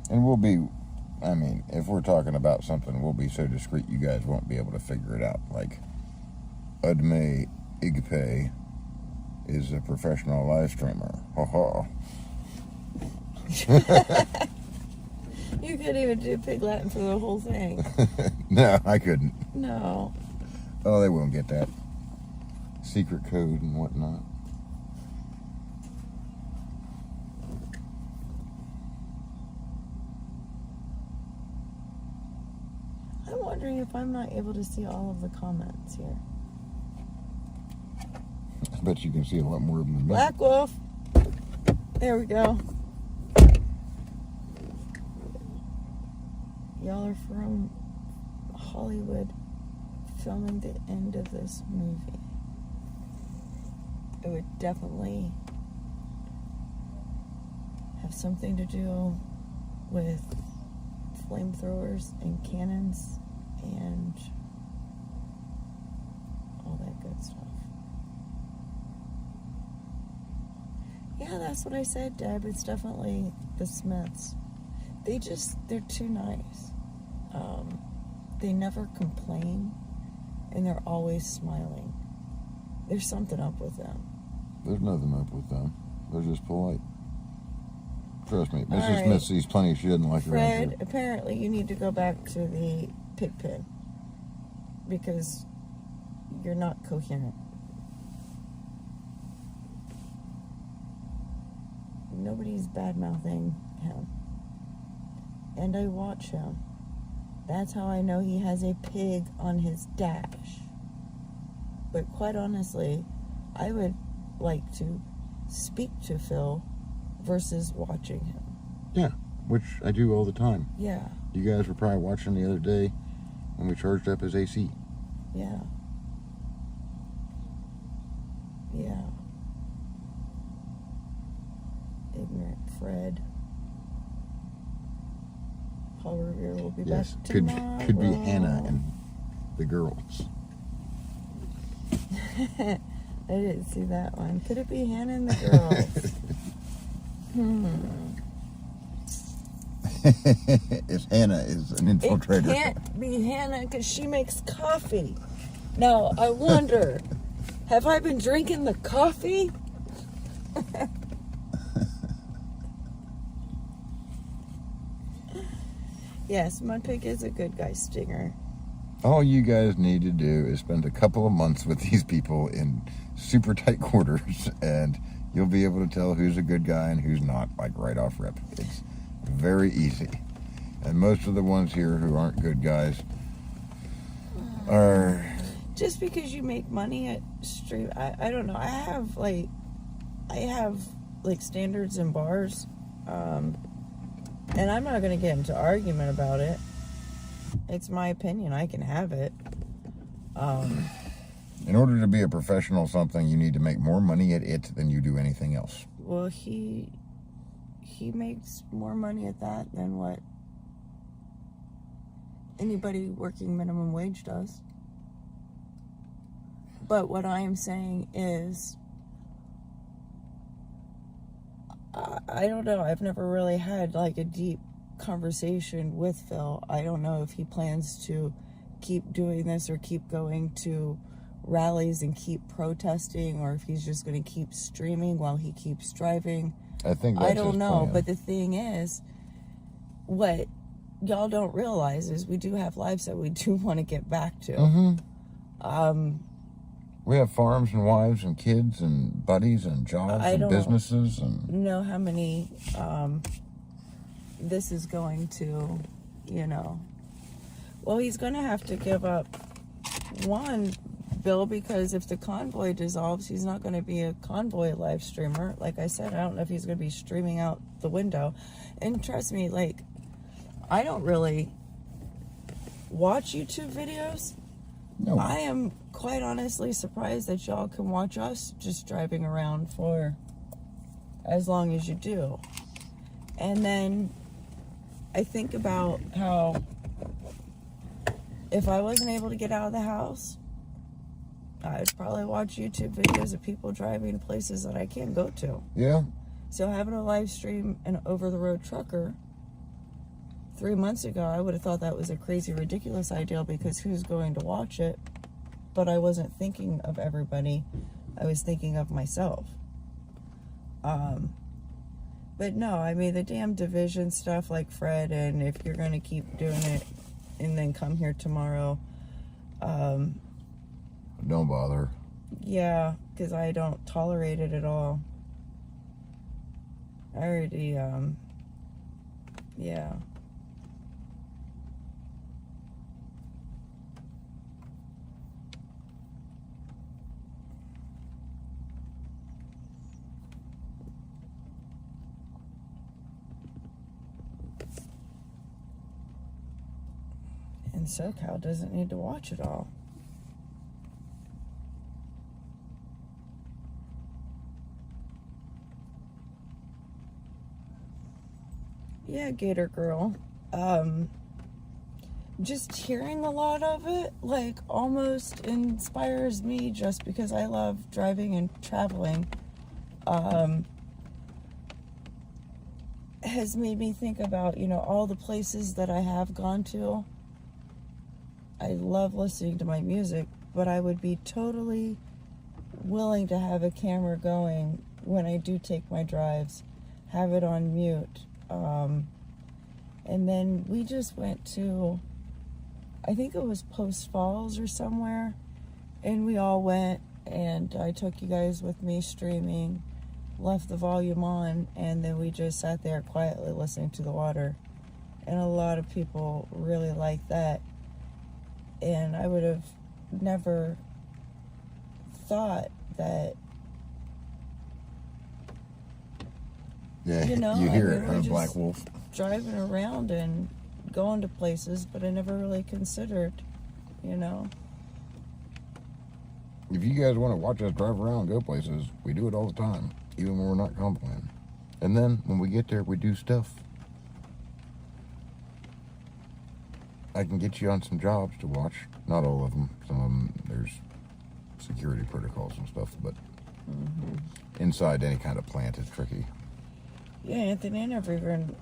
And we'll be, I mean, if we're talking about something, we'll be so discreet you guys won't be able to figure it out. Like, Udme Igpe is a professional live streamer. Ha ha. You couldn't even do Pig Latin for the whole thing. No, I couldn't. No. Oh, they won't get that. Secret code and whatnot. I'm wondering if I'm not able to see all of the comments here. I bet you can see a lot more of them than me. Black Wolf. There we go. Y'all are from Hollywood filming the end of this movie. It would definitely have something to do with flamethrowers and cannons and all that good stuff. Yeah, that's what I said, Deb. It's definitely the Smiths. They're too nice. They never complain, and they're always smiling. There's something up with them. There's nothing up with them. They're just polite. Trust me, Mrs. Right. Smith sees plenty she doesn't like around Fred, here. apparently you need to go back to the pig pen because you're not coherent. Nobody's bad-mouthing him. And I watch him. That's how I know he has a pig on his dash. But quite honestly, I would like to speak to Phil versus watching him. Yeah, which I do all the time. Yeah. You guys were probably watching the other day when we charged up his AC. Yeah. Yeah. Ignorant Fred. Paul Revere will be Yes, back could tomorrow. be Hannah and the girls. I didn't see that one. Could it be Hannah and the girls? If Hannah is an infiltrator. It can't be Hannah because she makes coffee. Now, I wonder, have I been drinking the coffee? Yes, my pig is a good guy, Stinger. All you guys need to do is spend a couple of months with these people in super tight quarters, and you'll be able to tell who's a good guy and who's not, like right off rip. It's very easy. And most of the ones here who aren't good guys are... Just because you make money at stream, I don't know. I have standards and bars, and I'm not going to get into argument about it. It's my opinion. I can have it. In order to be a professional something, you need to make more money at it than you do anything else. Well, he makes more money at that than what anybody working minimum wage does. But what I am saying is, I don't know. I've never really had like a deep conversation with Phil. I don't know if he plans to keep doing this or keep going to rallies and keep protesting, or if he's just going to keep streaming while he keeps driving. I think that's I don't his know. plan. But the thing is, what y'all don't realize is we do have lives that we do want to get back to. Mm-hmm. We have farms and wives and kids and buddies and jobs and businesses. And know how many this is going to, well, he's going to have to give up one, Bill, because if the convoy dissolves, he's not going to be a convoy live streamer. Like I said, I don't know if he's going to be streaming out the window. And trust me, like, I don't really watch YouTube videos. No. I am quite honestly surprised that y'all can watch us just driving around for as long as you do. And then I think about how if I wasn't able to get out of the house, I'd probably watch YouTube videos of people driving to places that I can't go to. Yeah. So having a live stream an over-the-road trucker 3 months ago, I would have thought that was a crazy, ridiculous idea because who's going to watch it? But I wasn't thinking of everybody. I was thinking of myself. But no, I mean, the damn division stuff like Fred, and if you're going to keep doing it and then come here tomorrow, Don't bother. yeah, because I don't tolerate it at all. I already, yeah. And SoCal doesn't need to watch it all. Yeah, Gator Girl. Just hearing a lot of it, like, almost inspires me just because I love driving and traveling. Has made me think about, you know, all the places that I have gone to. I love listening to my music, but I would be totally willing to have a camera going when I do take my drives, have it on mute. And then we just went to, I think it was Post Falls or somewhere, and we all went, and I took you guys with me streaming, left the volume on, and then we just sat there quietly listening to the water. And a lot of people really like that. And I would have never thought that, Yeah, you know, you hear I it, mean, huh, we're Black just Wolf? driving around and going to places, but I never really considered, you know. If you guys want to watch us drive around and go places, we do it all the time, even when we're not complaining. And then when we get there, we do stuff. I can get you on some jobs to watch. Not all of them. Some of them, there's security protocols and stuff, but inside any kind of plant is tricky. Yeah, Anthony, I never even,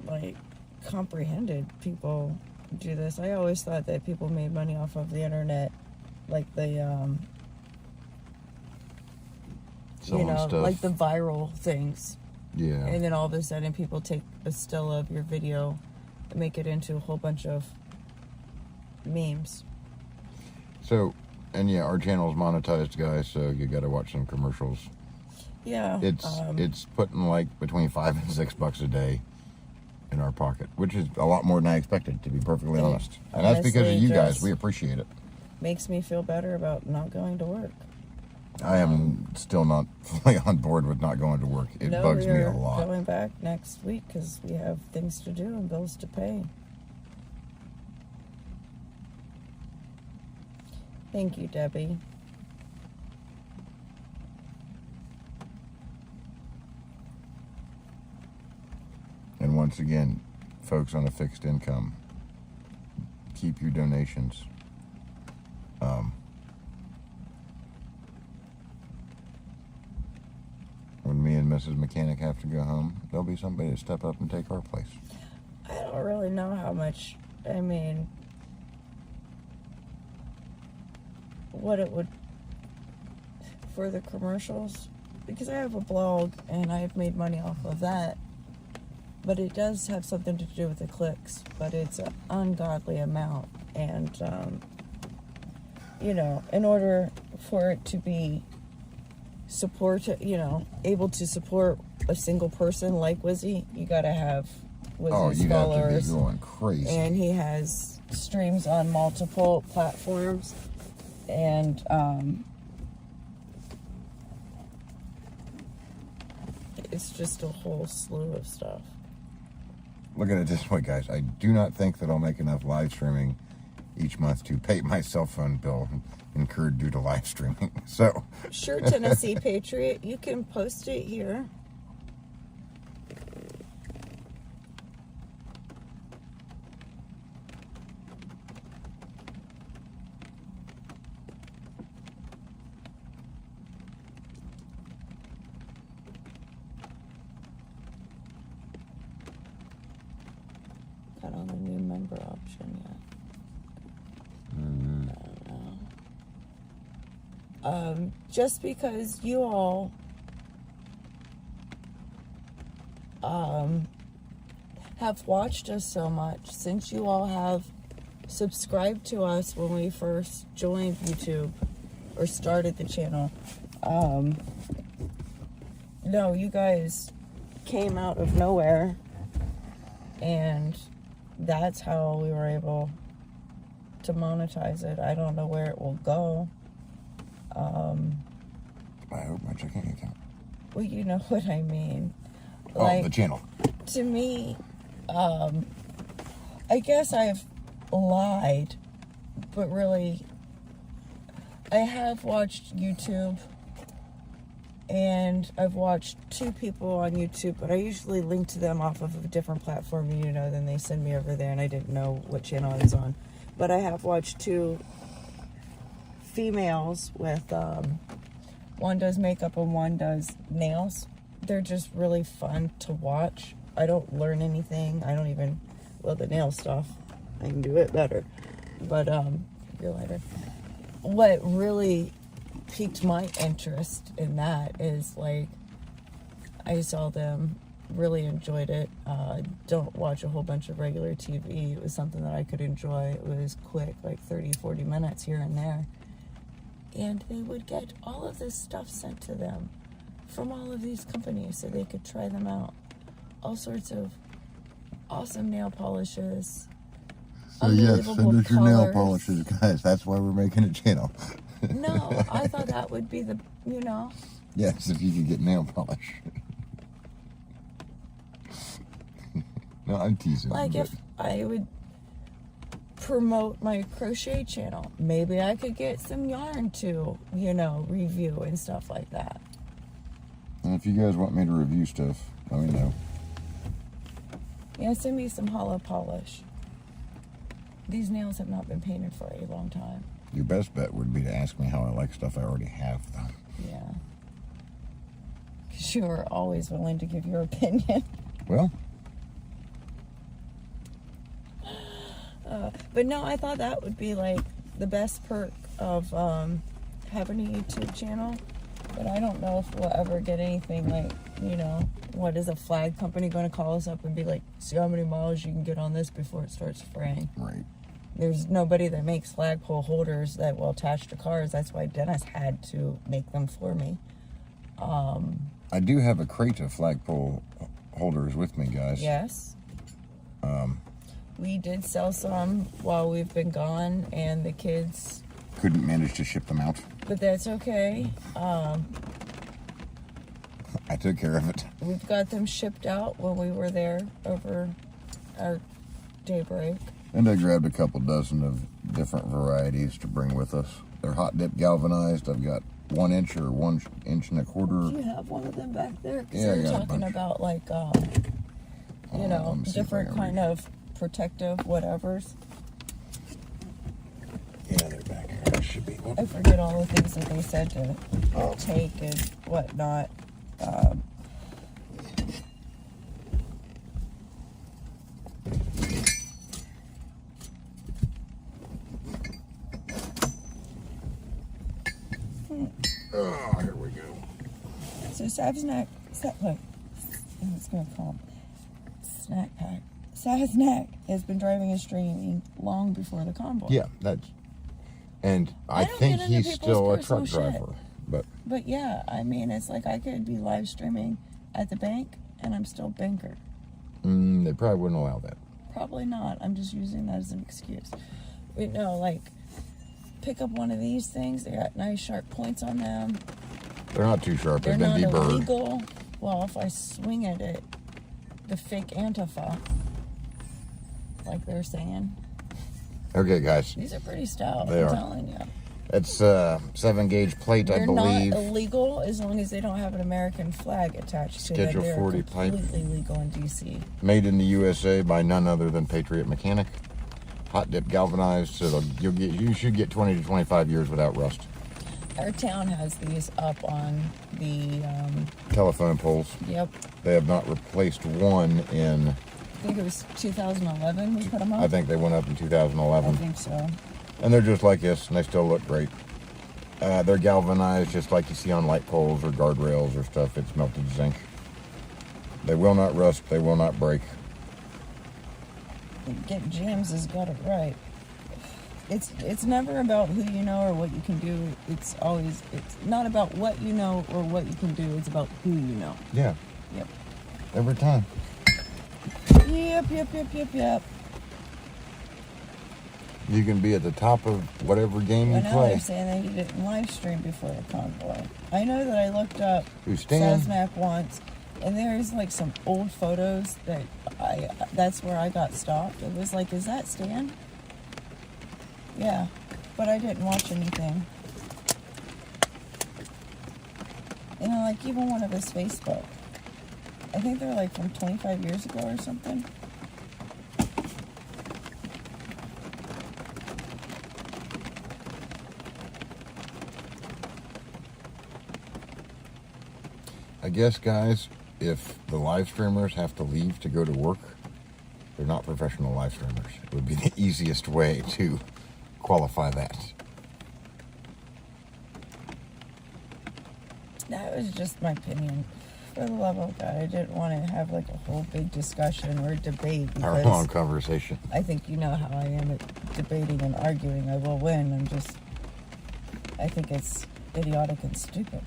like, comprehended people do this. I always thought that people made money off of the internet, like the, you Selling know, stuff. like the viral things. Yeah. And then all of a sudden people take a still of your video and make it into a whole bunch of memes. So, and yeah, our channel's monetized, guys, so you gotta watch some commercials. Yeah. It's putting like between $5 and $6 a day in our pocket, which is a lot more than I expected, to be perfectly honest. And that's because of honestly you guys. just We appreciate it. Makes me feel better about not going to work. I am still not fully on board with not going to work. It bugs me a lot. We're going back next week because we have things to do and bills to pay. Thank you, Debbie. And once again, folks on a fixed income, keep your donations. When me and Mrs. Mechanic have to go home, there'll be somebody to step up and take our place. I don't really know how much, I mean, what it would, for the commercials, because I have a blog and I've made money off of that, but it does have something to do with the clicks, but it's an ungodly amount. And, you know, in order for it to be able to support a single person like Wizzy, you gotta have Wizzy's followers. Have to be going crazy. And he has streams on multiple platforms, and it's just a whole slew of stuff. Look at it this way, guys. I do not think that I'll make enough live streaming each month to pay my cell phone bill incurred due to live streaming. So Sure, Tennessee Patriot, you can post it here. Got on the new member option yet. Just because you all have watched us so much, since you all have subscribed to us when we first joined YouTube or started the channel, no, you guys came out of nowhere, and that's how we were able to monetize it. I don't know where it will go. I hope my checking account. Well, you know what I mean. Oh, the channel. To me, I guess I've lied, but really, I have watched YouTube, and I've watched 2 people on YouTube, but I usually link to them off of a different platform, you know, then they send me over there, and I didn't know what channel I was on. But I have watched 2 females with, one does makeup and one does nails. They're just really fun to watch. I don't learn anything. I don't even, well, the nail stuff, I can do it better. But, you're lighter. What really piqued my interest in that is, like, I saw them, really enjoyed it. Don't watch a whole bunch of regular TV. It was something that I could enjoy. It was quick, like 30, 40 minutes here and there. And they would get all of this stuff sent to them from all of these companies so they could try them out. All sorts of awesome nail polishes. So yes, send us your nail colors. polishes, guys. That's why we're making a channel. No, I thought that would be the, you know. Yes, if you could get nail polish. No, I'm teasing. Like if I would promote my crochet channel, maybe I could get some yarn to, you know, review and stuff like that. And if you guys want me to review stuff, let me know. Yeah, send me some hollow polish. These nails have not been painted for a long time. Your best bet would be to ask me how I like stuff I already have, though. Yeah. Because you are always willing to give your opinion. Well. But no, I thought that would be like the best perk of having a YouTube channel. But I don't know if we'll ever get anything like, you know, what is a flag company going to call us up and be like, see how many miles you can get on this before it starts spraying. Right. There's nobody that makes flagpole holders that will attach to cars. That's why Dennis had to make them for me. I do have a crate of flagpole holders with me, guys. Yes. We did sell some while we've been gone, and the kids couldn't manage to ship them out. But that's okay. I took care of it. We've got them shipped out when we were there over our daybreak. And I grabbed a couple dozen of different varieties to bring with us. They're hot dip galvanized. I've got 1 inch or 1 inch and a quarter. Do you have one of them back there? Because Yeah, they're talking about like, you know, different kind of protective whatevers. Yeah, they're back here. That should be one. I forget all the things that they said to take and whatnot. Oh, here we go. So Savsnack, it's gonna call Snack Pack. Savsnack has been driving and streaming long before the convoy. Yeah, that's, and I think he's still a truck driver, But yeah, I mean, it's like I could be live streaming at the bank and I'm still banker. They probably wouldn't allow that. Probably not. I'm just using that as an excuse. But no, like, pick up one of these things. They got nice sharp points on them. They're not too sharp. They're They've been not deburred. illegal. Well, if I swing at it, the fake Antifa, like they're saying. Okay, guys. These are pretty stout. They I'm are. telling you. It's 7-gauge plate, I They're believe. not illegal as long as they don't have an American flag attached to them. Schedule They're 40 pipe. completely legal in DC. Made in the USA by none other than Patriot Mechanic. Hot dip galvanized, so you should get 20 to 25 years without rust. Our town has these up on the. Telephone poles. Yep. They have not replaced one in. I think it was 2011 we put them up. I think they went up in 2011. I think so. And they're just like this, and they still look great. They're galvanized just like you see on light poles or guardrails or stuff. It's melted zinc. They will not rust. They will not break. Get James has got it right. It's never about who you know or what you can do. It's not about what you know or what you can do. It's about who you know. Yeah. Yep. Every time. Yep. You can be at the top of whatever game you I know play. they're saying they need it in live stream before the convoy. I know that I looked up Who's Stan? Sasmac once, and there's like some old photos that that's where I got stopped. It was like, is that Stan? Yeah, but I didn't watch anything. And I like even one of his Facebook. I think they're like from 25 years ago or something. I guess, guys, if the live streamers have to leave to go to work, they're not professional live streamers. It would be the easiest way to qualify that. That was just my opinion. For the love of God, I didn't want to have like a whole big discussion or debate Our because long conversation. I think you know how I am at debating and arguing. I will win. I think it's idiotic and stupid.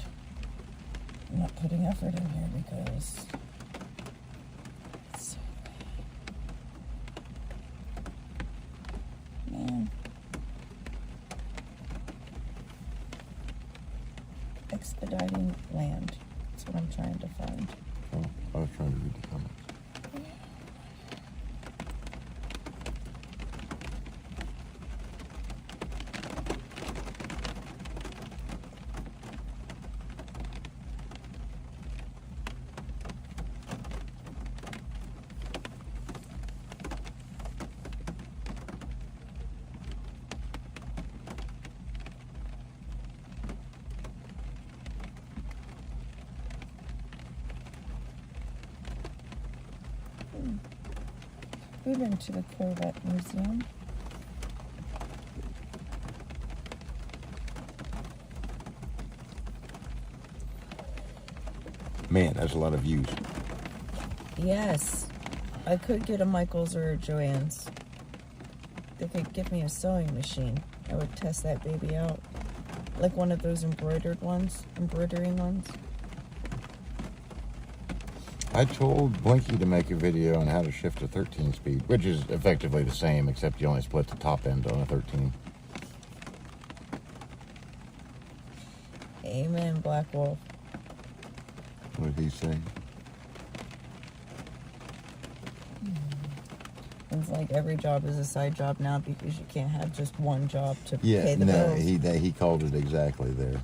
I'm not putting effort in here because it's so bad. Man. Expediting land. That's what I'm trying to find. Oh, I was trying to read the comments. We've been to the Corvette Museum. Man, that's a lot of views. Yes. I could get a Michael's or a Joann's. They could give me a sewing machine. I would test that baby out. Like one of those embroidering ones. I told Blinky to make a video on how to shift a 13 speed, which is effectively the same, except you only split the top end on a 13. Amen, Black Wolf. What did he say? It's like every job is a side job now because you can't have just one job to Yeah, pay the no, bills. he called it exactly there.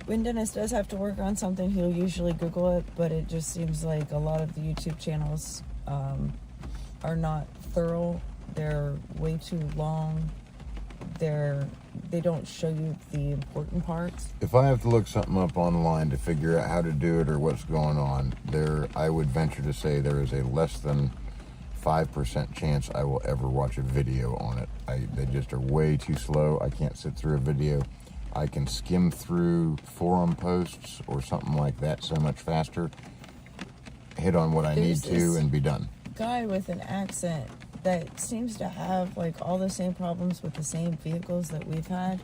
When Dennis does have to work on something, he'll usually Google it, but it just seems like a lot of the YouTube channels are not thorough. They're way too long. They don't show you the important parts. If I have to look something up online to figure out how to do it or what's going on, I would venture to say there is a less than 5% chance I will ever watch a video on it. They just are way too slow. I can't sit through a video. I can skim through forum posts or something like that so much faster, hit on what I need to, and be done. Guy with an accent that seems to have like all the same problems with the same vehicles that we've had,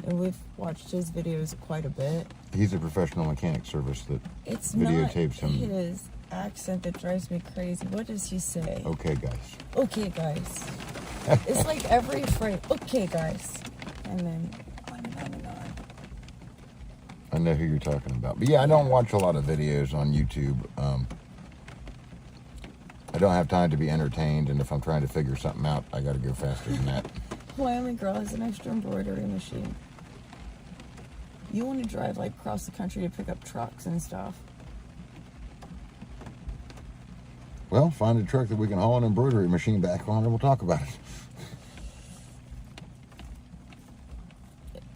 and we've watched his videos quite a bit. He's a professional mechanic service that It's videotapes not him. his accent that drives me crazy. What does he say? Okay, guys. Okay, guys. It's like every frame. Okay, guys. And then on and on and on. I know who you're talking about. But yeah, I don't watch a lot of videos on YouTube. I don't have time to be entertained, and if I'm trying to figure something out, I got to go faster than that. My only girl has an extra embroidery machine. You want to drive like across the country to pick up trucks and stuff. Well, find a truck that we can haul an embroidery machine back on, and we'll talk about it.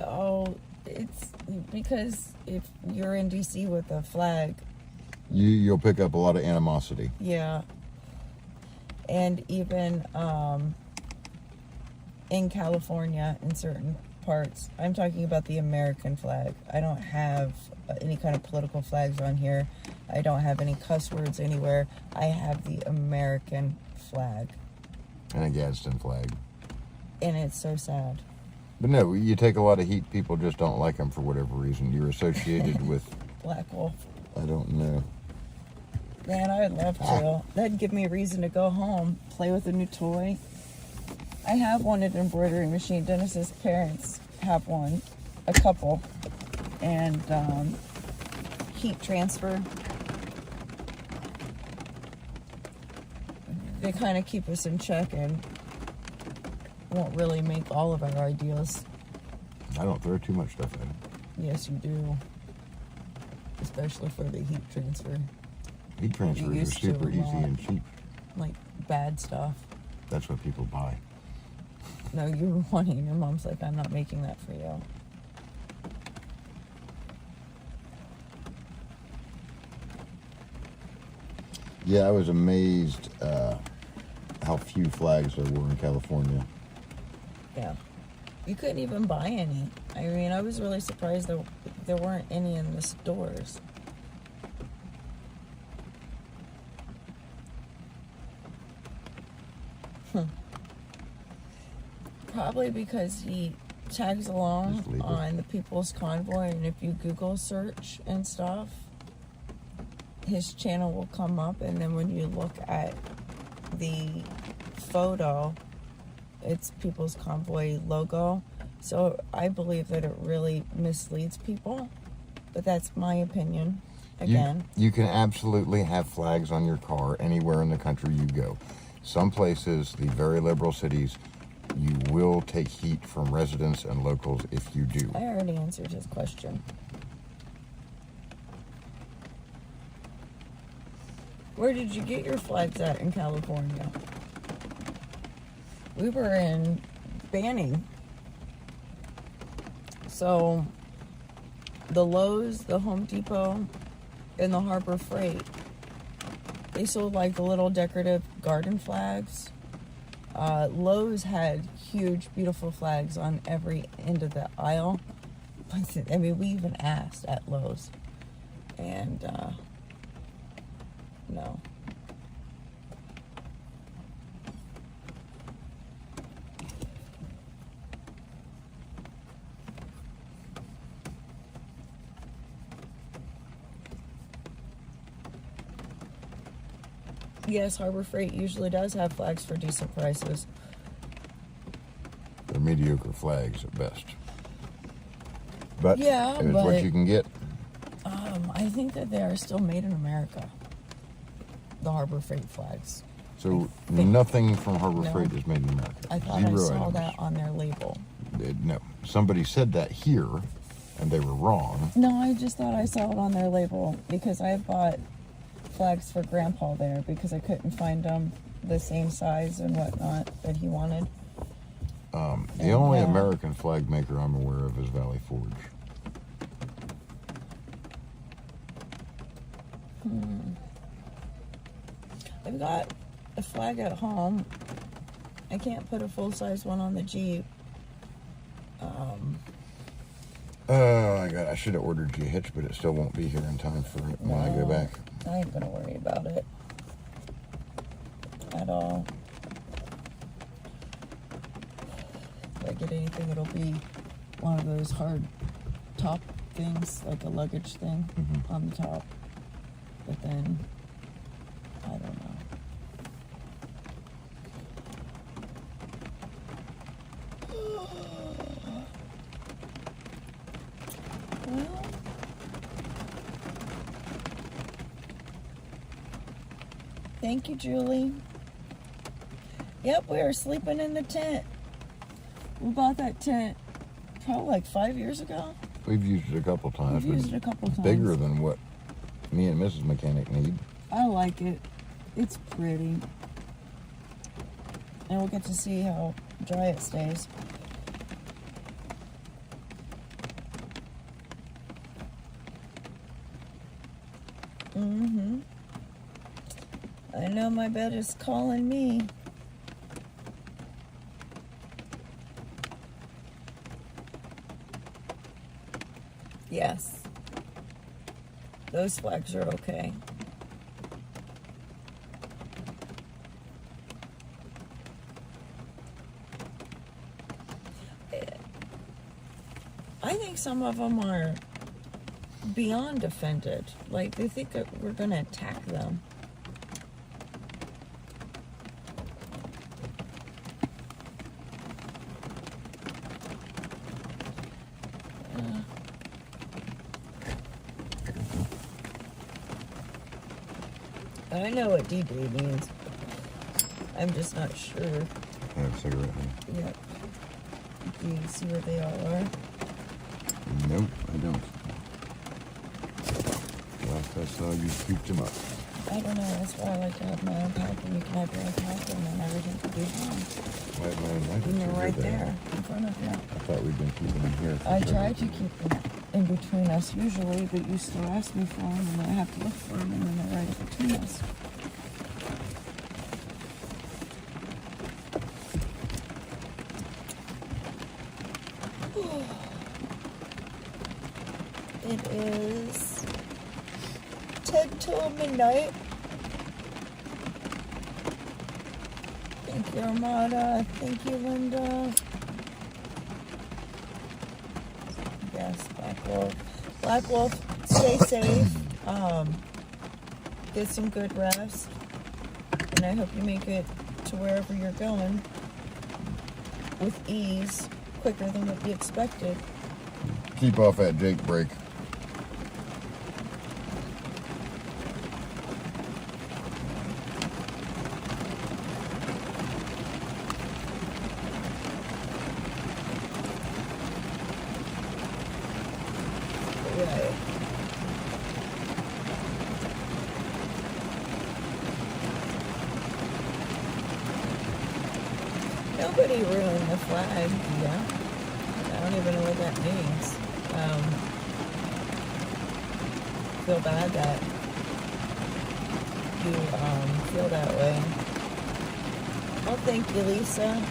Oh, it's because if you're in DC with a flag, You'll pick up a lot of animosity. yeah. And even in California, in certain parts, I'm talking about the American flag. I don't have any kind of political flags on here. I don't have any cuss words anywhere. I have the American flag. And a Gadsden flag. And it's so sad. But no, you take a lot of heat. People just don't like them for whatever reason. You're associated with... Black Wolf. I don't know. Man, I would love to. That'd give me a reason to go home, play with a new toy. I have wanted an embroidery machine. Dennis's parents have one, a couple, and heat transfer. They kind of keep us in check and won't really make all of our ideas. I don't throw too much stuff at it. Yes, you do. Especially for the heat transfer. Heat transfers are super easy and cheap. Like bad stuff. That's what people buy. No, you were wanting. Your mom's like, I'm not making that for you. Yeah, I was amazed how few flags there were in California. Yeah. You couldn't even buy any. I mean, I was really surprised that there weren't any in the stores. Probably because he tags along on the People's Convoy, and if you Google search and stuff, his channel will come up, and then when you look at the photo, it's People's Convoy logo. So I believe that it really misleads people, but that's my opinion. Again, you can absolutely have flags on your car anywhere in the country you go. Some places, the very liberal cities, you will take heat from residents and locals if you do. I already answered his question. Where did you get your flags at in California? We were in Banning. So the Lowe's, the Home Depot, and the Harbor Freight, they sold like the little decorative garden flags. Lowe's had huge, beautiful flags on every end of the aisle. I mean, we even asked at Lowe's. And, no. Yes, Harbor Freight usually does have flags for decent prices. They're mediocre flags at best. But yeah, it's what you can get. I think that they are still made in America. The Harbor Freight flags. So nothing from Harbor No. Freight is made in America. I thought Zero I saw items. that on their label. No, somebody said that here, and they were wrong. No, I just thought I saw it on their label because I bought flags for Grandpa there because I couldn't find them the same size and whatnot that he wanted. The only American flag maker I'm aware of is Valley Forge. I've got a flag at home. I can't put a full-size one on the Jeep. I should have ordered you a hitch, but it still won't be here in time for when I go back. I ain't gonna worry about it at all. If I get anything, it'll be one of those hard top things, like a luggage thing on the top. But then, I don't know. Thank you, Julie. Yep, we were sleeping in the tent. We bought that tent probably like 5 years ago. We've used it a couple times. We've used it a couple times. Bigger than what me and Mrs. Mechanic need. I like it. It's pretty. And we'll get to see how dry it stays. Mm-hmm. I know my bed is calling me. Yes. Those flags are okay. I think some of them are beyond offended. Like, they think that we're going to attack them. I know what DD means. I'm just not sure. I have a cigarette here. Yep. Do you see where they all are? Nope, I don't. Last I saw, you scooped them up. I don't know. That's why I like to have my own pack, and you can have your own pack, and then everything can be fine. I have my own blankets. And they're right there. there in front of you. I thought we'd been keeping them here. I try to keep them in between us usually, but you still ask me for them, and then I have to look for them, and then they're right in between us. It is 10 till midnight. Thank you, Armada. Thank you, Linda. Yes, Black Wolf. Black Wolf, stay safe. Get some good rest. And I hope you make it to wherever you're going with ease, quicker than what you expected. Keep off that Jake brake. Right. Nobody ruined the flag, yeah. I don't even know what that means. Feel bad that you feel that way. Oh, thank you, Lisa.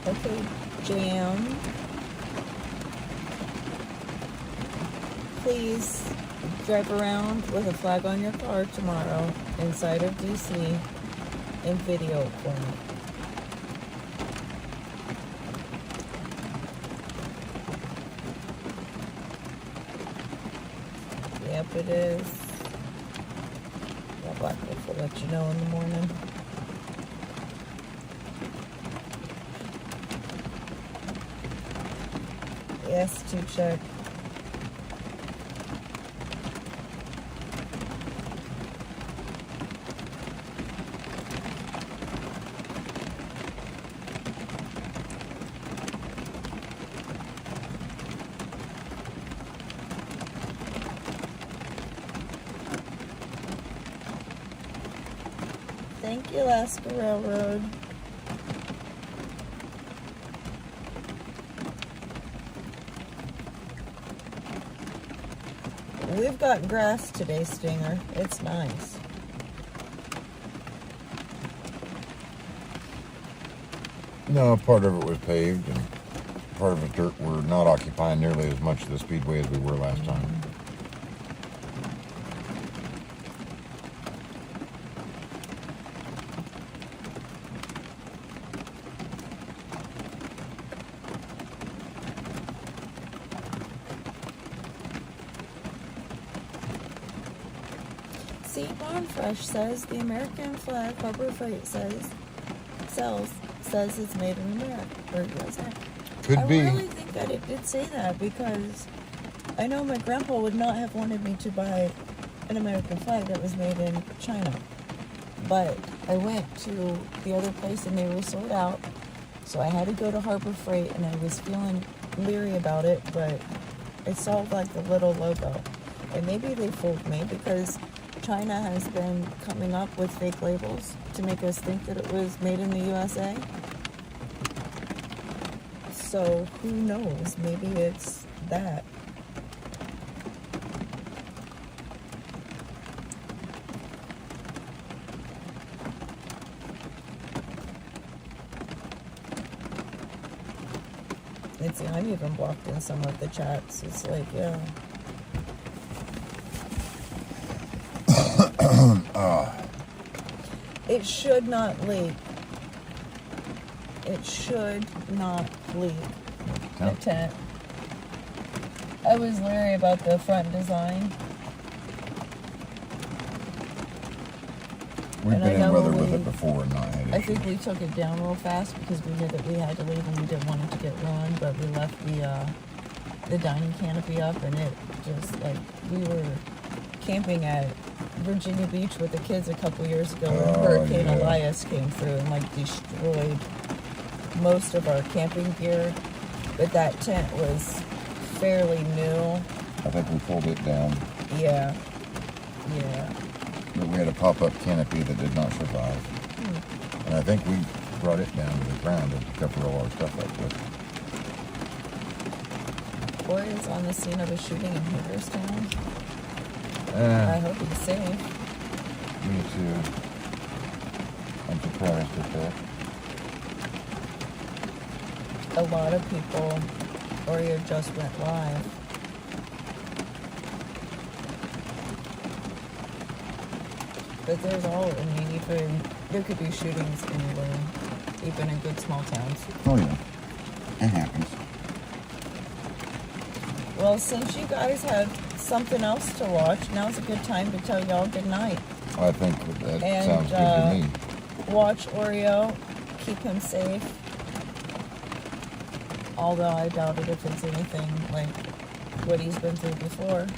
Okay, Jam. Please drive around with a flag on your car tomorrow inside of DC in video format. Yep, it is. Yeah, Black Wolf will let you know in the morning. Yes, to check. Thank you, Alaska Railroad. We've got grass today, Stinger. It's nice. No, part of it was paved and part of it dirt. We're not occupying nearly as much of the speedway as we were last time. See, Barn Fresh says the American flag Harbor Freight says it's made in America or USA. Could be. I really think that it did say that because I know my grandpa would not have wanted me to buy an American flag that was made in China. But I went to the other place and they were sold out. So I had to go to Harbor Freight and I was feeling leery about it, but I saw like the little logo. And maybe they fooled me because China has been coming up with fake labels to make us think that it was made in the USA. So who knows? Maybe it's that. And see, I'm even blocked in some of the chats. It's like, yeah. It should not leak. It should not leak. The tent. I was leery about the front design. We've been in weather with it before and not had it. I think we took it down real fast because we knew that we had to leave and we didn't want it to get ruined, but we left the dining canopy up and it just like, we were camping at Virginia Beach with the kids a couple years ago and Hurricane Elias came through and like destroyed most of our camping gear, but that tent was fairly new. I think we pulled it down. Yeah. But we had a pop-up canopy that did not survive. And I think we brought it down to the ground to cover all our stuff up with. Corey is on the scene of a shooting in Hagerstown. I hope he's safe. Me too. I'm surprised at that. A lot of people, Oreo just went live. But there's there could be shootings anywhere, even in good small towns. Oh yeah, it happens. Well, since you guys have something else to watch, now's a good time to tell y'all good night. I think that sounds good to me. Watch Oreo, keep him safe. Although I doubt it if it's anything like what he's been through before.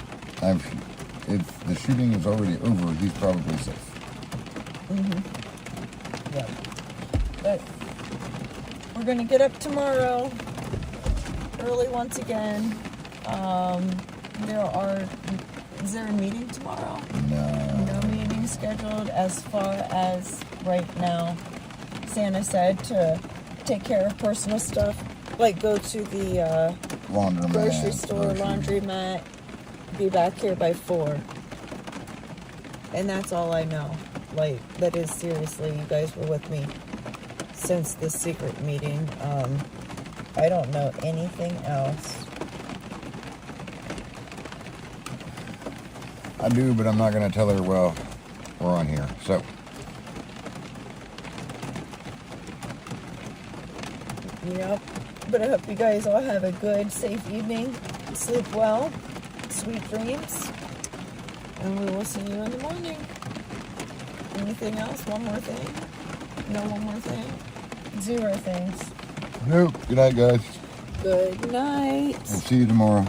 If the shooting is already over, he's probably safe. Yep. But we're gonna get up tomorrow early once again. Is there a meeting tomorrow? No meeting scheduled as far as right now. Santa said to take care of personal stuff, like go to the grocery store, laundromat, be back here by 4. And that's all I know. Like, that is seriously, you guys were with me since the secret meeting. I don't know anything else. I do, but I'm not going to tell her, well, we're on here. So. Yep. But I hope you guys all have a good, safe evening. Sleep well. Sweet dreams. And we will see you in the morning. Anything else? One more thing? No, one more thing? 0 things. Nope. Good night, guys. Good night. We'll see you tomorrow.